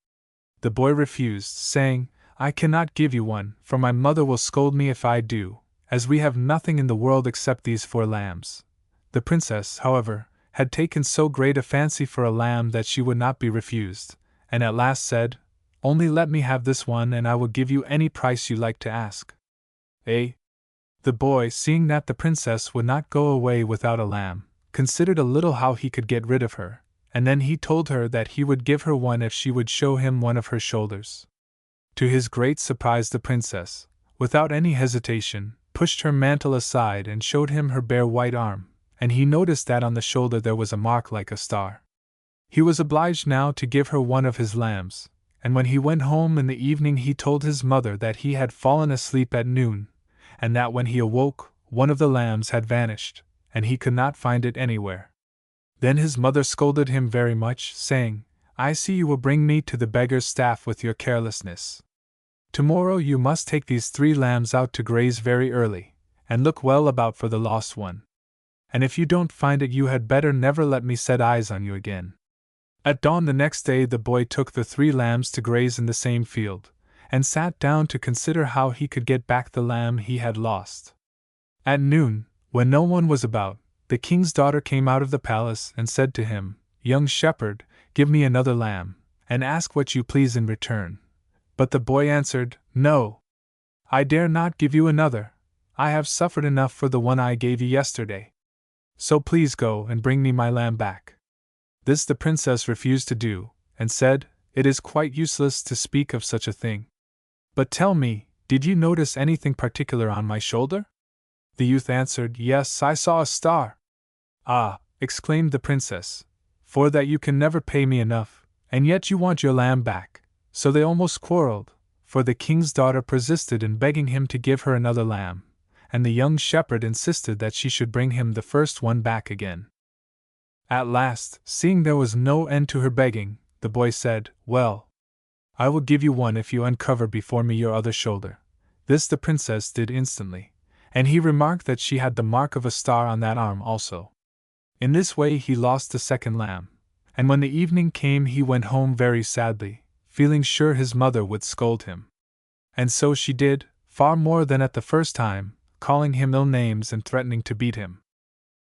The boy refused, saying, "I cannot give you one, for my mother will scold me if I do, as we have nothing in the world except these 4 lambs. The princess, however, had taken so great a fancy for a lamb that she would not be refused, and at last said, "Only let me have this one and I will give you any price you like to ask." Eh? The boy, seeing that the princess would not go away without a lamb, considered a little how he could get rid of her, and then he told her that he would give her one if she would show him one of her shoulders. To his great surprise the princess, without any hesitation, pushed her mantle aside and showed him her bare white arm, and he noticed that on the shoulder there was a mark like a star. He was obliged now to give her one of his lambs, and when he went home in the evening he told his mother that he had fallen asleep at noon, and that when he awoke, one of the lambs had vanished, and he could not find it anywhere. Then his mother scolded him very much, saying, "I see you will bring me to the beggar's staff with your carelessness. Tomorrow you must take these 3 lambs out to graze very early, and look well about for the lost one. And if you don't find it you had better never let me set eyes on you again." At dawn the next day the boy took the 3 lambs to graze in the same field, and sat down to consider how he could get back the lamb he had lost. At noon, when no one was about, the king's daughter came out of the palace and said to him, "Young shepherd, give me another lamb, and ask what you please in return." But the boy answered, "No, I dare not give you another. I have suffered enough for the one I gave you yesterday. So please go and bring me my lamb back." This the princess refused to do, and said, "It is quite useless to speak of such a thing. But tell me, did you notice anything particular on my shoulder?" The youth answered, "Yes, I saw a star." "Ah," exclaimed the princess, "for that you can never pay me enough, and yet you want your lamb back." So they almost quarreled, for the king's daughter persisted in begging him to give her another lamb, and the young shepherd insisted that she should bring him the first one back again. At last, seeing there was no end to her begging, the boy said, "Well, I will give you one if you uncover before me your other shoulder." This the princess did instantly, and he remarked that she had the mark of a star on that arm also. In this way he lost the second lamb, and when the evening came he went home very sadly, feeling sure his mother would scold him. And so she did, far more than at the first time, calling him ill names and threatening to beat him.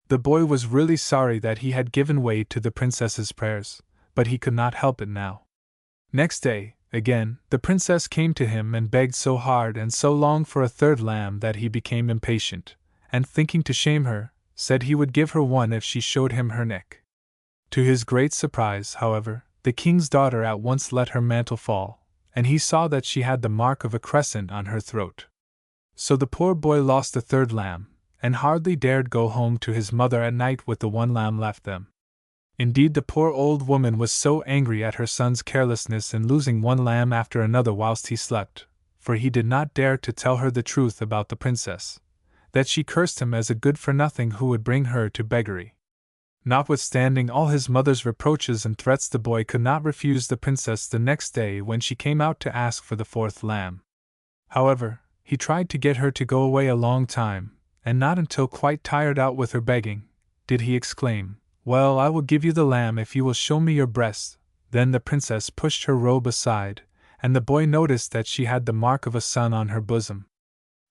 The boy was really sorry that he had given way to the princess's prayers, but he could not help it now. Next day, again, the princess came to him and begged so hard and so long for a third lamb that he became impatient, and thinking to shame her, said he would give her one if she showed him her neck. To his great surprise, however, the king's daughter at once let her mantle fall, and he saw that she had the mark of a crescent on her throat. So the poor boy lost the third lamb, and hardly dared go home to his mother at night with the one lamb left them. Indeed, the poor old woman was so angry at her son's carelessness in losing one lamb after another whilst he slept, for he did not dare to tell her the truth about the princess, that she cursed him as a good-for-nothing who would bring her to beggary. Notwithstanding all his mother's reproaches and threats, the boy could not refuse the princess the next day when she came out to ask for the fourth lamb. However, he tried to get her to go away a long time, and not until quite tired out with her begging, did he exclaim, "Well, I will give you the lamb if you will show me your breast." Then the princess pushed her robe aside, and the boy noticed that she had the mark of a sun on her bosom.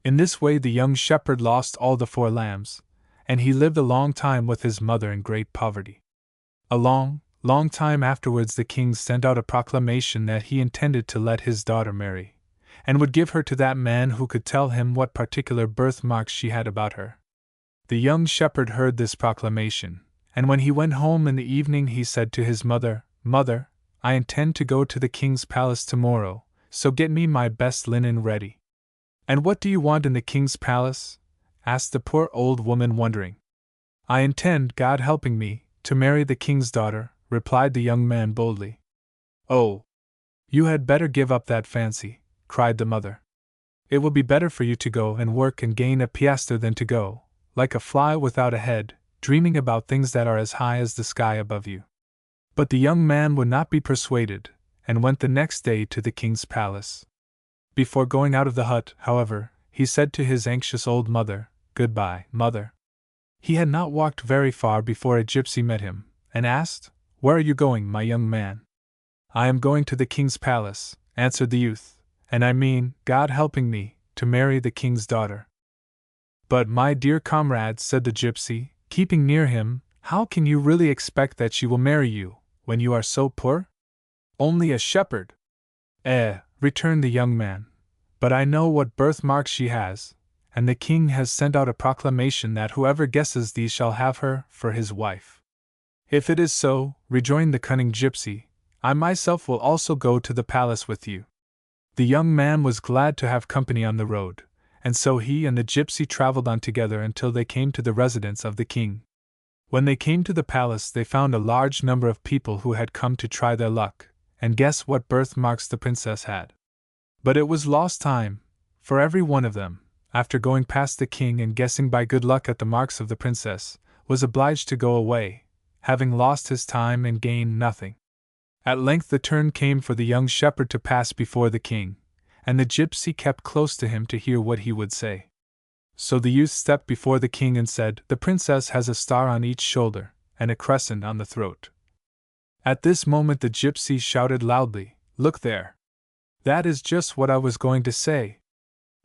In this way the young shepherd lost all the 4 lambs, and he lived a long time with his mother in great poverty. A long, long time afterwards the king sent out a proclamation that he intended to let his daughter marry, and would give her to that man who could tell him what particular birthmarks she had about her. The young shepherd heard this proclamation, and when he went home in the evening he said to his mother, "Mother, I intend to go to the king's palace tomorrow, so get me my best linen ready." "And what do you want in the king's palace?" asked the poor old woman, wondering. "I intend, God helping me, to marry the king's daughter," replied the young man boldly. "Oh, you had better give up that fancy," cried the mother. It will be better for you to go and work and gain a piastre than to go, like a fly without a head, dreaming about things that are as high as the sky above you." But the young man would not be persuaded, and went the next day to the king's palace. Before going out of the hut, however, he said to his anxious old mother, "Goodbye, mother." He had not walked very far before a gypsy met him, and asked, "Where are you going, my young man?" "I am going to the king's palace," answered the youth, "and I mean, God helping me, to marry the king's daughter." "But, my dear comrade," said the gypsy, keeping near him, "how can you really expect that she will marry you, when you are so poor? Only a shepherd." Returned the young man, "but I know what birthmarks she has, and the king has sent out a proclamation that whoever guesses these shall have her for his wife." "If it is so," rejoined the cunning gypsy, "I myself will also go to the palace with you." The young man was glad to have company on the road, and so he and the gypsy traveled on together until they came to the residence of the king. When they came to the palace, they found a large number of people who had come to try their luck and guess what birthmarks the princess had. But it was lost time, for every one of them, after going past the king and guessing by good luck at the marks of the princess, was obliged to go away, having lost his time and gained nothing. At length the turn came for the young shepherd to pass before the king, and the gypsy kept close to him to hear what he would say. So the youth stepped before the king and said, "The princess has a star on each shoulder, and a crescent on the throat." At this moment the gypsy shouted loudly, "Look there! That is just what I was going to say."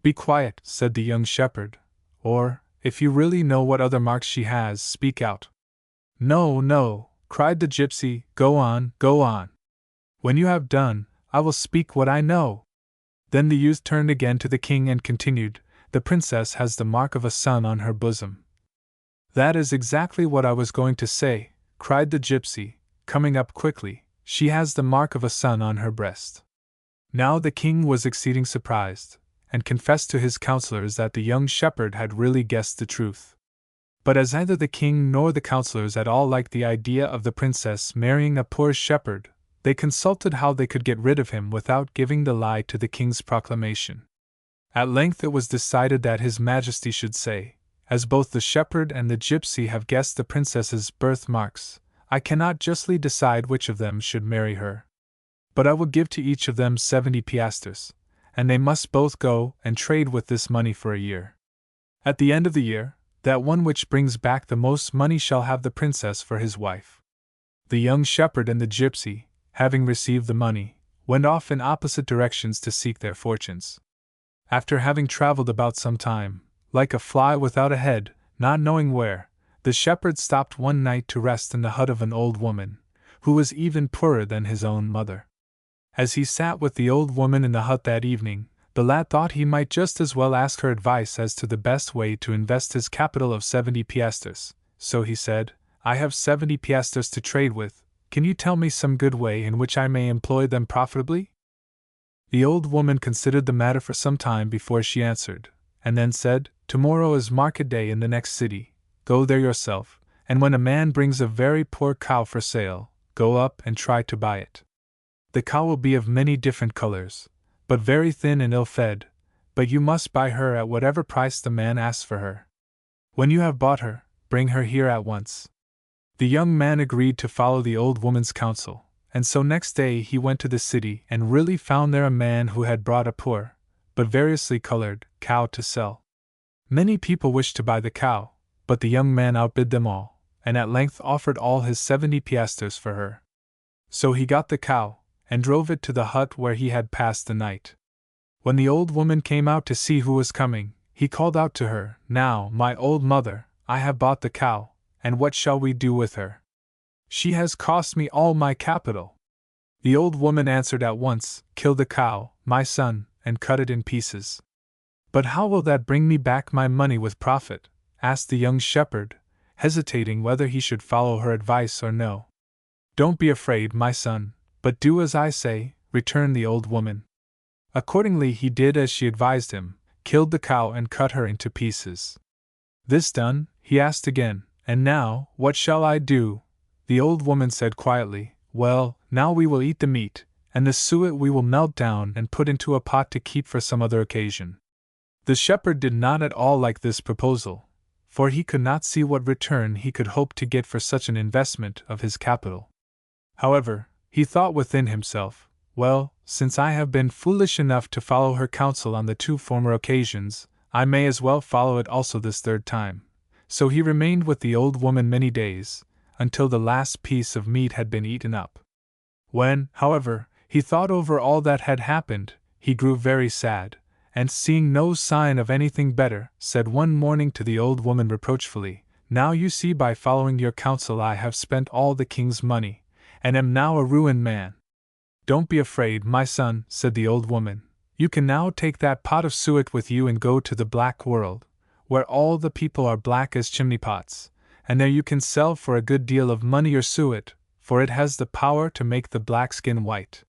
"Be quiet," said the young shepherd, "or, if you really know what other marks she has, speak out." "No, no," cried the gypsy, "go on, go on. When you have done, I will speak what I know." Then the youth turned again to the king and continued, "The princess has the mark of a sun on her bosom." "That is exactly what I was going to say," cried the gypsy, coming up quickly, "she has the mark of a sun on her breast." Now the king was exceeding surprised, and confessed to his counselors that the young shepherd had really guessed the truth. But as neither the king nor the counselors at all liked the idea of the princess marrying a poor shepherd, they consulted how they could get rid of him without giving the lie to the king's proclamation. At length it was decided that His Majesty should say, "As both the shepherd and the gypsy have guessed the princess's birthmarks, I cannot justly decide which of them should marry her. But I will give to each of them 70 piastres, and they must both go and trade with this money for a year. At the end of the year, that one which brings back the most money shall have the princess for his wife." The young shepherd and the gypsy, having received the money, went off in opposite directions to seek their fortunes. After having traveled about some time, like a fly without a head, not knowing where, the shepherd stopped one night to rest in the hut of an old woman, who was even poorer than his own mother. As he sat with the old woman in the hut that evening, the lad thought he might just as well ask her advice as to the best way to invest his capital of 70 piastres, so he said, "I have 70 piastres to trade with, can you tell me some good way in which I may employ them profitably?" The old woman considered the matter for some time before she answered, and then said, "Tomorrow is market day in the next city. Go there yourself, and when a man brings a very poor cow for sale, go up and try to buy it. The cow will be of many different colors, but very thin and ill-fed, but you must buy her at whatever price the man asks for her. When you have bought her, bring her here at once." The young man agreed to follow the old woman's counsel, and so next day he went to the city and really found there a man who had brought a poor, but variously colored, cow to sell. Many people wished to buy the cow, but the young man outbid them all, and at length offered all his 70 piastres for her. So he got the cow, and drove it to the hut where he had passed the night. When the old woman came out to see who was coming, he called out to her, "Now, my old mother, I have bought the cow, and what shall we do with her? She has cost me all my capital." The old woman answered at once, "Kill the cow, my son, and cut it in pieces." "But how will that bring me back my money with profit?" asked the young shepherd, hesitating whether he should follow her advice or no. "Don't be afraid, my son, but do as I say," returned the old woman. Accordingly he did as she advised him, killed the cow and cut her into pieces. This done, he asked again, "And now, what shall I do?" The old woman said quietly, "Well, now we will eat the meat, and the suet we will melt down and put into a pot to keep for some other occasion." The shepherd did not at all like this proposal, for he could not see what return he could hope to get for such an investment of his capital. However, he thought within himself, well, since I have been foolish enough to follow her counsel on the 2 former occasions, I may as well follow it also this 3rd time. So he remained with the old woman many days, until the last piece of meat had been eaten up. When, however, he thought over all that had happened, he grew very sad, and seeing no sign of anything better, said one morning to the old woman reproachfully, "Now you see by following your counsel I have spent all the king's money, and am now a ruined man." "Don't be afraid, my son," said the old woman. "You can now take that pot of suet with you and go to the black world, where all the people are black as chimney pots, and there you can sell for a good deal of money your suet, for it has the power to make the black skin white."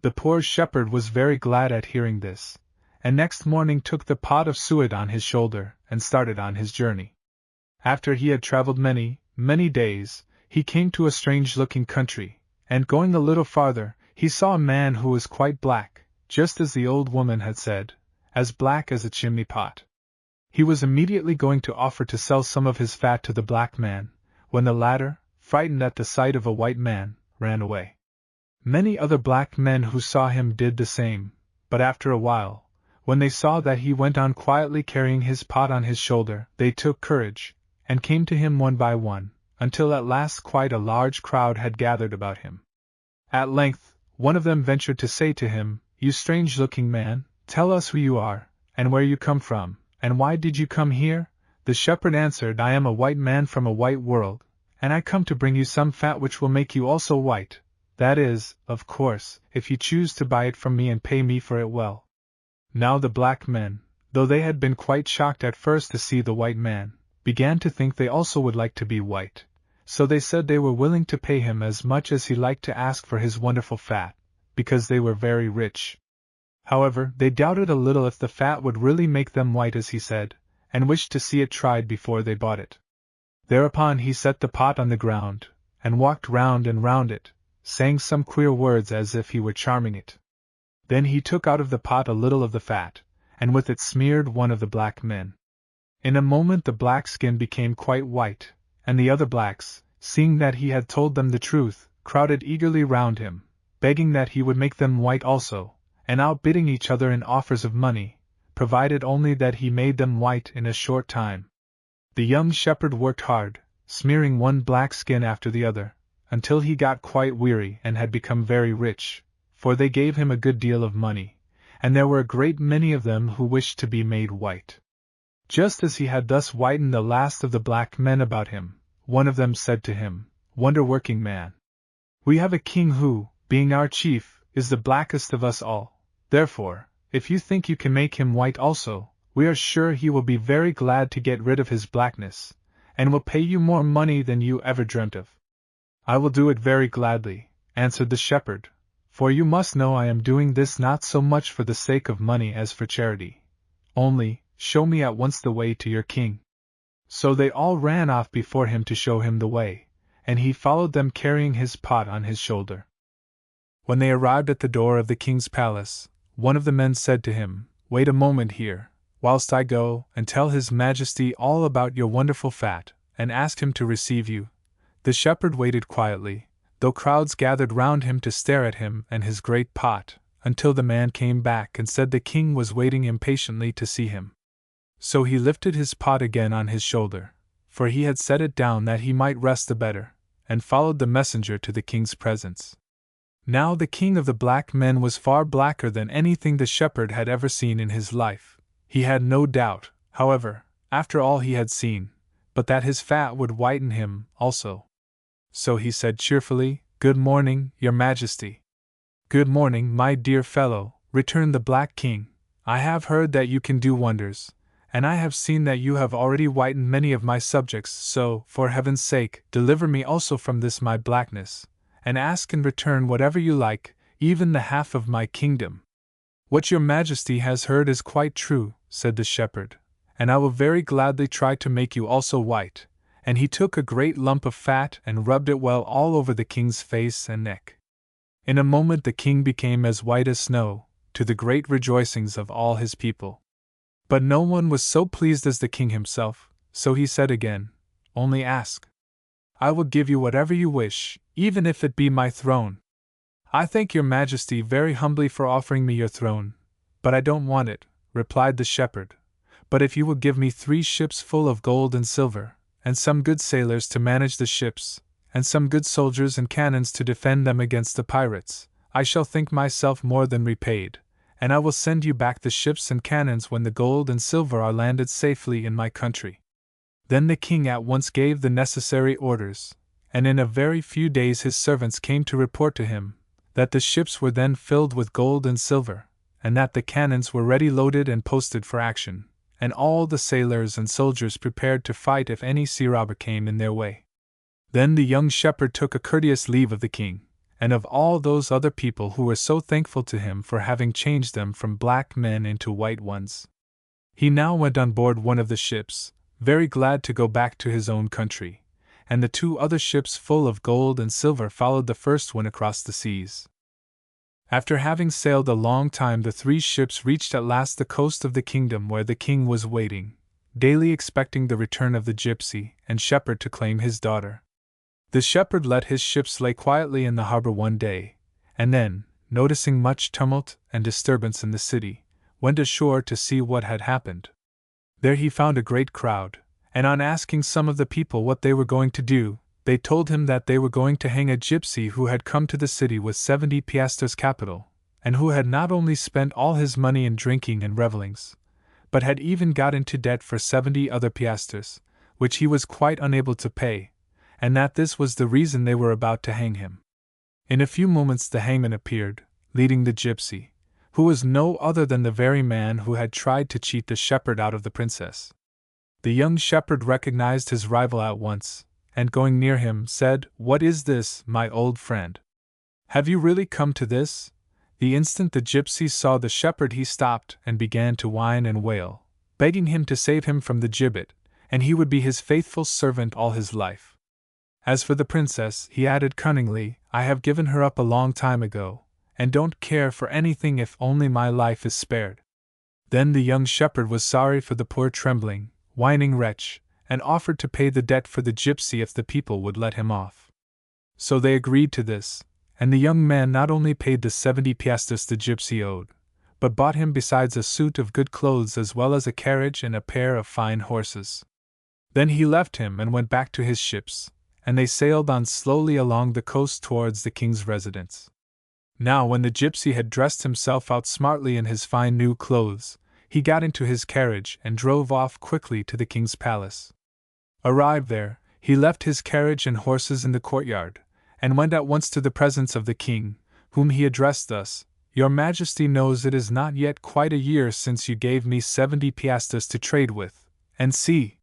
The poor shepherd was very glad at hearing this, and next morning took the pot of suet on his shoulder and started on his journey. After he had traveled many, many days, he came to a strange-looking country, and going a little farther, he saw a man who was quite black, just as the old woman had said, as black as a chimney pot. He was immediately going to offer to sell some of his fat to the black man, when the latter, frightened at the sight of a white man, ran away. Many other black men who saw him did the same, but after a while, when they saw that he went on quietly carrying his pot on his shoulder, they took courage, and came to him one by one, until at last quite a large crowd had gathered about him. At length, one of them ventured to say to him, "You strange-looking man, tell us who you are, and where you come from, and why did you come here?" The shepherd answered, "I am a white man from a white world, and I come to bring you some fat which will make you also white. That is, of course, if you choose to buy it from me and pay me for it well." Now the black men, though they had been quite shocked at first to see the white man, began to think they also would like to be white, so they said they were willing to pay him as much as he liked to ask for his wonderful fat, because they were very rich. However, they doubted a little if the fat would really make them white as he said, and wished to see it tried before they bought it. Thereupon he set the pot on the ground, and walked round and round it, saying some queer words as if he were charming it. Then he took out of the pot a little of the fat, and with it smeared one of the black men. In a moment the black skin became quite white, and the other blacks, seeing that he had told them the truth, crowded eagerly round him, begging that he would make them white also, and outbidding each other in offers of money, provided only that he made them white in a short time. The young shepherd worked hard, smearing one black skin after the other, until he got quite weary and had become very rich, for they gave him a good deal of money, and there were a great many of them who wished to be made white. Just as he had thus whitened the last of the black men about him, one of them said to him, "Wonder-working man, we have a king who, being our chief, is the blackest of us all. Therefore, if you think you can make him white also, we are sure he will be very glad to get rid of his blackness, and will pay you more money than you ever dreamt of." "I will do it very gladly," answered the shepherd, "for you must know I am doing this not so much for the sake of money as for charity. Only, show me at once the way to your king." So they all ran off before him to show him the way, and he followed them carrying his pot on his shoulder. When they arrived at the door of the king's palace, one of the men said to him, "Wait a moment here, whilst I go and tell His Majesty all about your wonderful fat, and ask him to receive you." The shepherd waited quietly, though crowds gathered round him to stare at him and his great pot, until the man came back and said the king was waiting impatiently to see him. So he lifted his pot again on his shoulder, for he had set it down that he might rest the better, and followed the messenger to the king's presence. Now the king of the black men was far blacker than anything the shepherd had ever seen in his life. He had no doubt, however, after all he had seen, but that his fat would whiten him also. So he said cheerfully, "Good morning, your majesty." "Good morning, my dear fellow," returned the black king. "I have heard that you can do wonders, and I have seen that you have already whitened many of my subjects, so, for heaven's sake, deliver me also from this my blackness, and ask in return whatever you like, even the half of my kingdom." "What your majesty has heard is quite true," said the shepherd, "and I will very gladly try to make you also white." And he took a great lump of fat and rubbed it well all over the king's face and neck. In a moment the king became as white as snow, to the great rejoicings of all his people. But no one was so pleased as the king himself, so he said again, "Only ask. I will give you whatever you wish, even if it be my throne." "I thank your majesty very humbly for offering me your throne, but I don't want it," replied the shepherd. "But if you will give me 3 ships full of gold and silver, and some good sailors to manage the ships, and some good soldiers and cannons to defend them against the pirates, I shall think myself more than repaid, and I will send you back the ships and cannons when the gold and silver are landed safely in my country." Then the king at once gave the necessary orders, and in a very few days his servants came to report to him that the ships were then filled with gold and silver, and that the cannons were ready loaded and posted for action, and all the sailors and soldiers prepared to fight if any sea robber came in their way. Then the young shepherd took a courteous leave of the king, and of all those other people who were so thankful to him for having changed them from black men into white ones. He now went on board one of the ships, very glad to go back to his own country, and the 2 other ships full of gold and silver followed the first one across the seas. After having sailed a long time, the 3 ships reached at last the coast of the kingdom where the king was waiting, daily expecting the return of the gypsy and shepherd to claim his daughter. The shepherd let his ships lay quietly in the harbor one day, and then, noticing much tumult and disturbance in the city, went ashore to see what had happened. There he found a great crowd, and on asking some of the people what they were going to do, they told him that they were going to hang a gypsy who had come to the city with 70 piastres capital, and who had not only spent all his money in drinking and revellings, but had even got into debt for 70 other piastres, which he was quite unable to pay, and that this was the reason they were about to hang him. In a few moments the hangman appeared, leading the gypsy, who was no other than the very man who had tried to cheat the shepherd out of the princess. The young shepherd recognized his rival at once, and going near him, said, "What is this, my old friend? Have you really come to this?" The instant the gypsy saw the shepherd he stopped and began to whine and wail, begging him to save him from the gibbet, and he would be his faithful servant all his life. As for the princess, he added cunningly, "I have given her up a long time ago, and don't care for anything if only my life is spared." Then the young shepherd was sorry for the poor trembling, whining wretch, and offered to pay the debt for the gypsy if the people would let him off. So they agreed to this, and the young man not only paid the 70 piastres the gypsy owed, but bought him besides a suit of good clothes as well as a carriage and a pair of fine horses. Then he left him and went back to his ships, and they sailed on slowly along the coast towards the king's residence. Now when the gypsy had dressed himself out smartly in his fine new clothes, he got into his carriage and drove off quickly to the king's palace. Arrived there, he left his carriage and horses in the courtyard, and went at once to the presence of the king, whom he addressed thus: "Your Majesty knows it is not yet quite a year since you gave me 70 piastres to trade with, and see!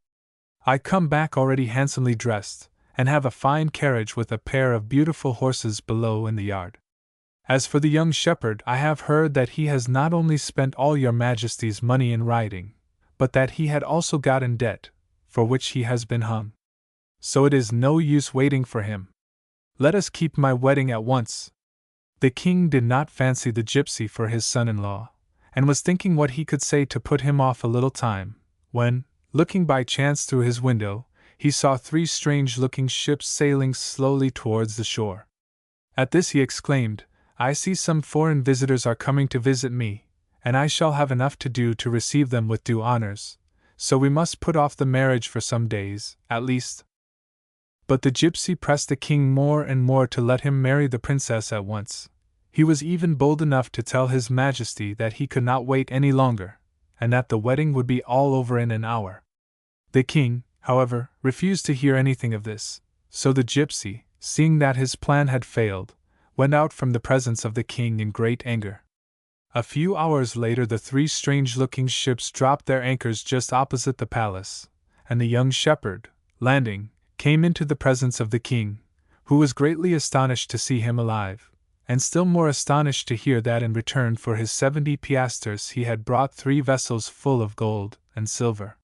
I come back already handsomely dressed, and have a fine carriage with a pair of beautiful horses below in the yard. As for the young shepherd, I have heard that he has not only spent all your Majesty's money in riding, but that he had also got in debt, for which he has been hung. So it is no use waiting for him. Let us keep my wedding at once." The king did not fancy the gypsy for his son-in-law, and was thinking what he could say to put him off a little time, when, looking by chance through his window, he saw 3 strange-looking ships sailing slowly towards the shore. At this he exclaimed, "I see some foreign visitors are coming to visit me, and I shall have enough to do to receive them with due honors, so we must put off the marriage for some days, at least." But the gypsy pressed the king more and more to let him marry the princess at once. He was even bold enough to tell his Majesty that he could not wait any longer, and that the wedding would be all over in an hour. The king, however, refused to hear anything of this, so the gypsy, seeing that his plan had failed, went out from the presence of the king in great anger. A few hours later the 3 strange-looking ships dropped their anchors just opposite the palace, and the young shepherd, landing, came into the presence of the king, who was greatly astonished to see him alive, and still more astonished to hear that in return for his 70 piastres he had brought 3 vessels full of gold and silver.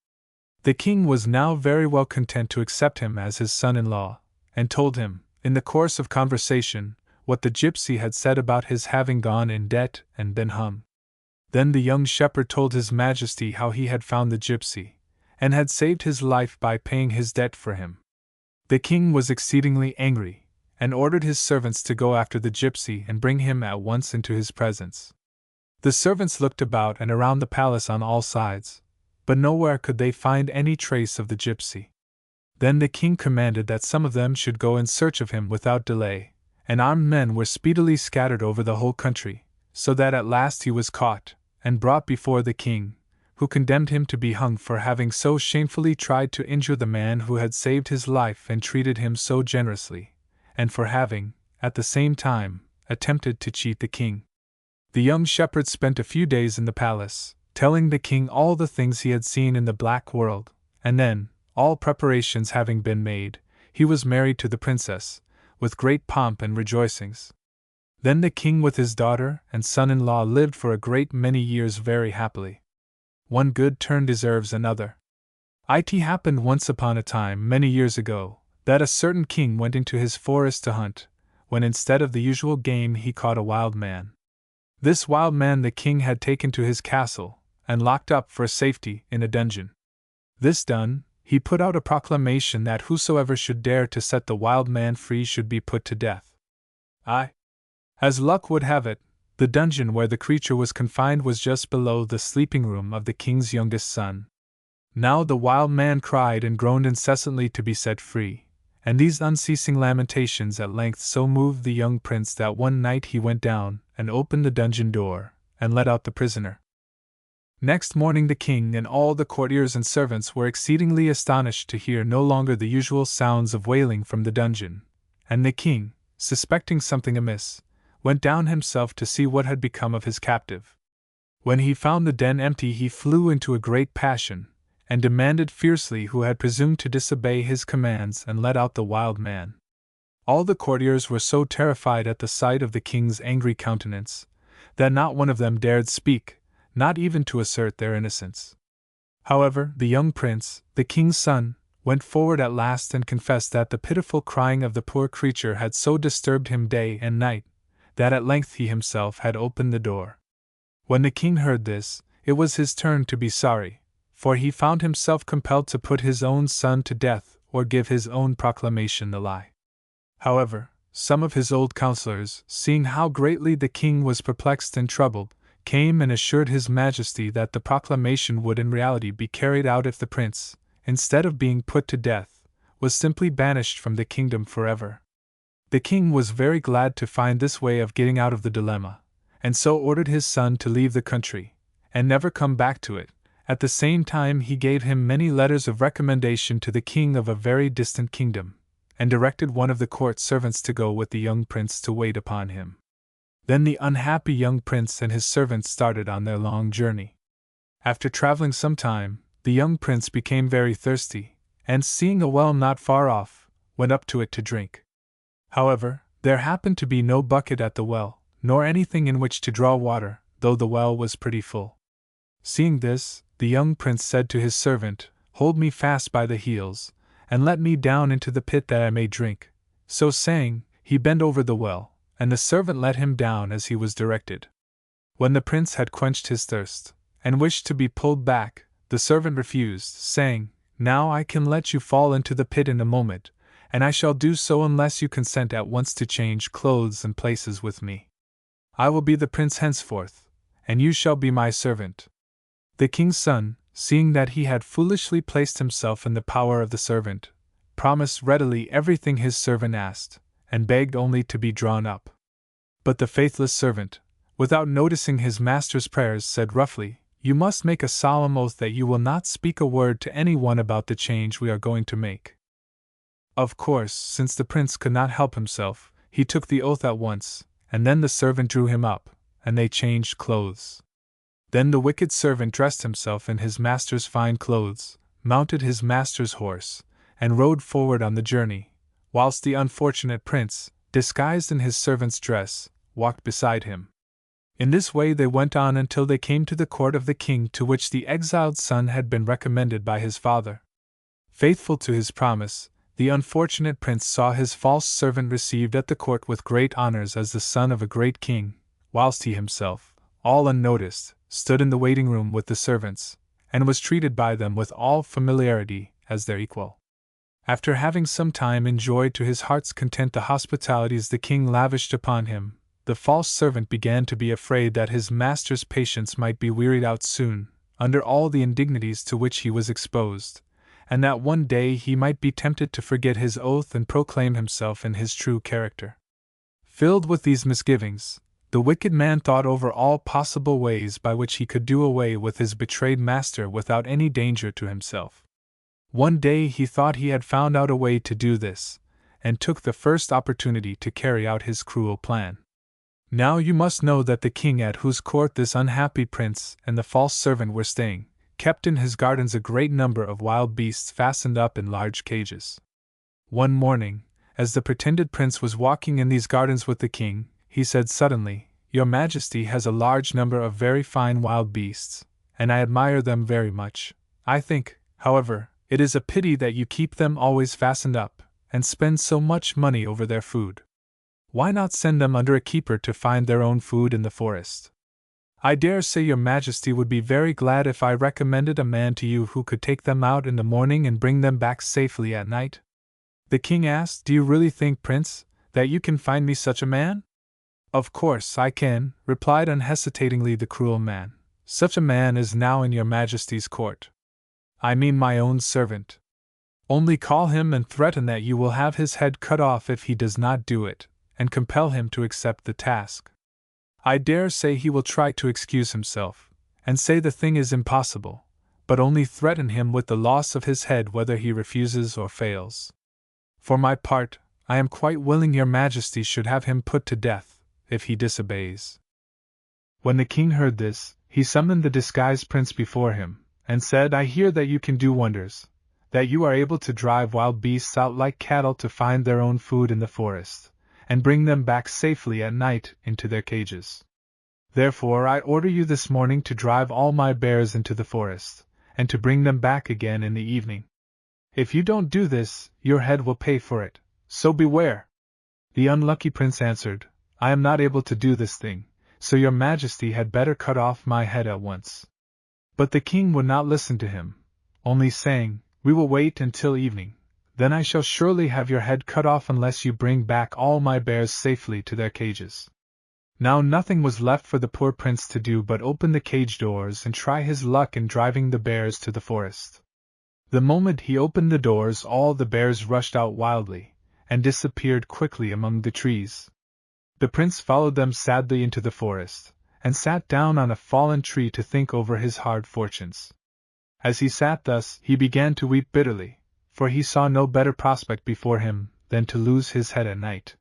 The king was now very well content to accept him as his son-in-law, and told him, in the course of conversation, what the gypsy had said about his having gone in debt and been hung. Then the young shepherd told his majesty how he had found the gypsy, and had saved his life by paying his debt for him. The king was exceedingly angry, and ordered his servants to go after the gypsy and bring him at once into his presence. The servants looked about and around the palace on all sides, but nowhere could they find any trace of the gypsy. Then the king commanded that some of them should go in search of him without delay, and armed men were speedily scattered over the whole country, so that at last he was caught, and brought before the king, who condemned him to be hung for having so shamefully tried to injure the man who had saved his life and treated him so generously, and for having, at the same time, attempted to cheat the king. The young shepherd spent a few days in the palace, telling the king all the things he had seen in the black world, and then, all preparations having been made, he was married to the princess, with great pomp and rejoicings. Then the king with his daughter and son-in-law lived for a great many years very happily. One good turn deserves another. It happened once upon a time, many years ago, that a certain king went into his forest to hunt, when instead of the usual game he caught a wild man. This wild man the king had taken to his castle, and locked up for safety in a dungeon. This done, he put out a proclamation that whosoever should dare to set the wild man free should be put to death. As luck would have it, the dungeon where the creature was confined was just below the sleeping room of the king's youngest son. Now the wild man cried and groaned incessantly to be set free, and these unceasing lamentations at length so moved the young prince that one night he went down and opened the dungeon door, and let out the prisoner. Next morning the king and all the courtiers and servants were exceedingly astonished to hear no longer the usual sounds of wailing from the dungeon, and the king, suspecting something amiss, went down himself to see what had become of his captive. When he found the den empty he flew into a great passion, and demanded fiercely who had presumed to disobey his commands and let out the wild man. All the courtiers were so terrified at the sight of the king's angry countenance, that not one of them dared speak, not even to assert their innocence. However, the young prince, the king's son, went forward at last and confessed that the pitiful crying of the poor creature had so disturbed him day and night, that at length he himself had opened the door. When the king heard this, it was his turn to be sorry, for he found himself compelled to put his own son to death or give his own proclamation the lie. However, some of his old counselors, seeing how greatly the king was perplexed and troubled, came and assured his majesty that the proclamation would in reality be carried out if the prince, instead of being put to death, was simply banished from the kingdom forever. The king was very glad to find this way of getting out of the dilemma, and so ordered his son to leave the country, and never come back to it. At the same time he gave him many letters of recommendation to the king of a very distant kingdom, and directed one of the court servants to go with the young prince to wait upon him. Then the unhappy young prince and his servants started on their long journey. After traveling some time, the young prince became very thirsty, and seeing a well not far off, went up to it to drink. However, there happened to be no bucket at the well, nor anything in which to draw water, though the well was pretty full. Seeing this, the young prince said to his servant, "Hold me fast by the heels, and let me down into the pit that I may drink." So saying, he bent over the well, and the servant let him down as he was directed. When the prince had quenched his thirst, and wished to be pulled back, the servant refused, saying, "Now I can let you fall into the pit in a moment, and I shall do so unless you consent at once to change clothes and places with me. I will be the prince henceforth, and you shall be my servant." The king's son, seeing that he had foolishly placed himself in the power of the servant, promised readily everything his servant asked, and begged only to be drawn up. But the faithless servant, without noticing his master's prayers, said roughly, "You must make a solemn oath that you will not speak a word to anyone about the change we are going to make." Of course, since the prince could not help himself, he took the oath at once, and then the servant drew him up, and they changed clothes. Then the wicked servant dressed himself in his master's fine clothes, mounted his master's horse, and rode forward on the journey, whilst the unfortunate prince, disguised in his servant's dress, walked beside him. In this way they went on until they came to the court of the king to which the exiled son had been recommended by his father. Faithful to his promise, the unfortunate prince saw his false servant received at the court with great honors as the son of a great king, whilst he himself, all unnoticed, stood in the waiting room with the servants, and was treated by them with all familiarity as their equal. After having some time enjoyed to his heart's content the hospitalities the king lavished upon him, the false servant began to be afraid that his master's patience might be wearied out soon, under all the indignities to which he was exposed, and that one day he might be tempted to forget his oath and proclaim himself in his true character. Filled with these misgivings, the wicked man thought over all possible ways by which he could do away with his betrayed master without any danger to himself. One day he thought he had found out a way to do this, and took the first opportunity to carry out his cruel plan. Now you must know that the king at whose court this unhappy prince and the false servant were staying, kept in his gardens a great number of wild beasts fastened up in large cages. One morning, as the pretended prince was walking in these gardens with the king, he said suddenly, "Your Majesty has a large number of very fine wild beasts, and I admire them very much. I think, however, it is a pity that you keep them always fastened up, and spend so much money over their food. Why not send them under a keeper to find their own food in the forest? I dare say your Majesty would be very glad if I recommended a man to you who could take them out in the morning and bring them back safely at night." The king asked, "Do you really think, Prince, that you can find me such a man?" "Of course I can," replied unhesitatingly the cruel man. "Such a man is now in your Majesty's court. I mean my own servant. Only call him and threaten that you will have his head cut off if he does not do it, and compel him to accept the task. I dare say he will try to excuse himself, and say the thing is impossible, but only threaten him with the loss of his head whether he refuses or fails. For my part, I am quite willing your Majesty should have him put to death, if he disobeys." When the king heard this, he summoned the disguised prince before him, and said, "I hear that you can do wonders, that you are able to drive wild beasts out like cattle to find their own food in the forest, and bring them back safely at night into their cages. Therefore I order you this morning to drive all my bears into the forest, and to bring them back again in the evening. If you don't do this, your head will pay for it, so beware." The unlucky prince answered, "I am not able to do this thing, so your Majesty had better cut off my head at once." But the king would not listen to him, only saying, "We will wait until evening, then I shall surely have your head cut off unless you bring back all my bears safely to their cages." Now nothing was left for the poor prince to do but open the cage doors and try his luck in driving the bears to the forest. The moment he opened the doors all the bears rushed out wildly, and disappeared quickly among the trees. The prince followed them sadly into the forest, and sat down on a fallen tree to think over his hard fortunes. As he sat thus, he began to weep bitterly, for he saw no better prospect before him than to lose his head at night.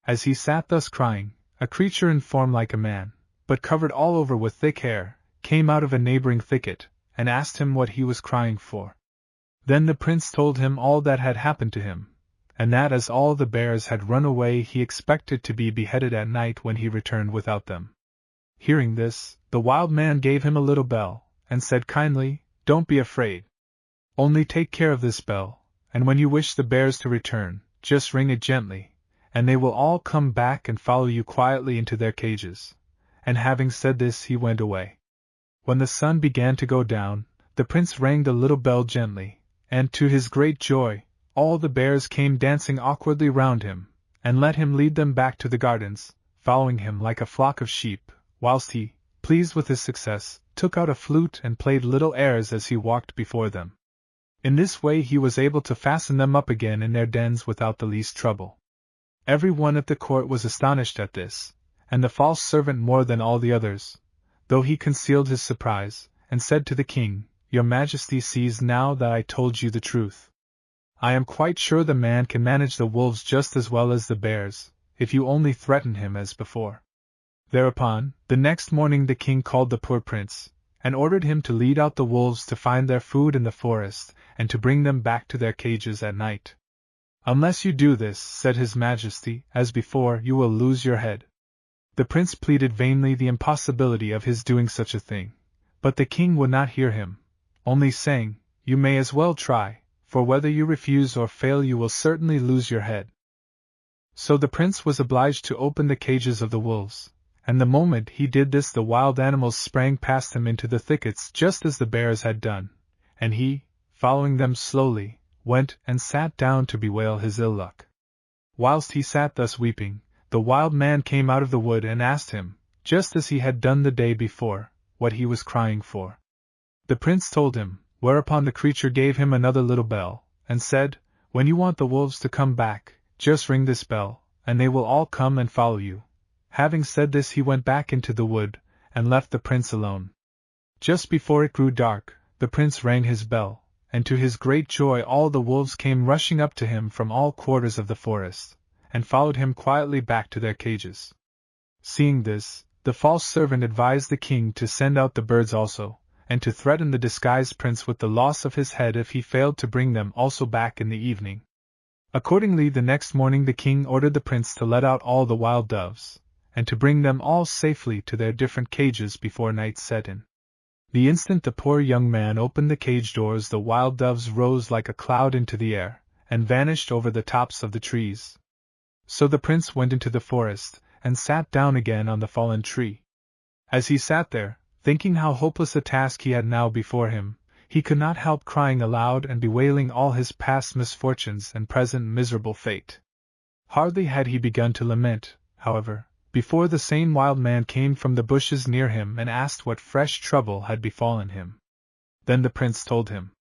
As he sat thus crying, a creature in form like a man, but covered all over with thick hair, came out of a neighboring thicket, and asked him what he was crying for. Then the prince told him all that had happened to him, and that as all the bears had run away he expected to be beheaded at night when he returned without them. Hearing this, the wild man gave him a little bell, and said kindly, "Don't be afraid. Only take care of this bell, and when you wish the bears to return, just ring it gently, and they will all come back and follow you quietly into their cages." And having said this he went away. When the sun began to go down, the prince rang the little bell gently, and to his great joy, all the bears came dancing awkwardly round him, and let him lead them back to the gardens, following him like a flock of sheep, whilst he, pleased with his success, took out a flute and played little airs as he walked before them. In this way he was able to fasten them up again in their dens without the least trouble. Every one at the court was astonished at this, and the false servant more than all the others, though he concealed his surprise, and said to the king, "Your Majesty sees now that I told you the truth. I am quite sure the man can manage the wolves just as well as the bears, if you only threaten him as before." Thereupon, the next morning the king called the poor prince, and ordered him to lead out the wolves to find their food in the forest, and to bring them back to their cages at night. "Unless you do this," said his Majesty, "as before, you will lose your head." The prince pleaded vainly the impossibility of his doing such a thing, but the king would not hear him, only saying, "You may as well try, for whether you refuse or fail you will certainly lose your head." So the prince was obliged to open the cages of the wolves, and the moment he did this the wild animals sprang past him into the thickets just as the bears had done, and he, following them slowly, went and sat down to bewail his ill luck. Whilst he sat thus weeping, the wild man came out of the wood and asked him, just as he had done the day before, what he was crying for. The prince told him, whereupon the creature gave him another little bell, and said, "When you want the wolves to come back, just ring this bell, and they will all come and follow you." Having said this he went back into the wood, and left the prince alone. Just before it grew dark, the prince rang his bell, and to his great joy all the wolves came rushing up to him from all quarters of the forest, and followed him quietly back to their cages. Seeing this, the false servant advised the king to send out the birds also, and to threaten the disguised prince with the loss of his head if he failed to bring them also back in the evening. Accordingly, the next morning the king ordered the prince to let out all the wild doves, and to bring them all safely to their different cages before night set in. The instant the poor young man opened the cage doors, the wild doves rose like a cloud into the air, and vanished over the tops of the trees. So the prince went into the forest, and sat down again on the fallen tree. As he sat there, thinking how hopeless a task he had now before him, he could not help crying aloud and bewailing all his past misfortunes and present miserable fate. Hardly had he begun to lament, however, before the same wild man came from the bushes near him and asked what fresh trouble had befallen him. Then the prince told him.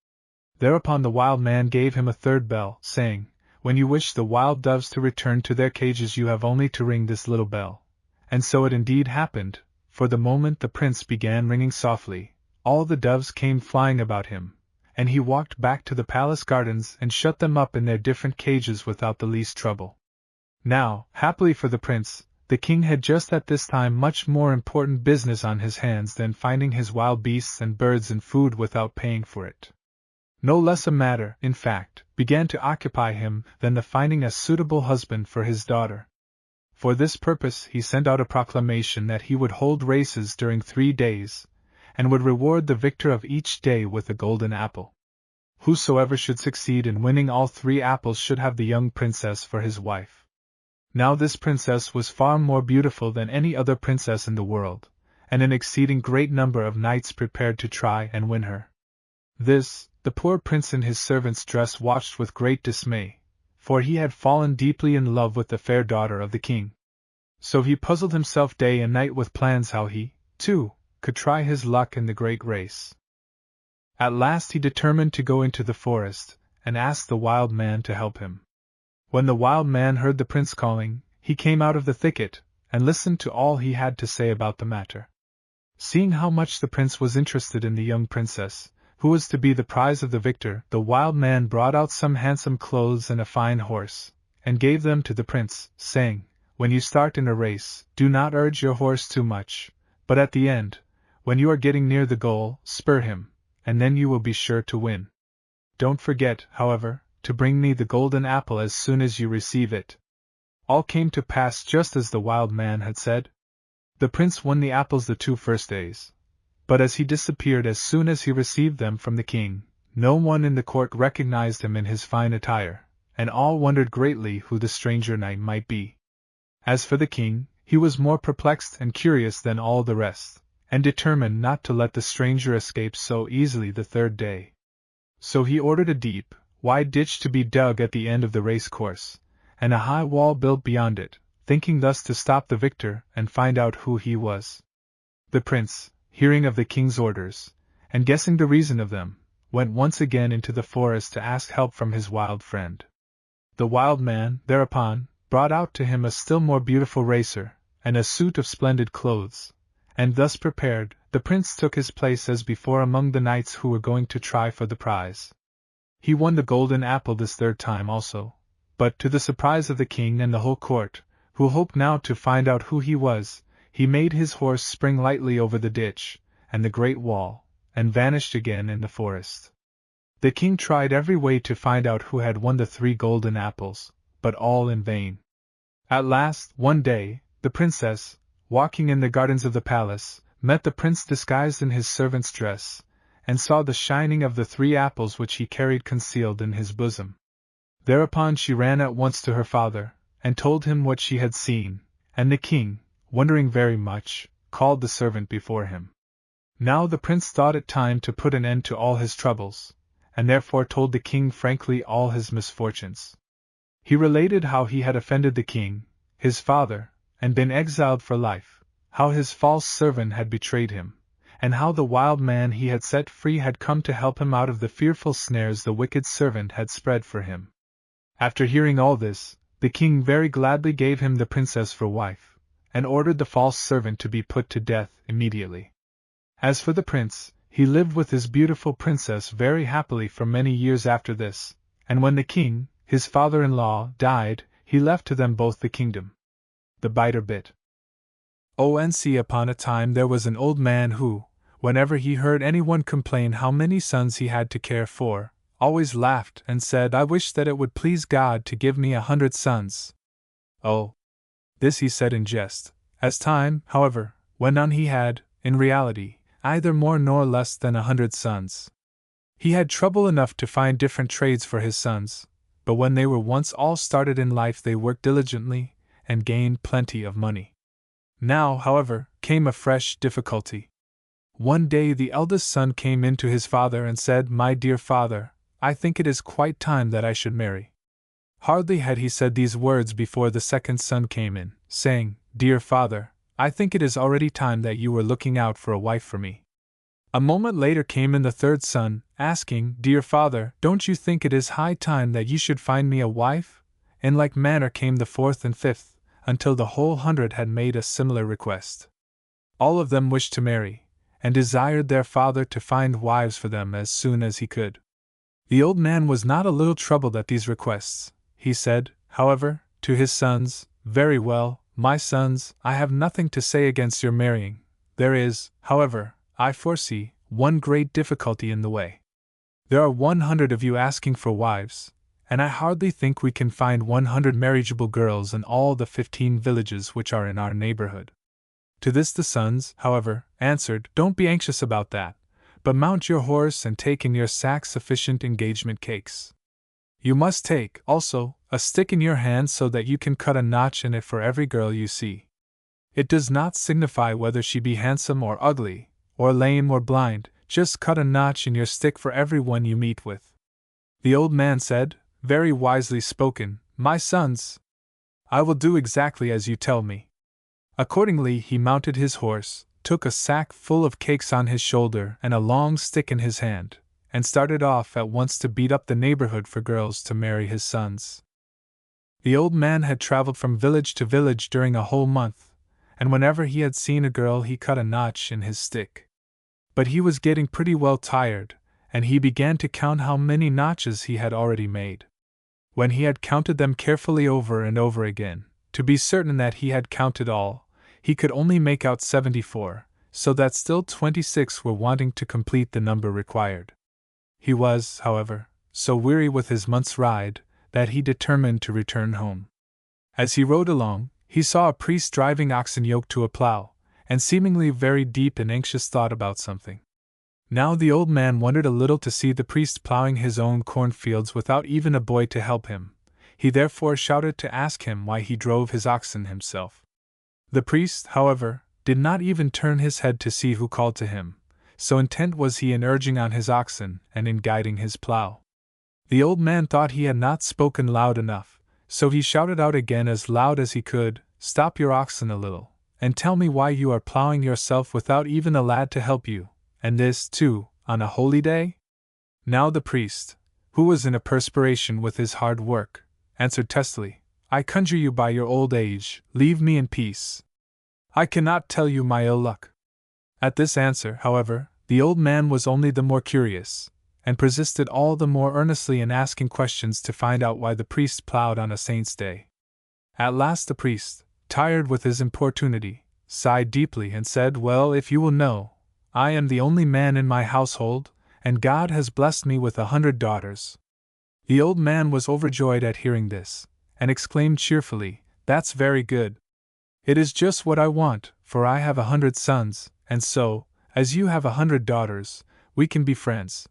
Thereupon the wild man gave him a third bell, saying, "When you wish the wild doves to return to their cages you have only to ring this little bell." And so it indeed happened, for the moment the prince began ringing softly, all the doves came flying about him, and he walked back to the palace gardens and shut them up in their different cages without the least trouble. Now, happily for the prince, the king had just at this time much more important business on his hands than finding his wild beasts and birds and food without paying for it. No less a matter, in fact, began to occupy him than the finding a suitable husband for his daughter. For this purpose he sent out a proclamation that he would hold races during 3 days, and would reward the victor of each day with a golden apple. Whosoever should succeed in winning all 3 apples should have the young princess for his wife. Now this princess was far more beautiful than any other princess in the world, and an exceeding great number of knights prepared to try and win her. This, the poor prince in his servant's dress watched with great dismay, for he had fallen deeply in love with the fair daughter of the king. So he puzzled himself day and night with plans how he, too, could try his luck in the great race. At last he determined to go into the forest, and ask the wild man to help him. When the wild man heard the prince calling, he came out of the thicket, and listened to all he had to say about the matter. Seeing how much the prince was interested in the young princess, who was to be the prize of the victor, the wild man brought out some handsome clothes and a fine horse, and gave them to the prince, saying, "When you start in a race, do not urge your horse too much, but at the end, when you are getting near the goal, spur him, and then you will be sure to win. Don't forget, however, to bring me the golden apple as soon as you receive it." All came to pass just as the wild man had said. The prince won the apples the 2 first days, but as he disappeared as soon as he received them from the king, no one in the court recognized him in his fine attire, and all wondered greatly who the stranger knight might be. As for the king, he was more perplexed and curious than all the rest, and determined not to let the stranger escape so easily the 3rd day. So he ordered a deep, wide ditch to be dug at the end of the race course, and a high wall built beyond it, thinking thus to stop the victor and find out who he was. The prince, hearing of the king's orders, and guessing the reason of them, went once again into the forest to ask help from his wild friend. The wild man, thereupon, brought out to him a still more beautiful racer, and a suit of splendid clothes, and thus prepared, the prince took his place as before among the knights who were going to try for the prize. He won the golden apple this 3rd time also, but to the surprise of the king and the whole court, who hoped now to find out who he was, he made his horse spring lightly over the ditch, and the great wall, and vanished again in the forest. The king tried every way to find out who had won the 3 golden apples, but all in vain. At last, one day, the princess, walking in the gardens of the palace, met the prince disguised in his servant's dress, and saw the shining of the 3 apples which he carried concealed in his bosom. Thereupon she ran at once to her father, and told him what she had seen, and the king, wondering very much, called the servant before him. Now the prince thought it time to put an end to all his troubles, and therefore told the king frankly all his misfortunes. He related how he had offended the king, his father, and been exiled for life, how his false servant had betrayed him, and how the wild man he had set free had come to help him out of the fearful snares the wicked servant had spread for him. After hearing all this, the king very gladly gave him the princess for wife, and ordered the false servant to be put to death immediately. As for the prince, he lived with his beautiful princess very happily for many years after this, and when the king, his father-in-law, died, he left to them both the kingdom. The biter bit. Once upon a time there was an old man who, whenever he heard anyone complain how many sons he had to care for, always laughed and said, "I wish that it would please God to give me 100 sons." Oh! This he said in jest. As time, however, went on he had, in reality, either more nor less than 100 sons. He had trouble enough to find different trades for his sons, but when they were once all started in life they worked diligently, and gained plenty of money. Now, however, came a fresh difficulty. One day the eldest son came in to his father and said, "My dear father, I think it is quite time that I should marry." Hardly had he said these words before the second son came in, saying, "Dear father, I think it is already time that you were looking out for a wife for me." A moment later came in the third son, asking, "Dear father, don't you think it is high time that you should find me a wife?" In like manner came the fourth and fifth, until the whole 100 had made a similar request. All of them wished to marry, and desired their father to find wives for them as soon as he could. The old man was not a little troubled at these requests. He said, however, to his sons, "Very well, my sons, I have nothing to say against your marrying. There is, however, I foresee, one great difficulty in the way. There are 100 of you asking for wives, and I hardly think we can find 100 marriageable girls in all the 15 villages which are in our neighborhood." To this the sons, however, answered, "Don't be anxious about that, but mount your horse and take in your sack sufficient engagement cakes. You must take, also, a stick in your hand so that you can cut a notch in it for every girl you see. It does not signify whether she be handsome or ugly, or lame or blind, just cut a notch in your stick for every one you meet with." The old man said, "Very wisely spoken, my sons. I will do exactly as you tell me." Accordingly he mounted his horse, took a sack full of cakes on his shoulder and a long stick in his hand, and started off at once to beat up the neighborhood for girls to marry his sons. The old man had traveled from village to village during a whole month, and whenever he had seen a girl he cut a notch in his stick. But he was getting pretty well tired, and he began to count how many notches he had already made. When he had counted them carefully over and over again, to be certain that he had counted all, he could only make out 74, so that still 26 were wanting to complete the number required. He was, however, so weary with his month's ride, that he determined to return home. As he rode along, he saw a priest driving oxen yoked to a plow, and seemingly very deep in anxious thought about something. Now the old man wondered a little to see the priest plowing his own cornfields without even a boy to help him. He therefore shouted to ask him why he drove his oxen himself. The priest, however, did not even turn his head to see who called to him, so intent was he in urging on his oxen and in guiding his plow. The old man thought he had not spoken loud enough, so he shouted out again as loud as he could, "Stop your oxen a little, and tell me why you are plowing yourself without even a lad to help you, and this, too, on a holy day?" Now the priest, who was in a perspiration with his hard work, answered testily, "I conjure you by your old age, leave me in peace. I cannot tell you my ill luck." At this answer, however, the old man was only the more curious, and persisted all the more earnestly in asking questions to find out why the priest plowed on a saint's day. At last the priest, tired with his importunity, sighed deeply and said, "Well, if you will know, I am the only man in my household, and God has blessed me with 100 daughters." The old man was overjoyed at hearing this, and exclaimed cheerfully, "That's very good. It is just what I want, for I have 100 sons, and so, as you have 100 daughters, we can be friends."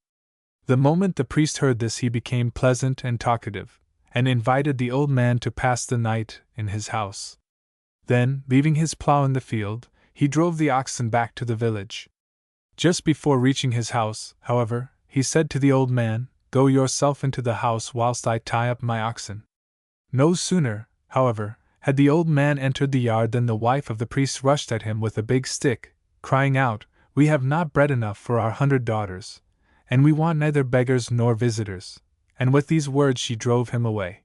The moment the priest heard this he became pleasant and talkative, and invited the old man to pass the night in his house. Then, leaving his plow in the field, he drove the oxen back to the village. Just before reaching his house, however, he said to the old man, "Go yourself into the house whilst I tie up my oxen." No sooner, however, had the old man entered the yard than the wife of the priest rushed at him with a big stick, crying out, "We have not bread enough for our 100 daughters, and we want neither beggars nor visitors," and with these words she drove him away.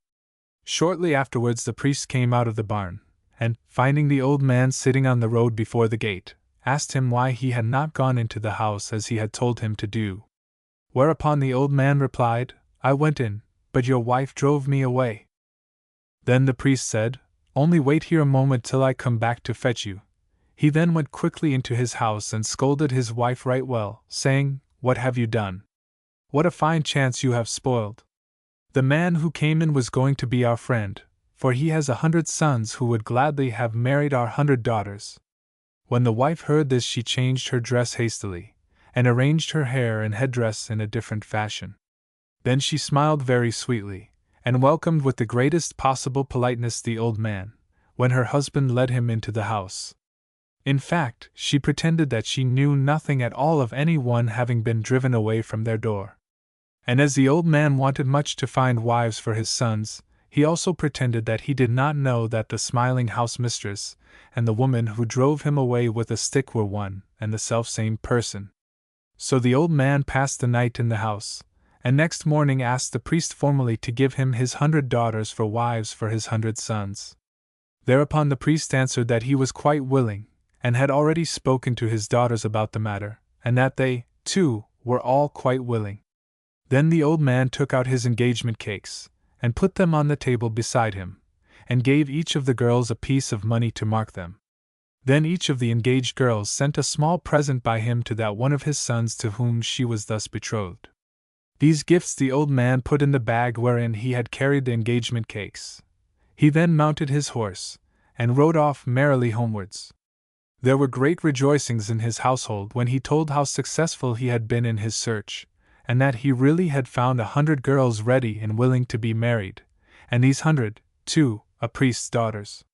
Shortly afterwards the priest came out of the barn, and, finding the old man sitting on the road before the gate, asked him why he had not gone into the house as he had told him to do. Whereupon the old man replied, "I went in, but your wife drove me away." Then the priest said, "Only wait here a moment till I come back to fetch you." He then went quickly into his house and scolded his wife right well, saying, "What have you done? What a fine chance you have spoiled! The man who came in was going to be our friend, for he has 100 sons who would gladly have married our 100 daughters." When the wife heard this, she changed her dress hastily, and arranged her hair and headdress in a different fashion. Then she smiled very sweetly, and welcomed with the greatest possible politeness the old man, when her husband led him into the house. In fact, she pretended that she knew nothing at all of any one having been driven away from their door. And as the old man wanted much to find wives for his sons, he also pretended that he did not know that the smiling house mistress and the woman who drove him away with a stick were one and the selfsame person. So the old man passed the night in the house, and next morning asked the priest formally to give him his 100 daughters for wives for his 100 sons. Thereupon the priest answered that he was quite willing, and had already spoken to his daughters about the matter, and that they, too, were all quite willing. Then the old man took out his engagement cakes, and put them on the table beside him, and gave each of the girls a piece of money to mark them. Then each of the engaged girls sent a small present by him to that one of his sons to whom she was thus betrothed. These gifts the old man put in the bag wherein he had carried the engagement cakes. He then mounted his horse, and rode off merrily homewards. There were great rejoicings in his household when he told how successful he had been in his search, and that he really had found 100 girls ready and willing to be married, and these 100, too, a priest's daughters.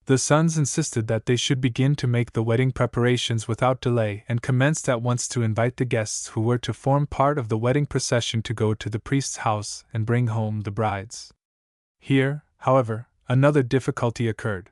The sons insisted that they should begin to make the wedding preparations without delay, and commenced at once to invite the guests who were to form part of the wedding procession to go to the priest's house and bring home the brides. Here, however, another difficulty occurred.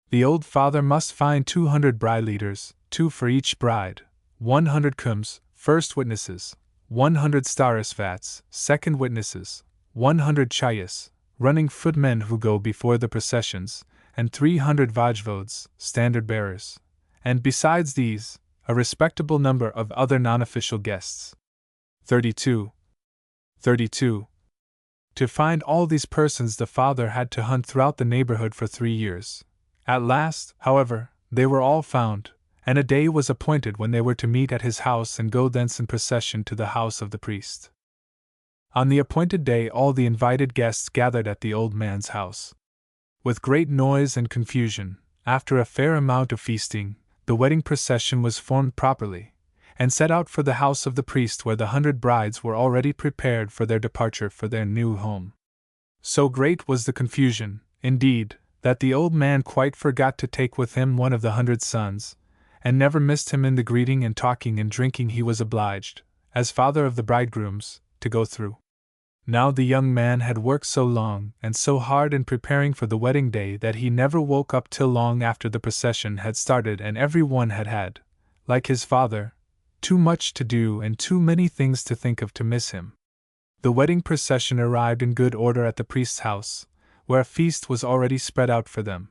The old father must find 200 bride leaders, 2 for each bride, 100 kums, first witnesses, 100 starosvats, second witnesses, 100 chayas, running footmen who go before the processions, and 300 vajvodes, standard bearers, and besides these, a respectable number of other non-official guests. 32. To find all these persons the father had to hunt throughout the neighborhood for 3 years. At last, however, they were all found, and a day was appointed when they were to meet at his house and go thence in procession to the house of the priest. On the appointed day all the invited guests gathered at the old man's house. With great noise and confusion, after a fair amount of feasting, the wedding procession was formed properly, and set out for the house of the priest where the 100 brides were already prepared for their departure for their new home. So great was the confusion, indeed, that the old man quite forgot to take with him one of the 100 sons, and never missed him in the greeting and talking and drinking he was obliged, as father of the bridegrooms, to go through. Now the young man had worked so long and so hard in preparing for the wedding day that he never woke up till long after the procession had started, and every one had had, like his father, too much to do and too many things to think of to miss him. The wedding procession arrived in good order at the priest's house, where a feast was already spread out for them.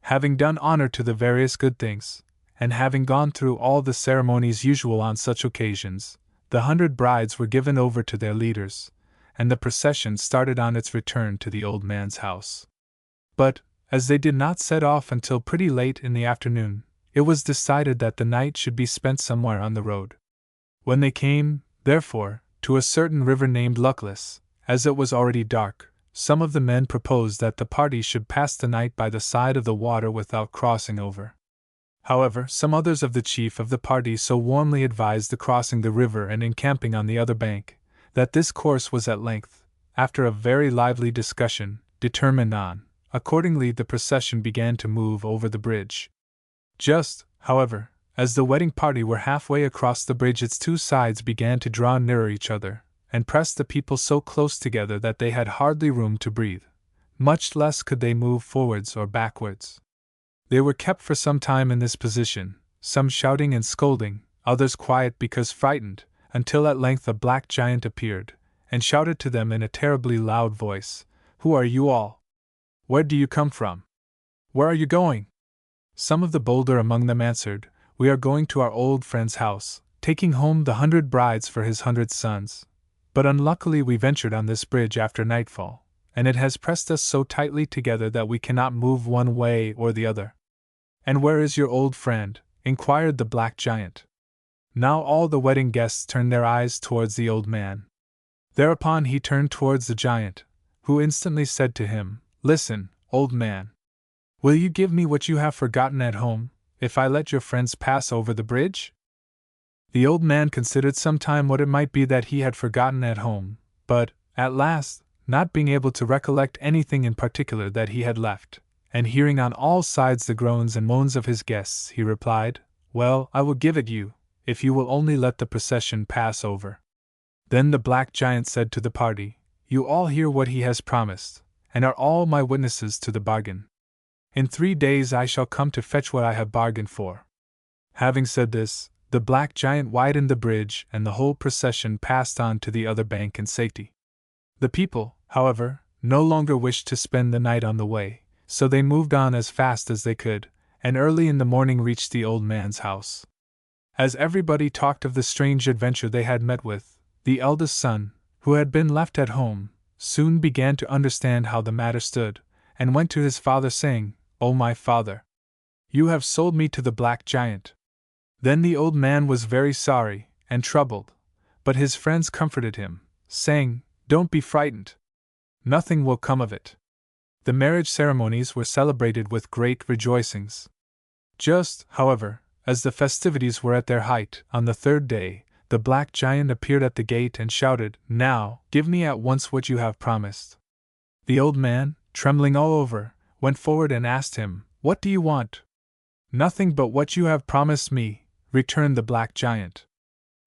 Having done honor to the various good things, and having gone through all the ceremonies usual on such occasions, the 100 brides were given over to their leaders, and the procession started on its return to the old man's house. But, as they did not set off until pretty late in the afternoon, it was decided that the night should be spent somewhere on the road. When they came, therefore, to a certain river named Luckless, as it was already dark, some of the men proposed that the party should pass the night by the side of the water without crossing over. However, some others of the chief of the party so warmly advised the crossing the river and encamping on the other bank, that this course was at length, after a very lively discussion, determined on, Accordingly, the procession began to move over the bridge. Just, however, as the wedding party were halfway across the bridge, its two sides began to draw nearer each other, and press the people so close together that they had hardly room to breathe. Much less could they move forwards or backwards. They were kept for some time in this position, some shouting and scolding, others quiet because frightened, until at length a black giant appeared, and shouted to them in a terribly loud voice, "Who are you all? Where do you come from? Where are you going?" Some of the bolder among them answered, "We are going to our old friend's house, taking home the 100 brides for his 100 sons. But unluckily we ventured on this bridge after nightfall, and it has pressed us so tightly together that we cannot move one way or the other." "And where is your old friend?" inquired the black giant. Now all the wedding guests turned their eyes towards the old man. Thereupon he turned towards the giant, who instantly said to him, "Listen, old man. Will you give me what you have forgotten at home, if I let your friends pass over the bridge?" The old man considered some time what it might be that he had forgotten at home, but, at last, not being able to recollect anything in particular that he had left, and hearing on all sides the groans and moans of his guests, he replied, "Well, I will give it you, if you will only let the procession pass over." Then the black giant said to the party, "You all hear what he has promised, and are all my witnesses to the bargain. In 3 days I shall come to fetch what I have bargained for." Having said this, the black giant widened the bridge, and the whole procession passed on to the other bank in safety. The people, however, no longer wished to spend the night on the way, so they moved on as fast as they could, and early in the morning reached the old man's house. As everybody talked of the strange adventure they had met with, the eldest son, who had been left at home, soon began to understand how the matter stood, and went to his father saying, "O my father, you have sold me to the black giant." Then the old man was very sorry and troubled, but his friends comforted him, saying, "Don't be frightened. Nothing will come of it." The marriage ceremonies were celebrated with great rejoicings. Just, however, as the festivities were at their height, on the 3rd day, the black giant appeared at the gate and shouted, "Now, give me at once what you have promised." The old man, trembling all over, went forward and asked him, "What do you want?" "Nothing but what you have promised me," returned the black giant.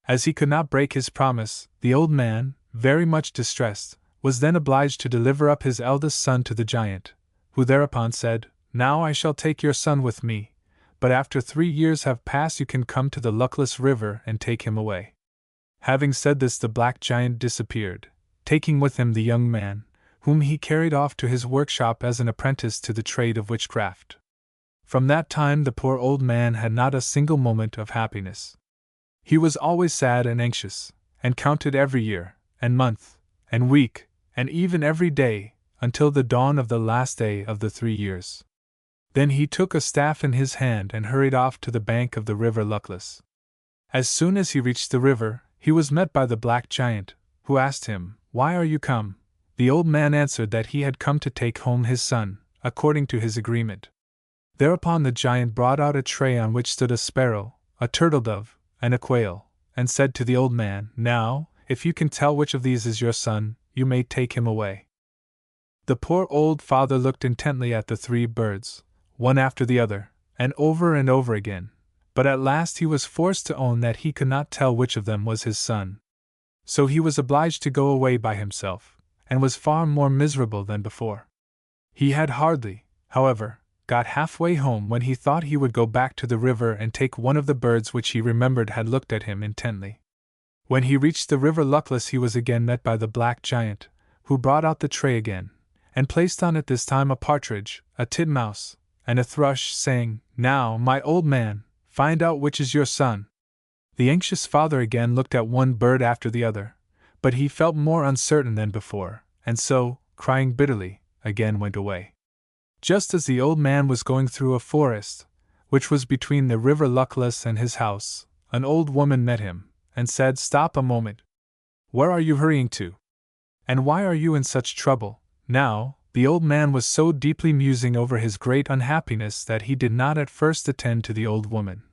As he could not break his promise, the old man, very much distressed, was then obliged to deliver up his eldest son to the giant, who thereupon said, "Now I shall take your son with me, but after 3 years have passed you can come to the luckless river and take him away." Having said this, the black giant disappeared, taking with him the young man, whom he carried off to his workshop as an apprentice to the trade of witchcraft. From that time the poor old man had not a single moment of happiness. He was always sad and anxious, and counted every year, and month, and week, and even every day, until the dawn of the last day of the 3 years. Then he took a staff in his hand and hurried off to the bank of the river Luckless. As soon as he reached the river, he was met by the black giant, who asked him, "Why are you come?" The old man answered that he had come to take home his son, according to his agreement. Thereupon the giant brought out a tray on which stood a sparrow, a turtle-dove, and a quail, and said to the old man, "Now, if you can tell which of these is your son, you may take him away." The poor old father looked intently at the 3 birds, one after the other, and over again, but at last he was forced to own that he could not tell which of them was his son. So he was obliged to go away by himself, and was far more miserable than before. He had hardly, however, got halfway home when he thought he would go back to the river and take one of the birds which he remembered had looked at him intently. When he reached the river Luckless he was again met by the black giant, who brought out the tray again, and placed on it this time a partridge, a titmouse, and a thrush, saying, "Now, my old man, find out which is your son." The anxious father again looked at one bird after the other, but he felt more uncertain than before, and so, crying bitterly, again went away. Just as the old man was going through a forest, which was between the river Luckless and his house, an old woman met him, and said, "Stop a moment. Where are you hurrying to? And why are you in such trouble?" Now, the old man was so deeply musing over his great unhappiness that he did not at first attend to the old woman,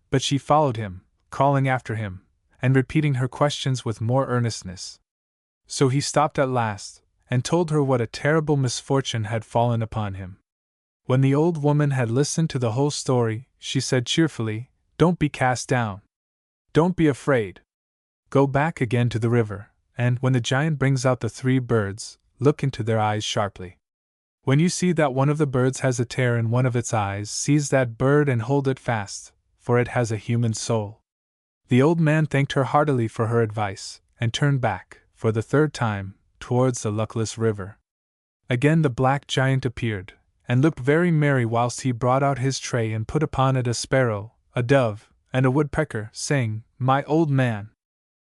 but she followed him, calling after him, and repeating her questions with more earnestness. So he stopped at last, and told her what a terrible misfortune had fallen upon him. When the old woman had listened to the whole story, she said cheerfully, "Don't be cast down. Don't be afraid. Go back again to the river, and when the giant brings out the 3 birds, look into their eyes sharply. When you see that one of the birds has a tear in one of its eyes, seize that bird and hold it fast, for it has a human soul." The old man thanked her heartily for her advice, and turned back, for the 3rd time, towards the luckless river. Again the black giant appeared, and looked very merry whilst he brought out his tray and put upon it a sparrow, a dove, and a woodpecker, saying, "My old man,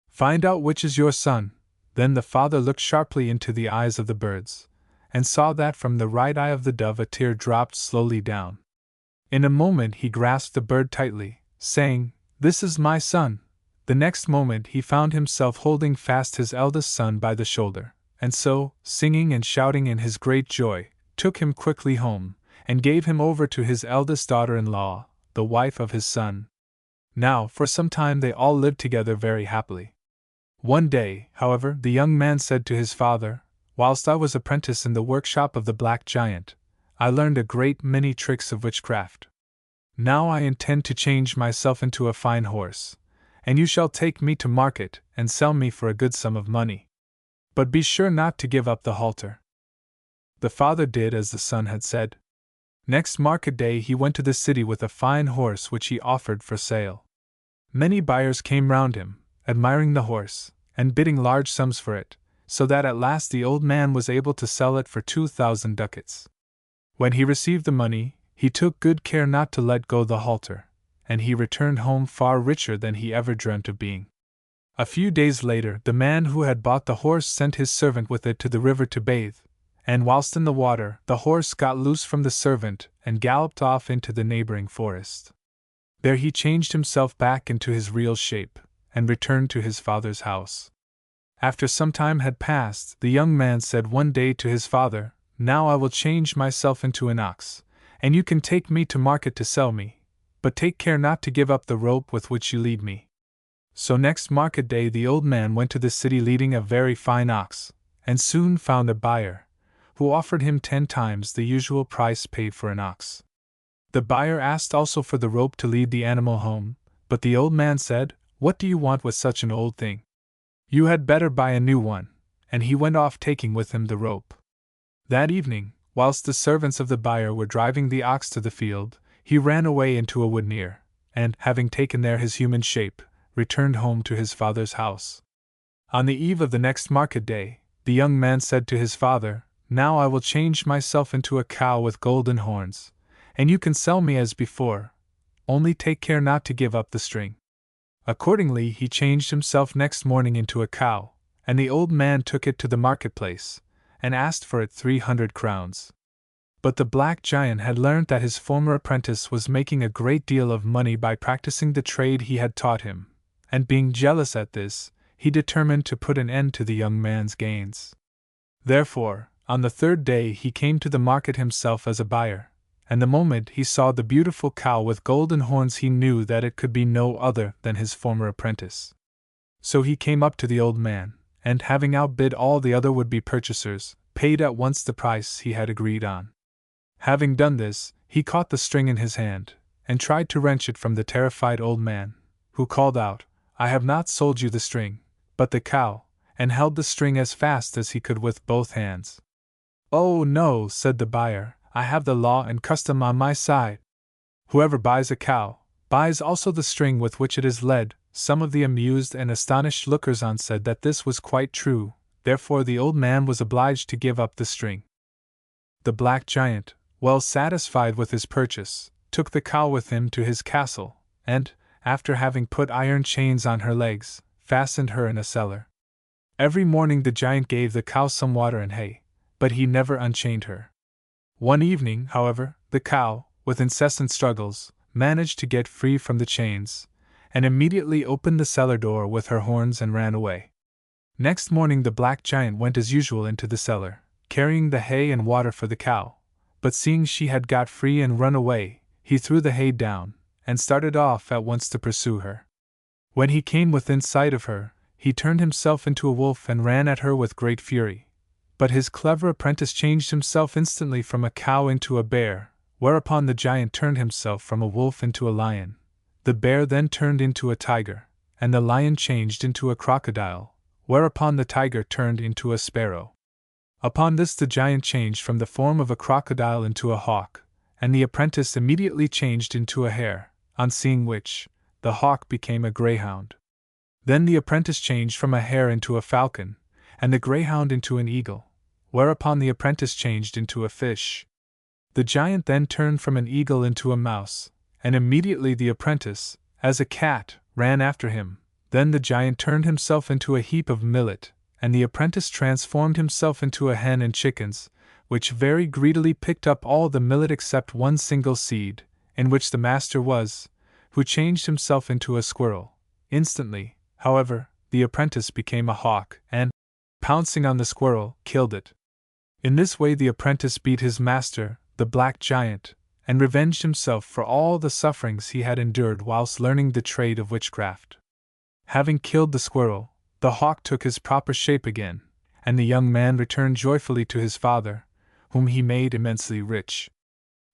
find out which is your son." Then the father looked sharply into the eyes of the birds, and saw that from the right eye of the dove a tear dropped slowly down. In a moment he grasped the bird tightly, saying, "This is my son." The next moment he found himself holding fast his eldest son by the shoulder, and so, singing and shouting in his great joy, took him quickly home, and gave him over to his eldest daughter-in-law, the wife of his son. Now, for some time they all lived together very happily. One day, however, the young man said to his father, "Whilst I was apprentice in the workshop of the black giant, I learned a great many tricks of witchcraft. Now I intend to change myself into a fine horse, and you shall take me to market and sell me for a good sum of money. But be sure not to give up the halter." The father did as the son had said. Next market day he went to the city with a fine horse which he offered for sale. Many buyers came round him, admiring the horse, and bidding large sums for it, so that at last the old man was able to sell it for 2,000 ducats. When he received the money, he took good care not to let go the halter, and he returned home far richer than he ever dreamt of being. A few days later, the man who had bought the horse sent his servant with it to the river to bathe, and whilst in the water, the horse got loose from the servant and galloped off into the neighboring forest. There he changed himself back into his real shape, and returned to his father's house. After some time had passed, the young man said one day to his father, "Now I will change myself into an ox, and you can take me to market to sell me, but take care not to give up the rope with which you lead me." So next market day the old man went to the city leading a very fine ox, and soon found a buyer, who offered him 10 times the usual price paid for an ox. The buyer asked also for the rope to lead the animal home, but the old man said, "What do you want with such an old thing? You had better buy a new one," and he went off taking with him the rope. That evening, whilst the servants of the buyer were driving the ox to the field, he ran away into a wood near, and, having taken there his human shape, returned home to his father's house. On the eve of the next market day, the young man said to his father, "Now I will change myself into a cow with golden horns, and you can sell me as before, only take care not to give up the string." Accordingly he changed himself next morning into a cow, and the old man took it to the marketplace, and asked for it 300 crowns. But the black giant had learnt that his former apprentice was making a great deal of money by practicing the trade he had taught him, and being jealous at this, he determined to put an end to the young man's gains. Therefore, on the 3rd day he came to the market himself as a buyer, and the moment he saw the beautiful cow with golden horns he knew that it could be no other than his former apprentice. So he came up to the old man, and having outbid all the other would-be purchasers, paid at once the price he had agreed on. Having done this, he caught the string in his hand, and tried to wrench it from the terrified old man, who called out, "I have not sold you the string, but the cow," and held the string as fast as he could with both hands. "Oh no," said the buyer, "I have the law and custom on my side. Whoever buys a cow, buys also the string with which it is led." Some of the amused and astonished lookers-on said that this was quite true, therefore the old man was obliged to give up the string. The black giant, well satisfied with his purchase, took the cow with him to his castle, and, after having put iron chains on her legs, fastened her in a cellar. Every morning the giant gave the cow some water and hay, but he never unchained her. One evening, however, the cow, with incessant struggles, managed to get free from the chains, and immediately opened the cellar door with her horns and ran away. Next morning the black giant went as usual into the cellar, carrying the hay and water for the cow, but seeing she had got free and run away, he threw the hay down, and started off at once to pursue her. When he came within sight of her, he turned himself into a wolf and ran at her with great fury, But his clever apprentice changed himself instantly from a cow into a bear, whereupon the giant turned himself from a wolf into a lion. The bear then turned into a tiger, and the lion changed into a crocodile, whereupon the tiger turned into a sparrow. Upon this the giant changed from the form of a crocodile into a hawk, and the apprentice immediately changed into a hare, on seeing which, the hawk became a greyhound. Then the apprentice changed from a hare into a falcon, and the greyhound into an eagle, whereupon the apprentice changed into a fish. The giant then turned from an eagle into a mouse, and immediately the apprentice, as a cat, ran after him. Then the giant turned himself into a heap of millet, and the apprentice transformed himself into a hen and chickens, which very greedily picked up all the millet except one single seed, in which the master was, who changed himself into a squirrel. Instantly, however, the apprentice became a hawk, and, pouncing on the squirrel, killed it. In this way the apprentice beat his master, the black giant, and revenged himself for all the sufferings he had endured whilst learning the trade of witchcraft. Having killed the squirrel, the hawk took his proper shape again, and the young man returned joyfully to his father, whom he made immensely rich.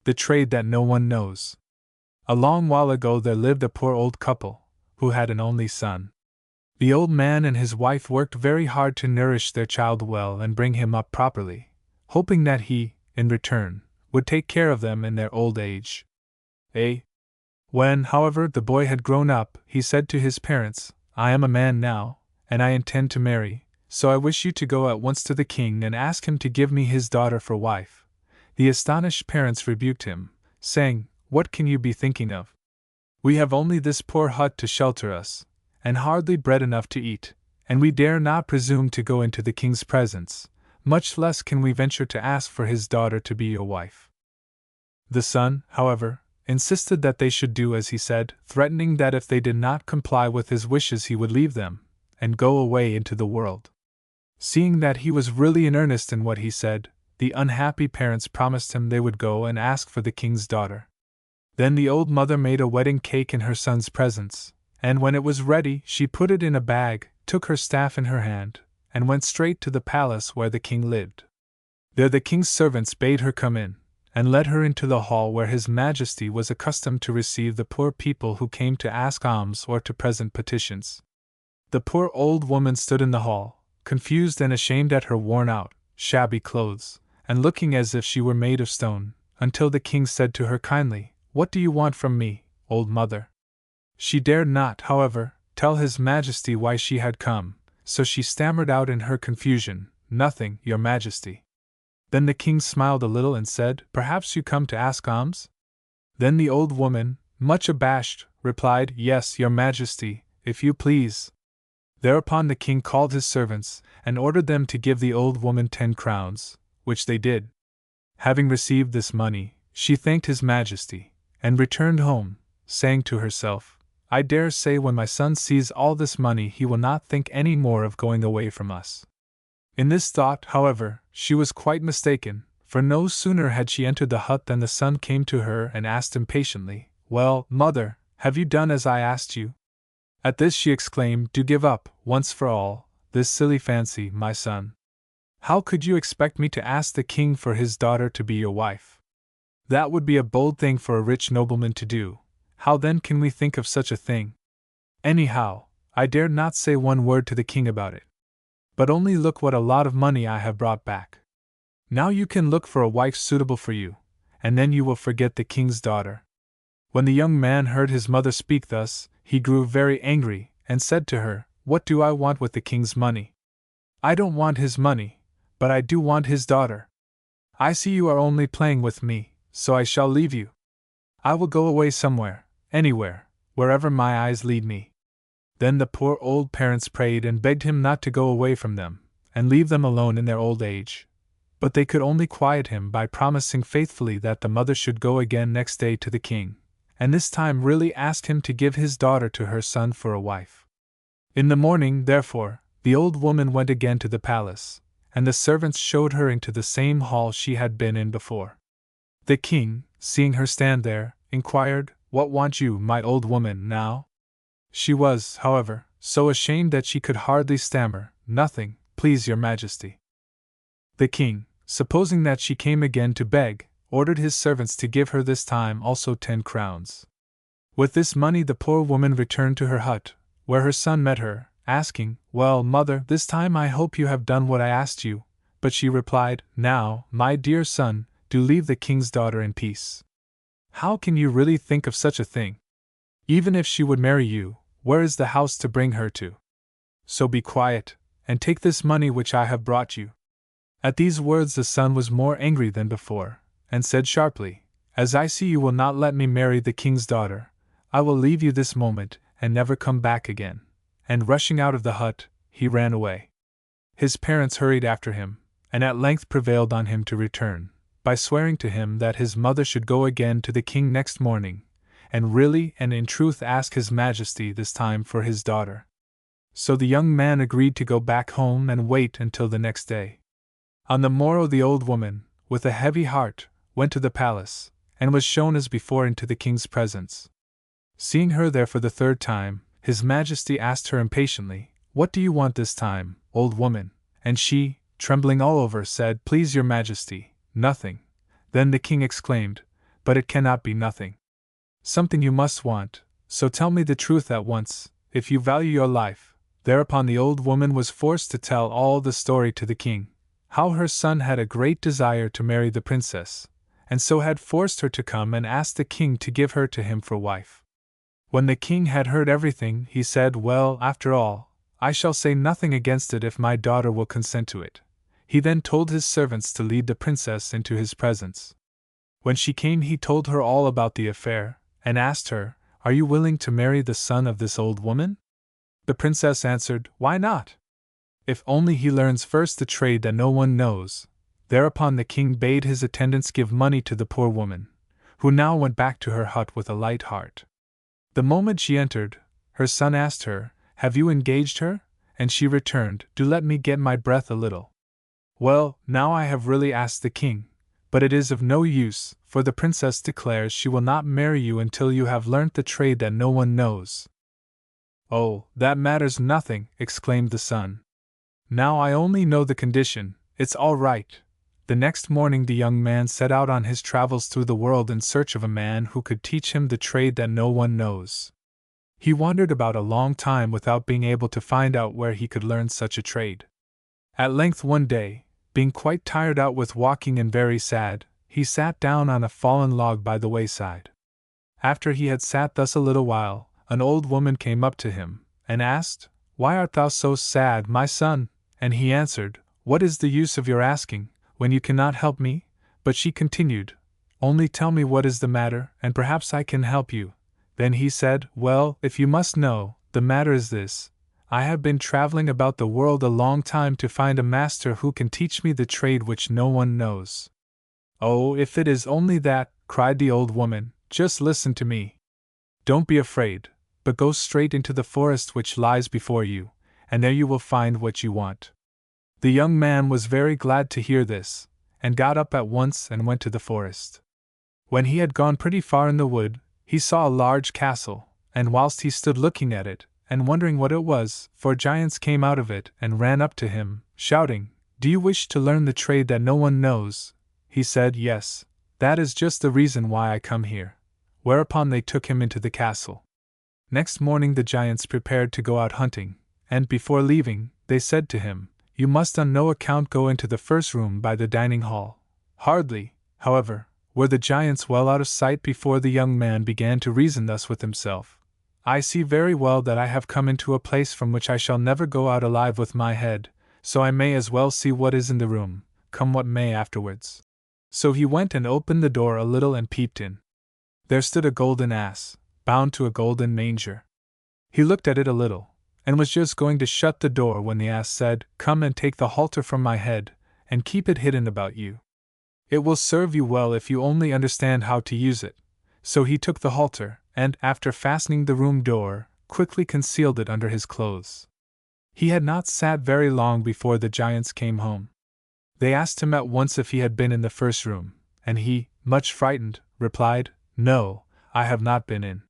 The trade that no one knows. A long while ago there lived a poor old couple, who had an only son. The old man and his wife worked very hard to nourish their child well and bring him up properly, hoping that he, in return, would take care of them in their old age. When, however, the boy had grown up, he said to his parents, "I am a man now, and I intend to marry, so I wish you to go at once to the king and ask him to give me his daughter for wife." The astonished parents rebuked him, saying, "What can you be thinking of? We have only this poor hut to shelter us, and hardly bread enough to eat, and we dare not presume to go into the king's presence, much less can we venture to ask for his daughter to be your wife." The son, however, insisted that they should do as he said, threatening that if they did not comply with his wishes he would leave them, and go away into the world. Seeing that he was really in earnest in what he said, the unhappy parents promised him they would go and ask for the king's daughter. Then the old mother made a wedding cake in her son's presence, and when it was ready she put it in a bag, took her staff in her hand, and went straight to the palace where the king lived. There the king's servants bade her come in, and led her into the hall where his majesty was accustomed to receive the poor people who came to ask alms or to present petitions. The poor old woman stood in the hall, confused and ashamed at her worn-out, shabby clothes, and looking as if she were made of stone, until the king said to her kindly, "What do you want from me, old mother?" She dared not, however, tell his majesty why she had come, so she stammered out in her confusion, "Nothing, your majesty." Then the king smiled a little and said, "Perhaps you come to ask alms?" Then the old woman, much abashed, replied, "Yes, your majesty, if you please." Thereupon the king called his servants, and ordered them to give the old woman 10 crowns, which they did. Having received this money, she thanked his majesty, and returned home, saying to herself, "I dare say when my son sees all this money he will not think any more of going away from us." In this thought, however, she was quite mistaken, for no sooner had she entered the hut than the son came to her and asked impatiently, "Well, mother, have you done as I asked you?" At this she exclaimed, "Do give up, once for all, this silly fancy, my son. How could you expect me to ask the king for his daughter to be your wife? That would be a bold thing for a rich nobleman to do. How then can we think of such a thing? Anyhow, I dare not say one word to the king about it. But only look what a lot of money I have brought back. Now you can look for a wife suitable for you, and then you will forget the king's daughter." When the young man heard his mother speak thus, he grew very angry, and said to her, "What do I want with the king's money? I don't want his money, but I do want his daughter. I see you are only playing with me, so I shall leave you. I will go away somewhere, anywhere, wherever my eyes lead me." Then the poor old parents prayed and begged him not to go away from them, and leave them alone in their old age. But they could only quiet him by promising faithfully that the mother should go again next day to the king, and this time really ask him to give his daughter to her son for a wife. In the morning, therefore, the old woman went again to the palace, and the servants showed her into the same hall she had been in before. The king, seeing her stand there, inquired, "What want you, my old woman, now?" She was, however, so ashamed that she could hardly stammer, "Nothing, please your majesty." The king, supposing that she came again to beg, ordered his servants to give her this time also 10 crowns. With this money the poor woman returned to her hut, where her son met her, asking, "Well, mother, this time I hope you have done what I asked you." But she replied, "Now, my dear son, do leave the king's daughter in peace. How can you really think of such a thing? Even if she would marry you, where is the house to bring her to? So be quiet, and take this money which I have brought you." At these words the son was more angry than before, and said sharply, "As I see you will not let me marry the king's daughter, I will leave you this moment, and never come back again." And rushing out of the hut, he ran away. His parents hurried after him, and at length prevailed on him to return, by swearing to him that his mother should go again to the king next morning, and really and in truth ask his majesty this time for his daughter. So the young man agreed to go back home and wait until the next day. On the morrow the old woman, with a heavy heart, went to the palace, and was shown as before into the king's presence. Seeing her there for the 3rd time, his majesty asked her impatiently, "What do you want this time, old woman?" And she, trembling all over, said, "Please your majesty, nothing." Then the king exclaimed, "But it cannot be nothing. Something you must want, so tell me the truth at once, if you value your life." Thereupon the old woman was forced to tell all the story to the king, how her son had a great desire to marry the princess, and so had forced her to come and ask the king to give her to him for wife. When the king had heard everything, he said, "Well, after all, I shall say nothing against it if my daughter will consent to it." He then told his servants to lead the princess into his presence. When she came he told her all about the affair, and asked her, "Are you willing to marry the son of this old woman?" The princess answered, "Why not? If only he learns first the trade that no one knows." Thereupon the king bade his attendants give money to the poor woman, who now went back to her hut with a light heart. The moment she entered, her son asked her, "Have you engaged her?" And she returned, "Do let me get my breath a little." "Well, now I have really asked the king, but it is of no use, for the princess declares she will not marry you until you have learnt the trade that no one knows." "Oh, that matters nothing," exclaimed the son. "Now I only know the condition, it's all right." The next morning the young man set out on his travels through the world in search of a man who could teach him the trade that no one knows. He wandered about a long time without being able to find out where he could learn such a trade. At length one day, being quite tired out with walking and very sad, he sat down on a fallen log by the wayside. After he had sat thus a little while, an old woman came up to him, and asked, "Why art thou so sad, my son?" And he answered, "What is the use of your asking, when you cannot help me?" But she continued, "Only tell me what is the matter, and perhaps I can help you." Then he said, "Well, if you must know, the matter is this. I have been traveling about the world a long time to find a master who can teach me the trade which no one knows." "Oh, if it is only that," cried the old woman, "just listen to me. Don't be afraid, but go straight into the forest which lies before you, and there you will find what you want." The young man was very glad to hear this, and got up at once and went to the forest. When he had gone pretty far in the wood, he saw a large castle, and whilst he stood looking at it, and wondering what it was, 4 giants came out of it and ran up to him, shouting, "Do you wish to learn the trade that no one knows?" He said, "Yes, that is just the reason why I come here." Whereupon they took him into the castle. Next morning the giants prepared to go out hunting, and before leaving, they said to him, "You must on no account go into the first room by the dining hall." Hardly, however, were the giants well out of sight before the young man began to reason thus with himself, "I see very well that I have come into a place from which I shall never go out alive with my head, so I may as well see what is in the room, come what may afterwards." So he went and opened the door a little and peeped in. There stood a golden ass, bound to a golden manger. He looked at it a little, and was just going to shut the door when the ass said, "Come and take the halter from my head, and keep it hidden about you. It will serve you well if you only understand how to use it." So he took the halter, and, after fastening the room door, quickly concealed it under his clothes. He had not sat very long before the giants came home. They asked him at once if he had been in the first room, and he, much frightened, replied, "No, I have not been in."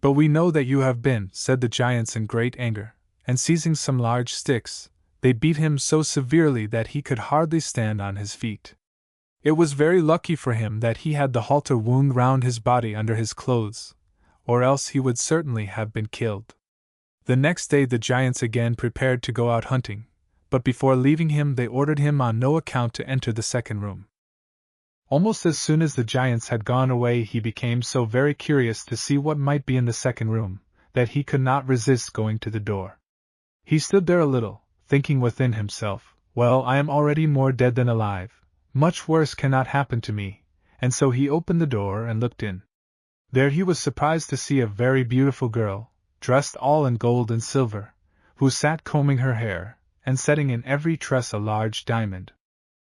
"But we know that you have been," said the giants in great anger, and seizing some large sticks, they beat him so severely that he could hardly stand on his feet. It was very lucky for him that he had the halter wound round his body under his clothes, or else he would certainly have been killed. The next day the giants again prepared to go out hunting, but before leaving him they ordered him on no account to enter the second room. Almost as soon as the giants had gone away he became so very curious to see what might be in the second room, that he could not resist going to the door. He stood there a little, thinking within himself, "Well, I am already more dead than alive, much worse cannot happen to me," and so he opened the door and looked in. There he was surprised to see a very beautiful girl, dressed all in gold and silver, who sat combing her hair, and setting in every tress a large diamond.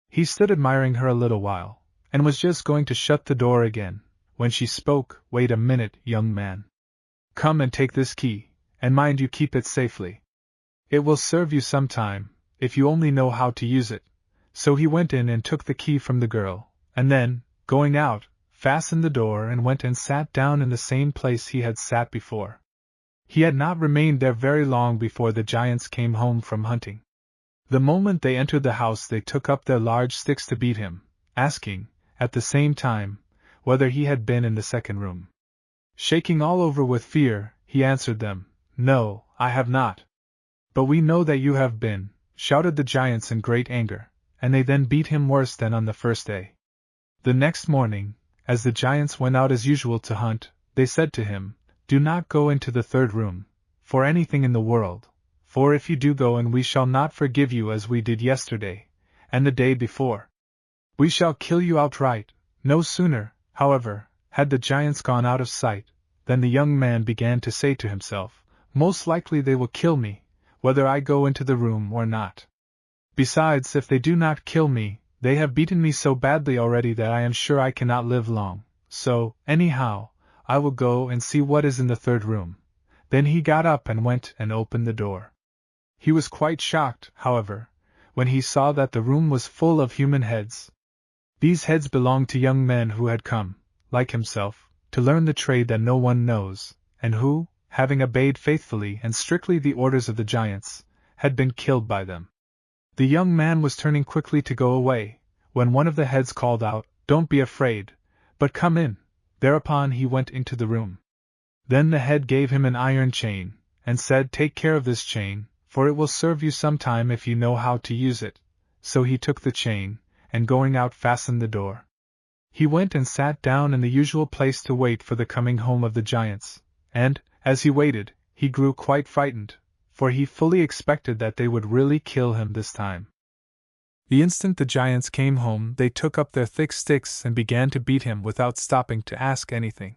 He stood admiring her a little while, and was just going to shut the door again, when she spoke. "Wait a minute, young man. Come and take this key, and mind you keep it safely. It will serve you some time, if you only know how to use it." So he went in and took the key from the girl, and then, going out, fastened the door and went and sat down in the same place he had sat before. He had not remained there very long before the giants came home from hunting. The moment they entered the house they took up their large sticks to beat him, asking, at the same time, whether he had been in the second room. Shaking all over with fear, he answered them, "No, I have not." "But we know that you have been," shouted the giants in great anger, and they then beat him worse than on the first day. The next morning, as the giants went out as usual to hunt, they said to him, "Do not go into the third room, for anything in the world, for if you do go in we shall not forgive you as we did yesterday, and the day before. We shall kill you outright." No sooner, however, had the giants gone out of sight, than the young man began to say to himself, "Most likely they will kill me, whether I go into the room or not. Besides, if they do not kill me, they have beaten me so badly already that I am sure I cannot live long, so, anyhow, I will go and see what is in the third room." Then he got up and went and opened the door. He was quite shocked, however, when he saw that the room was full of human heads. These heads belonged to young men who had come, like himself, to learn the trade that no one knows, and who, having obeyed faithfully and strictly the orders of the giants, had been killed by them. The young man was turning quickly to go away, when one of the heads called out, "Don't be afraid, but come in." Thereupon he went into the room. Then the head gave him an iron chain, and said, "Take care of this chain, for it will serve you some time if you know how to use it." So he took the chain, and going out fastened the door. He went and sat down in the usual place to wait for the coming home of the giants, and, as he waited, he grew quite frightened, for he fully expected that they would really kill him this time. The instant the giants came home they took up their thick sticks and began to beat him without stopping to ask anything.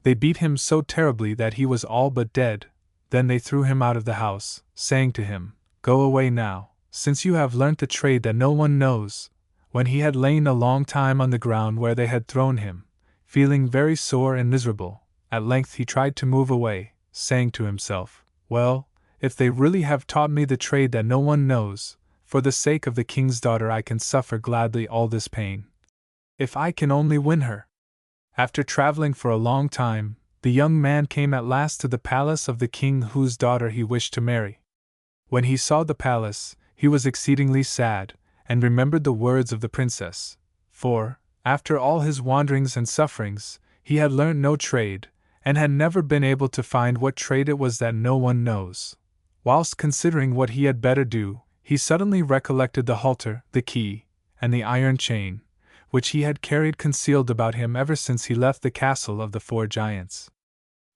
They beat him so terribly that he was all but dead. Then they threw him out of the house, saying to him, "Go away now, since you have learnt the trade that no one knows." When he had lain a long time on the ground where they had thrown him, feeling very sore and miserable, at length he tried to move away, saying to himself, "Well, if they really have taught me the trade that no one knows, for the sake of the king's daughter I can suffer gladly all this pain. If I can only win her." After traveling for a long time, the young man came at last to the palace of the king whose daughter he wished to marry. When he saw the palace, he was exceedingly sad, and remembered the words of the princess, for, after all his wanderings and sufferings, he had learnt no trade, and had never been able to find what trade it was that no one knows. Whilst considering what he had better do, he suddenly recollected the halter, the key, and the iron chain, which he had carried concealed about him ever since he left the castle of the 4 giants.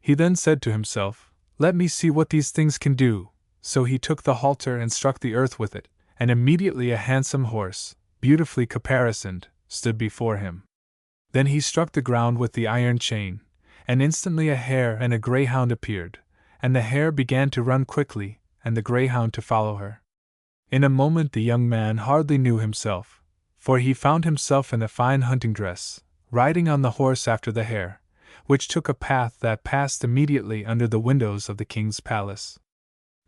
He then said to himself, "Let me see what these things can do." So he took the halter and struck the earth with it, and immediately a handsome horse, beautifully caparisoned, stood before him. Then he struck the ground with the iron chain, and instantly a hare and a greyhound appeared, and the hare began to run quickly, and the greyhound to follow her. In a moment the young man hardly knew himself, for he found himself in a fine hunting dress, riding on the horse after the hare, which took a path that passed immediately under the windows of the king's palace.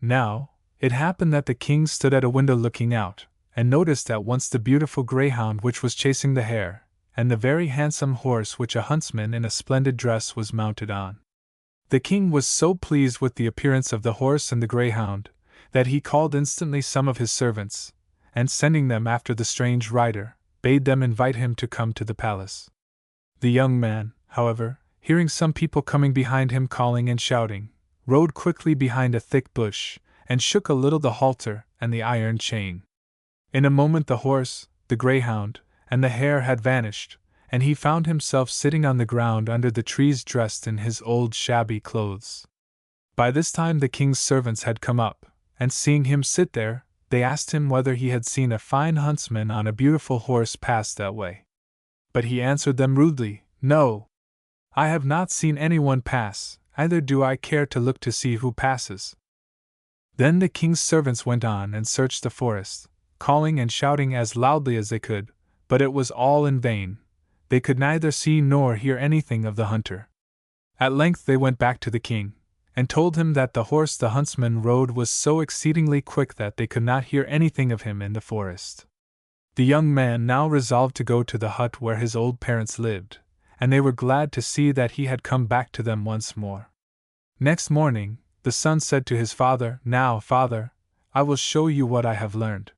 Now, it happened that the king stood at a window looking out, and noticed at once the beautiful greyhound which was chasing the hare, and the very handsome horse which a huntsman in a splendid dress was mounted on. The king was so pleased with the appearance of the horse and the greyhound, that he called instantly some of his servants, and sending them after the strange rider, bade them invite him to come to the palace. The young man, however, hearing some people coming behind him calling and shouting, rode quickly behind a thick bush, and shook a little the halter and the iron chain. In a moment the horse, the greyhound, and the hare had vanished, and he found himself sitting on the ground under the trees dressed in his old shabby clothes. By this time the king's servants had come up, and seeing him sit there, they asked him whether he had seen a fine huntsman on a beautiful horse pass that way. But he answered them rudely, "No, I have not seen anyone pass, either do I care to look to see who passes." Then the king's servants went on and searched the forest, calling and shouting as loudly as they could, but it was all in vain. They could neither see nor hear anything of the hunter. At length they went back to the king, and told him that the horse the huntsman rode was so exceedingly quick that they could not hear anything of him in the forest. The young man now resolved to go to the hut where his old parents lived, and they were glad to see that he had come back to them once more. Next morning, the son said to his father, "Now, father, I will show you what I have learned.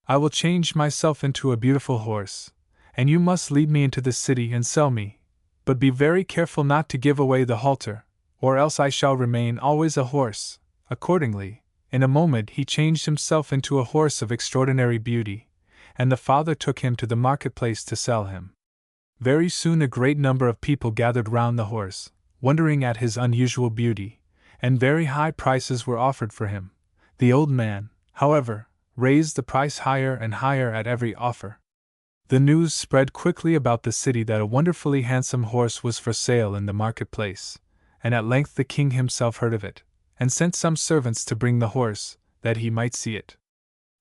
I will change myself into a beautiful horse, and you must lead me into the city and sell me, but be very careful not to give away the halter, or else I shall remain always a horse." Accordingly, in a moment he changed himself into a horse of extraordinary beauty, and the father took him to the marketplace to sell him. Very soon a great number of people gathered round the horse, wondering at his unusual beauty, and very high prices were offered for him. The old man, however, raised the price higher and higher at every offer. The news spread quickly about the city that a wonderfully handsome horse was for sale in the marketplace, and at length the king himself heard of it, and sent some servants to bring the horse, that he might see it.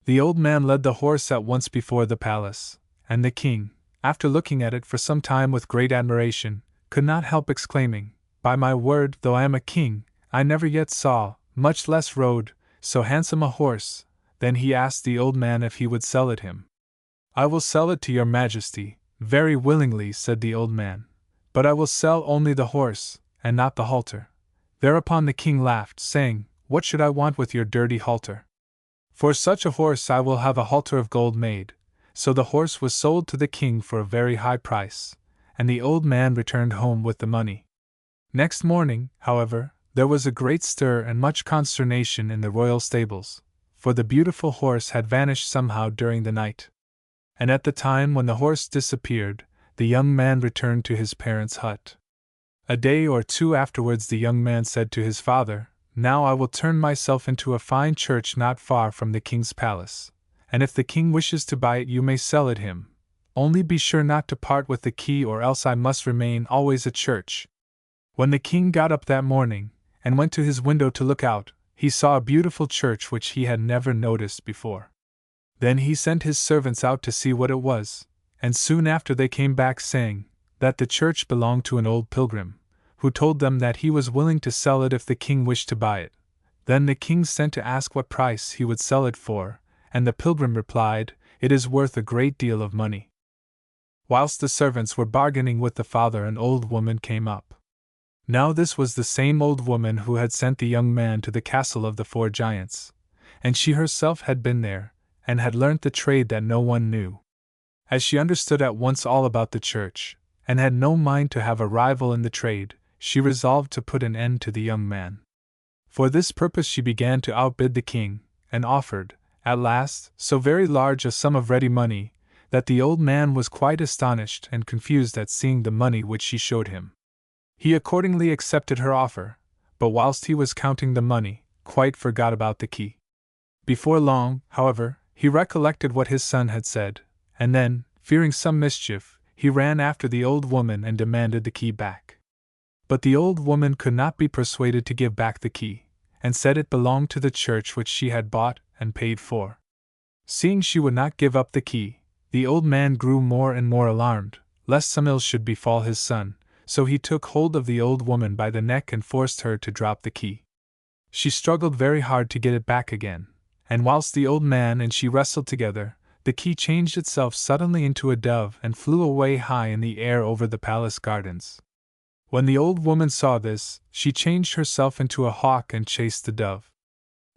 The old man led the horse at once before the palace, and the king, after looking at it for some time with great admiration, could not help exclaiming, "By my word, though I am a king, I never yet saw, much less rode, so handsome a horse." Then he asked the old man if he would sell it him. "I will sell it to your majesty, very willingly," said the old man, "but I will sell only the horse, and not the halter." Thereupon the king laughed, saying, "What should I want with your dirty halter? For such a horse I will have a halter of gold made." So the horse was sold to the king for a very high price, and the old man returned home with the money. Next morning, however, there was a great stir and much consternation in the royal stables, for the beautiful horse had vanished somehow during the night. And at the time when the horse disappeared, the young man returned to his parents' hut. A day or two afterwards the young man said to his father, "Now I will turn myself into a fine church not far from the king's palace, and if the king wishes to buy it you may sell it him. Only be sure not to part with the key or else I must remain always a church." When the king got up that morning, and went to his window to look out, he saw a beautiful church which he had never noticed before. Then he sent his servants out to see what it was, and soon after they came back saying that the church belonged to an old pilgrim, who told them that he was willing to sell it if the king wished to buy it. Then the king sent to ask what price he would sell it for, and the pilgrim replied, "It is worth a great deal of money." Whilst the servants were bargaining with the father, an old woman came up. Now this was the same old woman who had sent the young man to the castle of the 4 giants, and she herself had been there, and had learnt the trade that no one knew. As she understood at once all about the church, and had no mind to have a rival in the trade, she resolved to put an end to the young man. For this purpose she began to outbid the king, and offered, at last, so very large a sum of ready money, that the old man was quite astonished and confused at seeing the money which she showed him. He accordingly accepted her offer, but whilst he was counting the money, quite forgot about the key. Before long, however, he recollected what his son had said, and then, fearing some mischief, he ran after the old woman and demanded the key back. But the old woman could not be persuaded to give back the key, and said it belonged to the church which she had bought and paid for. Seeing she would not give up the key, the old man grew more and more alarmed, lest some ill should befall his son, so he took hold of the old woman by the neck and forced her to drop the key. She struggled very hard to get it back again, and whilst the old man and she wrestled together, the key changed itself suddenly into a dove and flew away high in the air over the palace gardens. When the old woman saw this, she changed herself into a hawk and chased the dove.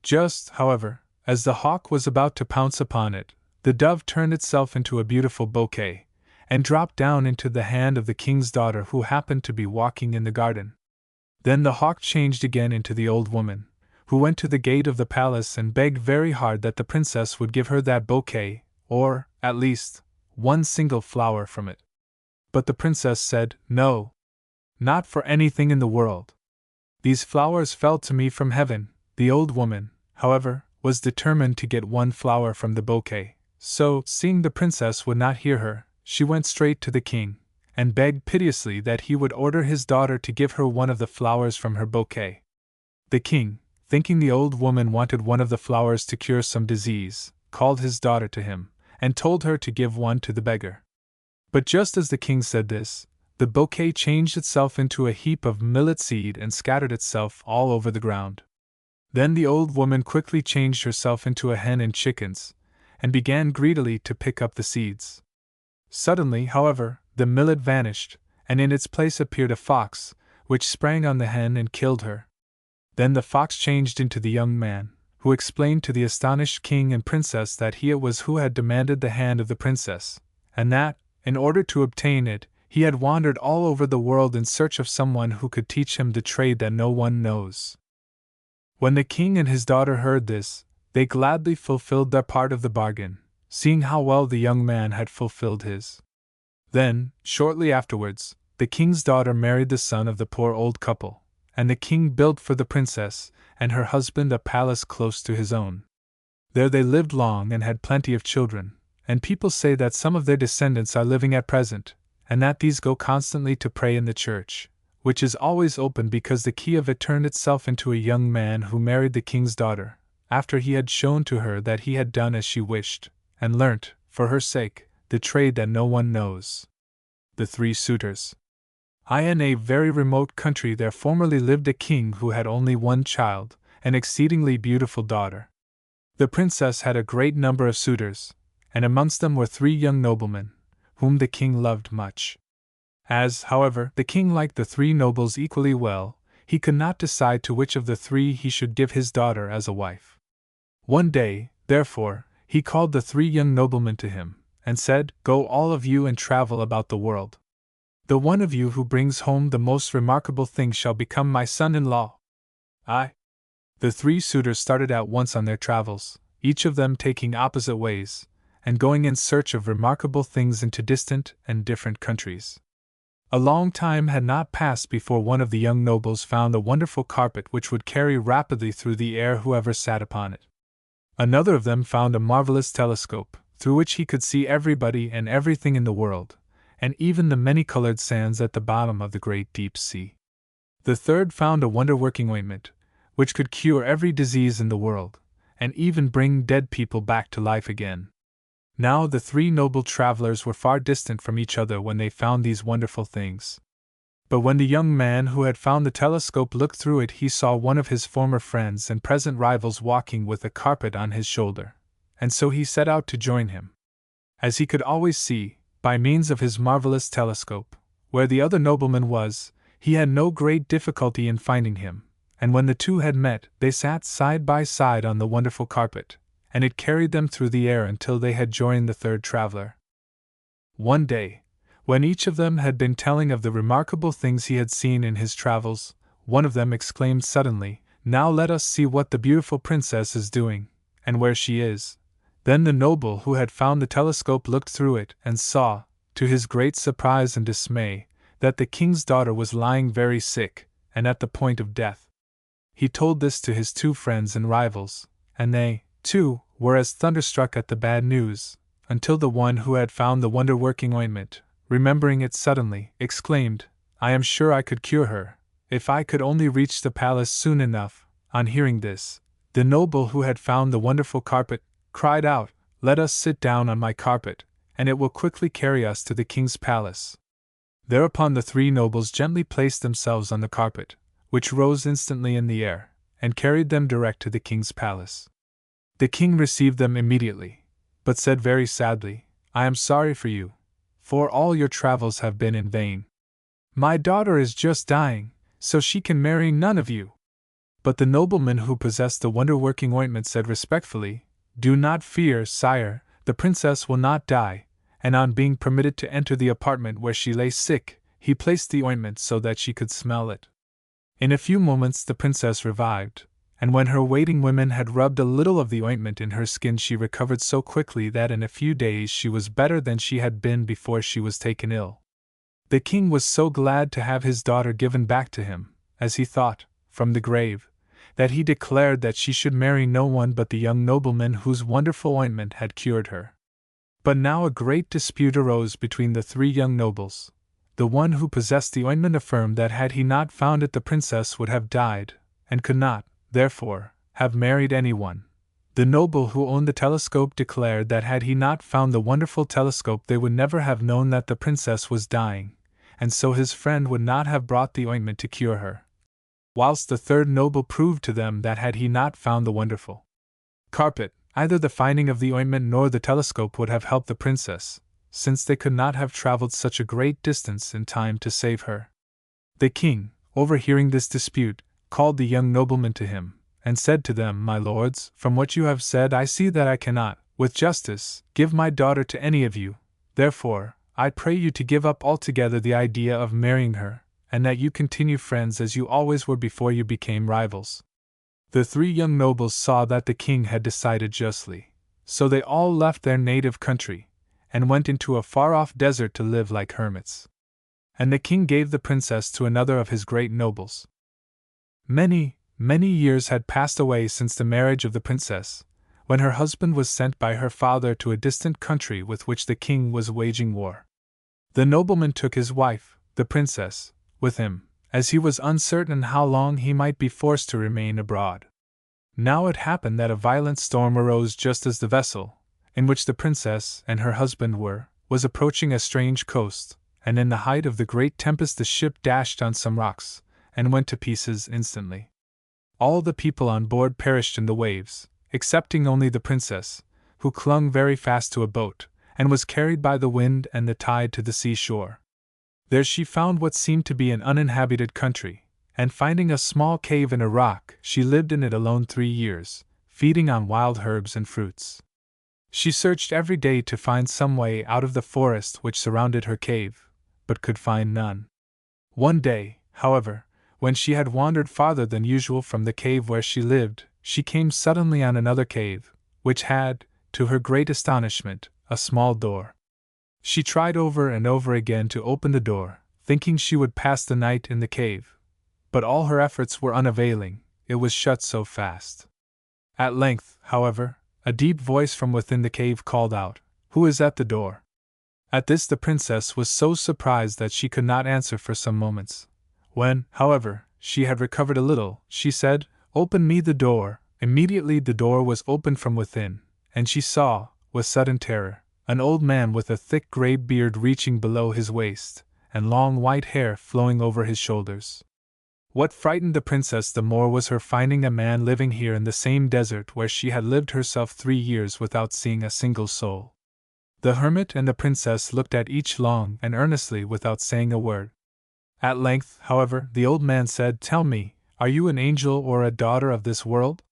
Just, however, as the hawk was about to pounce upon it, the dove turned itself into a beautiful bouquet, and dropped down into the hand of the king's daughter who happened to be walking in the garden. Then the hawk changed again into the old woman, who went to the gate of the palace and begged very hard that the princess would give her that bouquet, or, at least, one single flower from it. But the princess said, "No. Not for anything in the world. These flowers fell to me from heaven." The old woman, however, was determined to get one flower from the bouquet, so, seeing the princess would not hear her, she went straight to the king, and begged piteously that he would order his daughter to give her one of the flowers from her bouquet. The king, thinking the old woman wanted one of the flowers to cure some disease, called his daughter to him, and told her to give one to the beggar. But just as the king said this, the bouquet changed itself into a heap of millet seed and scattered itself all over the ground. Then the old woman quickly changed herself into a hen and chickens, and began greedily to pick up the seeds. Suddenly, however, the millet vanished, and in its place appeared a fox, which sprang on the hen and killed her. Then the fox changed into the young man, who explained to the astonished king and princess that he it was who had demanded the hand of the princess, and that, in order to obtain it, he had wandered all over the world in search of someone who could teach him the trade that no one knows. When the king and his daughter heard this, they gladly fulfilled their part of the bargain, seeing how well the young man had fulfilled his. Then, shortly afterwards, the king's daughter married the son of the poor old couple, and the king built for the princess and her husband a palace close to his own. There they lived long and had plenty of children, and people say that some of their descendants are living at present, and that these go constantly to pray in the church, which is always open because the key of it turned itself into a young man who married the king's daughter, after he had shown to her that he had done as she wished, and learnt, for her sake, the trade that no one knows. The Three Suitors. In a very remote country there formerly lived a king who had only one child, an exceedingly beautiful daughter. The princess had a great number of suitors, and amongst them were 3 young noblemen, whom the king loved much. As, however, the king liked the 3 nobles equally well, he could not decide to which of the 3 he should give his daughter as a wife. One day, therefore, he called the 3 young noblemen to him, and said, "Go all of you and travel about the world. The one of you who brings home the most remarkable thing shall become my son-in-law." The 3 suitors started at once on their travels, each of them taking opposite ways, and going in search of remarkable things into distant and different countries. A long time had not passed before one of the young nobles found a wonderful carpet which would carry rapidly through the air whoever sat upon it. Another of them found a marvelous telescope, through which he could see everybody and everything in the world, and even the many-colored sands at the bottom of the great deep sea. The third found a wonder-working ointment, which could cure every disease in the world, and even bring dead people back to life again. Now the 3 noble travelers were far distant from each other when they found these wonderful things. But when the young man who had found the telescope looked through it, he saw one of his former friends and present rivals walking with a carpet on his shoulder, and so he set out to join him. As he could always see, by means of his marvelous telescope, where the other nobleman was, he had no great difficulty in finding him, and when the 2 had met, they sat side by side on the wonderful carpet, and it carried them through the air until they had joined the 3rd traveler. One day, when each of them had been telling of the remarkable things he had seen in his travels, one of them exclaimed suddenly, "Now let us see what the beautiful princess is doing, and where she is." Then the noble who had found the telescope looked through it and saw, to his great surprise and dismay, that the king's daughter was lying very sick, and at the point of death. He told this to his 2 friends and rivals, and they, too, were as thunderstruck at the bad news, until the one who had found the wonder-working ointment, remembering it suddenly, exclaimed, "I am sure I could cure her, if I could only reach the palace soon enough." On hearing this, the noble who had found the wonderful carpet cried out, "Let us sit down on my carpet, and it will quickly carry us to the king's palace." Thereupon the 3 nobles gently placed themselves on the carpet, which rose instantly in the air, and carried them direct to the king's palace. The king received them immediately, but said very sadly, "I am sorry for you, for all your travels have been in vain. My daughter is just dying, so she can marry none of you." But the nobleman who possessed the wonder-working ointment said respectfully, "Do not fear, sire, the princess will not die," and on being permitted to enter the apartment where she lay sick, he placed the ointment so that she could smell it. In a few moments the princess revived, and when her waiting women had rubbed a little of the ointment in her skin, she recovered so quickly that in a few days she was better than she had been before she was taken ill. The king was so glad to have his daughter given back to him, as he thought, from the grave, that he declared that she should marry no one but the young nobleman whose wonderful ointment had cured her. But now a great dispute arose between the three young nobles. The one who possessed the ointment affirmed that had he not found it the princess would have died, and could not, therefore, have married anyone. The noble who owned the telescope declared that had he not found the wonderful telescope they would never have known that the princess was dying, and so his friend would not have brought the ointment to cure her. Whilst the third noble proved to them that had he not found the wonderful carpet, either the finding of the ointment nor the telescope would have helped the princess, since they could not have traveled such a great distance in time to save her. The king, overhearing this dispute, called the young noblemen to him, and said to them, "My lords, from what you have said I see that I cannot, with justice, give my daughter to any of you. Therefore, I pray you to give up altogether the idea of marrying her, and that you continue friends as you always were before you became rivals." The three young nobles saw that the king had decided justly, so they all left their native country, and went into a far-off desert to live like hermits. And the king gave the princess to another of his great nobles. Many, many years had passed away since the marriage of the princess, when her husband was sent by her father to a distant country with which the king was waging war. The nobleman took his wife, the princess, with him, as he was uncertain how long he might be forced to remain abroad. Now it happened that a violent storm arose just as the vessel, in which the princess and her husband were, was approaching a strange coast, and in the height of the great tempest the ship dashed on some rocks, and went to pieces instantly. All the people on board perished in the waves, excepting only the princess, who clung very fast to a boat, and was carried by the wind and the tide to the seashore. There she found what seemed to be an uninhabited country, and finding a small cave in a rock, she lived in it alone 3 years, feeding on wild herbs and fruits. She searched every day to find some way out of the forest which surrounded her cave, but could find none. One day, however, when she had wandered farther than usual from the cave where she lived, she came suddenly on another cave, which had, to her great astonishment, a small door. She tried over and over again to open the door, thinking she would pass the night in the cave. But all her efforts were unavailing, it was shut so fast. At length, however, a deep voice from within the cave called out, "Who is at the door?" At this the princess was so surprised that she could not answer for some moments. When, however, she had recovered a little, she said, "Open me the door." Immediately the door was opened from within, and she saw, with sudden terror, an old man with a thick grey beard reaching below his waist, and long white hair flowing over his shoulders. What frightened the princess the more was her finding a man living here in the same desert where she had lived herself 3 years without seeing a single soul. The hermit and the princess looked at each long and earnestly without saying a word. At length, however, the old man said, "Tell me, are you an angel or a daughter of this world?"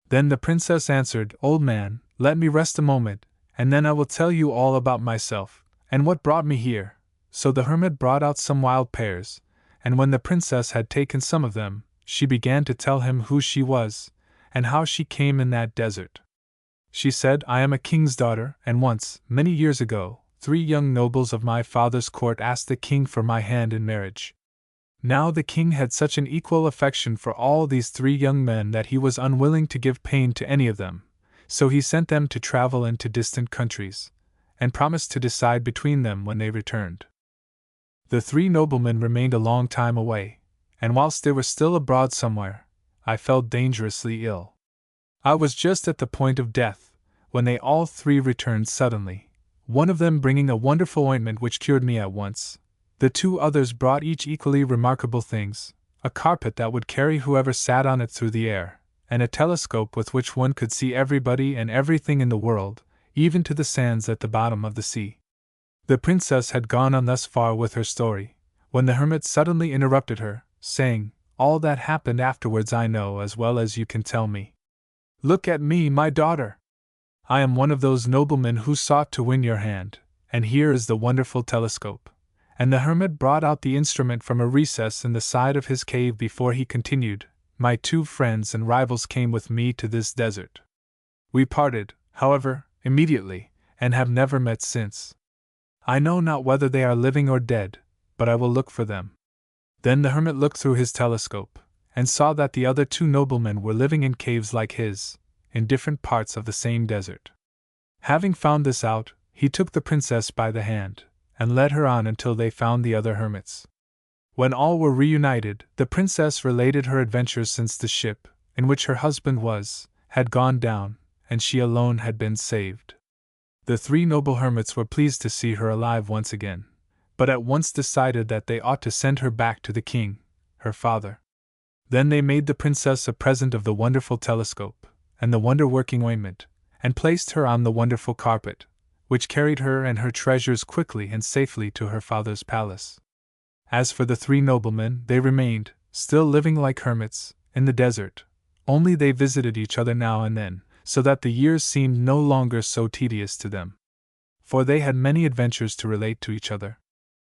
Then the princess answered, "Old man, let me rest a moment, and then I will tell you all about myself, and what brought me here." So the hermit brought out some wild pears, and when the princess had taken some of them, she began to tell him who she was, and how she came in that desert. She said, "I am a king's daughter, and once, many years ago, 3 young nobles of my father's court asked the king for my hand in marriage. Now the king had such an equal affection for all these 3 young men that he was unwilling to give pain to any of them, so he sent them to travel into distant countries, and promised to decide between them when they returned. The 3 noblemen remained a long time away, and whilst they were still abroad somewhere, I fell dangerously ill. I was just at the point of death, when they all 3 returned suddenly, one of them bringing a wonderful ointment which cured me at once. The 2 others brought each equally remarkable things, a carpet that would carry whoever sat on it through the air, and a telescope with which one could see everybody and everything in the world, even to the sands at the bottom of the sea. The princess had gone on thus far with her story, when the hermit suddenly interrupted her, saying, all that happened afterwards I know as well as you can tell me. Look at me, my daughter! I am one of those noblemen who sought to win your hand, and here is the wonderful telescope. And the hermit brought out the instrument from a recess in the side of his cave before he continued, My 2 friends and rivals came with me to this desert. We parted, however, immediately, and have never met since. I know not whether they are living or dead, but I will look for them. Then the hermit looked through his telescope, and saw that the other 2 noblemen were living in caves like his, in different parts of the same desert. Having found this out, he took the princess by the hand, and led her on until they found the other hermits. When all were reunited, the princess related her adventures since the ship, in which her husband was, had gone down, and she alone had been saved. The 3 noble hermits were pleased to see her alive once again, but at once decided that they ought to send her back to the king, her father. Then they made the princess a present of the wonderful telescope, and the wonder-working ointment, and placed her on the wonderful carpet, which carried her and her treasures quickly and safely to her father's palace. As for the 3 noblemen, they remained, still living like hermits, in the desert, only they visited each other now and then, so that the years seemed no longer so tedious to them. For they had many adventures to relate to each other.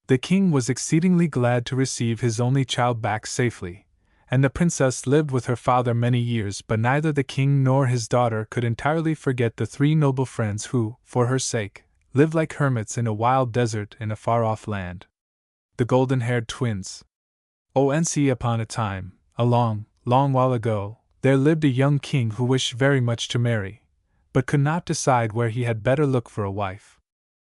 The king was exceedingly glad to receive his only child back safely, and the princess lived with her father many years, but neither the king nor his daughter could entirely forget the 3 noble friends who, for her sake, lived like hermits in a wild desert in a far-off land. The golden-haired twins. O.N.C. Upon a time, a long, long while ago, there lived a young king who wished very much to marry, but could not decide where he had better look for a wife.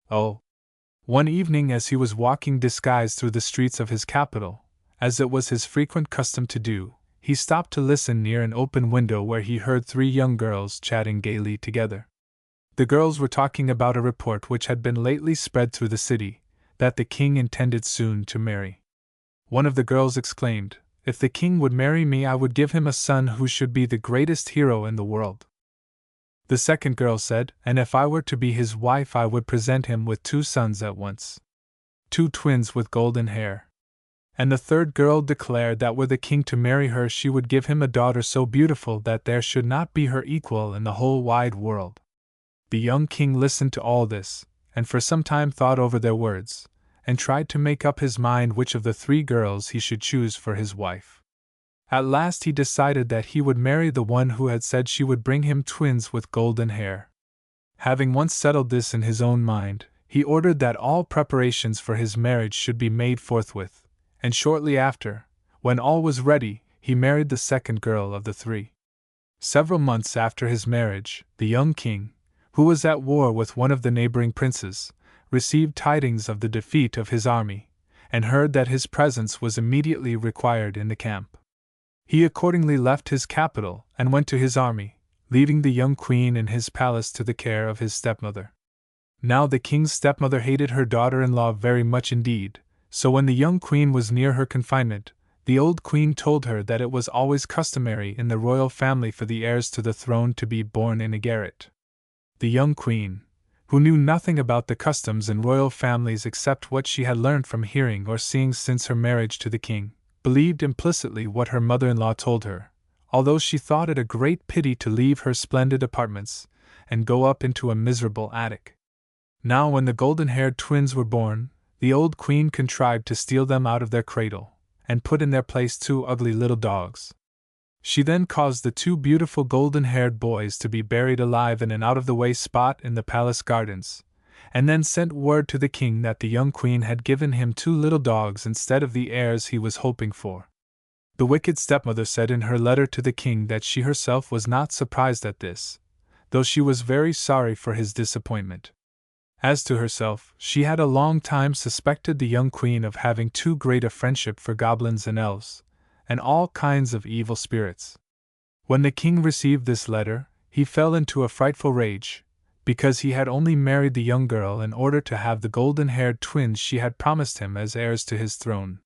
One evening as he was walking disguised through the streets of his capital, as it was his frequent custom to do, he stopped to listen near an open window where he heard 3 young girls chatting gaily together. The girls were talking about a report which had been lately spread through the city, that the king intended soon to marry. One of the girls exclaimed, If the king would marry me, I would give him a son who should be the greatest hero in the world. The second girl said, And if I were to be his wife, I would present him with 2 sons at once. 2 twins with golden hair. And the third girl declared that were the king to marry her, she would give him a daughter so beautiful that there should not be her equal in the whole wide world. The young king listened to all this, and for some time thought over their words, and tried to make up his mind which of the 3 girls he should choose for his wife. At last he decided that he would marry the one who had said she would bring him twins with golden hair. Having once settled this in his own mind, he ordered that all preparations for his marriage should be made forthwith, and shortly after, when all was ready, he married the second girl of the 3. Several months after his marriage, the young king, who was at war with one of the neighboring princes, received tidings of the defeat of his army, and heard that his presence was immediately required in the camp. He accordingly left his capital and went to his army, leaving the young queen in his palace to the care of his stepmother. Now the king's stepmother hated her daughter-in-law very much indeed, so when the young queen was near her confinement, the old queen told her that it was always customary in the royal family for the heirs to the throne to be born in a garret. The young queen, who knew nothing about the customs in royal families except what she had learned from hearing or seeing since her marriage to the king, believed implicitly what her mother-in-law told her, although she thought it a great pity to leave her splendid apartments and go up into a miserable attic. Now when the golden-haired twins were born, the old queen contrived to steal them out of their cradle, and put in their place 2 ugly little dogs. She then caused the 2 beautiful golden-haired boys to be buried alive in an out-of-the-way spot in the palace gardens, and then sent word to the king that the young queen had given him 2 little dogs instead of the heirs he was hoping for. The wicked stepmother said in her letter to the king that she herself was not surprised at this, though she was very sorry for his disappointment. As to herself, she had a long time suspected the young queen of having too great a friendship for goblins and elves, and all kinds of evil spirits. When the king received this letter, he fell into a frightful rage, because he had only married the young girl in order to have the golden-haired twins she had promised him as heirs to his throne.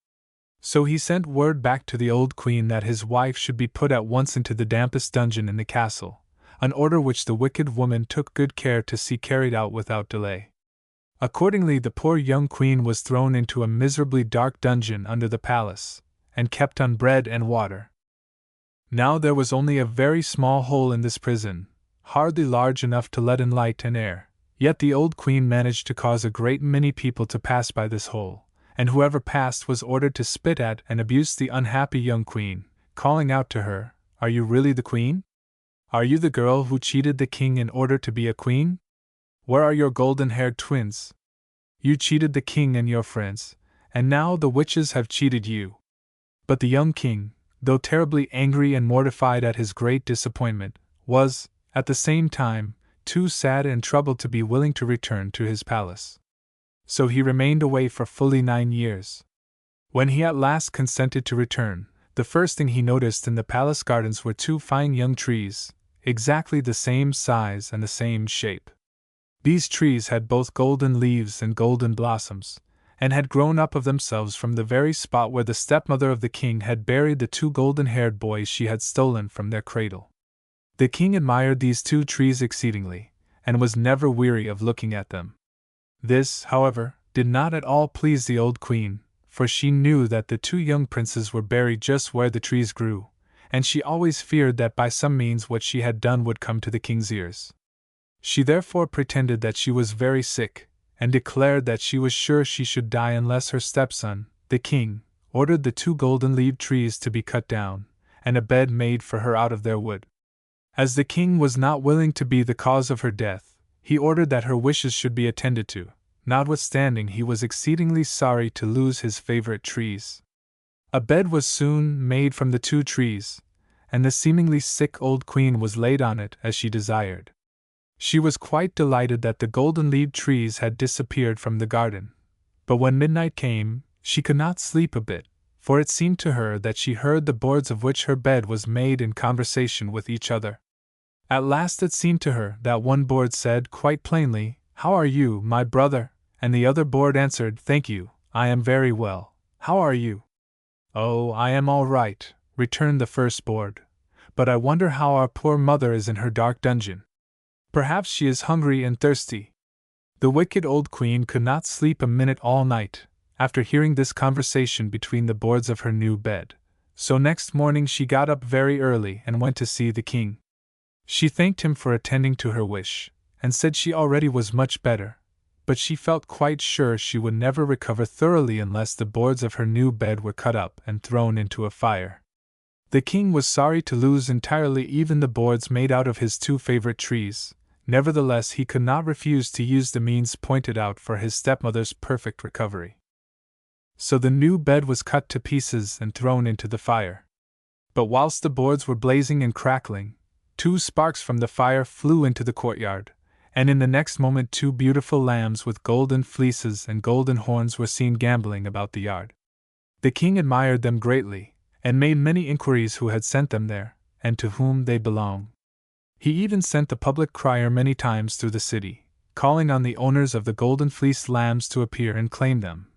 So he sent word back to the old queen that his wife should be put at once into the dampest dungeon in the castle, an order which the wicked woman took good care to see carried out without delay. Accordingly the poor young queen was thrown into a miserably dark dungeon under the palace, and kept on bread and water. Now there was only a very small hole in this prison, hardly large enough to let in light and air, yet the old queen managed to cause a great many people to pass by this hole, and whoever passed was ordered to spit at and abuse the unhappy young queen, calling out to her, "Are you really the queen? Are you the girl who cheated the king in order to be a queen? Where are your golden-haired twins? You cheated the king and your friends, and now the witches have cheated you." But the young king, though terribly angry and mortified at his great disappointment, was, at the same time, too sad and troubled to be willing to return to his palace. So he remained away for fully 9 years. When he at last consented to return, the first thing he noticed in the palace gardens were 2 fine young trees, exactly the same size and the same shape. These trees had both golden leaves and golden blossoms, and had grown up of themselves from the very spot where the stepmother of the king had buried the 2 golden-haired boys she had stolen from their cradle. The king admired these 2 trees exceedingly, and was never weary of looking at them. This, however, did not at all please the old queen, for she knew that the 2 young princes were buried just where the trees grew, and she always feared that by some means what she had done would come to the king's ears. She therefore pretended that she was very sick, and declared that she was sure she should die unless her stepson, the king, ordered the 2 golden-leaved trees to be cut down, and a bed made for her out of their wood. As the king was not willing to be the cause of her death, he ordered that her wishes should be attended to, notwithstanding he was exceedingly sorry to lose his favorite trees. A bed was soon made from the 2 trees, and the seemingly sick old queen was laid on it as she desired. She was quite delighted that the golden-leaved trees had disappeared from the garden, but when midnight came, she could not sleep a bit, for it seemed to her that she heard the boards of which her bed was made in conversation with each other. At last it seemed to her that one board said quite plainly, "How are you, my brother?" and the other board answered, "Thank you, I am very well. How are you?" "Oh, I am all right," returned the first board, "but I wonder how our poor mother is in her dark dungeon. Perhaps she is hungry and thirsty." The wicked old queen could not sleep a minute all night, after hearing this conversation between the boards of her new bed, so next morning she got up very early and went to see the king. She thanked him for attending to her wish, and said she already was much better, but she felt quite sure she would never recover thoroughly unless the boards of her new bed were cut up and thrown into a fire. The king was sorry to lose entirely even the boards made out of his 2 favorite trees. Nevertheless, he could not refuse to use the means pointed out for his stepmother's perfect recovery. So the new bed was cut to pieces and thrown into the fire. But whilst the boards were blazing and crackling, 2 sparks from the fire flew into the courtyard, and in the next moment 2 beautiful lambs with golden fleeces and golden horns were seen gambolling about the yard. The king admired them greatly, and made many inquiries who had sent them there, and to whom they belonged. He even sent the public crier many times through the city, calling on the owners of the golden-fleeced lambs to appear and claim them.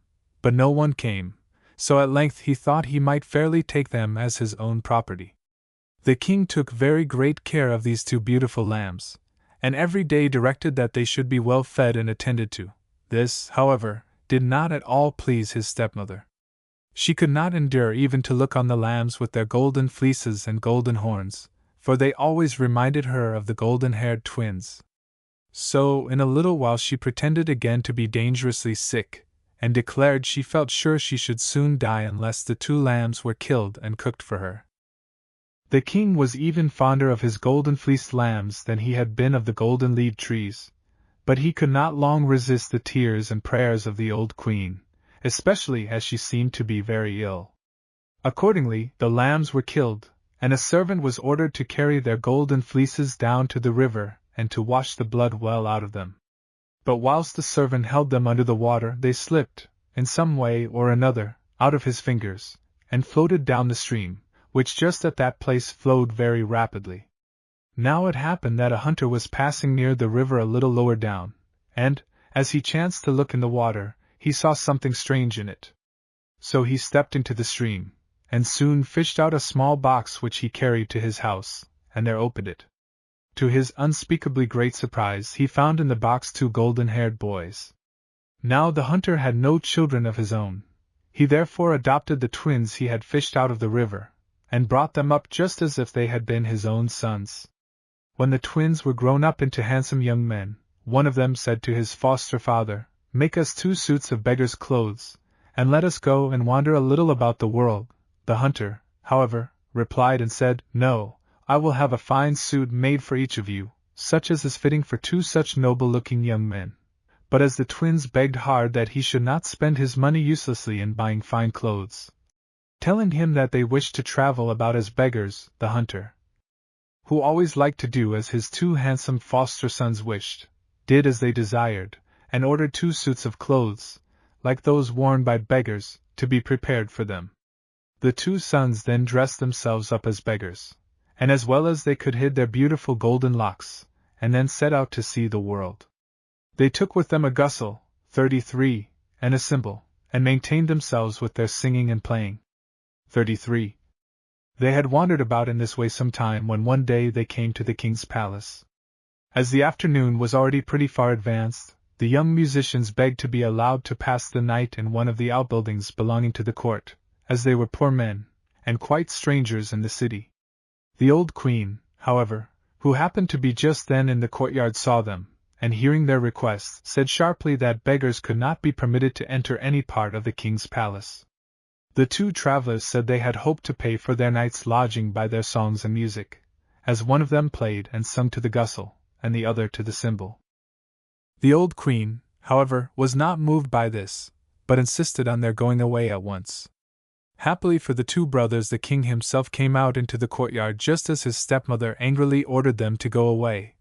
But no one came, so at length he thought he might fairly take them as his own property. The king took very great care of these 2 beautiful lambs, and every day directed that they should be well fed and attended to. This, however, did not at all please his stepmother. She could not endure even to look on the lambs with their golden fleeces and golden horns, for they always reminded her of the golden-haired twins. So, in a little while she pretended again to be dangerously sick, and declared she felt sure she should soon die unless the 2 lambs were killed and cooked for her. The king was even fonder of his golden-fleeced lambs than he had been of the golden-leaved trees, but he could not long resist the tears and prayers of the old queen, especially as she seemed to be very ill. Accordingly, the lambs were killed, and a servant was ordered to carry their golden fleeces down to the river and to wash the blood well out of them. But whilst the servant held them under the water, they slipped, in some way or another, out of his fingers, and floated down the stream, which just at that place flowed very rapidly. Now it happened that a hunter was passing near the river a little lower down, and, as he chanced to look in the water, he saw something strange in it. So he stepped into the stream, and soon fished out a small box which he carried to his house, and there opened it. To his unspeakably great surprise, he found in the box 2 golden-haired boys. Now the hunter had no children of his own. He therefore adopted the twins he had fished out of the river, and brought them up just as if they had been his own sons. When the twins were grown up into handsome young men, one of them said to his foster father, "Make us 2 suits of beggar's clothes, and let us go and wander a little about the world." The hunter, however, replied and said, "No, I will have a fine suit made for each of you, such as is fitting for 2 such noble-looking young men." But as the twins begged hard that he should not spend his money uselessly in buying fine clothes, telling him that they wished to travel about as beggars, the hunter, who always liked to do as his 2 handsome foster sons wished, did as they desired, and ordered 2 suits of clothes, like those worn by beggars, to be prepared for them. The 2 sons then dressed themselves up as beggars, and as well as they could hid their beautiful golden locks, and then set out to see the world. They took with them a gusle, 33, and a cymbal, and maintained themselves with their singing and playing. 33. They had wandered about in this way some time when one day they came to the king's palace. As the afternoon was already pretty far advanced, the young musicians begged to be allowed to pass the night in one of the outbuildings belonging to the court, as they were poor men, and quite strangers in the city. The old queen, however, who happened to be just then in the courtyard, saw them, and hearing their request, said sharply that beggars could not be permitted to enter any part of the king's palace. The 2 travelers said they had hoped to pay for their night's lodging by their songs and music, as one of them played and sung to the gusle, and the other to the cymbal. The old queen, however, was not moved by this, but insisted on their going away at once. Happily for the 2 brothers, the king himself came out into the courtyard just as his stepmother angrily ordered them to go away,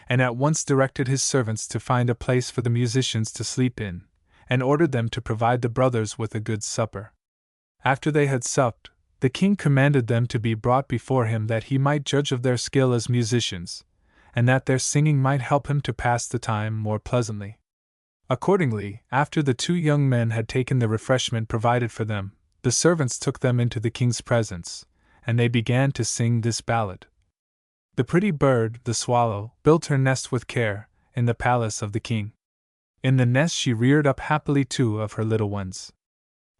and at once directed his servants to find a place for the musicians to sleep in, and ordered them to provide the brothers with a good supper. After they had supped, the king commanded them to be brought before him that he might judge of their skill as musicians, and that their singing might help him to pass the time more pleasantly. Accordingly, after the 2 young men had taken the refreshment provided for them, the servants took them into the king's presence, and they began to sing this ballad. The pretty bird, the swallow, built her nest with care, in the palace of the king. In the nest she reared up happily 2 of her little ones.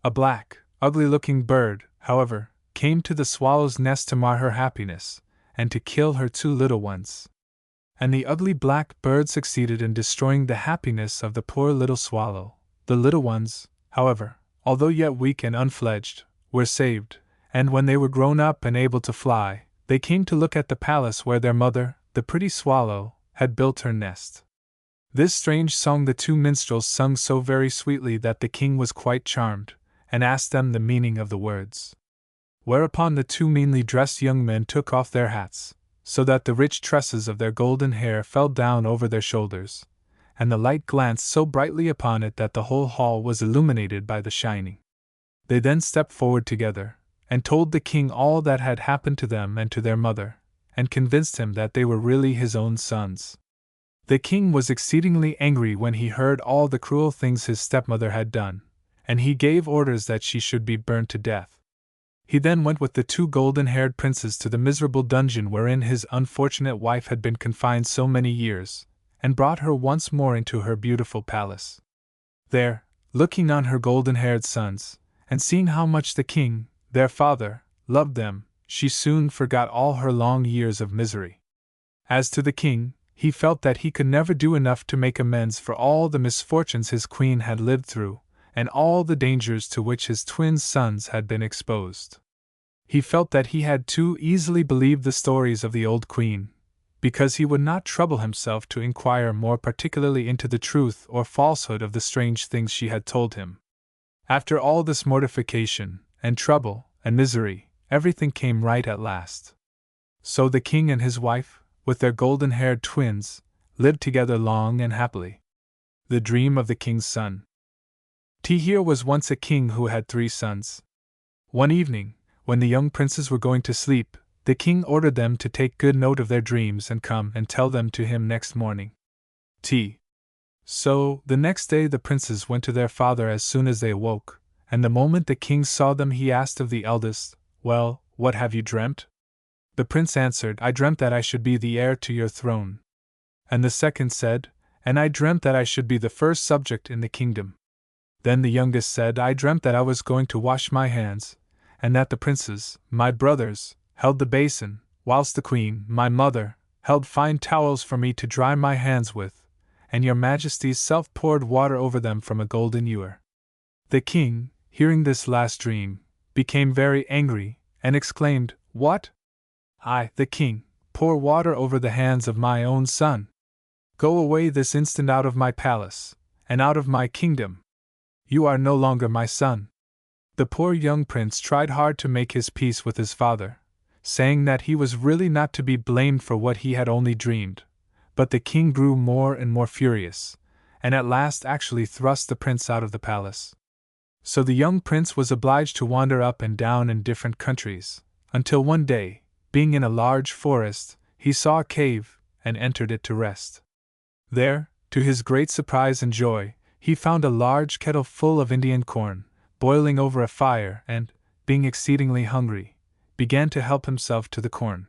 A black, ugly-looking bird, however, came to the swallow's nest to mar her happiness, and to kill her 2 little ones. And the ugly black bird succeeded in destroying the happiness of the poor little swallow. The little ones, however, although yet weak and unfledged, were saved, and when they were grown up and able to fly, they came to look at the palace where their mother, the pretty swallow, had built her nest. This strange song the 2 minstrels sung so very sweetly that the king was quite charmed, and asked them the meaning of the words. Whereupon the 2 meanly dressed young men took off their hats, so that the rich tresses of their golden hair fell down over their shoulders, and the light glanced so brightly upon it that the whole hall was illuminated by the shining. They then stepped forward together, and told the king all that had happened to them and to their mother, and convinced him that they were really his own sons. The king was exceedingly angry when he heard all the cruel things his stepmother had done, and he gave orders that she should be burnt to death. He then went with the 2 golden-haired princes to the miserable dungeon wherein his unfortunate wife had been confined so many years, and brought her once more into her beautiful palace. There, looking on her golden-haired sons, and seeing how much the king, their father, loved them, she soon forgot all her long years of misery. As to the king, he felt that he could never do enough to make amends for all the misfortunes his queen had lived through, and all the dangers to which his twin sons had been exposed. He felt that he had too easily believed the stories of the old queen, because he would not trouble himself to inquire more particularly into the truth or falsehood of the strange things she had told him. After all this mortification, and trouble, and misery, everything came right at last. So the king and his wife, with their golden-haired twins, lived together long and happily. The dream of the king's son. Here was once a king who had 3 sons. One evening, when the young princes were going to sleep, the king ordered them to take good note of their dreams and come and tell them to him next morning. So, the next day the princes went to their father as soon as they awoke, and the moment the king saw them he asked of the eldest, "Well, what have you dreamt?" The prince answered, "I dreamt that I should be the heir to your throne." And the second said, "And I dreamt that I should be the first subject in the kingdom." Then the youngest said, I dreamt that I was going to wash my hands, and that the princes, my brothers, held the basin, whilst the queen, my mother, held fine towels for me to dry my hands with, and your majesty's self poured water over them from a golden ewer. The king, hearing this last dream, became very angry, and exclaimed, What? I, the king, pour water over the hands of my own son? Go away this instant out of my palace, and out of my kingdom. You are no longer my son. The poor young prince tried hard to make his peace with his father, saying that he was really not to be blamed for what he had only dreamed, but the king grew more and more furious, and at last actually thrust the prince out of the palace. So the young prince was obliged to wander up and down in different countries, until one day, being in a large forest, he saw a cave, and entered it to rest. There, to his great surprise and joy, he found a large kettle full of Indian corn, boiling over a fire, and, being exceedingly hungry, began to help himself to the corn.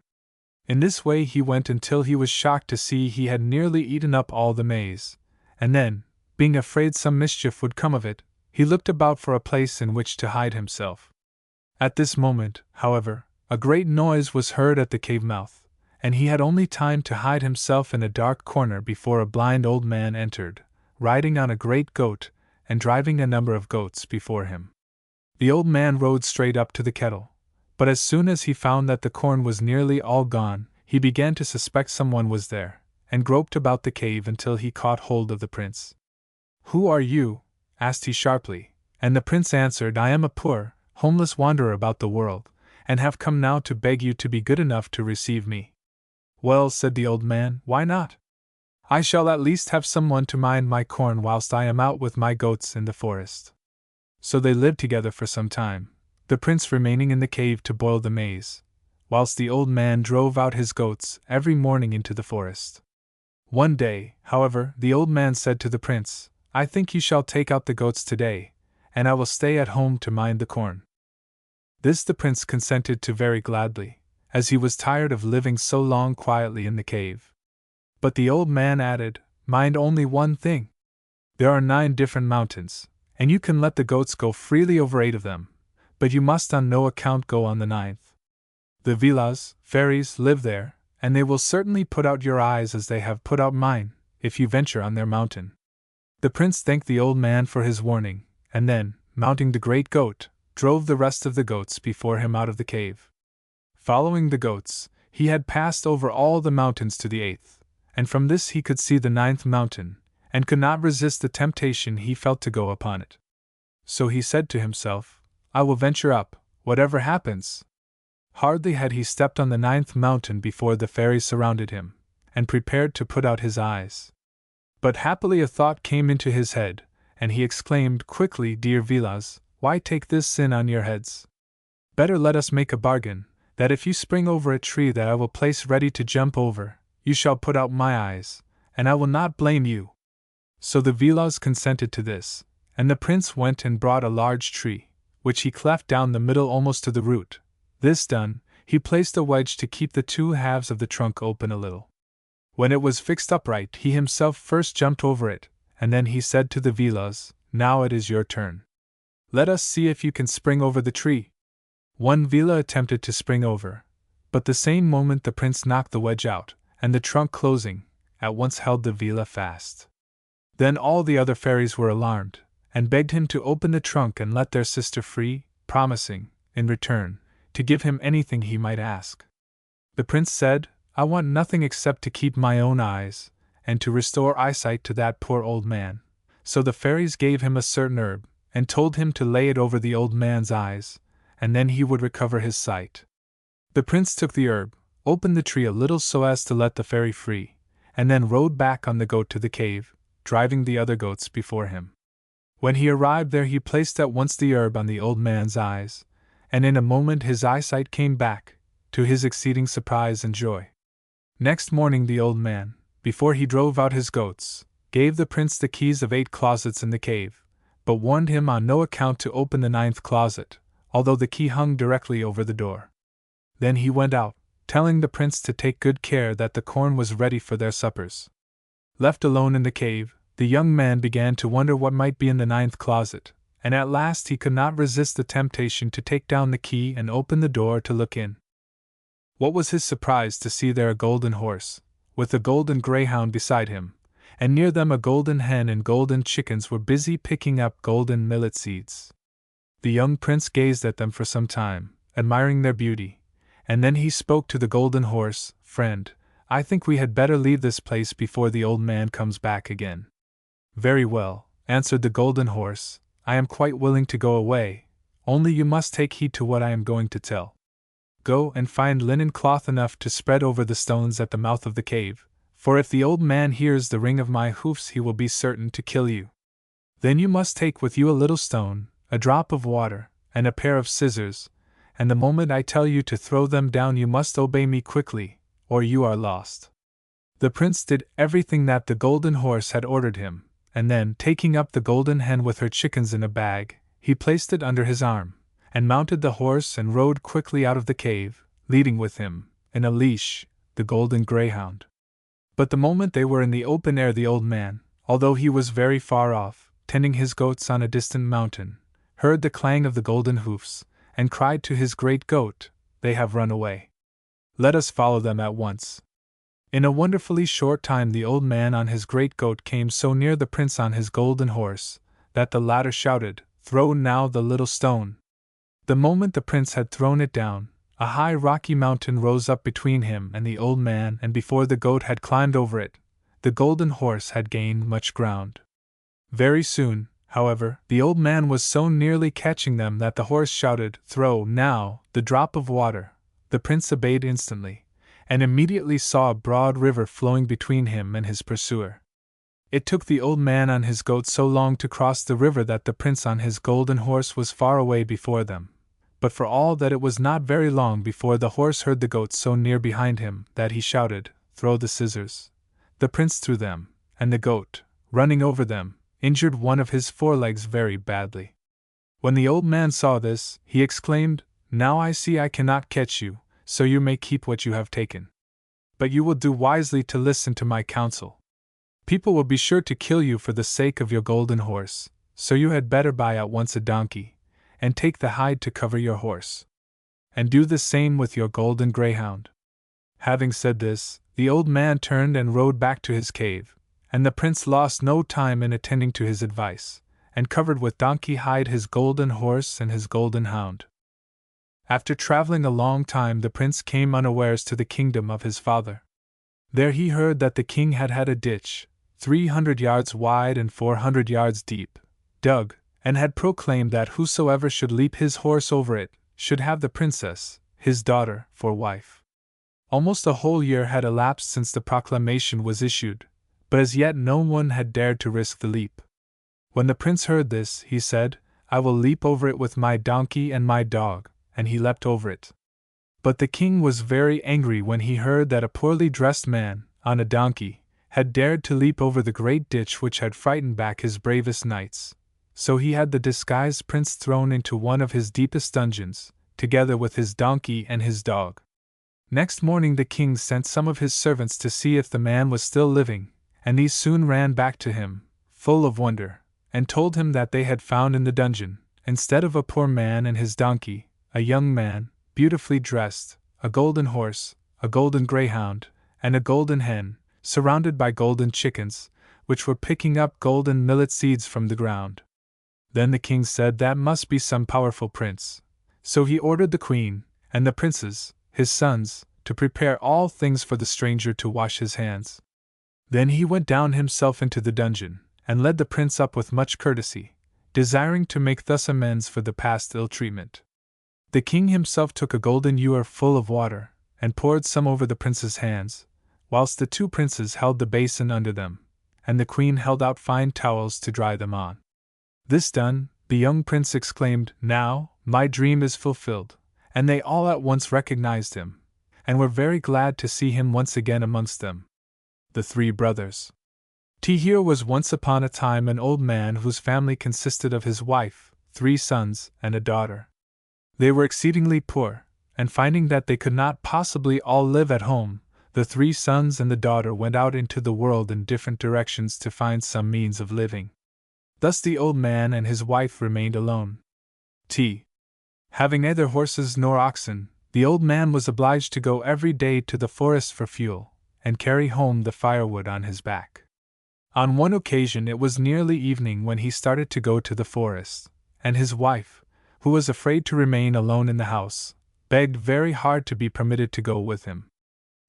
In this way he went until he was shocked to see he had nearly eaten up all the maize, and then, being afraid some mischief would come of it, he looked about for a place in which to hide himself. At this moment, however, a great noise was heard at the cave mouth, and he had only time to hide himself in a dark corner before a blind old man entered, riding on a great goat, and driving a number of goats before him. The old man rode straight up to the kettle, but as soon as he found that the corn was nearly all gone, he began to suspect someone was there, and groped about the cave until he caught hold of the prince. Who are you? Asked he sharply, and the prince answered, I am a poor, homeless wanderer about the world, and have come now to beg you to be good enough to receive me. Well, said the old man, why not? I shall at least have someone to mind my corn whilst I am out with my goats in the forest. So they lived together for some time, the prince remaining in the cave to boil the maize, whilst the old man drove out his goats every morning into the forest. One day, however, the old man said to the prince, I think you shall take out the goats today, and I will stay at home to mind the corn. This the prince consented to very gladly, as he was tired of living so long quietly in the cave. But the old man added, Mind only one thing. There are 9 different mountains, and you can let the goats go freely over 8 of them, but you must on no account go on the 9th. The villas, fairies, live there, and they will certainly put out your eyes as they have put out mine, if you venture on their mountain. The prince thanked the old man for his warning, and then, mounting the great goat, drove the rest of the goats before him out of the cave. Following the goats, he had passed over all the mountains to the 8th, and from this he could see the 9th mountain, and could not resist the temptation he felt to go upon it. So he said to himself, I will venture up, whatever happens. Hardly had he stepped on the 9th mountain before the fairies surrounded him, and prepared to put out his eyes. But happily a thought came into his head, and he exclaimed quickly, Dear villas, why take this sin on your heads? Better let us make a bargain, that if you spring over a tree that I will place ready to jump over, you shall put out my eyes, and I will not blame you. So the villas consented to this, and the prince went and brought a large tree, which he cleft down the middle almost to the root. This done, he placed a wedge to keep the 2 halves of the trunk open a little. When it was fixed upright, he himself first jumped over it, and then he said to the villas, Now it is your turn. Let us see if you can spring over the tree. One villa attempted to spring over, but the same moment the prince knocked the wedge out, and the trunk closing, at once held the villa fast. Then all the other fairies were alarmed, and begged him to open the trunk and let their sister free, promising, in return, to give him anything he might ask. The prince said, I want nothing except to keep my own eyes, and to restore eyesight to that poor old man. So the fairies gave him a certain herb, and told him to lay it over the old man's eyes, and then he would recover his sight. The prince took the herb, opened the tree a little so as to let the fairy free, and then rode back on the goat to the cave, driving the other goats before him. When he arrived there he placed at once the herb on the old man's eyes, and in a moment his eyesight came back, to his exceeding surprise and joy. Next morning the old man, before he drove out his goats, gave the prince the keys of 8 closets in the cave, but warned him on no account to open the 9th closet, although the key hung directly over the door. Then he went out, telling the prince to take good care that the corn was ready for their suppers. Left alone in the cave, the young man began to wonder what might be in the 9th closet, and at last he could not resist the temptation to take down the key and open the door to look in. What was his surprise to see there a golden horse, with a golden greyhound beside him, and near them a golden hen and golden chickens were busy picking up golden millet seeds. The young prince gazed at them for some time, admiring their beauty, and then he spoke to the golden horse. "Friend, I think we had better leave this place before the old man comes back again." "Very well," answered the golden horse, "I am quite willing to go away, only you must take heed to what I am going to tell. Go and find linen cloth enough to spread over the stones at the mouth of the cave, for if the old man hears the ring of my hoofs he will be certain to kill you. Then you must take with you a little stone, a drop of water, and a pair of scissors, and the moment I tell you to throw them down you must obey me quickly, or you are lost." The prince did everything that the golden horse had ordered him, and then, taking up the golden hen with her chickens in a bag, he placed it under his arm, and mounted the horse and rode quickly out of the cave, leading with him, in a leash, the golden greyhound. But the moment they were in the open air the old man, although he was very far off, tending his goats on a distant mountain, heard the clang of the golden hoofs, and cried to his great goat, "They have run away. Let us follow them at once." In a wonderfully short time the old man on his great goat came so near the prince on his golden horse, that the latter shouted, "Throw now the little stone." The moment the prince had thrown it down, a high rocky mountain rose up between him and the old man, and before the goat had climbed over it, the golden horse had gained much ground. Very soon, however, the old man was so nearly catching them that the horse shouted, "Throw, now, the drop of water." The prince obeyed instantly, and immediately saw a broad river flowing between him and his pursuer. It took the old man on his goat so long to cross the river that the prince on his golden horse was far away before them, but for all that it was not very long before the horse heard the goat so near behind him that he shouted, "Throw the scissors." The prince threw them, and the goat, running over them, injured one of his forelegs very badly. When the old man saw this, he exclaimed, "Now I see I cannot catch you, so you may keep what you have taken. But you will do wisely to listen to my counsel. People will be sure to kill you for the sake of your golden horse, so you had better buy at once a donkey, and take the hide to cover your horse. And do the same with your golden greyhound." Having said this, the old man turned and rode back to his cave, and the prince lost no time in attending to his advice, and covered with donkey hide his golden horse and his golden hound. After traveling a long time the prince came unawares to the kingdom of his father. There he heard that the king had had a ditch, 300 yards wide and 400 yards deep, dug, and had proclaimed that whosoever should leap his horse over it, should have the princess, his daughter, for wife. Almost a whole year had elapsed since the proclamation was issued, but as yet no one had dared to risk the leap. When the prince heard this, he said, "I will leap over it with my donkey and my dog," and he leapt over it. But the king was very angry when he heard that a poorly dressed man, on a donkey, had dared to leap over the great ditch which had frightened back his bravest knights. So he had the disguised prince thrown into one of his deepest dungeons, together with his donkey and his dog. Next morning the king sent some of his servants to see if the man was still living, and these soon ran back to him, full of wonder, and told him that they had found in the dungeon, instead of a poor man and his donkey, a young man, beautifully dressed, a golden horse, a golden greyhound, and a golden hen, surrounded by golden chickens, which were picking up golden millet seeds from the ground. Then the king said that must be some powerful prince. So he ordered the queen, and the princes, his sons, to prepare all things for the stranger to wash his hands. Then he went down himself into the dungeon, and led the prince up with much courtesy, desiring to make thus amends for the past ill treatment. The king himself took a golden ewer full of water, and poured some over the prince's hands, whilst the two princes held the basin under them, and the queen held out fine towels to dry them on. This done, the young prince exclaimed, "Now, my dream is fulfilled," and they all at once recognized him, and were very glad to see him once again amongst them. The Three Brothers. Here was once upon a time an old man whose family consisted of his wife, 3 sons, and a daughter. They were exceedingly poor, and finding that they could not possibly all live at home, The 3 sons and the daughter went out into the world in different directions to find some means of living. Thus the old man and his wife remained alone. Having neither horses nor oxen, the old man was obliged to go every day to the forest for fuel, and carry home the firewood on his back. On one occasion it was nearly evening when he started to go to the forest, and his wife, who was afraid to remain alone in the house, begged very hard to be permitted to go with him.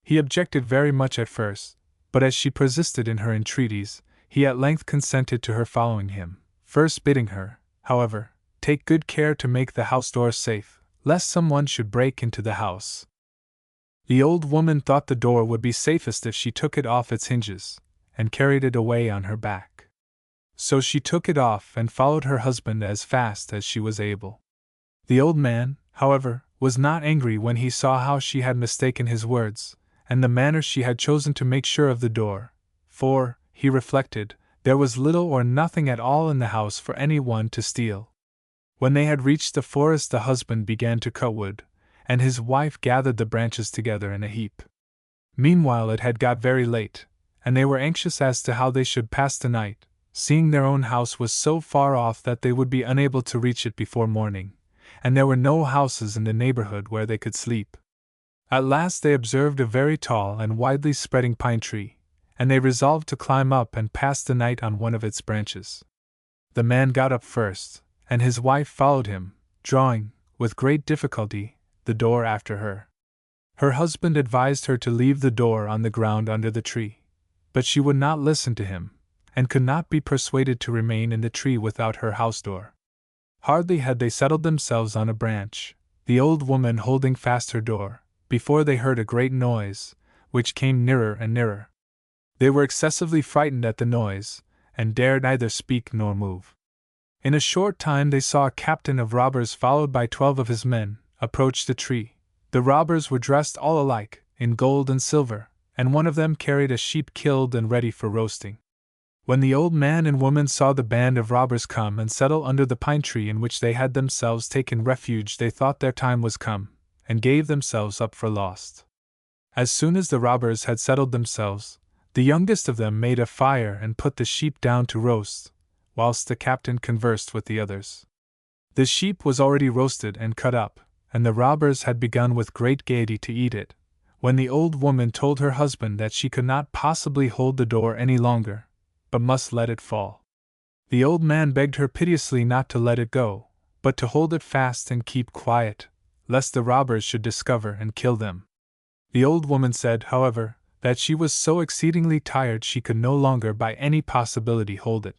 He objected very much at first, but as she persisted in her entreaties, he at length consented to her following him, first bidding her, however, take good care to make the house door safe, lest someone should break into the house. The old woman thought the door would be safest if she took it off its hinges, and carried it away on her back. So she took it off and followed her husband as fast as she was able. The old man, however, was not angry when he saw how she had mistaken his words, and the manner she had chosen to make sure of the door, for, he reflected, there was little or nothing at all in the house for any one to steal. When they had reached the forest, the husband began to cut wood, and his wife gathered the branches together in a heap. Meanwhile it had got very late, and they were anxious as to how they should pass the night, seeing their own house was so far off that they would be unable to reach it before morning, and there were no houses in the neighborhood where they could sleep. At last they observed a very tall and widely spreading pine tree, and they resolved to climb up and pass the night on one of its branches. The man got up first, and his wife followed him, drawing, with great difficulty, the door after her. Her husband advised her to leave the door on the ground under the tree, but she would not listen to him, and could not be persuaded to remain in the tree without her house door. Hardly had they settled themselves on a branch, the old woman holding fast her door, before they heard a great noise, which came nearer and nearer. They were excessively frightened at the noise, and dared neither speak nor move. In a short time they saw a captain of robbers followed by 12 of his men, approach the tree. The robbers were dressed all alike, in gold and silver, and one of them carried a sheep killed and ready for roasting. When the old man and woman saw the band of robbers come and settle under the pine tree in which they had themselves taken refuge, they thought their time was come, and gave themselves up for lost. As soon as the robbers had settled themselves, the youngest of them made a fire and put the sheep down to roast, whilst the captain conversed with the others. The sheep was already roasted and cut up, and the robbers had begun with great gaiety to eat it, when the old woman told her husband that she could not possibly hold the door any longer, but must let it fall. The old man begged her piteously not to let it go, but to hold it fast and keep quiet, lest the robbers should discover and kill them. The old woman said, however, that she was so exceedingly tired she could no longer by any possibility hold it.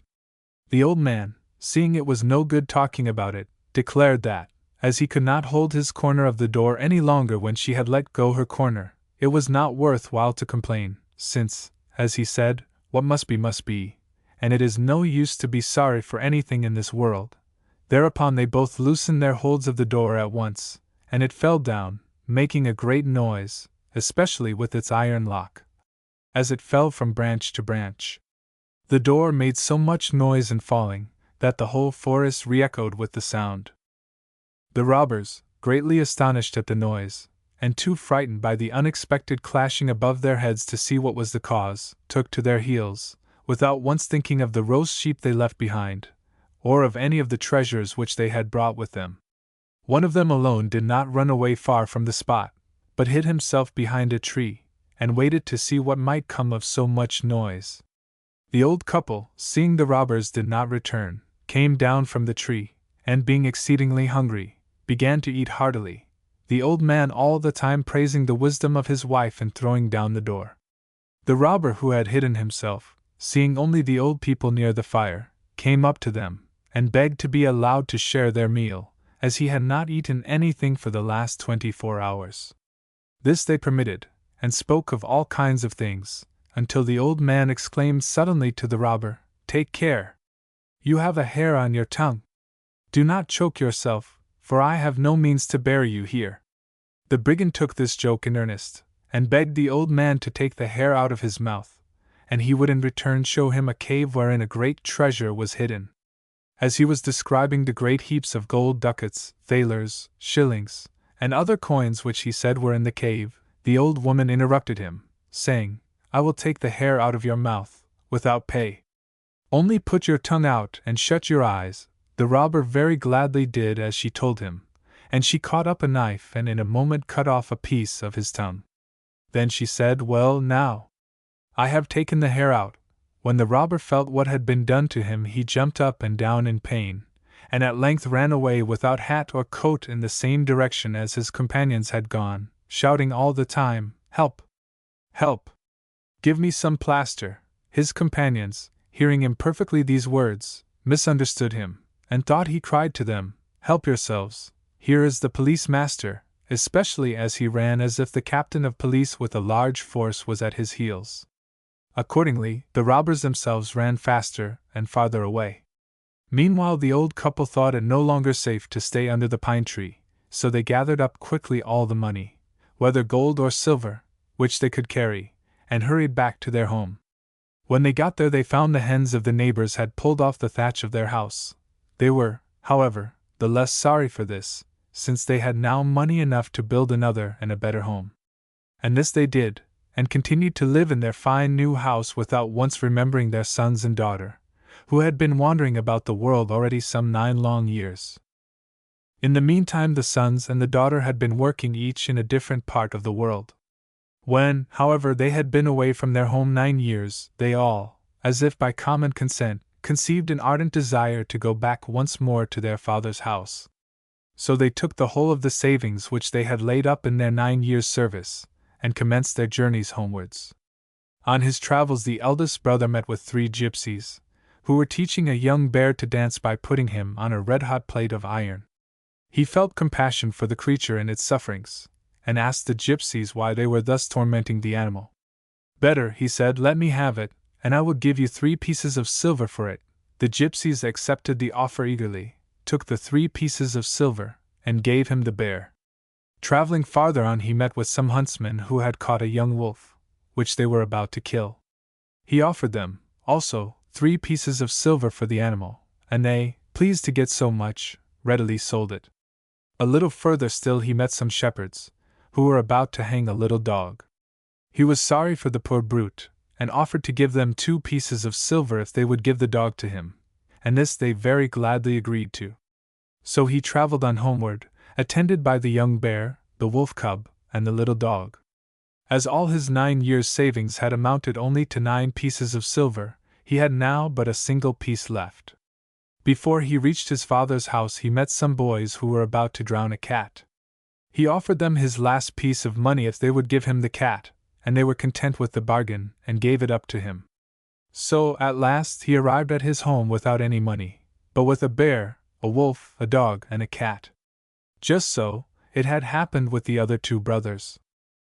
The old man, seeing it was no good talking about it, declared that, as he could not hold his corner of the door any longer when she had let go her corner, it was not worth while to complain, since, as he said, what must be, and it is no use to be sorry for anything in this world. Thereupon they both loosened their holds of the door at once, and it fell down, making a great noise, especially with its iron lock, as it fell from branch to branch. The door made so much noise in falling, that the whole forest re-echoed with the sound. The robbers, greatly astonished at the noise, and too frightened by the unexpected clashing above their heads to see what was the cause, took to their heels, without once thinking of the roast sheep they left behind, or of any of the treasures which they had brought with them. One of them alone did not run away far from the spot, but hid himself behind a tree, and waited to see what might come of so much noise. The old couple, seeing the robbers did not return, came down from the tree, and being exceedingly hungry, began to eat heartily, the old man all the time praising the wisdom of his wife in throwing down the door. The robber who had hidden himself, seeing only the old people near the fire, came up to them, and begged to be allowed to share their meal, as he had not eaten anything for the last 24 hours. This they permitted, and spoke of all kinds of things, until the old man exclaimed suddenly to the robber, "Take care! You have a hair on your tongue. Do not choke yourself, for I have no means to bury you here." The brigand took this joke in earnest, and begged the old man to take the hair out of his mouth, and he would in return show him a cave wherein a great treasure was hidden. As he was describing the great heaps of gold ducats, thalers, shillings, and other coins which he said were in the cave, the old woman interrupted him, saying, "I will take the hair out of your mouth, without pay. Only put your tongue out and shut your eyes." The robber very gladly did as she told him, and she caught up a knife and in a moment cut off a piece of his tongue. Then she said, "Well, now I have taken the hair out." When the robber felt what had been done to him, he jumped up and down in pain, and at length ran away without hat or coat in the same direction as his companions had gone, shouting all the time, "Help! Help! Give me some plaster." His companions, hearing imperfectly these words, misunderstood him, and thought he cried to them, "Help yourselves, here is the police master," especially as he ran as if the captain of police with a large force was at his heels. Accordingly, the robbers themselves ran faster and farther away. Meanwhile, the old couple thought it no longer safe to stay under the pine tree, so they gathered up quickly all the money, whether gold or silver, which they could carry, and hurried back to their home. When they got there, they found the hens of the neighbors had pulled off the thatch of their house. They were, however, the less sorry for this, since they had now money enough to build another and a better home. And this they did, and continued to live in their fine new house without once remembering their sons and daughter, who had been wandering about the world already some 9 long years. In the meantime, the sons and the daughter had been working each in a different part of the world. When, however, they had been away from their home 9 years, they all, as if by common consent, conceived an ardent desire to go back once more to their father's house. So they took the whole of the savings which they had laid up in their 9 years' service, and commenced their journeys homewards. On his travels, the eldest brother met with 3 gypsies, who were teaching a young bear to dance by putting him on a red-hot plate of iron. He felt compassion for the creature and its sufferings, and asked the gypsies why they were thus tormenting the animal. "Better," he said, "let me have it, and I will give you 3 pieces of silver for it." The gypsies accepted the offer eagerly, took the 3 pieces of silver, and gave him the bear. Traveling farther on, he met with some huntsmen who had caught a young wolf, which they were about to kill. He offered them, also, 3 pieces of silver for the animal, and they, pleased to get so much, readily sold it. A little further still he met some shepherds, who were about to hang a little dog. He was sorry for the poor brute, and offered to give them 2 pieces of silver if they would give the dog to him, and this they very gladly agreed to. So he traveled on homeward, attended by the young bear, the wolf cub, and the little dog. As all his 9 years' savings had amounted only to 9 pieces of silver, he had now but a single piece left. Before he reached his father's house, he met some boys who were about to drown a cat. He offered them his last piece of money if they would give him the cat, and they were content with the bargain, and gave it up to him. So, at last, he arrived at his home without any money, but with a bear, a wolf, a dog, and a cat. Just so, it had happened with the other 2 brothers.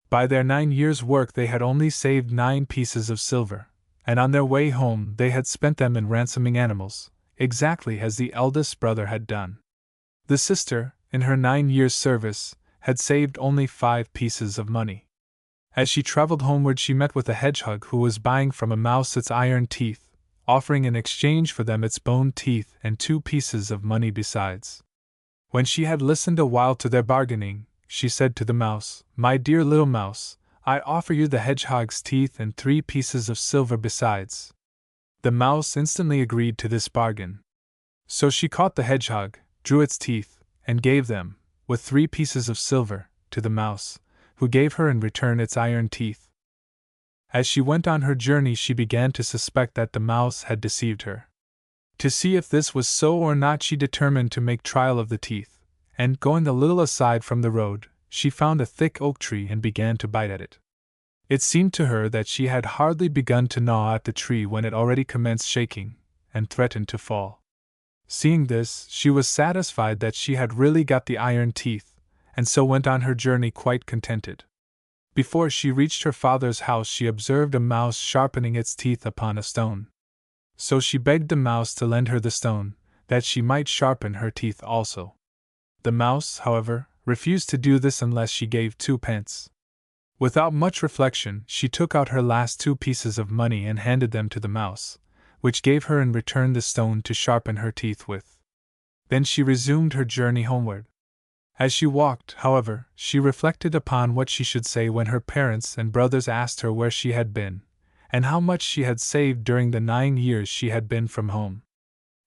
By their 9 years' work they had only saved 9 pieces of silver, and on their way home they had spent them in ransoming animals, exactly as the eldest brother had done. The sister, in her 9 years' service, had saved only 5 pieces of money. As she traveled homeward, she met with a hedgehog who was buying from a mouse its iron teeth, offering in exchange for them its bone teeth and 2 pieces of money besides. When she had listened a while to their bargaining, she said to the mouse, "My dear little mouse, I offer you the hedgehog's teeth and 3 pieces of silver besides." The mouse instantly agreed to this bargain. So she caught the hedgehog, drew its teeth, and gave them, with 3 pieces of silver, to the mouse, who gave her in return its iron teeth. As she went on her journey, she began to suspect that the mouse had deceived her. To see if this was so or not, she determined to make trial of the teeth, and, going a little aside from the road, she found a thick oak tree and began to bite at it. It seemed to her that she had hardly begun to gnaw at the tree when it already commenced shaking, and threatened to fall. Seeing this, she was satisfied that she had really got the iron teeth, and so went on her journey quite contented. Before she reached her father's house, she observed a mouse sharpening its teeth upon a stone. So she begged the mouse to lend her the stone, that she might sharpen her teeth also. The mouse, however, refused to do this unless she gave 2 pence. Without much reflection, she took out her last 2 pieces of money and handed them to the mouse, which gave her in return the stone to sharpen her teeth with. Then she resumed her journey homeward. As she walked, however, she reflected upon what she should say when her parents and brothers asked her where she had been, and how much she had saved during the 9 years she had been from home.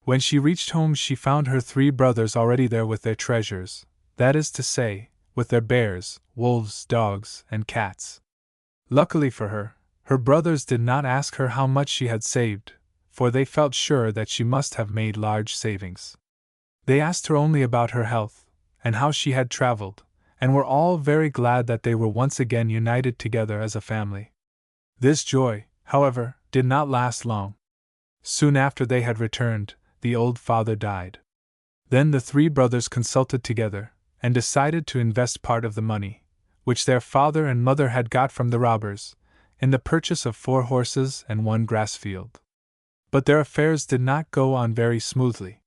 When she reached home, she found her 3 brothers already there with their treasures, that is to say, with their bears, wolves, dogs, and cats. Luckily for her, her brothers did not ask her how much she had saved, for they felt sure that she must have made large savings. They asked her only about her health, and how she had traveled, and were all very glad that they were once again united together as a family. This joy, however, did not last long. Soon after they had returned, the old father died. Then the 3 brothers consulted together, and decided to invest part of the money, which their father and mother had got from the robbers, in the purchase of 4 horses and 1 grass field. But their affairs did not go on very smoothly.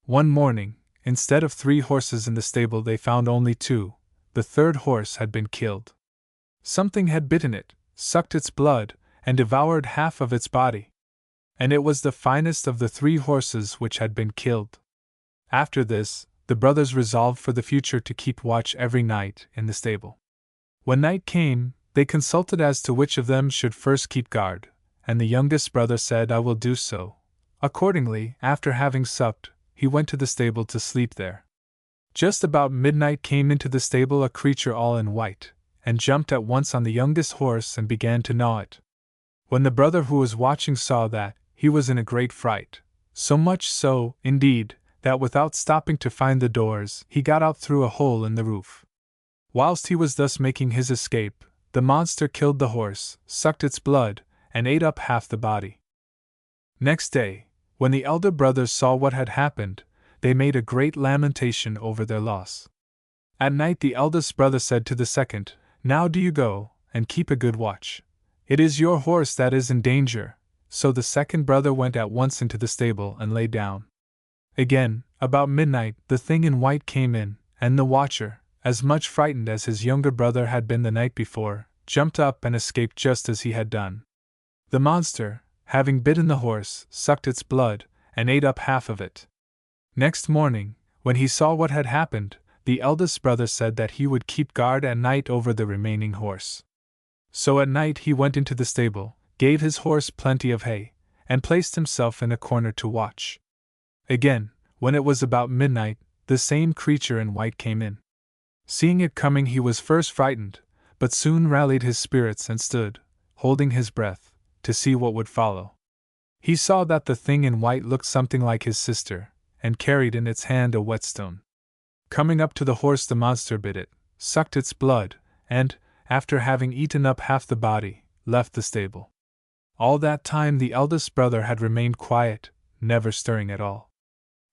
One morning, instead of 3 horses in the stable, they found only 2. The 3rd horse had been killed. Something had bitten it, sucked its blood, and devoured half of its body. And it was the finest of the 3 horses which had been killed. After this, the brothers resolved for the future to keep watch every night in the stable. When night came, they consulted as to which of them should first keep guard, and the youngest brother said, "I will do so." Accordingly, after having supped, he went to the stable to sleep there. Just about midnight came into the stable a creature all in white, and jumped at once on the youngest horse and began to gnaw it. When the brother who was watching saw that, he was in a great fright, so much so, indeed, that without stopping to find the doors, he got out through a hole in the roof. Whilst he was thus making his escape, the monster killed the horse, sucked its blood, and ate up half the body. Next day, when the elder brothers saw what had happened, they made a great lamentation over their loss. At night the eldest brother said to the second, "Now do you go, and keep a good watch. It is your horse that is in danger." So the second brother went at once into the stable and lay down. Again, about midnight, the thing in white came in, and the watcher, as much frightened as his younger brother had been the night before, jumped up and escaped just as he had done. The monster, having bitten the horse, sucked its blood, and ate up half of it. Next morning, when he saw what had happened, the eldest brother said that he would keep guard at night over the remaining horse. So at night he went into the stable, gave his horse plenty of hay, and placed himself in a corner to watch. Again, when it was about midnight, the same creature in white came in. Seeing it coming, he was first frightened, but soon rallied his spirits and stood, holding his breath, to see what would follow. He saw that the thing in white looked something like his sister, and carried in its hand a whetstone. Coming up to the horse, the monster bit it, sucked its blood, and, after having eaten up half the body, left the stable. All that time the eldest brother had remained quiet, never stirring at all.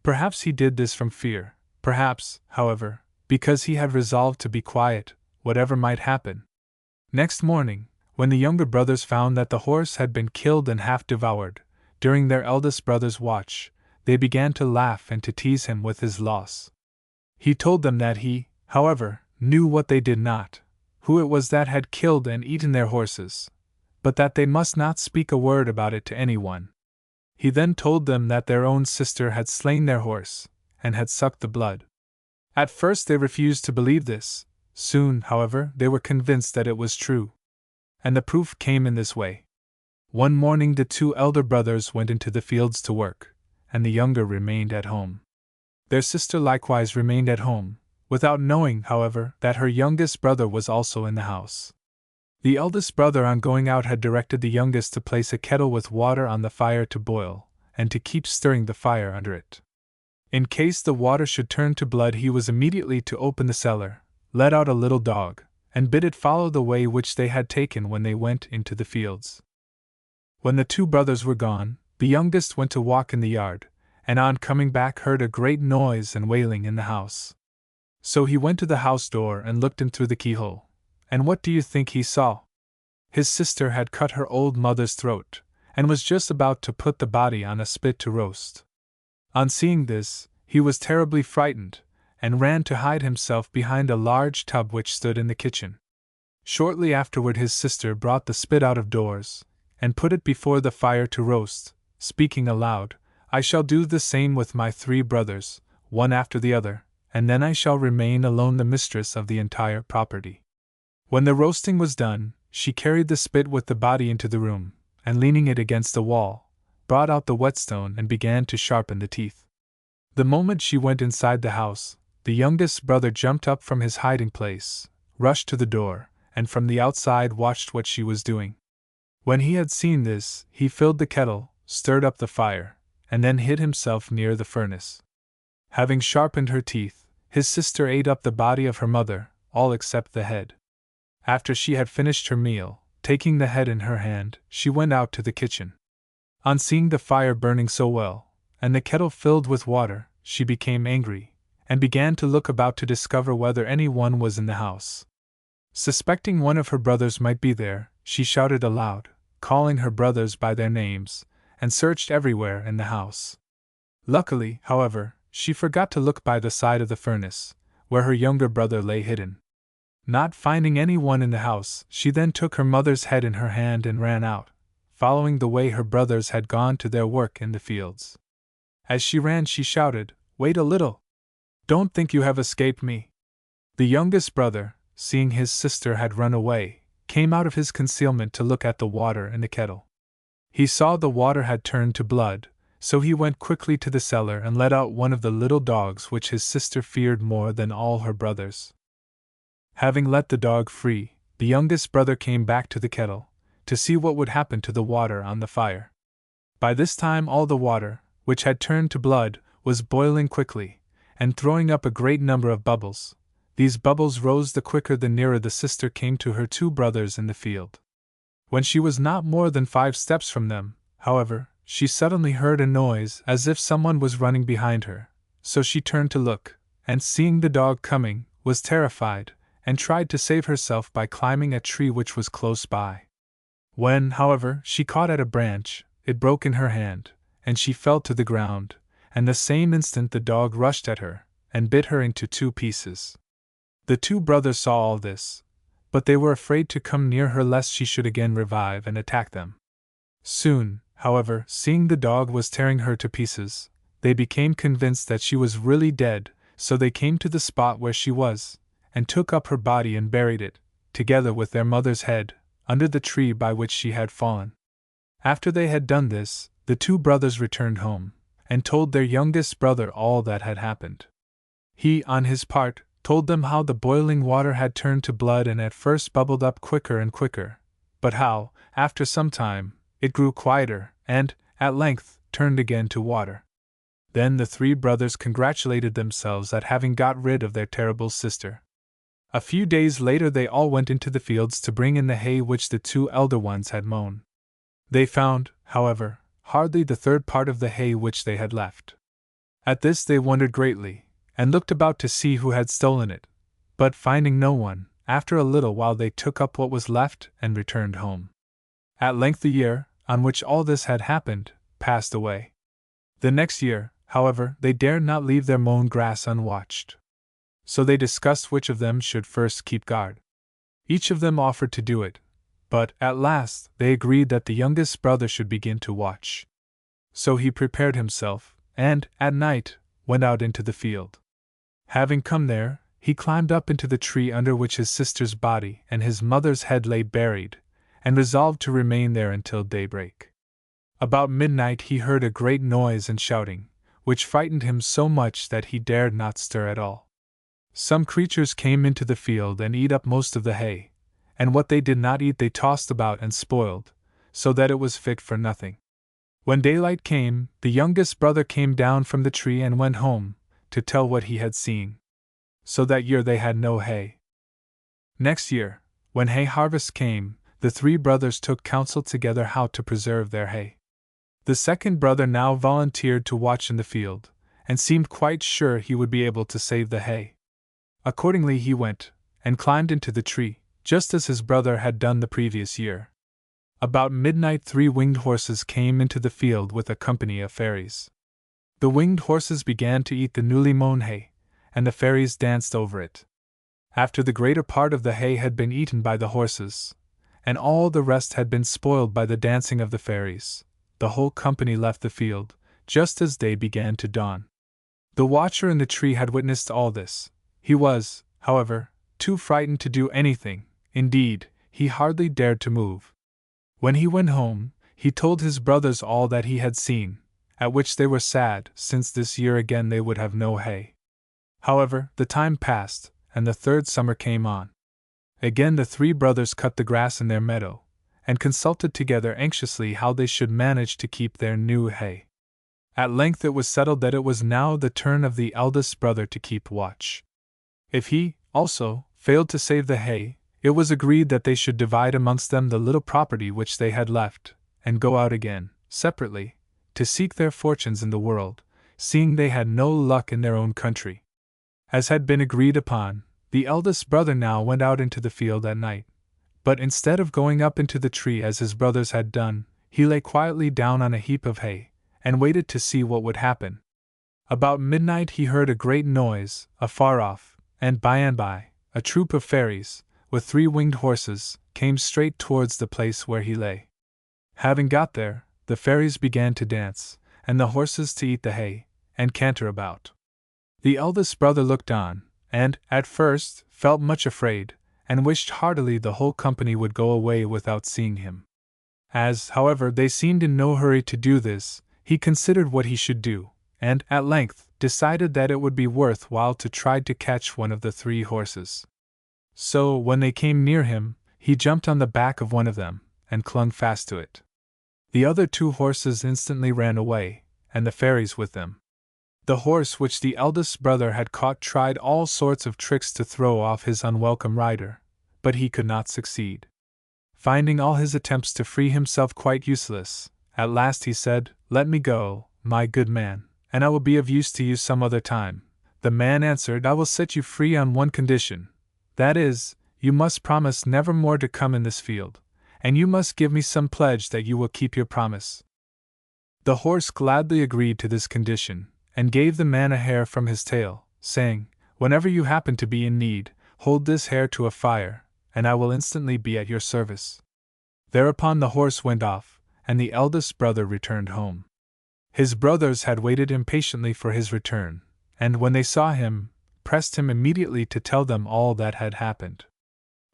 Perhaps he did this from fear, perhaps, however, because he had resolved to be quiet, whatever might happen. Next morning, when the younger brothers found that the horse had been killed and half devoured, during their eldest brother's watch, they began to laugh and to tease him with his loss. He told them that he, however, knew what they did not, who it was that had killed and eaten their horses, but that they must not speak a word about it to anyone. He then told them that their own sister had slain their horse, and had sucked the blood. At first they refused to believe this. Soon, however, they were convinced that it was true. And the proof came in this way. One morning the 2 elder brothers went into the fields to work, and the younger remained at home. Their sister likewise remained at home, without knowing, however, that her youngest brother was also in the house. The eldest brother, on going out, had directed the youngest to place a kettle with water on the fire to boil, and to keep stirring the fire under it. In case the water should turn to blood, he was immediately to open the cellar, let out a little dog, and bid it follow the way which they had taken when they went into the fields. When the 2 brothers were gone, the youngest went to walk in the yard, and on coming back heard a great noise and wailing in the house. So he went to the house door and looked in through the keyhole. And what do you think he saw? His sister had cut her old mother's throat, and was just about to put the body on a spit to roast. On seeing this, he was terribly frightened, and ran to hide himself behind a large tub which stood in the kitchen. Shortly afterward his sister brought the spit out of doors, and put it before the fire to roast, speaking aloud, "I shall do the same with my 3 brothers, one after the other, and then I shall remain alone the mistress of the entire property. When the roasting was done, she carried the spit with the body into the room, and leaning it against the wall, brought out the whetstone and began to sharpen the teeth. The moment she went inside the house, the youngest brother jumped up from his hiding place, rushed to the door, and from the outside watched what she was doing. When he had seen this, he filled the kettle, stirred up the fire, and then hid himself near the furnace. Having sharpened her teeth, his sister ate up the body of her mother, all except the head. After she had finished her meal, taking the head in her hand, she went out to the kitchen. On seeing the fire burning so well, and the kettle filled with water, she became angry, and began to look about to discover whether any one was in the house. Suspecting one of her brothers might be there, she shouted aloud, calling her brothers by their names, and searched everywhere in the house. Luckily, however, she forgot to look by the side of the furnace, where her younger brother lay hidden. Not finding any one in the house, she then took her mother's head in her hand and ran out, following the way her brothers had gone to their work in the fields. As she ran, she shouted, "Wait a little! Don't think you have escaped me!" The youngest brother, seeing his sister had run away, came out of his concealment to look at the water in the kettle. He saw the water had turned to blood, so he went quickly to the cellar and let out one of the little dogs which his sister feared more than all her brothers. Having let the dog free, the youngest brother came back to the kettle, to see what would happen to the water on the fire. By this time all the water, which had turned to blood, was boiling quickly, and throwing up a great number of bubbles. These bubbles rose the quicker the nearer the sister came to her two brothers in the field. When she was not more than 5 steps from them, however, she suddenly heard a noise as if someone was running behind her, so she turned to look, and seeing the dog coming, was terrified, and tried to save herself by climbing a tree which was close by. When, however, she caught at a branch, it broke in her hand, and she fell to the ground, and the same instant the dog rushed at her, and bit her into 2 pieces. The 2 brothers saw all this, but they were afraid to come near her lest she should again revive and attack them. Soon, however, seeing the dog was tearing her to pieces, they became convinced that she was really dead, so they came to the spot where she was, and took up her body and buried it, together with their mother's head, under the tree by which she had fallen. After they had done this, the 2 brothers returned home, and told their youngest brother all that had happened. He, on his part, told them how the boiling water had turned to blood and at first bubbled up quicker and quicker, but how, after some time, it grew quieter, and, at length, turned again to water. Then the 3 brothers congratulated themselves at having got rid of their terrible sister. A few days later they all went into the fields to bring in the hay which the 2 elder ones had mown. They found, however, hardly the 1/3 part of the hay which they had left. At this they wondered greatly, and looked about to see who had stolen it, but finding no one, after a little while they took up what was left and returned home. At length the year, on which all this had happened, passed away. The next year, however, they dared not leave their mown grass unwatched. So they discussed which of them should first keep guard. Each of them offered to do it, but, at last, they agreed that the youngest brother should begin to watch. So he prepared himself, and, at night, went out into the field. Having come there, he climbed up into the tree under which his sister's body and his mother's head lay buried, and resolved to remain there until daybreak. About midnight he heard a great noise and shouting, which frightened him so much that he dared not stir at all. Some creatures came into the field and ate up most of the hay, and what they did not eat they tossed about and spoiled, so that it was fit for nothing. When daylight came, the youngest brother came down from the tree and went home, to tell what he had seen. So that year they had no hay. Next year, when hay harvest came, the 3 brothers took counsel together how to preserve their hay. The second brother now volunteered to watch in the field, and seemed quite sure he would be able to save the hay. Accordingly he went, and climbed into the tree, just as his brother had done the previous year. About midnight 3 winged horses came into the field with a company of fairies. The winged horses began to eat the newly mown hay, and the fairies danced over it. After the greater part of the hay had been eaten by the horses, and all the rest had been spoiled by the dancing of the fairies, the whole company left the field, just as day began to dawn. The watcher in the tree had witnessed all this. He was, however, too frightened to do anything. Indeed, he hardly dared to move. When he went home, he told his brothers all that he had seen, at which they were sad, since this year again they would have no hay. However, the time passed, and the third summer came on. Again the three brothers cut the grass in their meadow, and consulted together anxiously how they should manage to keep their new hay. At length it was settled that it was now the turn of the eldest brother to keep watch. If he, also, failed to save the hay, it was agreed that they should divide amongst them the little property which they had left, and go out again, separately, to seek their fortunes in the world, seeing they had no luck in their own country. As had been agreed upon, the eldest brother now went out into the field at night, but instead of going up into the tree as his brothers had done, he lay quietly down on a heap of hay, and waited to see what would happen. About midnight he heard a great noise, afar off, and by, a troop of fairies, with 3 winged horses, came straight towards the place where he lay. Having got there, the fairies began to dance, and the horses to eat the hay, and canter about. The eldest brother looked on, and, at first, felt much afraid, and wished heartily the whole company would go away without seeing him. As, however, they seemed in no hurry to do this, he considered what he should do, and, at length, decided that it would be worth while to try to catch one of the 3 horses. So, when they came near him, he jumped on the back of one of them, and clung fast to it. The other 2 horses instantly ran away, and the fairies with them. The horse which the eldest brother had caught tried all sorts of tricks to throw off his unwelcome rider, but he could not succeed. Finding all his attempts to free himself quite useless, at last he said, "Let me go, my good man, and I will be of use to you some other time." The man answered, "I will set you free on one condition. That is, you must promise never more to come in this field, and you must give me some pledge that you will keep your promise." The horse gladly agreed to this condition, and gave the man a hair from his tail, saying, "Whenever you happen to be in need, hold this hair to a fire, and I will instantly be at your service." Thereupon the horse went off, and the eldest brother returned home. His brothers had waited impatiently for his return, and when they saw him, pressed him immediately to tell them all that had happened.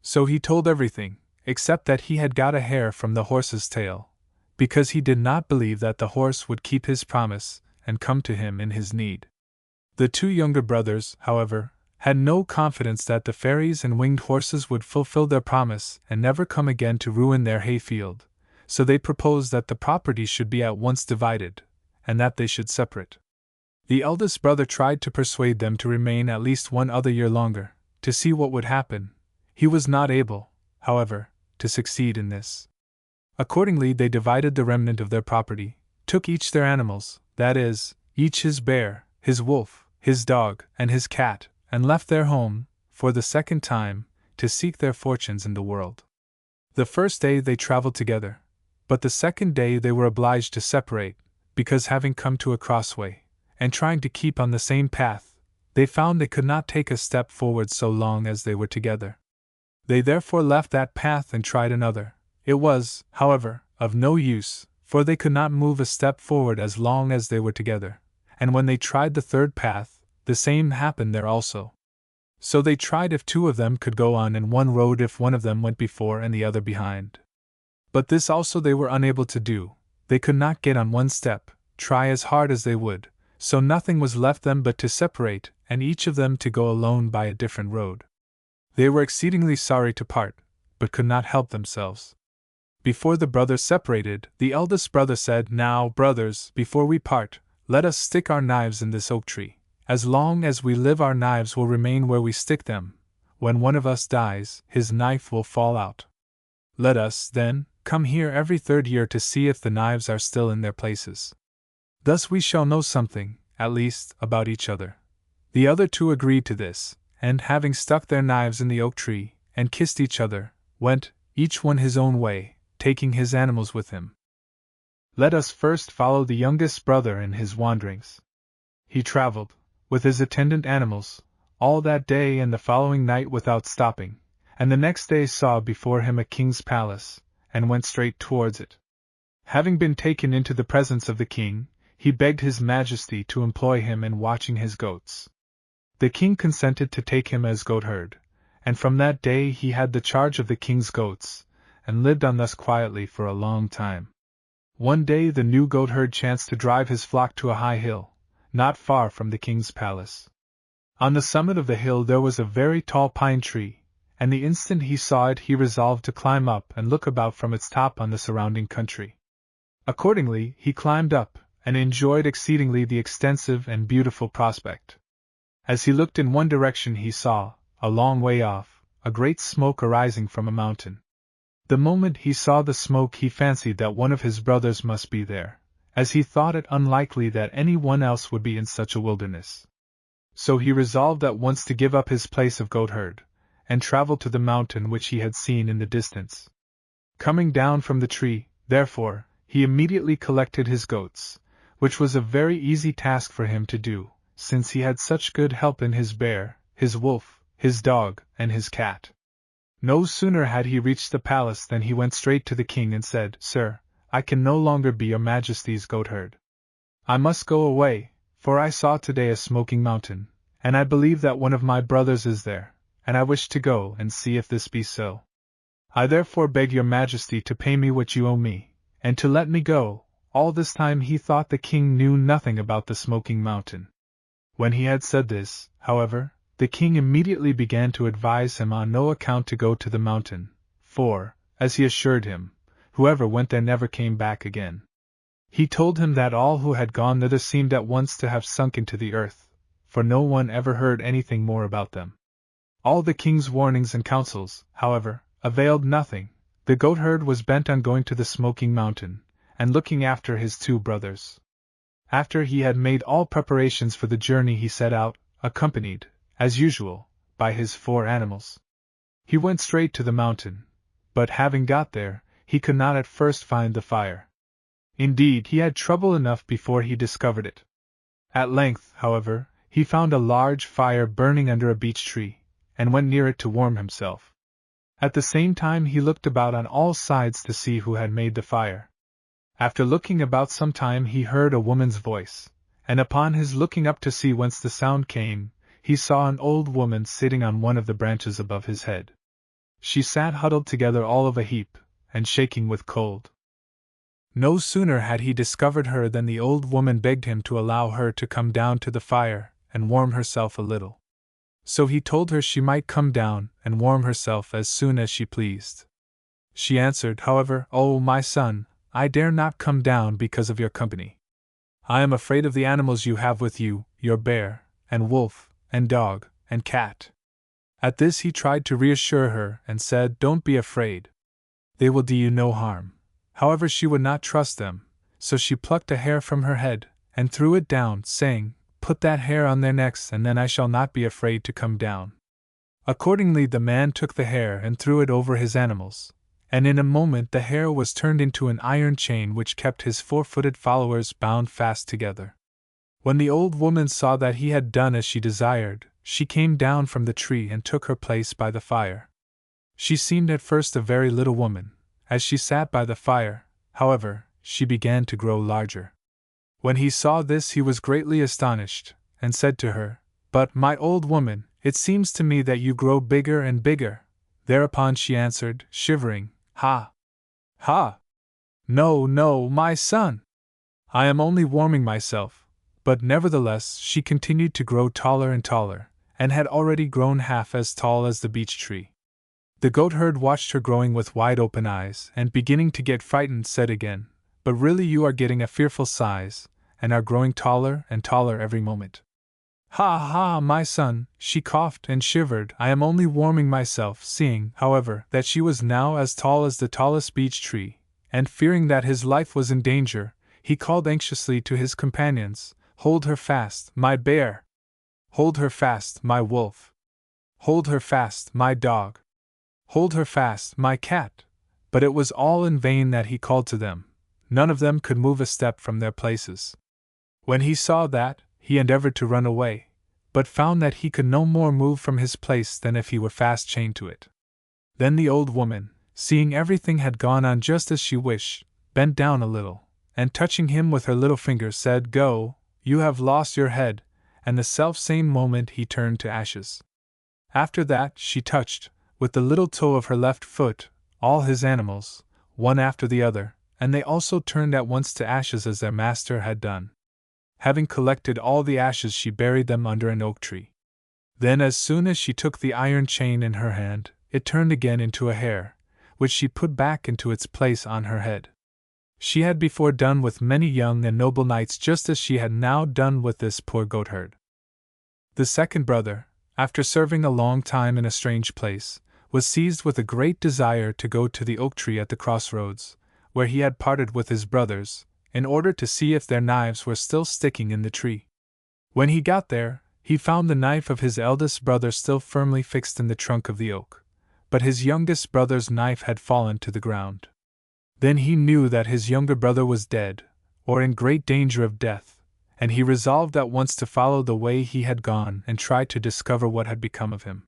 So he told everything, except that he had got a hair from the horse's tail, because he did not believe that the horse would keep his promise and come to him in his need. The 2 younger brothers, however, had no confidence that the fairies and winged horses would fulfill their promise and never come again to ruin their hayfield, so they proposed that the property should be at once divided, and that they should separate. The eldest brother tried to persuade them to remain at least 1 other year longer, to see what would happen. He was not able, however, to succeed in this. Accordingly they divided the remnant of their property, took each their animals, that is, each his bear, his wolf, his dog, and his cat, and left their home, for the second time, to seek their fortunes in the world. The first day they traveled together, but the second day they were obliged to separate, because having come to a crossway, and trying to keep on the same path, they found they could not take a step forward so long as they were together. They therefore left that path and tried another. It was, however, of no use, for they could not move a step forward as long as they were together, and when they tried the third path, the same happened there also. So they tried if 2 of them could go on in one road if one of them went before and the other behind. But this also they were unable to do. They could not get on one step, try as hard as they would, so nothing was left them but to separate, and each of them to go alone by a different road. They were exceedingly sorry to part, but could not help themselves. Before the brothers separated, the eldest brother said, "Now, brothers, before we part, let us stick our knives in this oak tree. As long as we live our knives will remain where we stick them. When one of us dies, his knife will fall out. Let us, then, come here every 3rd year to see if the knives are still in their places. Thus we shall know something, at least, about each other." The other 2 agreed to this, and having stuck their knives in the oak tree, and kissed each other, went, each one his own way, taking his animals with him. Let us first follow the youngest brother in his wanderings. He traveled, with his attendant animals, all that day and the following night without stopping, and the next day saw before him a king's palace, and went straight towards it. Having been taken into the presence of the king, he begged His Majesty to employ him in watching his goats. The king consented to take him as goatherd, and from that day he had the charge of the king's goats, and lived on thus quietly for a long time. One day the new goatherd chanced to drive his flock to a high hill, not far from the king's palace. On the summit of the hill there was a very tall pine tree, and the instant he saw it he resolved to climb up and look about from its top on the surrounding country. Accordingly, he climbed up, and enjoyed exceedingly the extensive and beautiful prospect. As he looked in one direction he saw, a long way off, a great smoke arising from a mountain. The moment he saw the smoke he fancied that one of his brothers must be there, as he thought it unlikely that any one else would be in such a wilderness. So he resolved at once to give up his place of goatherd, and travel to the mountain which he had seen in the distance. Coming down from the tree, therefore, he immediately collected his goats, which was a very easy task for him to do, since he had such good help in his bear, his wolf, his dog, and his cat. No sooner had he reached the palace than he went straight to the king and said, "Sir, I can no longer be your Majesty's goatherd. I must go away, for I saw today a smoking mountain, and I believe that one of my brothers is there, and I wish to go and see if this be so. I therefore beg your Majesty to pay me what you owe me, and to let me go." All this time he thought the king knew nothing about the smoking mountain. When he had said this, however, the king immediately began to advise him on no account to go to the mountain, for, as he assured him, whoever went there never came back again. He told him that all who had gone thither seemed at once to have sunk into the earth, for no one ever heard anything more about them. All the king's warnings and counsels, however, availed nothing. The goatherd was bent on going to the smoking mountain, and looking after his two brothers. After he had made all preparations for the journey he set out, accompanied, as usual, by his 4 animals. He went straight to the mountain, but having got there, he could not at first find the fire. Indeed, he had trouble enough before he discovered it. At length, however, he found a large fire burning under a beech tree, and went near it to warm himself. At the same time he looked about on all sides to see who had made the fire. After looking about some time he heard a woman's voice, and upon his looking up to see whence the sound came, he saw an old woman sitting on one of the branches above his head. She sat huddled together all of a heap, and shaking with cold. No sooner had he discovered her than the old woman begged him to allow her to come down to the fire and warm herself a little. So he told her she might come down and warm herself as soon as she pleased. She answered, however, "Oh, my son, I dare not come down because of your company. I am afraid of the animals you have with you, your bear, and wolf, and dog, and cat." At this he tried to reassure her and said, "Don't be afraid. They will do you no harm." However, she would not trust them, so she plucked a hair from her head, and threw it down, saying, "Put that hair on their necks and then I shall not be afraid to come down." Accordingly the man took the hair and threw it over his animals, and in a moment the hair was turned into an iron chain which kept his 4-footed followers bound fast together. When the old woman saw that he had done as she desired, she came down from the tree and took her place by the fire. She seemed at first a very little woman. As she sat by the fire, however, she began to grow larger. When he saw this he was greatly astonished, and said to her, "But, my old woman, it seems to me that you grow bigger and bigger." Thereupon she answered, shivering, "Ha! Ha! No, no, my son! I am only warming myself." But nevertheless she continued to grow taller and taller, and had already grown half as tall as the beech tree. The goatherd watched her growing with wide open eyes, and beginning to get frightened said again, "But really you are getting a fearful size, and are growing taller and taller every moment." "Ha, ha, my son," she coughed and shivered, "I am only warming myself." Seeing, however, that she was now as tall as the tallest beech tree, and fearing that his life was in danger, he called anxiously to his companions, "Hold her fast, my bear! Hold her fast, my wolf! Hold her fast, my dog! Hold her fast, my cat!" But it was all in vain that he called to them. None of them could move a step from their places. When he saw that, he endeavored to run away, but found that he could no more move from his place than if he were fast chained to it. Then the old woman, seeing everything had gone on just as she wished, bent down a little, and touching him with her little finger said, "Go, you have lost your head," and the self-same moment he turned to ashes. After that she touched, with the little toe of her left foot, all his animals, one after the other, and they also turned at once to ashes as their master had done. Having collected all the ashes, she buried them under an oak tree. Then, as soon as she took the iron chain in her hand, it turned again into a hare, which she put back into its place on her head. She had before done with many young and noble knights, just as she had now done with this poor goatherd. The second brother, after serving a long time in a strange place, was seized with a great desire to go to the oak tree at the crossroads, where he had parted with his brothers, in order to see if their knives were still sticking in the tree. When he got there, he found the knife of his eldest brother still firmly fixed in the trunk of the oak, but his youngest brother's knife had fallen to the ground. Then he knew that his younger brother was dead, or in great danger of death, and he resolved at once to follow the way he had gone and try to discover what had become of him.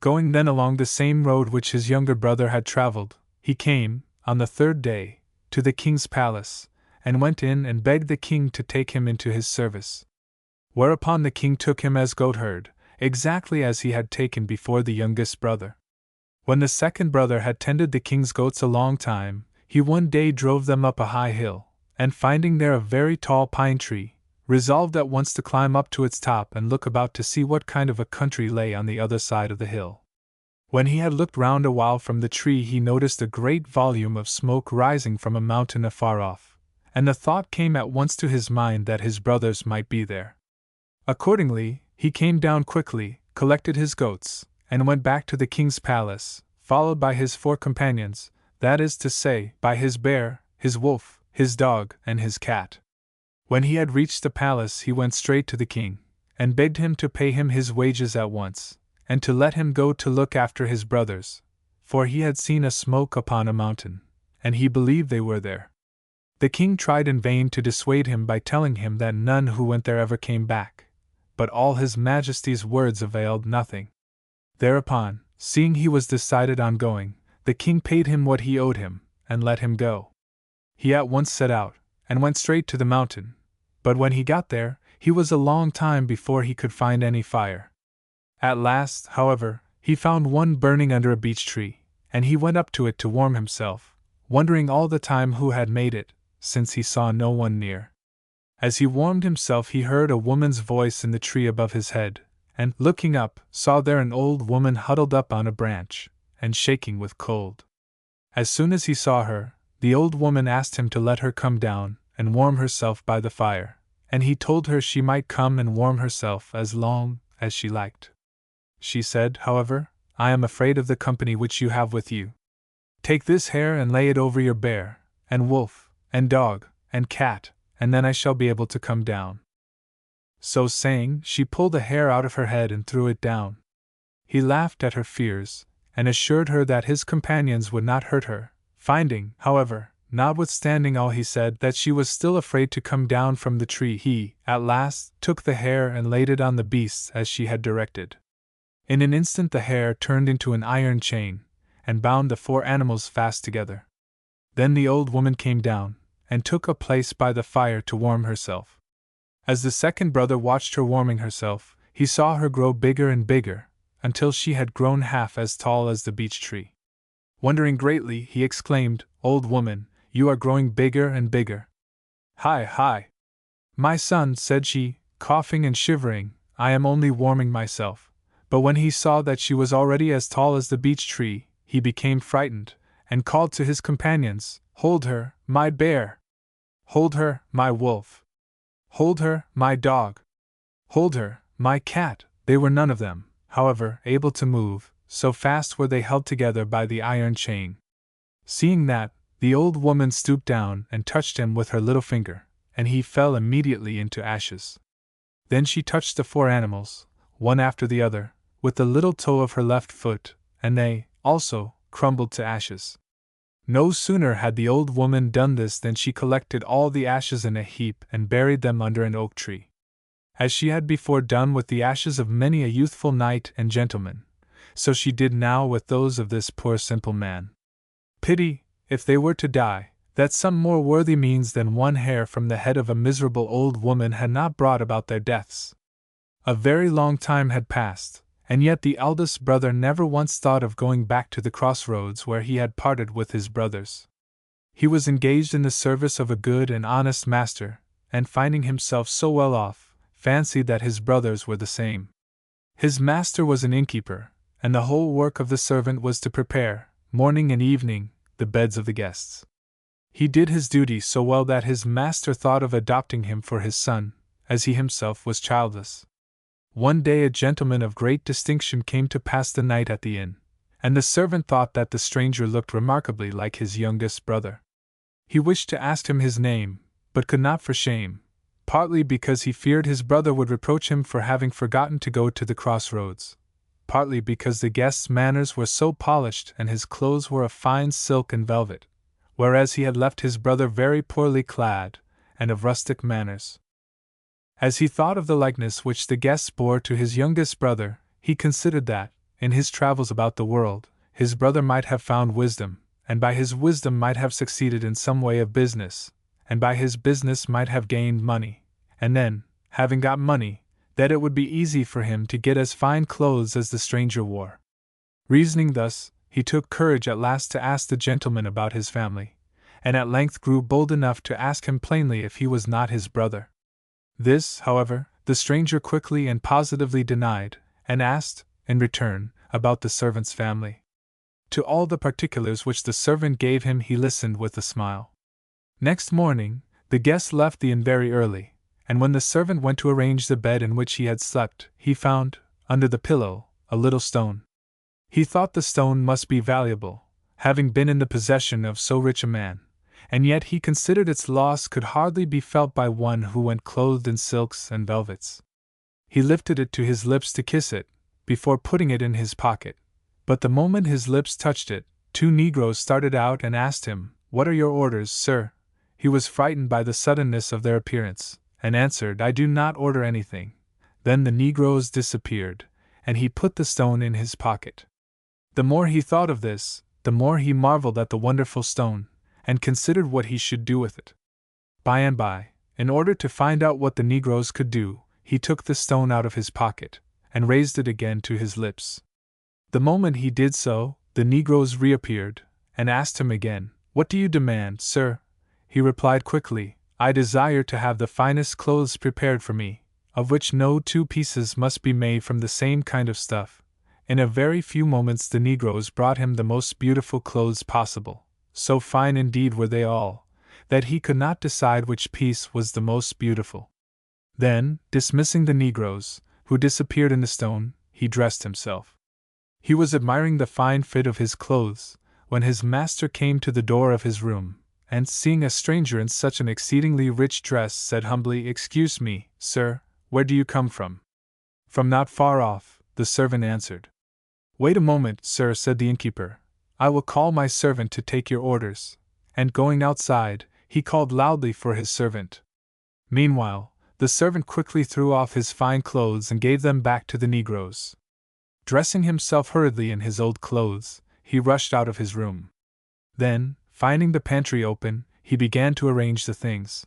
Going then along the same road which his younger brother had traveled, he came, on the third day, to the king's palace, and went in and begged the king to take him into his service. Whereupon the king took him as goatherd, exactly as he had taken before the youngest brother. When the second brother had tended the king's goats a long time, he one day drove them up a high hill, and finding there a very tall pine tree, resolved at once to climb up to its top and look about to see what kind of a country lay on the other side of the hill. When he had looked round a while from the tree, he noticed a great volume of smoke rising from a mountain afar off, and the thought came at once to his mind that his brothers might be there. Accordingly, he came down quickly, collected his goats, and went back to the king's palace, followed by his 4 companions, that is to say, by his bear, his wolf, his dog, and his cat. When he had reached the palace, he went straight to the king, and begged him to pay him his wages at once, and to let him go to look after his brothers, for he had seen a smoke upon a mountain, and he believed they were there. The king tried in vain to dissuade him by telling him that none who went there ever came back, but all his majesty's words availed nothing. Thereupon, seeing he was decided on going, the king paid him what he owed him, and let him go. He at once set out, and went straight to the mountain, but when he got there, he was a long time before he could find any fire. At last, however, he found one burning under a beech tree, and he went up to it to warm himself, wondering all the time who had made it, since he saw no one near. As he warmed himself, he heard a woman's voice in the tree above his head, and, looking up, saw there an old woman huddled up on a branch, and shaking with cold. As soon as he saw her, the old woman asked him to let her come down and warm herself by the fire, and he told her she might come and warm herself as long as she liked. She said, however, "I am afraid of the company which you have with you. Take this hare and lay it over your bear, and wolf, and dog, and cat, and then I shall be able to come down." So saying, she pulled the hair out of her head and threw it down. He laughed at her fears, and assured her that his companions would not hurt her, finding, however, notwithstanding all he said, that she was still afraid to come down from the tree. He, at last, took the hare and laid it on the beasts as she had directed. In an instant the hare turned into an iron chain, and bound the 4 animals fast together. Then the old woman came down, and took a place by the fire to warm herself. As the second brother watched her warming herself, he saw her grow bigger and bigger, until she had grown half as tall as the beech tree. Wondering greatly, he exclaimed, "Old woman, you are growing bigger and bigger." "Hi, hi! My son," said she, coughing and shivering, "I am only warming myself." But when he saw that she was already as tall as the beech tree, he became frightened, and called to his companions, "Hold her, my bear! Hold her, my wolf! Hold her, my dog! Hold her, my cat!" They were none of them, however, able to move, so fast were they held together by the iron chain. Seeing that, the old woman stooped down and touched him with her little finger, and he fell immediately into ashes. Then she touched the 4 animals, one after the other, with the little toe of her left foot, and they, also, crumbled to ashes. No sooner had the old woman done this than she collected all the ashes in a heap and buried them under an oak tree. As she had before done with the ashes of many a youthful knight and gentleman, so she did now with those of this poor simple man. Pity, if they were to die, that some more worthy means than one hair from the head of a miserable old woman had not brought about their deaths. A very long time had passed, and yet the eldest brother never once thought of going back to the crossroads where he had parted with his brothers. He was engaged in the service of a good and honest master, and finding himself so well off, fancied that his brothers were the same. His master was an innkeeper, and the whole work of the servant was to prepare, morning and evening, the beds of the guests. He did his duty so well that his master thought of adopting him for his son, as he himself was childless. One day a gentleman of great distinction came to pass the night at the inn, and the servant thought that the stranger looked remarkably like his youngest brother. He wished to ask him his name, but could not for shame, partly because he feared his brother would reproach him for having forgotten to go to the crossroads, partly because the guest's manners were so polished and his clothes were of fine silk and velvet, whereas he had left his brother very poorly clad, and of rustic manners. As he thought of the likeness which the guests bore to his youngest brother, he considered that, in his travels about the world, his brother might have found wisdom, and by his wisdom might have succeeded in some way of business, and by his business might have gained money, and then, having got money, that it would be easy for him to get as fine clothes as the stranger wore. Reasoning thus, he took courage at last to ask the gentleman about his family, and at length grew bold enough to ask him plainly if he was not his brother. This, however, the stranger quickly and positively denied, and asked, in return, about the servant's family. To all the particulars which the servant gave him he listened with a smile. Next morning, the guest left the inn very early, and when the servant went to arrange the bed in which he had slept, he found, under the pillow, a little stone. He thought the stone must be valuable, having been in the possession of so rich a man, and yet he considered its loss could hardly be felt by one who went clothed in silks and velvets. He lifted it to his lips to kiss it, before putting it in his pocket, but the moment his lips touched it, 2 negroes started out and asked him, "What are your orders, sir?" He was frightened by the suddenness of their appearance, and answered, "I do not order anything." Then the negroes disappeared, and he put the stone in his pocket. The more he thought of this, the more he marveled at the wonderful stone, and considered what he should do with it. By and by, in order to find out what the negroes could do, he took the stone out of his pocket, and raised it again to his lips. The moment he did so, the negroes reappeared, and asked him again, "What do you demand, sir?" He replied quickly, "I desire to have the finest clothes prepared for me, of which no 2 pieces must be made from the same kind of stuff." In a very few moments the negroes brought him the most beautiful clothes possible. So fine indeed were they all, that he could not decide which piece was the most beautiful. Then, dismissing the negroes, who disappeared in the stone, he dressed himself. He was admiring the fine fit of his clothes, when his master came to the door of his room, and seeing a stranger in such an exceedingly rich dress, said humbly, "Excuse me, sir, where do you come from?" "From not far off," the servant answered. "Wait a moment, sir," said the innkeeper. "I will call my servant to take your orders," and going outside, he called loudly for his servant. Meanwhile, the servant quickly threw off his fine clothes and gave them back to the negroes. Dressing himself hurriedly in his old clothes, he rushed out of his room. Then, finding the pantry open, he began to arrange the things.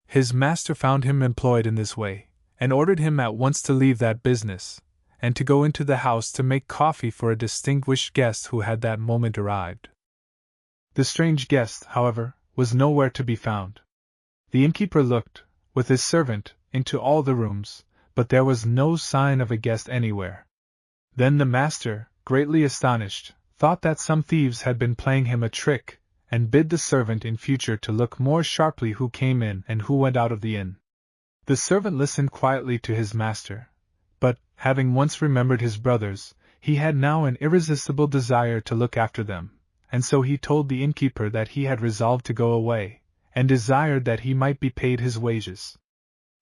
His master found him employed in this way, and ordered him at once to leave that business, and to go into the house to make coffee for a distinguished guest who had that moment arrived. The strange guest, however, was nowhere to be found. The innkeeper looked, with his servant, into all the rooms, but there was no sign of a guest anywhere. Then the master, greatly astonished, thought that some thieves had been playing him a trick, and bid the servant in future to look more sharply who came in and who went out of the inn. The servant listened quietly to his master, but, having once remembered his brothers, he had now an irresistible desire to look after them, and so he told the innkeeper that he had resolved to go away, and desired that he might be paid his wages.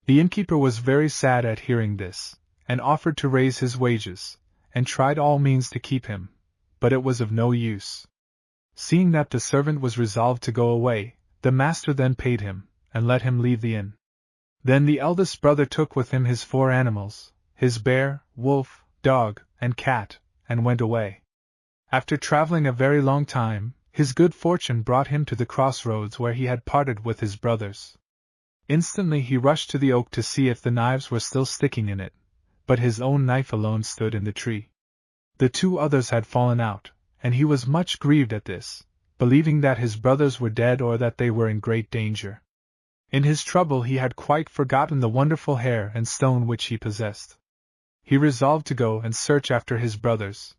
The innkeeper was very sad at hearing this, and offered to raise his wages, and tried all means to keep him, but it was of no use. Seeing that the servant was resolved to go away, the master then paid him, and let him leave the inn. Then the eldest brother took with him his 4 animals, his bear, wolf, dog, and cat, and went away. After traveling a very long time, His good fortune brought him to the crossroads where he had parted with his brothers. Instantly he rushed to the oak to see if the knives were still sticking in it, but his own knife alone stood in the tree. The two others had fallen out, and he was much grieved at this, believing that his brothers were dead or that they were in great danger. In his trouble he had quite forgotten the wonderful hair and stone which he possessed. He resolved to go and search after his brothers,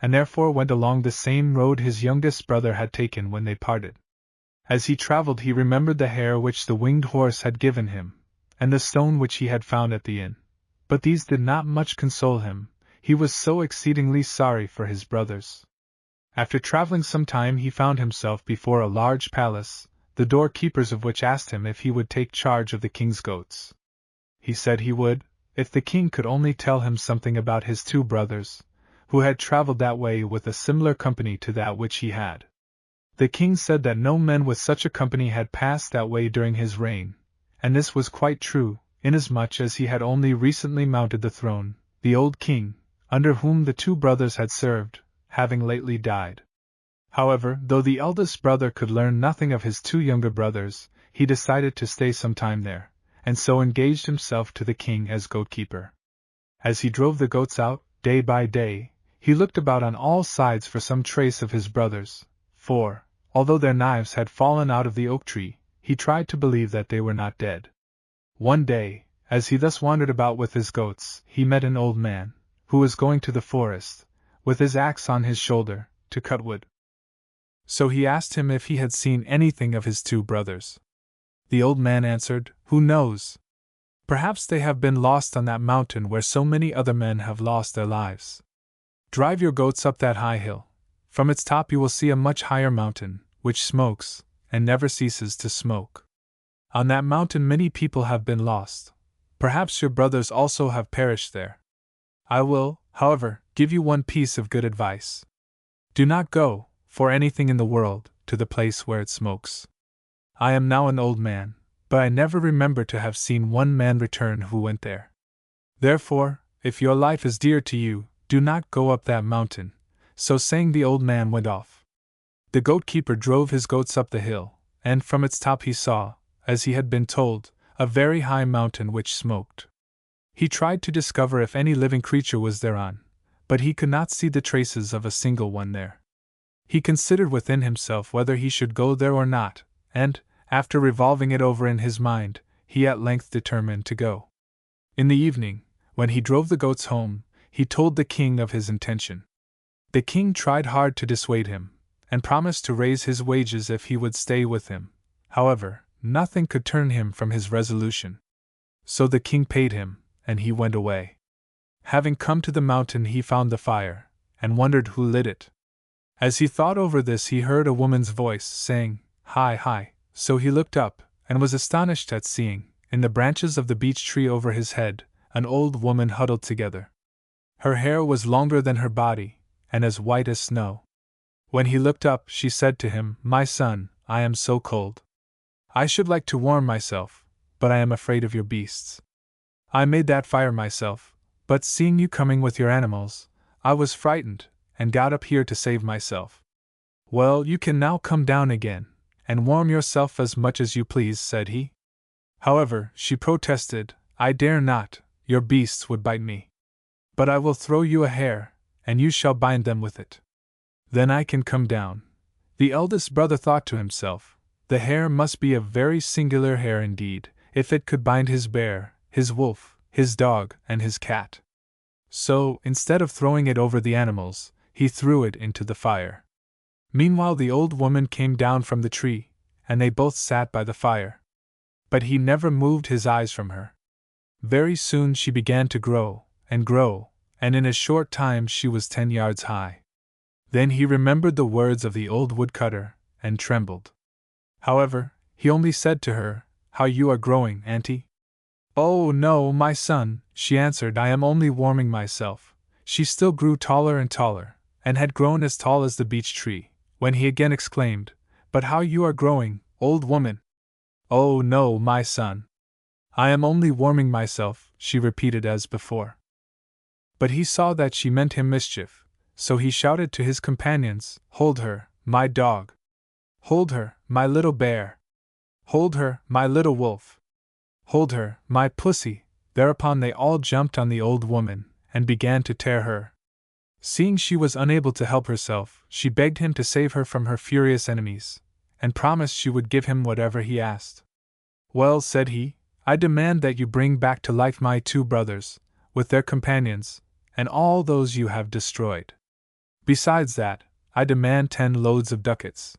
and therefore went along the same road his youngest brother had taken when they parted. As he traveled he remembered the hair which the winged horse had given him, and the stone which he had found at the inn, but these did not much console him, he was so exceedingly sorry for his brothers. After traveling some time he found himself before a large palace, the doorkeepers of which asked him if he would take charge of the king's goats. He said he would, if the king could only tell him something about his two brothers, who had traveled that way with a similar company to that which he had. The king said that no men with such a company had passed that way during his reign, and this was quite true, inasmuch as he had only recently mounted the throne, the old king, under whom the two brothers had served, having lately died. However, though the eldest brother could learn nothing of his two younger brothers, he decided to stay some time there, and so engaged himself to the king as goat-keeper. As he drove the goats out, day by day, he looked about on all sides for some trace of his brothers, for, although their knives had fallen out of the oak tree, he tried to believe that they were not dead. One day, as he thus wandered about with his goats, he met an old man, who was going to the forest, with his axe on his shoulder, to cut wood. So he asked him if he had seen anything of his two brothers. The old man answered, "Who knows? Perhaps they have been lost on that mountain where so many other men have lost their lives. Drive your goats up that high hill. From its top you will see a much higher mountain, which smokes, and never ceases to smoke. On that mountain many people have been lost. Perhaps your brothers also have perished there. I will, however, give you one piece of good advice. Do not go, for anything in the world, to the place where it smokes. I am now an old man, but I never remember to have seen one man return who went there. Therefore, if your life is dear to you, do not go up that mountain." So saying, the old man went off. The goat-keeper drove his goats up the hill, and from its top he saw, as he had been told, a very high mountain which smoked. He tried to discover if any living creature was thereon, but he could not see the traces of a single one there. He considered within himself whether he should go there or not, and, after revolving it over in his mind, he at length determined to go. In the evening, when he drove the goats home, he told the king of his intention. The king tried hard to dissuade him, and promised to raise his wages if he would stay with him. However, nothing could turn him from his resolution. So the king paid him, and he went away. Having come to the mountain he found the fire, and wondered who lit it. As he thought over this he heard a woman's voice saying, "Hi, hi," so he looked up, and was astonished at seeing, in the branches of the beech tree over his head, an old woman huddled together. Her hair was longer than her body, and as white as snow. When he looked up, she said to him, "My son, I am so cold. I should like to warm myself, but I am afraid of your beasts. I made that fire myself, but seeing you coming with your animals, I was frightened, and got up here to save myself." "Well, you can now come down again, and warm yourself as much as you please," said he. However, she protested, "I dare not, your beasts would bite me. But I will throw you a hair, and you shall bind them with it. Then I can come down." The eldest brother thought to himself, "The hair must be a very singular hair indeed, if it could bind his bear, his wolf, his dog, and his cat." So, instead of throwing it over the animals, he threw it into the fire. Meanwhile the old woman came down from the tree, and they both sat by the fire. But he never moved his eyes from her. Very soon she began to grow, and in a short time she was 10 yards high. Then he remembered the words of the old woodcutter, and trembled. However, he only said to her, "How you are growing, auntie." "Oh, no, my son," she answered, "I am only warming myself." She still grew taller and taller, and had grown as tall as the beech tree, when he again exclaimed, "But how you are growing, old woman!" "Oh, no, my son. I am only warming myself," she repeated as before. But he saw that she meant him mischief, so he shouted to his companions, "Hold her, my dog!" Hold her, my little bear! Hold her, my little wolf! Hold her, my pussy! Thereupon they all jumped on the old woman, and began to tear her. Seeing she was unable to help herself, she begged him to save her from her furious enemies, and promised she would give him whatever he asked. Well, said he, I demand that you bring back to life my 2 brothers, with their companions, and all those you have destroyed. Besides that, I demand 10 loads of ducats.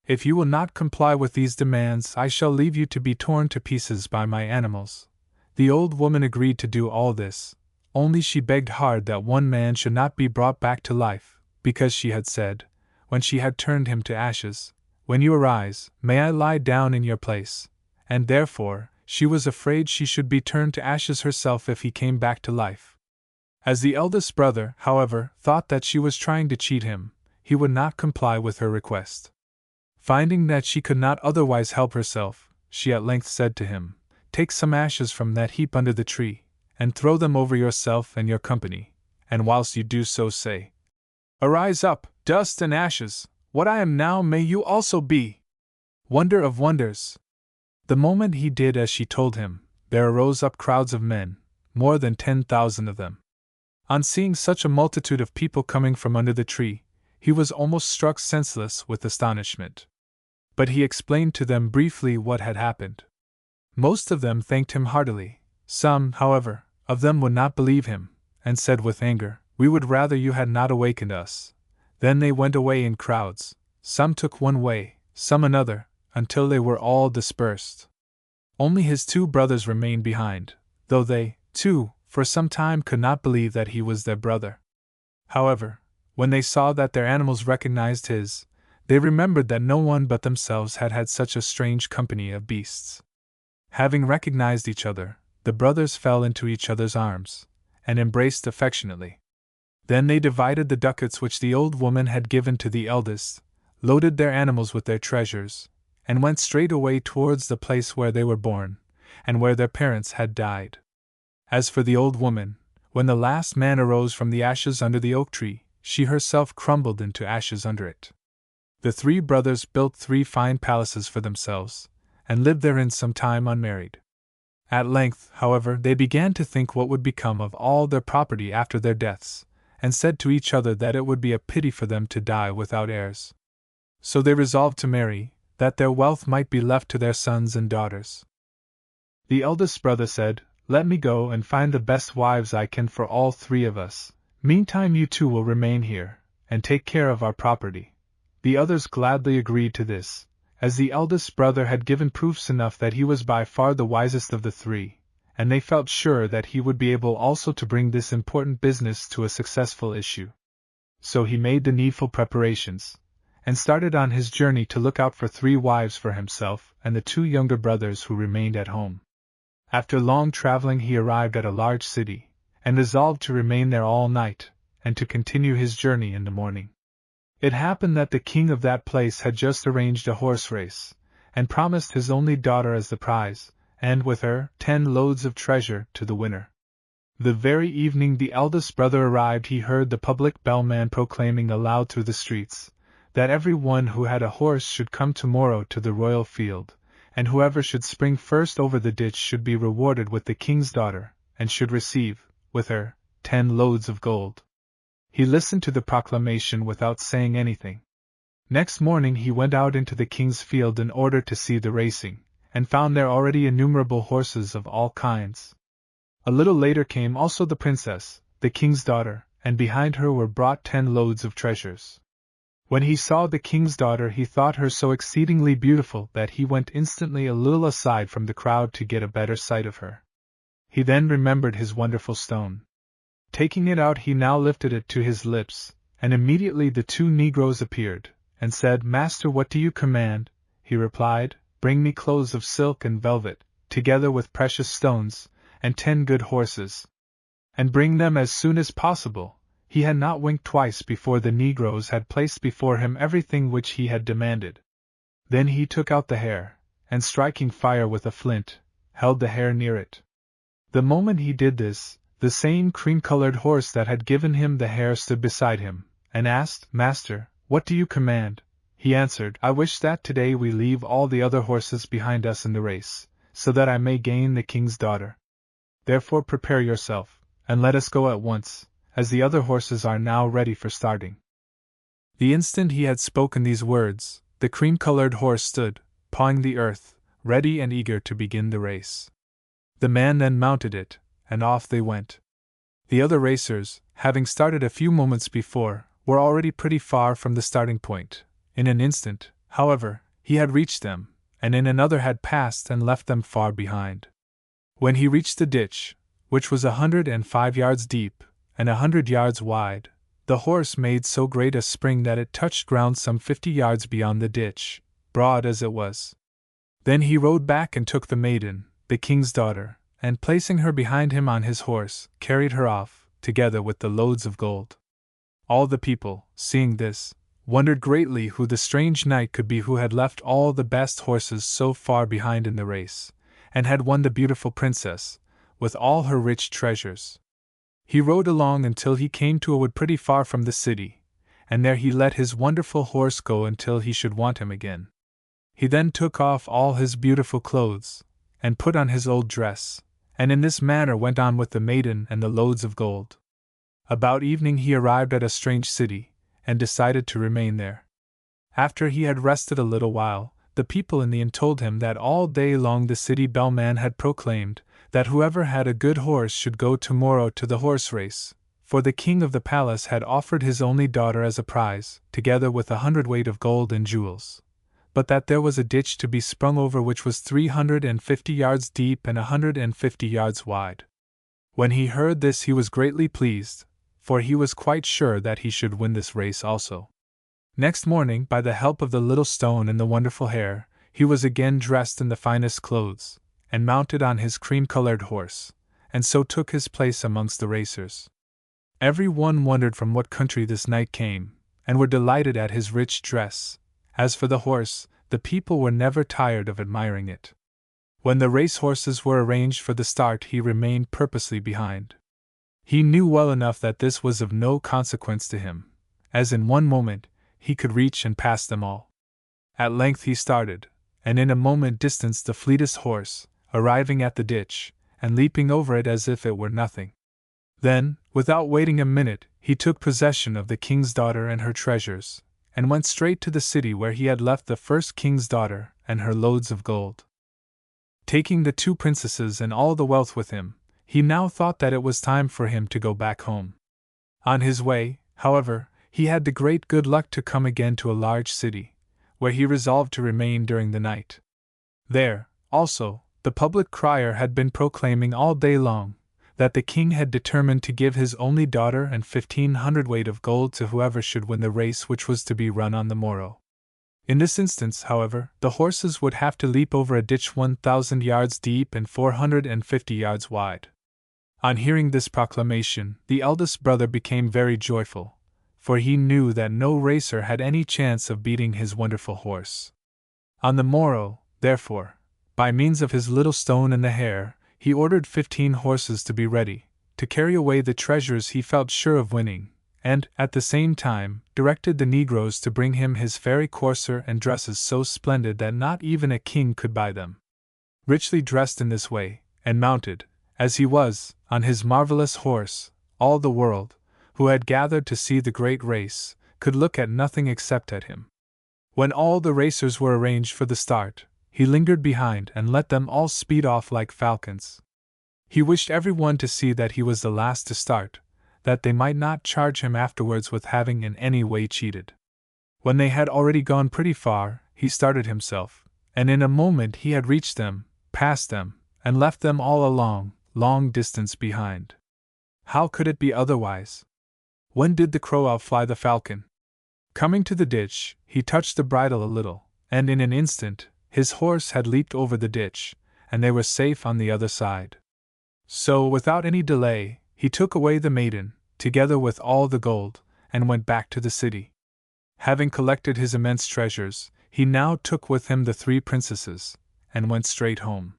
If you will not comply with these demands, I shall leave you to be torn to pieces by my animals. The old woman agreed to do all this, only she begged hard that one man should not be brought back to life, because she had said, when she had turned him to ashes, When you arise, may I lie down in your place, and therefore, she was afraid she should be turned to ashes herself if he came back to life. As the eldest brother, however, thought that she was trying to cheat him, he would not comply with her request. Finding that she could not otherwise help herself, she at length said to him, Take some ashes from that heap under the tree, and throw them over yourself and your company, and whilst you do so say, Arise up, dust and ashes, what I am now may you also be. Wonder of wonders! The moment he did as she told him, there arose up crowds of men, more than 10,000 of them. On seeing such a multitude of people coming from under the tree, he was almost struck senseless with astonishment. But he explained to them briefly what had happened. Most of them thanked him heartily. Some, however, of them would not believe him, and said with anger, We would rather you had not awakened us. Then they went away in crowds. Some took one way, some another, until they were all dispersed. Only his 2 brothers remained behind, though they, too, for some time could not believe that he was their brother. However, when they saw that their animals recognized his, they remembered that no one but themselves had had such a strange company of beasts. Having recognized each other, the brothers fell into each other's arms, and embraced affectionately. Then they divided the ducats which the old woman had given to the eldest, loaded their animals with their treasures, and went straight away towards the place where they were born, and where their parents had died. As for the old woman, when the last man arose from the ashes under the oak tree, she herself crumbled into ashes under it. The 3 brothers built 3 fine palaces for themselves, and lived therein some time unmarried. At length, however, they began to think what would become of all their property after their deaths, and said to each other that it would be a pity for them to die without heirs. So they resolved to marry, that their wealth might be left to their sons and daughters. The eldest brother said, Let me go and find the best wives I can for all 3 of us. Meantime you 2 will remain here, and take care of our property. The others gladly agreed to this, as the eldest brother had given proofs enough that he was by far the wisest of the 3, and they felt sure that he would be able also to bring this important business to a successful issue. So he made the needful preparations, and started on his journey to look out for 3 wives for himself and the 2 younger brothers who remained at home. After long traveling he arrived at a large city, and resolved to remain there all night, and to continue his journey in the morning. It happened that the king of that place had just arranged a horse race, and promised his only daughter as the prize, and with her 10 loads of treasure to the winner. The very evening the eldest brother arrived he heard the public bellman proclaiming aloud through the streets, that every one who had a horse should come tomorrow to the royal field, and whoever should spring first over the ditch should be rewarded with the king's daughter, and should receive, with her, 10 loads of gold. He listened to the proclamation without saying anything. Next morning he went out into the king's field in order to see the racing, and found there already innumerable horses of all kinds. A little later came also the princess, the king's daughter, and behind her were brought 10 loads of treasures. When he saw the king's daughter he thought her so exceedingly beautiful that he went instantly a little aside from the crowd to get a better sight of her. He then remembered his wonderful stone. Taking it out he now lifted it to his lips, and immediately the 2 negroes appeared, and said, Master, what do you command? He replied, Bring me clothes of silk and velvet, together with precious stones, and 10 good horses. And bring them as soon as possible. He had not winked twice before the negroes had placed before him everything which he had demanded. Then he took out the hare, and striking fire with a flint, held the hare near it. The moment he did this, the same cream-colored horse that had given him the hare stood beside him, and asked, Master, what do you command? he answered, "I wish that today we leave all the other horses behind us in the race, so that I may gain the king's daughter. Therefore prepare yourself, and let us go at once, as the other horses are now ready for starting." The instant he had spoken these words, the cream-colored horse stood, pawing the earth, ready and eager to begin the race. The man then mounted it, and off they went. The other racers, having started a few moments before, were already pretty far from the starting point. In an instant, however, he had reached them, and in another had passed and left them far behind. When he reached the ditch, which was 105 yards deep and 100 yards wide, the horse made so great a spring that it touched ground some 50 yards beyond the ditch, broad as it was. Then he rode back and took the maiden, the king's daughter, and placing her behind him on his horse, carried her off, together with the loads of gold. All the people, seeing this, wondered greatly who the strange knight could be who had left all the best horses so far behind in the race, and had won the beautiful princess, with all her rich treasures. He rode along until he came to a wood pretty far from the city, and there he let his wonderful horse go until he should want him again. He then took off all his beautiful clothes, and put on his old dress, and in this manner went on with the maiden and the loads of gold. About evening he arrived at a strange city, and decided to remain there. After he had rested a little while, the people in the inn told him that all day long the city bellman had proclaimed that whoever had a good horse should go tomorrow to the horse race, for the king of the palace had offered his only daughter as a prize, together with 100 weight of gold and jewels, but that there was a ditch to be sprung over which was 350 yards deep and 150 yards wide. When he heard this he was greatly pleased, for he was quite sure that he should win this race also. Next morning, by the help of the little stone and the wonderful hare, he was again dressed in the finest clothes, and mounted on his cream-colored horse, and so took his place amongst the racers. Every one wondered from what country this knight came, and were delighted at his rich dress. As for the horse, the people were never tired of admiring it. When the race horses were arranged for the start, he remained purposely behind. He knew well enough that this was of no consequence to him, as in one moment he could reach and pass them all. At length he started, and in a moment distanced the fleetest horse, arriving at the ditch, and leaping over it as if it were nothing. Then, without waiting a minute, he took possession of the king's daughter and her treasures, and went straight to the city where he had left the first king's daughter and her loads of gold. Taking the 2 princesses and all the wealth with him, he now thought that it was time for him to go back home. On his way, however, he had the great good luck to come again to a large city, where he resolved to remain during the night. There, also, the public crier had been proclaiming all day long that the king had determined to give his only daughter and 1,500 weight of gold to whoever should win the race which was to be run on the morrow. In this instance, however, the horses would have to leap over a ditch 1,000 yards deep and 450 yards wide. On hearing this proclamation, the eldest brother became very joyful, for he knew that no racer had any chance of beating his wonderful horse. On the morrow, therefore, by means of his little stone and the hare, he ordered 15 horses to be ready, to carry away the treasures he felt sure of winning, and, at the same time, directed the negroes to bring him his fairy courser and dresses so splendid that not even a king could buy them. Richly dressed in this way, and mounted, as he was, on his marvelous horse, all the world, who had gathered to see the great race, could look at nothing except at him. When all the racers were arranged for the start, he lingered behind and let them all speed off like falcons. He wished everyone to see that he was the last to start, that they might not charge him afterwards with having in any way cheated. When they had already gone pretty far, he started himself, and in a moment he had reached them, passed them, and left them all a long, long distance behind. How could it be otherwise? When did the crow outfly the falcon? Coming to the ditch, he touched the bridle a little, and in an instant, his horse had leaped over the ditch, and they were safe on the other side. So, without any delay, he took away the maiden, together with all the gold, and went back to the city. Having collected his immense treasures, he now took with him the 3 princesses, and went straight home.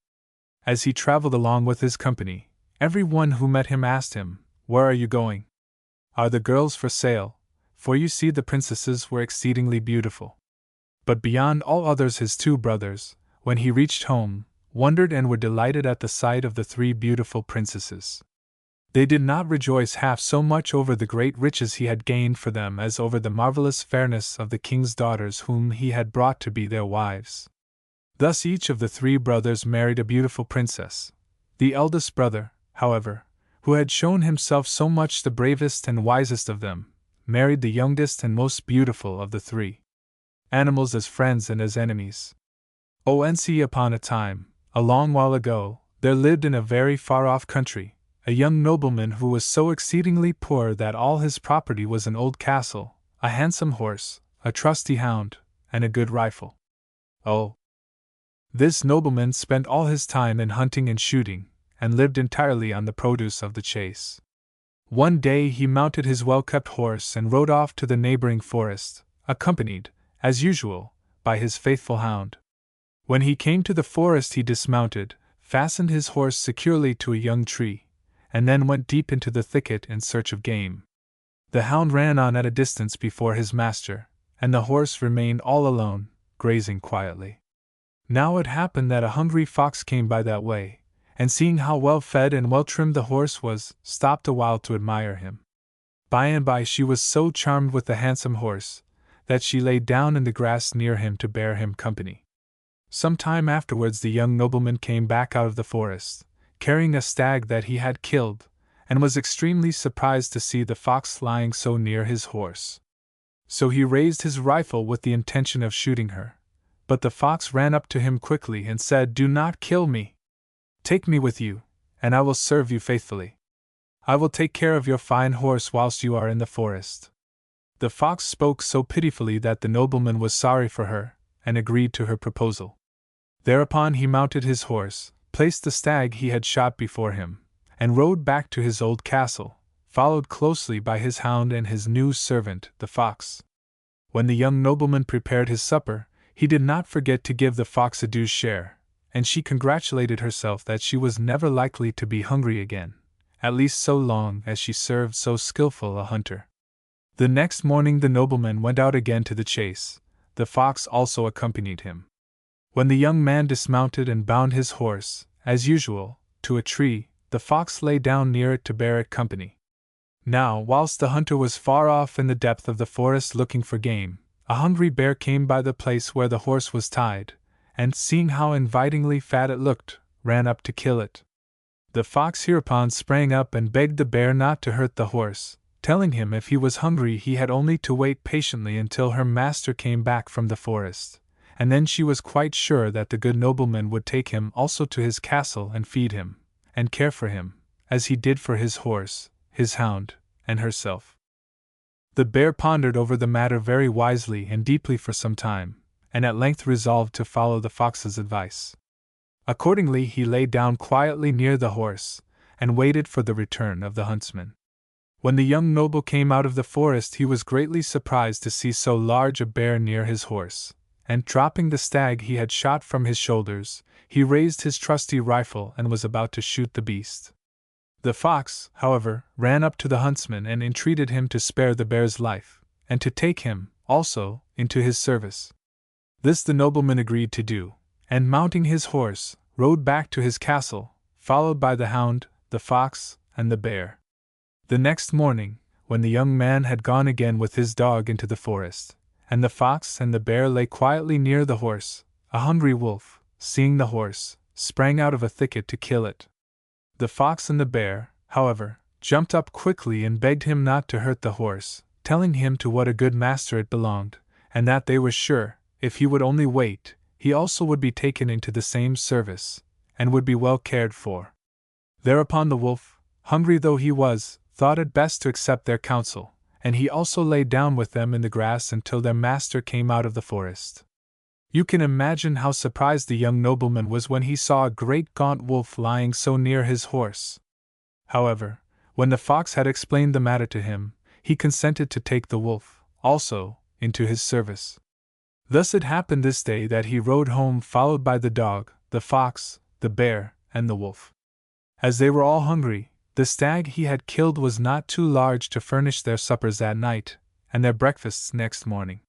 As he traveled along with his company, every one who met him asked him, "Where are you going? Are the girls for sale?" For you see the princesses were exceedingly beautiful. But beyond all others his two brothers, when he reached home, wondered and were delighted at the sight of the three beautiful princesses. They did not rejoice half so much over the great riches he had gained for them as over the marvelous fairness of the king's daughters whom he had brought to be their wives. Thus each of the three brothers married a beautiful princess. The eldest brother, however, who had shown himself so much the bravest and wisest of them, married the youngest and most beautiful of the three. Animals as friends and as enemies. Once upon a time, a long while ago, there lived in a very far-off country a young nobleman who was so exceedingly poor that all his property was an old castle, a handsome horse, a trusty hound, and a good rifle. This nobleman spent all his time in hunting and shooting, and lived entirely on the produce of the chase. One day he mounted his well-kept horse and rode off to the neighboring forest, accompanied, as usual, by his faithful hound. When he came to the forest he dismounted, fastened his horse securely to a young tree, and then went deep into the thicket in search of game. The hound ran on at a distance before his master, and the horse remained all alone, grazing quietly. Now it happened that a hungry fox came by that way, and seeing how well fed and well trimmed the horse was, stopped a while to admire him. By and by she was so charmed with the handsome horse, that she lay down in the grass near him to bear him company. Some time afterwards the young nobleman came back out of the forest, carrying a stag that he had killed, and was extremely surprised to see the fox lying so near his horse. So he raised his rifle with the intention of shooting her, but the fox ran up to him quickly and said, "Do not kill me. Take me with you, and I will serve you faithfully. I will take care of your fine horse whilst you are in the forest." The fox spoke so pitifully that the nobleman was sorry for her, and agreed to her proposal. Thereupon he mounted his horse, placed the stag he had shot before him, and rode back to his old castle, followed closely by his hound and his new servant, the fox. When the young nobleman prepared his supper, he did not forget to give the fox a due share, and she congratulated herself that she was never likely to be hungry again, at least so long as she served so skillful a hunter. The next morning the nobleman went out again to the chase. The fox also accompanied him. When the young man dismounted and bound his horse, as usual, to a tree, the fox lay down near it to bear it company. Now, whilst the hunter was far off in the depth of the forest looking for game, a hungry bear came by the place where the horse was tied, and seeing how invitingly fat it looked, ran up to kill it. The fox hereupon sprang up and begged the bear not to hurt the horse, telling him if he was hungry he had only to wait patiently until her master came back from the forest, and then she was quite sure that the good nobleman would take him also to his castle and feed him, and care for him, as he did for his horse, his hound, and herself. The bear pondered over the matter very wisely and deeply for some time, and at length resolved to follow the fox's advice. Accordingly he lay down quietly near the horse, and waited for the return of the huntsman. When the young noble came out of the forest he was greatly surprised to see so large a bear near his horse, and dropping the stag he had shot from his shoulders, he raised his trusty rifle and was about to shoot the beast. The fox, however, ran up to the huntsman and entreated him to spare the bear's life, and to take him, also, into his service. This the nobleman agreed to do, and mounting his horse, rode back to his castle, followed by the hound, the fox, and the bear. The next morning, when the young man had gone again with his dog into the forest, and the fox and the bear lay quietly near the horse, a hungry wolf, seeing the horse, sprang out of a thicket to kill it. The fox and the bear, however, jumped up quickly and begged him not to hurt the horse, telling him to what a good master it belonged, and that they were sure, if he would only wait, he also would be taken into the same service, and would be well cared for. Thereupon the wolf, hungry though he was, thought it best to accept their counsel, and he also lay down with them in the grass until their master came out of the forest. You can imagine how surprised the young nobleman was when he saw a great gaunt wolf lying so near his horse. However, when the fox had explained the matter to him, he consented to take the wolf, also, into his service. Thus it happened this day that he rode home followed by the dog, the fox, the bear, and the wolf. As they were all hungry, the stag he had killed was not too large to furnish their suppers that night, and their breakfasts next morning.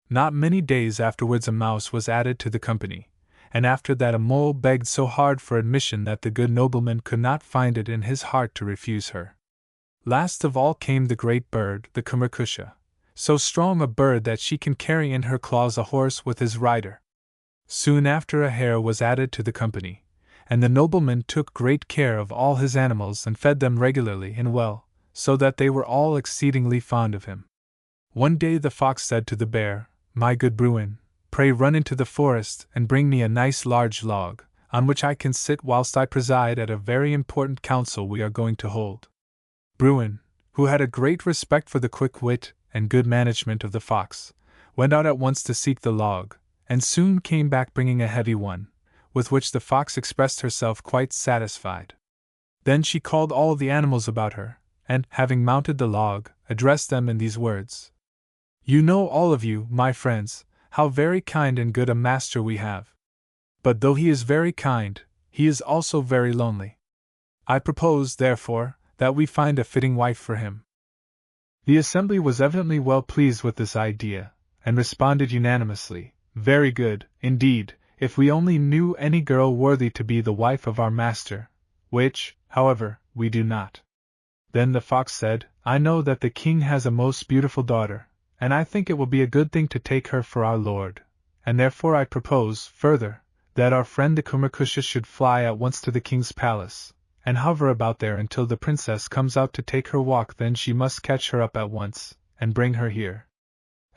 Not many days afterwards a mouse was added to the company, and after that a mole begged so hard for admission that the good nobleman could not find it in his heart to refuse her. Last of all came the great bird, the kumarkusha, so strong a bird that she can carry in her claws a horse with his rider. Soon after a hare was added to the company, and the nobleman took great care of all his animals and fed them regularly and well, so that they were all exceedingly fond of him. One day the fox said to the bear, "My good Bruin, pray run into the forest and bring me a nice large log, on which I can sit whilst I preside at a very important council we are going to hold." Bruin, who had a great respect for the quick wit and good management of the fox, went out at once to seek the log, and soon came back bringing a heavy one, with which the fox expressed herself quite satisfied. Then she called all the animals about her, and, having mounted the log, addressed them in these words: "You know all of you, my friends, how very kind and good a master we have. But though he is very kind, he is also very lonely. I propose, therefore, that we find a fitting wife for him." The assembly was evidently well pleased with this idea, and responded unanimously, "Very good, indeed, if we only knew any girl worthy to be the wife of our master, which, however, we do not." Then the fox said, "I know that the king has a most beautiful daughter, and I think it will be a good thing to take her for our lord, and therefore I propose, further, that our friend the kumarkusha should fly at once to the king's palace, and hover about there until the princess comes out to take her walk. Then she must catch her up at once, and bring her here."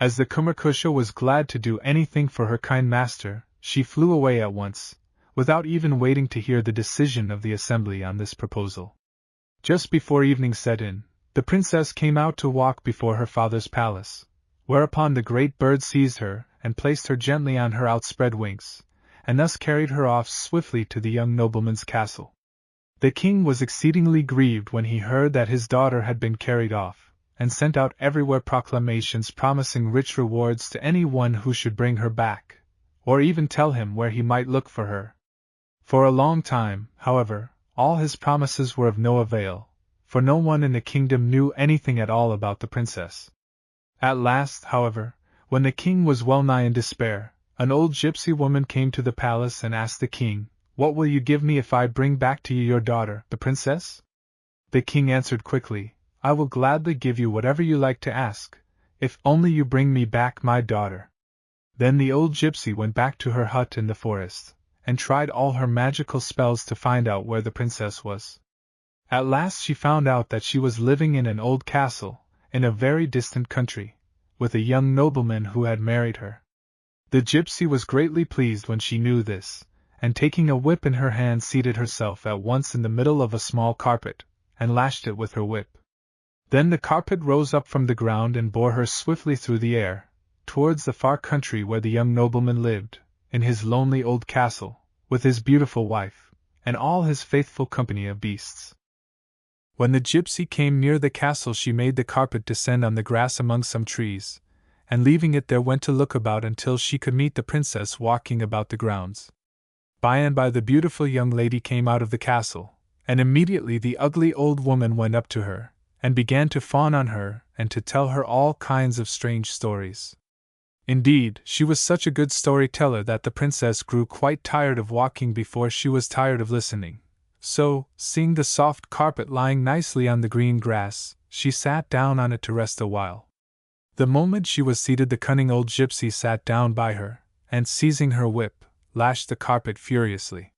As the kumarkusha was glad to do anything for her kind master, she flew away at once, without even waiting to hear the decision of the assembly on this proposal. Just before evening set in, the princess came out to walk before her father's palace, whereupon the great bird seized her and placed her gently on her outspread wings, and thus carried her off swiftly to the young nobleman's castle. The king was exceedingly grieved when he heard that his daughter had been carried off, and sent out everywhere proclamations promising rich rewards to any one who should bring her back, or even tell him where he might look for her. For a long time, however, all his promises were of no avail, for no one in the kingdom knew anything at all about the princess. At last, however, when the king was well nigh in despair, an old gypsy woman came to the palace and asked the king, "What will you give me if I bring back to you your daughter, the princess?" The king answered quickly, "I will gladly give you whatever you like to ask, if only you bring me back my daughter." Then the old gypsy went back to her hut in the forest, and tried all her magical spells to find out where the princess was. At last she found out that she was living in an old castle, in a very distant country, with a young nobleman who had married her. The gypsy was greatly pleased when she knew this, and taking a whip in her hand seated herself at once in the middle of a small carpet, and lashed it with her whip. Then the carpet rose up from the ground and bore her swiftly through the air, towards the far country where the young nobleman lived, in his lonely old castle, with his beautiful wife, and all his faithful company of beasts. When the gypsy came near the castle she made the carpet descend on the grass among some trees, and leaving it there went to look about until she could meet the princess walking about the grounds. By and by the beautiful young lady came out of the castle, and immediately the ugly old woman went up to her, and began to fawn on her and to tell her all kinds of strange stories. Indeed, she was such a good storyteller that the princess grew quite tired of walking before she was tired of listening. So, seeing the soft carpet lying nicely on the green grass, she sat down on it to rest a while. The moment she was seated, the cunning old gypsy sat down by her, and seizing her whip, lashed the carpet furiously.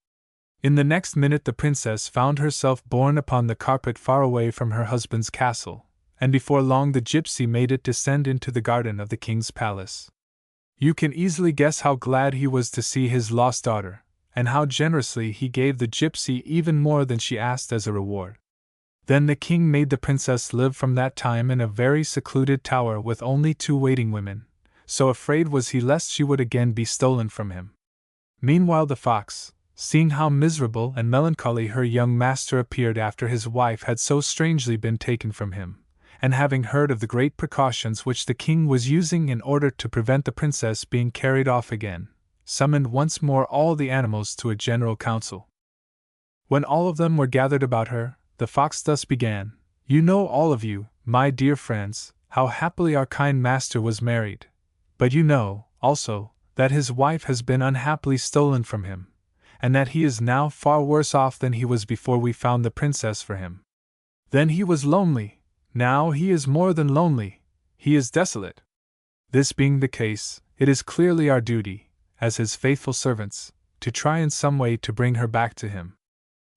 In the next minute the princess found herself borne upon the carpet far away from her husband's castle, and before long the gypsy made it descend into the garden of the king's palace. You can easily guess how glad he was to see his lost daughter, and how generously he gave the gypsy even more than she asked as a reward. Then the king made the princess live from that time in a very secluded tower with only 2 waiting women, so afraid was he lest she would again be stolen from him. Meanwhile the fox, seeing how miserable and melancholy her young master appeared after his wife had so strangely been taken from him, and having heard of the great precautions which the king was using in order to prevent the princess being carried off again, summoned once more all the animals to a general council. When all of them were gathered about her, the fox thus began, "You know all of you, my dear friends, how happily our kind master was married, But you know, also, that his wife has been unhappily stolen from him, and that he is now far worse off than he was before we found the princess for him. Then he was lonely, now he is more than lonely, he is desolate. This being the case, it is clearly our duty, as his faithful servants, to try in some way to bring her back to him.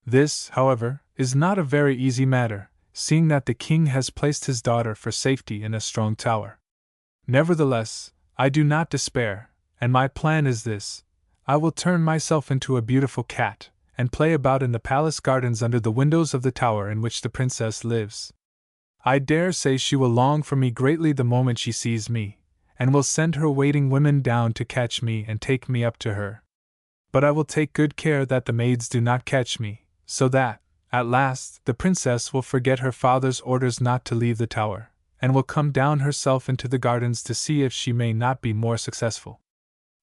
This, however, is not a very easy matter, seeing that the king has placed his daughter for safety in a strong tower. Nevertheless, I do not despair, and my plan is this: I will turn myself into a beautiful cat, and play about in the palace gardens under the windows of the tower in which the princess lives. I dare say she will long for me greatly the moment she sees me, and will send her waiting women down to catch me and take me up to her. But I will take good care that the maids do not catch me, so that, at last, the princess will forget her father's orders not to leave the tower, and will come down herself into the gardens to see if she may not be more successful.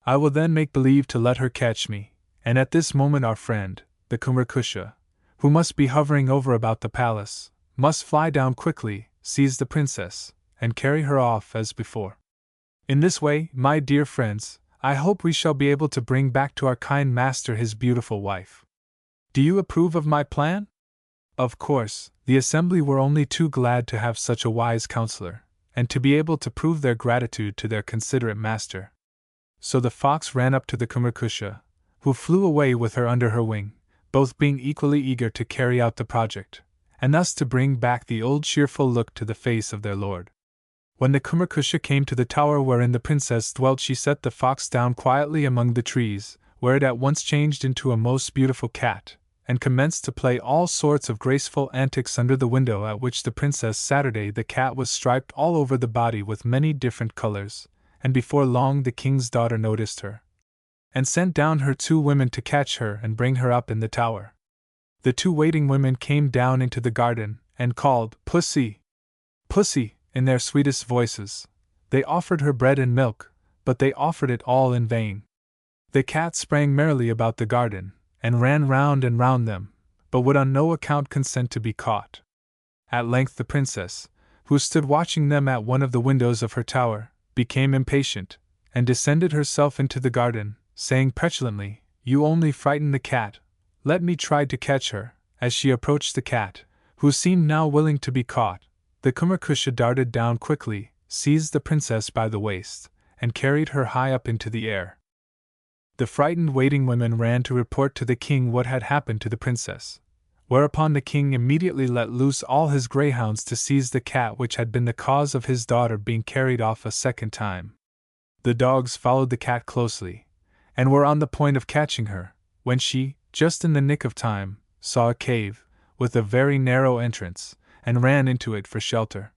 I will then make believe to let her catch me, and at this moment our friend, the Kumarkusha, who must be hovering over about the palace, must fly down quickly, seize the princess, and carry her off as before. In this way, my dear friends, I hope we shall be able to bring back to our kind master his beautiful wife. Do you approve of my plan? Of course, the assembly were only too glad to have such a wise counselor, and to be able to prove their gratitude to their considerate master. So the fox ran up to the Kumarkusha, who flew away with her under her wing, both being equally eager to carry out the project, and thus to bring back the old cheerful look to the face of their lord. When the Kumarkusha came to the tower wherein the princess dwelt, she set the fox down quietly among the trees, where it at once changed into a most beautiful cat, and commenced to play all sorts of graceful antics under the window at which the princess sat. The cat was striped all over the body with many different colors, and before long the king's daughter noticed her, and sent down her 2 women to catch her and bring her up in the tower. The 2 waiting women came down into the garden, and called, "Pussy! Pussy!" in their sweetest voices. They offered her bread and milk, but they offered it all in vain. The cat sprang merrily about the garden, and ran round and round them, but would on no account consent to be caught. At length the princess, who stood watching them at one of the windows of her tower, became impatient, and descended herself into the garden, saying petulantly, "You only frighten the cat, let me try to catch her." As she approached the cat, who seemed now willing to be caught, the Kumarkusha darted down quickly, seized the princess by the waist, and carried her high up into the air. The frightened waiting women ran to report to the king what had happened to the princess, whereupon the king immediately let loose all his greyhounds to seize the cat which had been the cause of his daughter being carried off a second time. The dogs followed the cat closely, and were on the point of catching her, when she, just in the nick of time, saw a cave, with a very narrow entrance, and ran into it for shelter.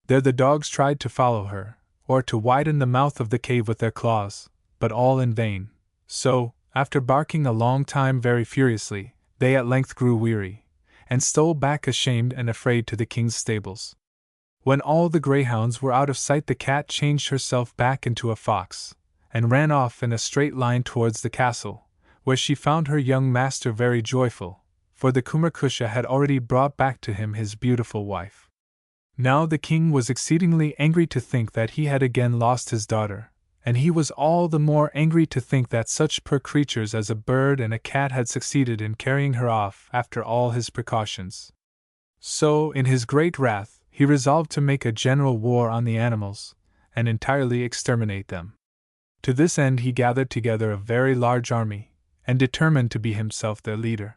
There the dogs tried to follow her, or to widen the mouth of the cave with their claws, but all in vain. So, after barking a long time very furiously, they at length grew weary, and stole back ashamed and afraid to the king's stables. When all the greyhounds were out of sight, the cat changed herself back into a fox, and ran off in a straight line towards the castle, where she found her young master very joyful, for the Kumarkusha had already brought back to him his beautiful wife. Now the king was exceedingly angry to think that he had again lost his daughter, and he was all the more angry to think that such poor creatures as a bird and a cat had succeeded in carrying her off after all his precautions. So, in his great wrath, he resolved to make a general war on the animals, and entirely exterminate them. To this end he gathered together a very large army, and determined to be himself their leader.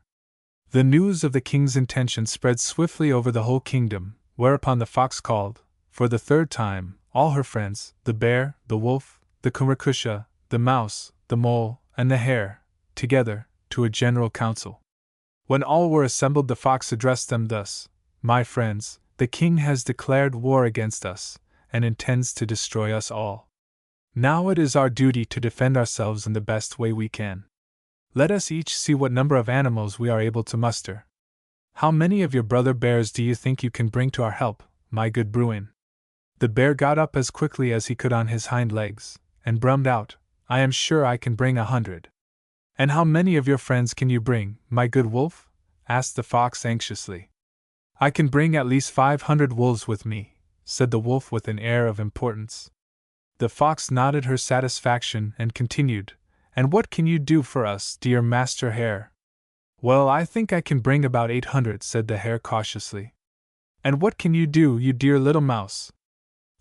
The news of the king's intention spread swiftly over the whole kingdom, whereupon the fox called, for the 3rd time, all her friends, the bear, the wolf, the Kumarkusha, the mouse, the mole, and the hare, together, to a general council. When all were assembled, the fox addressed them thus: "My friends, the king has declared war against us, and intends to destroy us all. Now it is our duty to defend ourselves in the best way we can. Let us each see what number of animals we are able to muster. How many of your brother bears do you think you can bring to our help, my good Bruin?" The bear got up as quickly as he could on his hind legs, and brummed out, "I am sure I can bring 100. "And how many of your friends can you bring, my good wolf?" asked the fox anxiously. "I can bring at least 500 wolves with me," said the wolf with an air of importance. The fox nodded her satisfaction and continued, "And what can you do for us, dear Master Hare?" "Well, I think I can bring about 800, said the hare cautiously. "And what can you do, you dear little mouse?"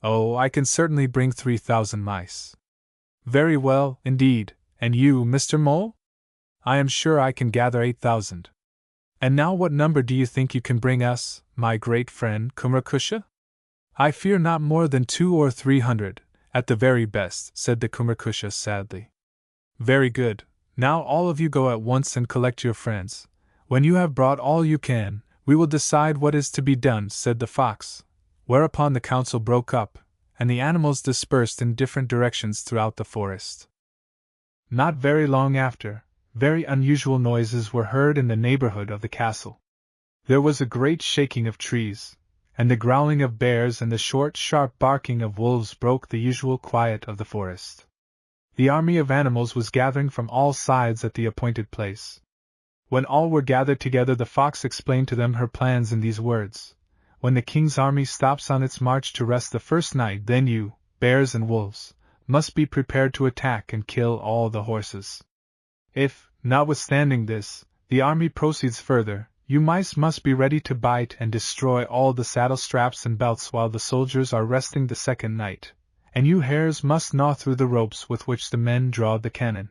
"Oh, I can certainly bring 3,000 mice." "Very well, indeed. And you, Mr. Mole?" "I am sure I can gather 8,000. And now what number do you think you can bring us, my great friend Kummerkusha?" "I fear not more than 200 or 300, at the very best," said the Kummerkusha sadly. "Very good. Now all of you go at once and collect your friends. When you have brought all you can, we will decide what is to be done," said the fox, whereupon the council broke up, and the animals dispersed in different directions throughout the forest. Not very long after, very unusual noises were heard in the neighborhood of the castle. There was a great shaking of trees, and the growling of bears and the short, sharp barking of wolves broke the usual quiet of the forest. The army of animals was gathering from all sides at the appointed place. When all were gathered together, the fox explained to them her plans in these words: "When the king's army stops on its march to rest the first night, then you, bears and wolves, must be prepared to attack and kill all the horses. If, notwithstanding this, the army proceeds further, you mice must be ready to bite and destroy all the saddle straps and belts while the soldiers are resting the second night, and you hares must gnaw through the ropes with which the men draw the cannon.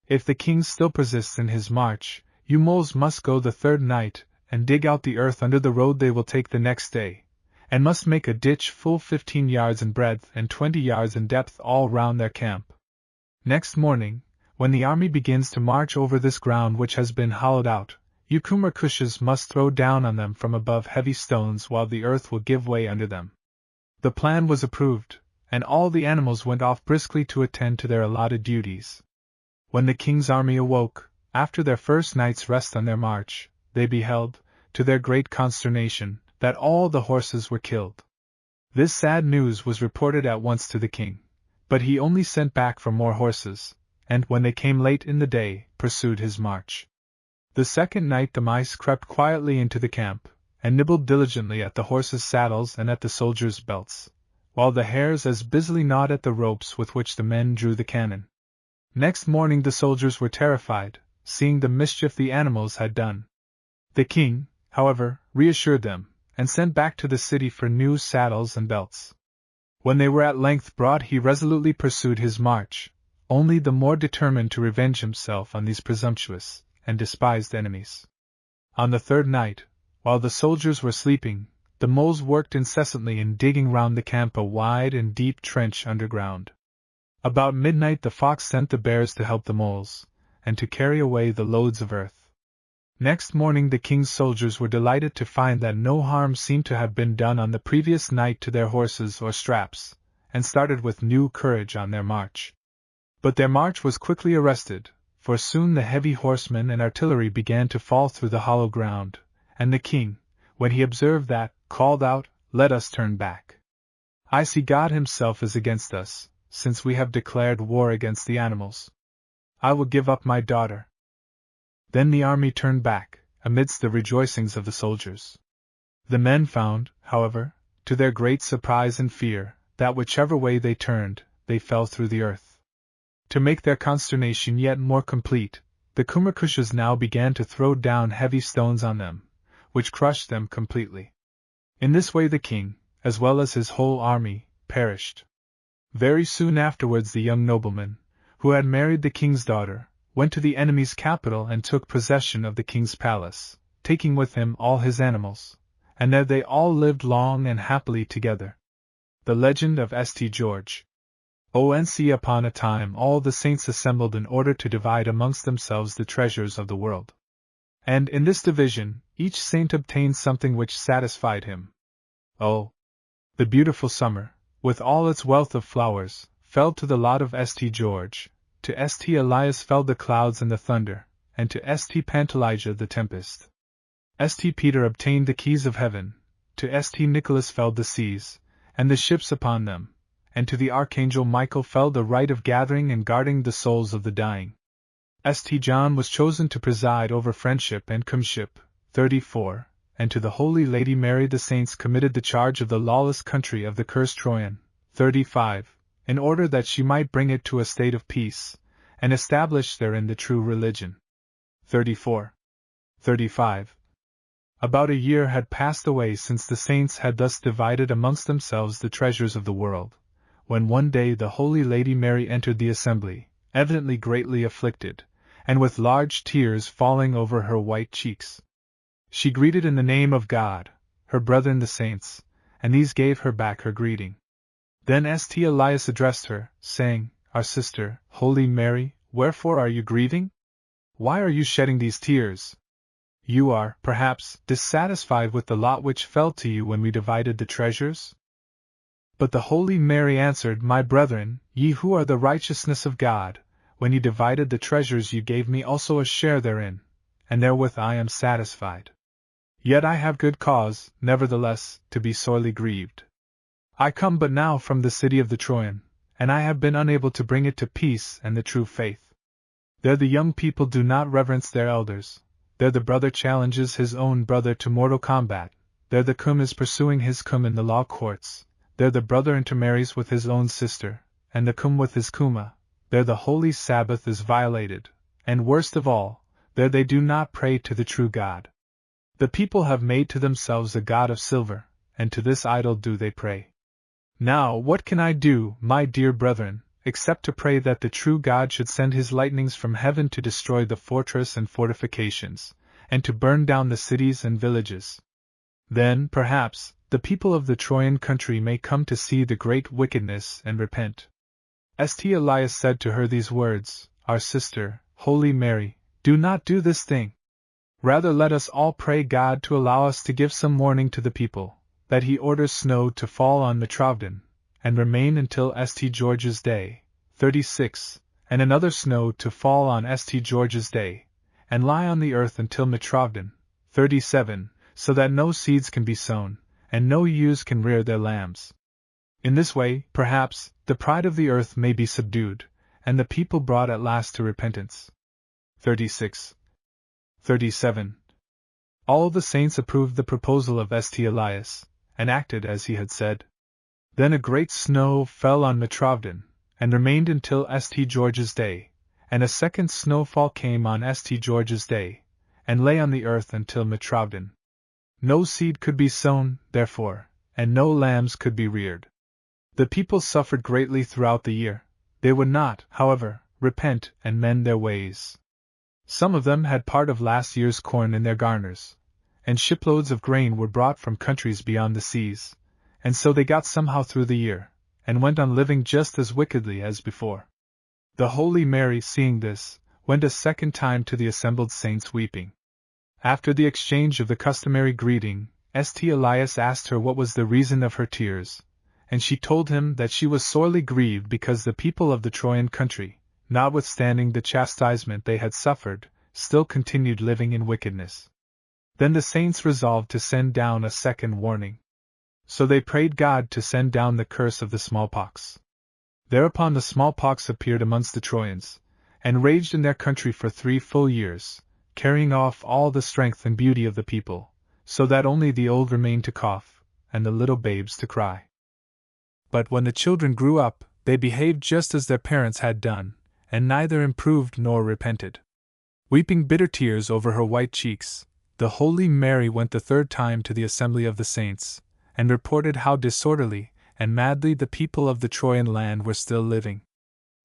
If the king still persists in his march, you moles must go the third night and dig out the earth under the road they will take the next day, and must make a ditch full 15 yards in breadth and 20 yards in depth all round their camp. Next morning, when the army begins to march over this ground which has been hollowed out, you Kummerkushas must throw down on them from above heavy stones while the earth will give way under them." The plan was approved, and all the animals went off briskly to attend to their allotted duties. When the king's army awoke, after their first night's rest on their march, they beheld, to their great consternation, that all the horses were killed. This sad news was reported at once to the king, but he only sent back for more horses, and, when they came late in the day, pursued his march. The second night the mice crept quietly into the camp, and nibbled diligently at the horses' saddles and at the soldiers' belts, while the hares as busily gnawed at the ropes with which the men drew the cannon. Next morning the soldiers were terrified, seeing the mischief the animals had done. The king, however, reassured them, and sent back to the city for new saddles and belts. When they were at length brought, he resolutely pursued his march, only the more determined to revenge himself on these presumptuous and despised enemies. On the third night, while the soldiers were sleeping, the moles worked incessantly in digging round the camp a wide and deep trench underground. About midnight the fox sent the bears to help the moles, and to carry away the loads of earth. Next morning the king's soldiers were delighted to find that no harm seemed to have been done on the previous night to their horses or straps, and started with new courage on their march. But their march was quickly arrested, for soon the heavy horsemen and artillery began to fall through the hollow ground, and the king, when he observed that, called out, "Let us turn back. I see God himself is against us, since we have declared war against the animals. I will give up my daughter." Then the army turned back, amidst the rejoicings of the soldiers. The men found, however, to their great surprise and fear, that whichever way they turned, they fell through the earth. To make their consternation yet more complete, the Kummerkushas now began to throw down heavy stones on them, which crushed them completely. In this way the king, as well as his whole army, perished. Very soon afterwards the young nobleman, who had married the king's daughter, went to the enemy's capital and took possession of the king's palace, taking with him all his animals, and there they all lived long and happily together. The Legend of St. George. Once upon a time all the saints assembled in order to divide amongst themselves the treasures of the world. And in this division, each saint obtained something which satisfied him. Oh! The beautiful summer, with all its wealth of flowers, fell to the lot of St. George, to St. Elias fell the clouds and the thunder, and to St. Pantelijah the tempest. St. Peter obtained the keys of heaven, to St. Nicholas fell the seas, and the ships upon them, and to the Archangel Michael fell the right of gathering and guarding the souls of the dying. St. John was chosen to preside over friendship and comship, 34, and to the Holy Lady Mary the saints committed the charge of the lawless country of the cursed Troyan, 35, in order that she might bring it to a state of peace, and establish therein the true religion. 34. 35. About a year had passed away since the saints had thus divided amongst themselves the treasures of the world, when one day the Holy Lady Mary entered the assembly, evidently greatly afflicted, and with large tears falling over her white cheeks. She greeted in the name of God, her brethren the saints, and these gave her back her greeting. Then St. Elias addressed her, saying, Our sister, Holy Mary, wherefore are you grieving? Why are you shedding these tears? You are, perhaps, dissatisfied with the lot which fell to you when we divided the treasures? But the Holy Mary answered, My brethren, ye who are the righteousness of God, when ye divided the treasures you gave me also a share therein, and therewith I am satisfied. Yet I have good cause, nevertheless, to be sorely grieved. I come but now from the city of the Troyan, and I have been unable to bring it to peace and the true faith. There the young people do not reverence their elders, there the brother challenges his own brother to mortal combat, there the cum is pursuing his cum in the law courts, there the brother intermarries with his own sister, and the cum with his cuma, there the holy Sabbath is violated, and worst of all, there they do not pray to the true God. The people have made to themselves a god of silver, and to this idol do they pray. Now what can I do, my dear brethren, except to pray that the true God should send his lightnings from heaven to destroy the fortress and fortifications, and to burn down the cities and villages? Then, perhaps, the people of the Trojan country may come to see the great wickedness and repent. St. Elias said to her these words, Our sister, Holy Mary, do not do this thing. Rather let us all pray God to allow us to give some warning to the people, that he orders snow to fall on Mitrovden, and remain until St. George's Day, 36, and another snow to fall on St. George's Day, and lie on the earth until Mitrovden, 37, so that no seeds can be sown, and no ewes can rear their lambs. In this way, perhaps, the pride of the earth may be subdued, and the people brought at last to repentance. 36. 37. All the saints approved the proposal of St. Elias, and acted as he had said. Then a great snow fell on Mitrovden, and remained until St. George's Day, and a second snowfall came on St. George's Day, and lay on the earth until Mitrovden. No seed could be sown, therefore, and no lambs could be reared. The people suffered greatly throughout the year. They would not, however, repent and mend their ways. Some of them had part of last year's corn in their garners, and shiploads of grain were brought from countries beyond the seas, and so they got somehow through the year, and went on living just as wickedly as before. The Holy Mary, seeing this, went a second time to the assembled saints weeping. After the exchange of the customary greeting, St. Elias asked her what was the reason of her tears, and she told him that she was sorely grieved because the people of the Trojan country, notwithstanding the chastisement they had suffered, still continued living in wickedness. Then the saints resolved to send down a second warning. So they prayed God to send down the curse of the smallpox. Thereupon the smallpox appeared amongst the Trojans, and raged in their country for 3 full years, carrying off all the strength and beauty of the people, so that only the old remained to cough, and the little babes to cry. But when the children grew up, they behaved just as their parents had done, and neither improved nor repented. Weeping bitter tears over her white cheeks, the Holy Mary went the third time to the assembly of the saints, and reported how disorderly and madly the people of the Trojan land were still living.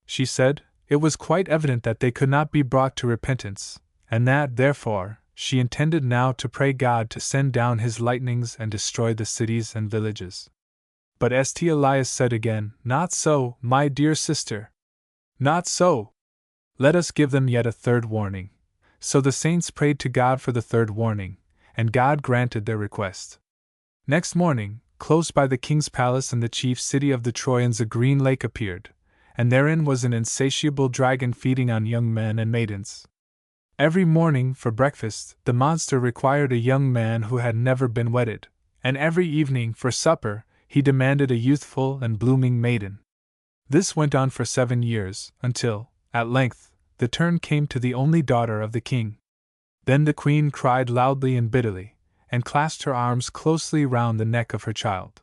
She said, it was quite evident that they could not be brought to repentance, and that, therefore, she intended now to pray God to send down his lightnings and destroy the cities and villages. But St. Elias said again, Not so, my dear sister. Not so. Let us give them yet a third warning. So the saints prayed to God for the third warning, and God granted their request. Next morning, close by the king's palace in the chief city of the Trojans, a green lake appeared, and therein was an insatiable dragon feeding on young men and maidens. Every morning, for breakfast, the monster required a young man who had never been wedded, and every evening, for supper, he demanded a youthful and blooming maiden. This went on for 7 years, until, at length, the turn came to the only daughter of the king. Then the queen cried loudly and bitterly, and clasped her arms closely round the neck of her child.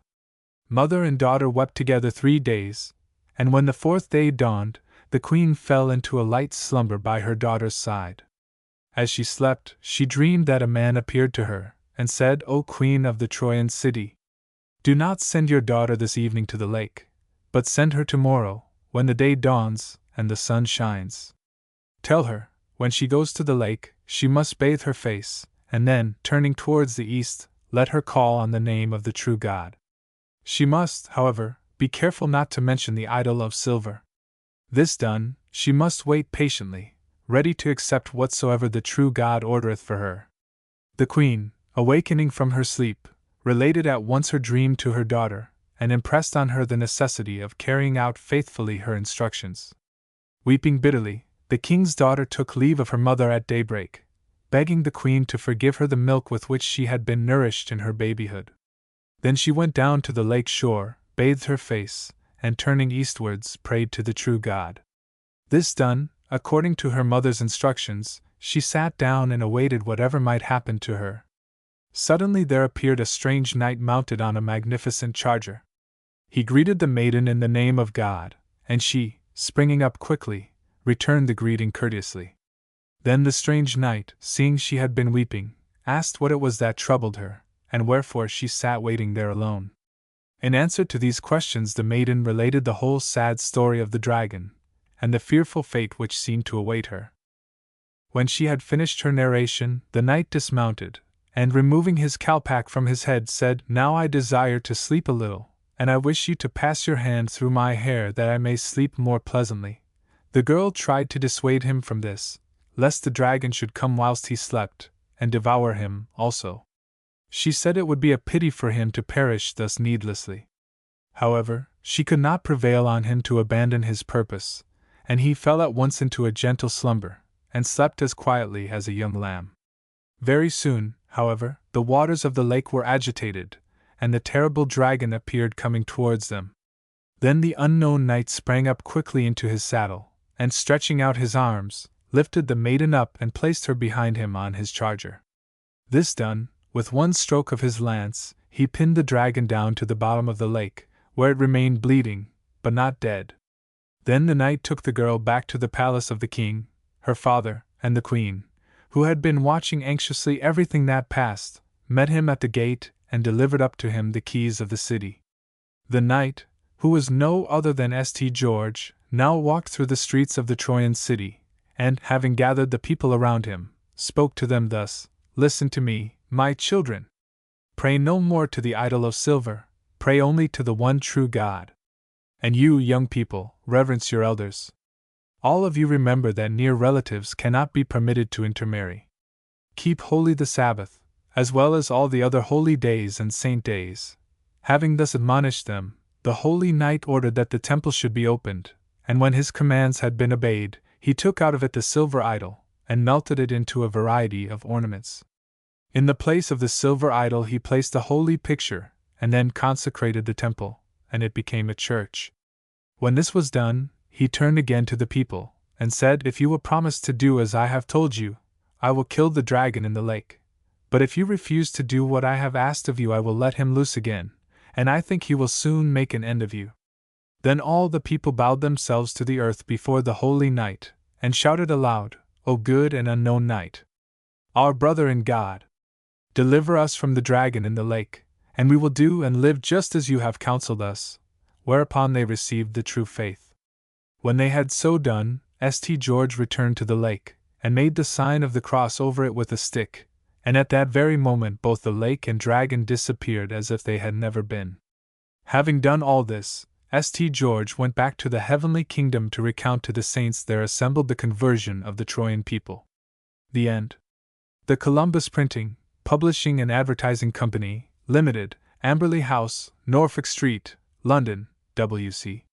Mother and daughter wept together 3 days, and when the fourth day dawned, the queen fell into a light slumber by her daughter's side. As she slept, she dreamed that a man appeared to her, and said, "O queen of the Trojan city, do not send your daughter this evening to the lake, but send her tomorrow, when the day dawns and the sun shines. Tell her, when she goes to the lake, she must bathe her face, and then, turning towards the east, let her call on the name of the true God. She must, however, be careful not to mention the idol of silver. This done, she must wait patiently, ready to accept whatsoever the true God ordereth for her." The queen, awakening from her sleep, related at once her dream to her daughter, and impressed on her the necessity of carrying out faithfully her instructions. Weeping bitterly, the king's daughter took leave of her mother at daybreak, begging the queen to forgive her the milk with which she had been nourished in her babyhood. Then she went down to the lake shore, bathed her face, and turning eastwards, prayed to the true God. This done, according to her mother's instructions, she sat down and awaited whatever might happen to her. Suddenly there appeared a strange knight mounted on a magnificent charger. He greeted the maiden in the name of God, and she, springing up quickly, returned the greeting courteously. Then the strange knight, seeing she had been weeping, asked what it was that troubled her, and wherefore she sat waiting there alone. In answer to these questions the maiden related the whole sad story of the dragon, and the fearful fate which seemed to await her. When she had finished her narration, the knight dismounted, and removing his calpac from his head said, "Now I desire to sleep a little, and I wish you to pass your hand through my hair that I may sleep more pleasantly." The girl tried to dissuade him from this, lest the dragon should come whilst he slept, and devour him also. She said it would be a pity for him to perish thus needlessly. However, she could not prevail on him to abandon his purpose, and he fell at once into a gentle slumber, and slept as quietly as a young lamb. Very soon, however, the waters of the lake were agitated, and the terrible dragon appeared coming towards them. Then the unknown knight sprang up quickly into his saddle, and stretching out his arms, lifted the maiden up and placed her behind him on his charger. This done, with one stroke of his lance, he pinned the dragon down to the bottom of the lake, where it remained bleeding, but not dead. Then the knight took the girl back to the palace of the king, her father, and the queen, who had been watching anxiously everything that passed, met him at the gate and delivered up to him the keys of the city. The knight, who was no other than St. George, now walked through the streets of the Trojan city, and, having gathered the people around him, spoke to them thus: "Listen to me, my children. Pray no more to the idol of silver, pray only to the one true God. And you, young people, reverence your elders. All of you remember that near relatives cannot be permitted to intermarry. Keep holy the Sabbath, as well as all the other holy days and saint days." Having thus admonished them, the holy knight ordered that the temple should be opened, and when his commands had been obeyed, he took out of it the silver idol, and melted it into a variety of ornaments. In the place of the silver idol he placed a holy picture, and then consecrated the temple, and it became a church. When this was done, he turned again to the people, and said, "If you will promise to do as I have told you, I will kill the dragon in the lake. But if you refuse to do what I have asked of you, I will let him loose again, and I think he will soon make an end of you." Then all the people bowed themselves to the earth before the holy knight, and shouted aloud, "O good and unknown knight, our brother in God, deliver us from the dragon in the lake, and we will do and live just as you have counseled us." Whereupon they received the true faith. When they had so done, St. George returned to the lake, and made the sign of the cross over it with a stick, and at that very moment both the lake and dragon disappeared as if they had never been. Having done all this, St. George went back to the heavenly kingdom to recount to the saints there assembled the conversion of the Trojan people. The end. The Columbus Printing, Publishing and Advertising Company, Limited, Amberley House, Norfolk Street, London, W.C.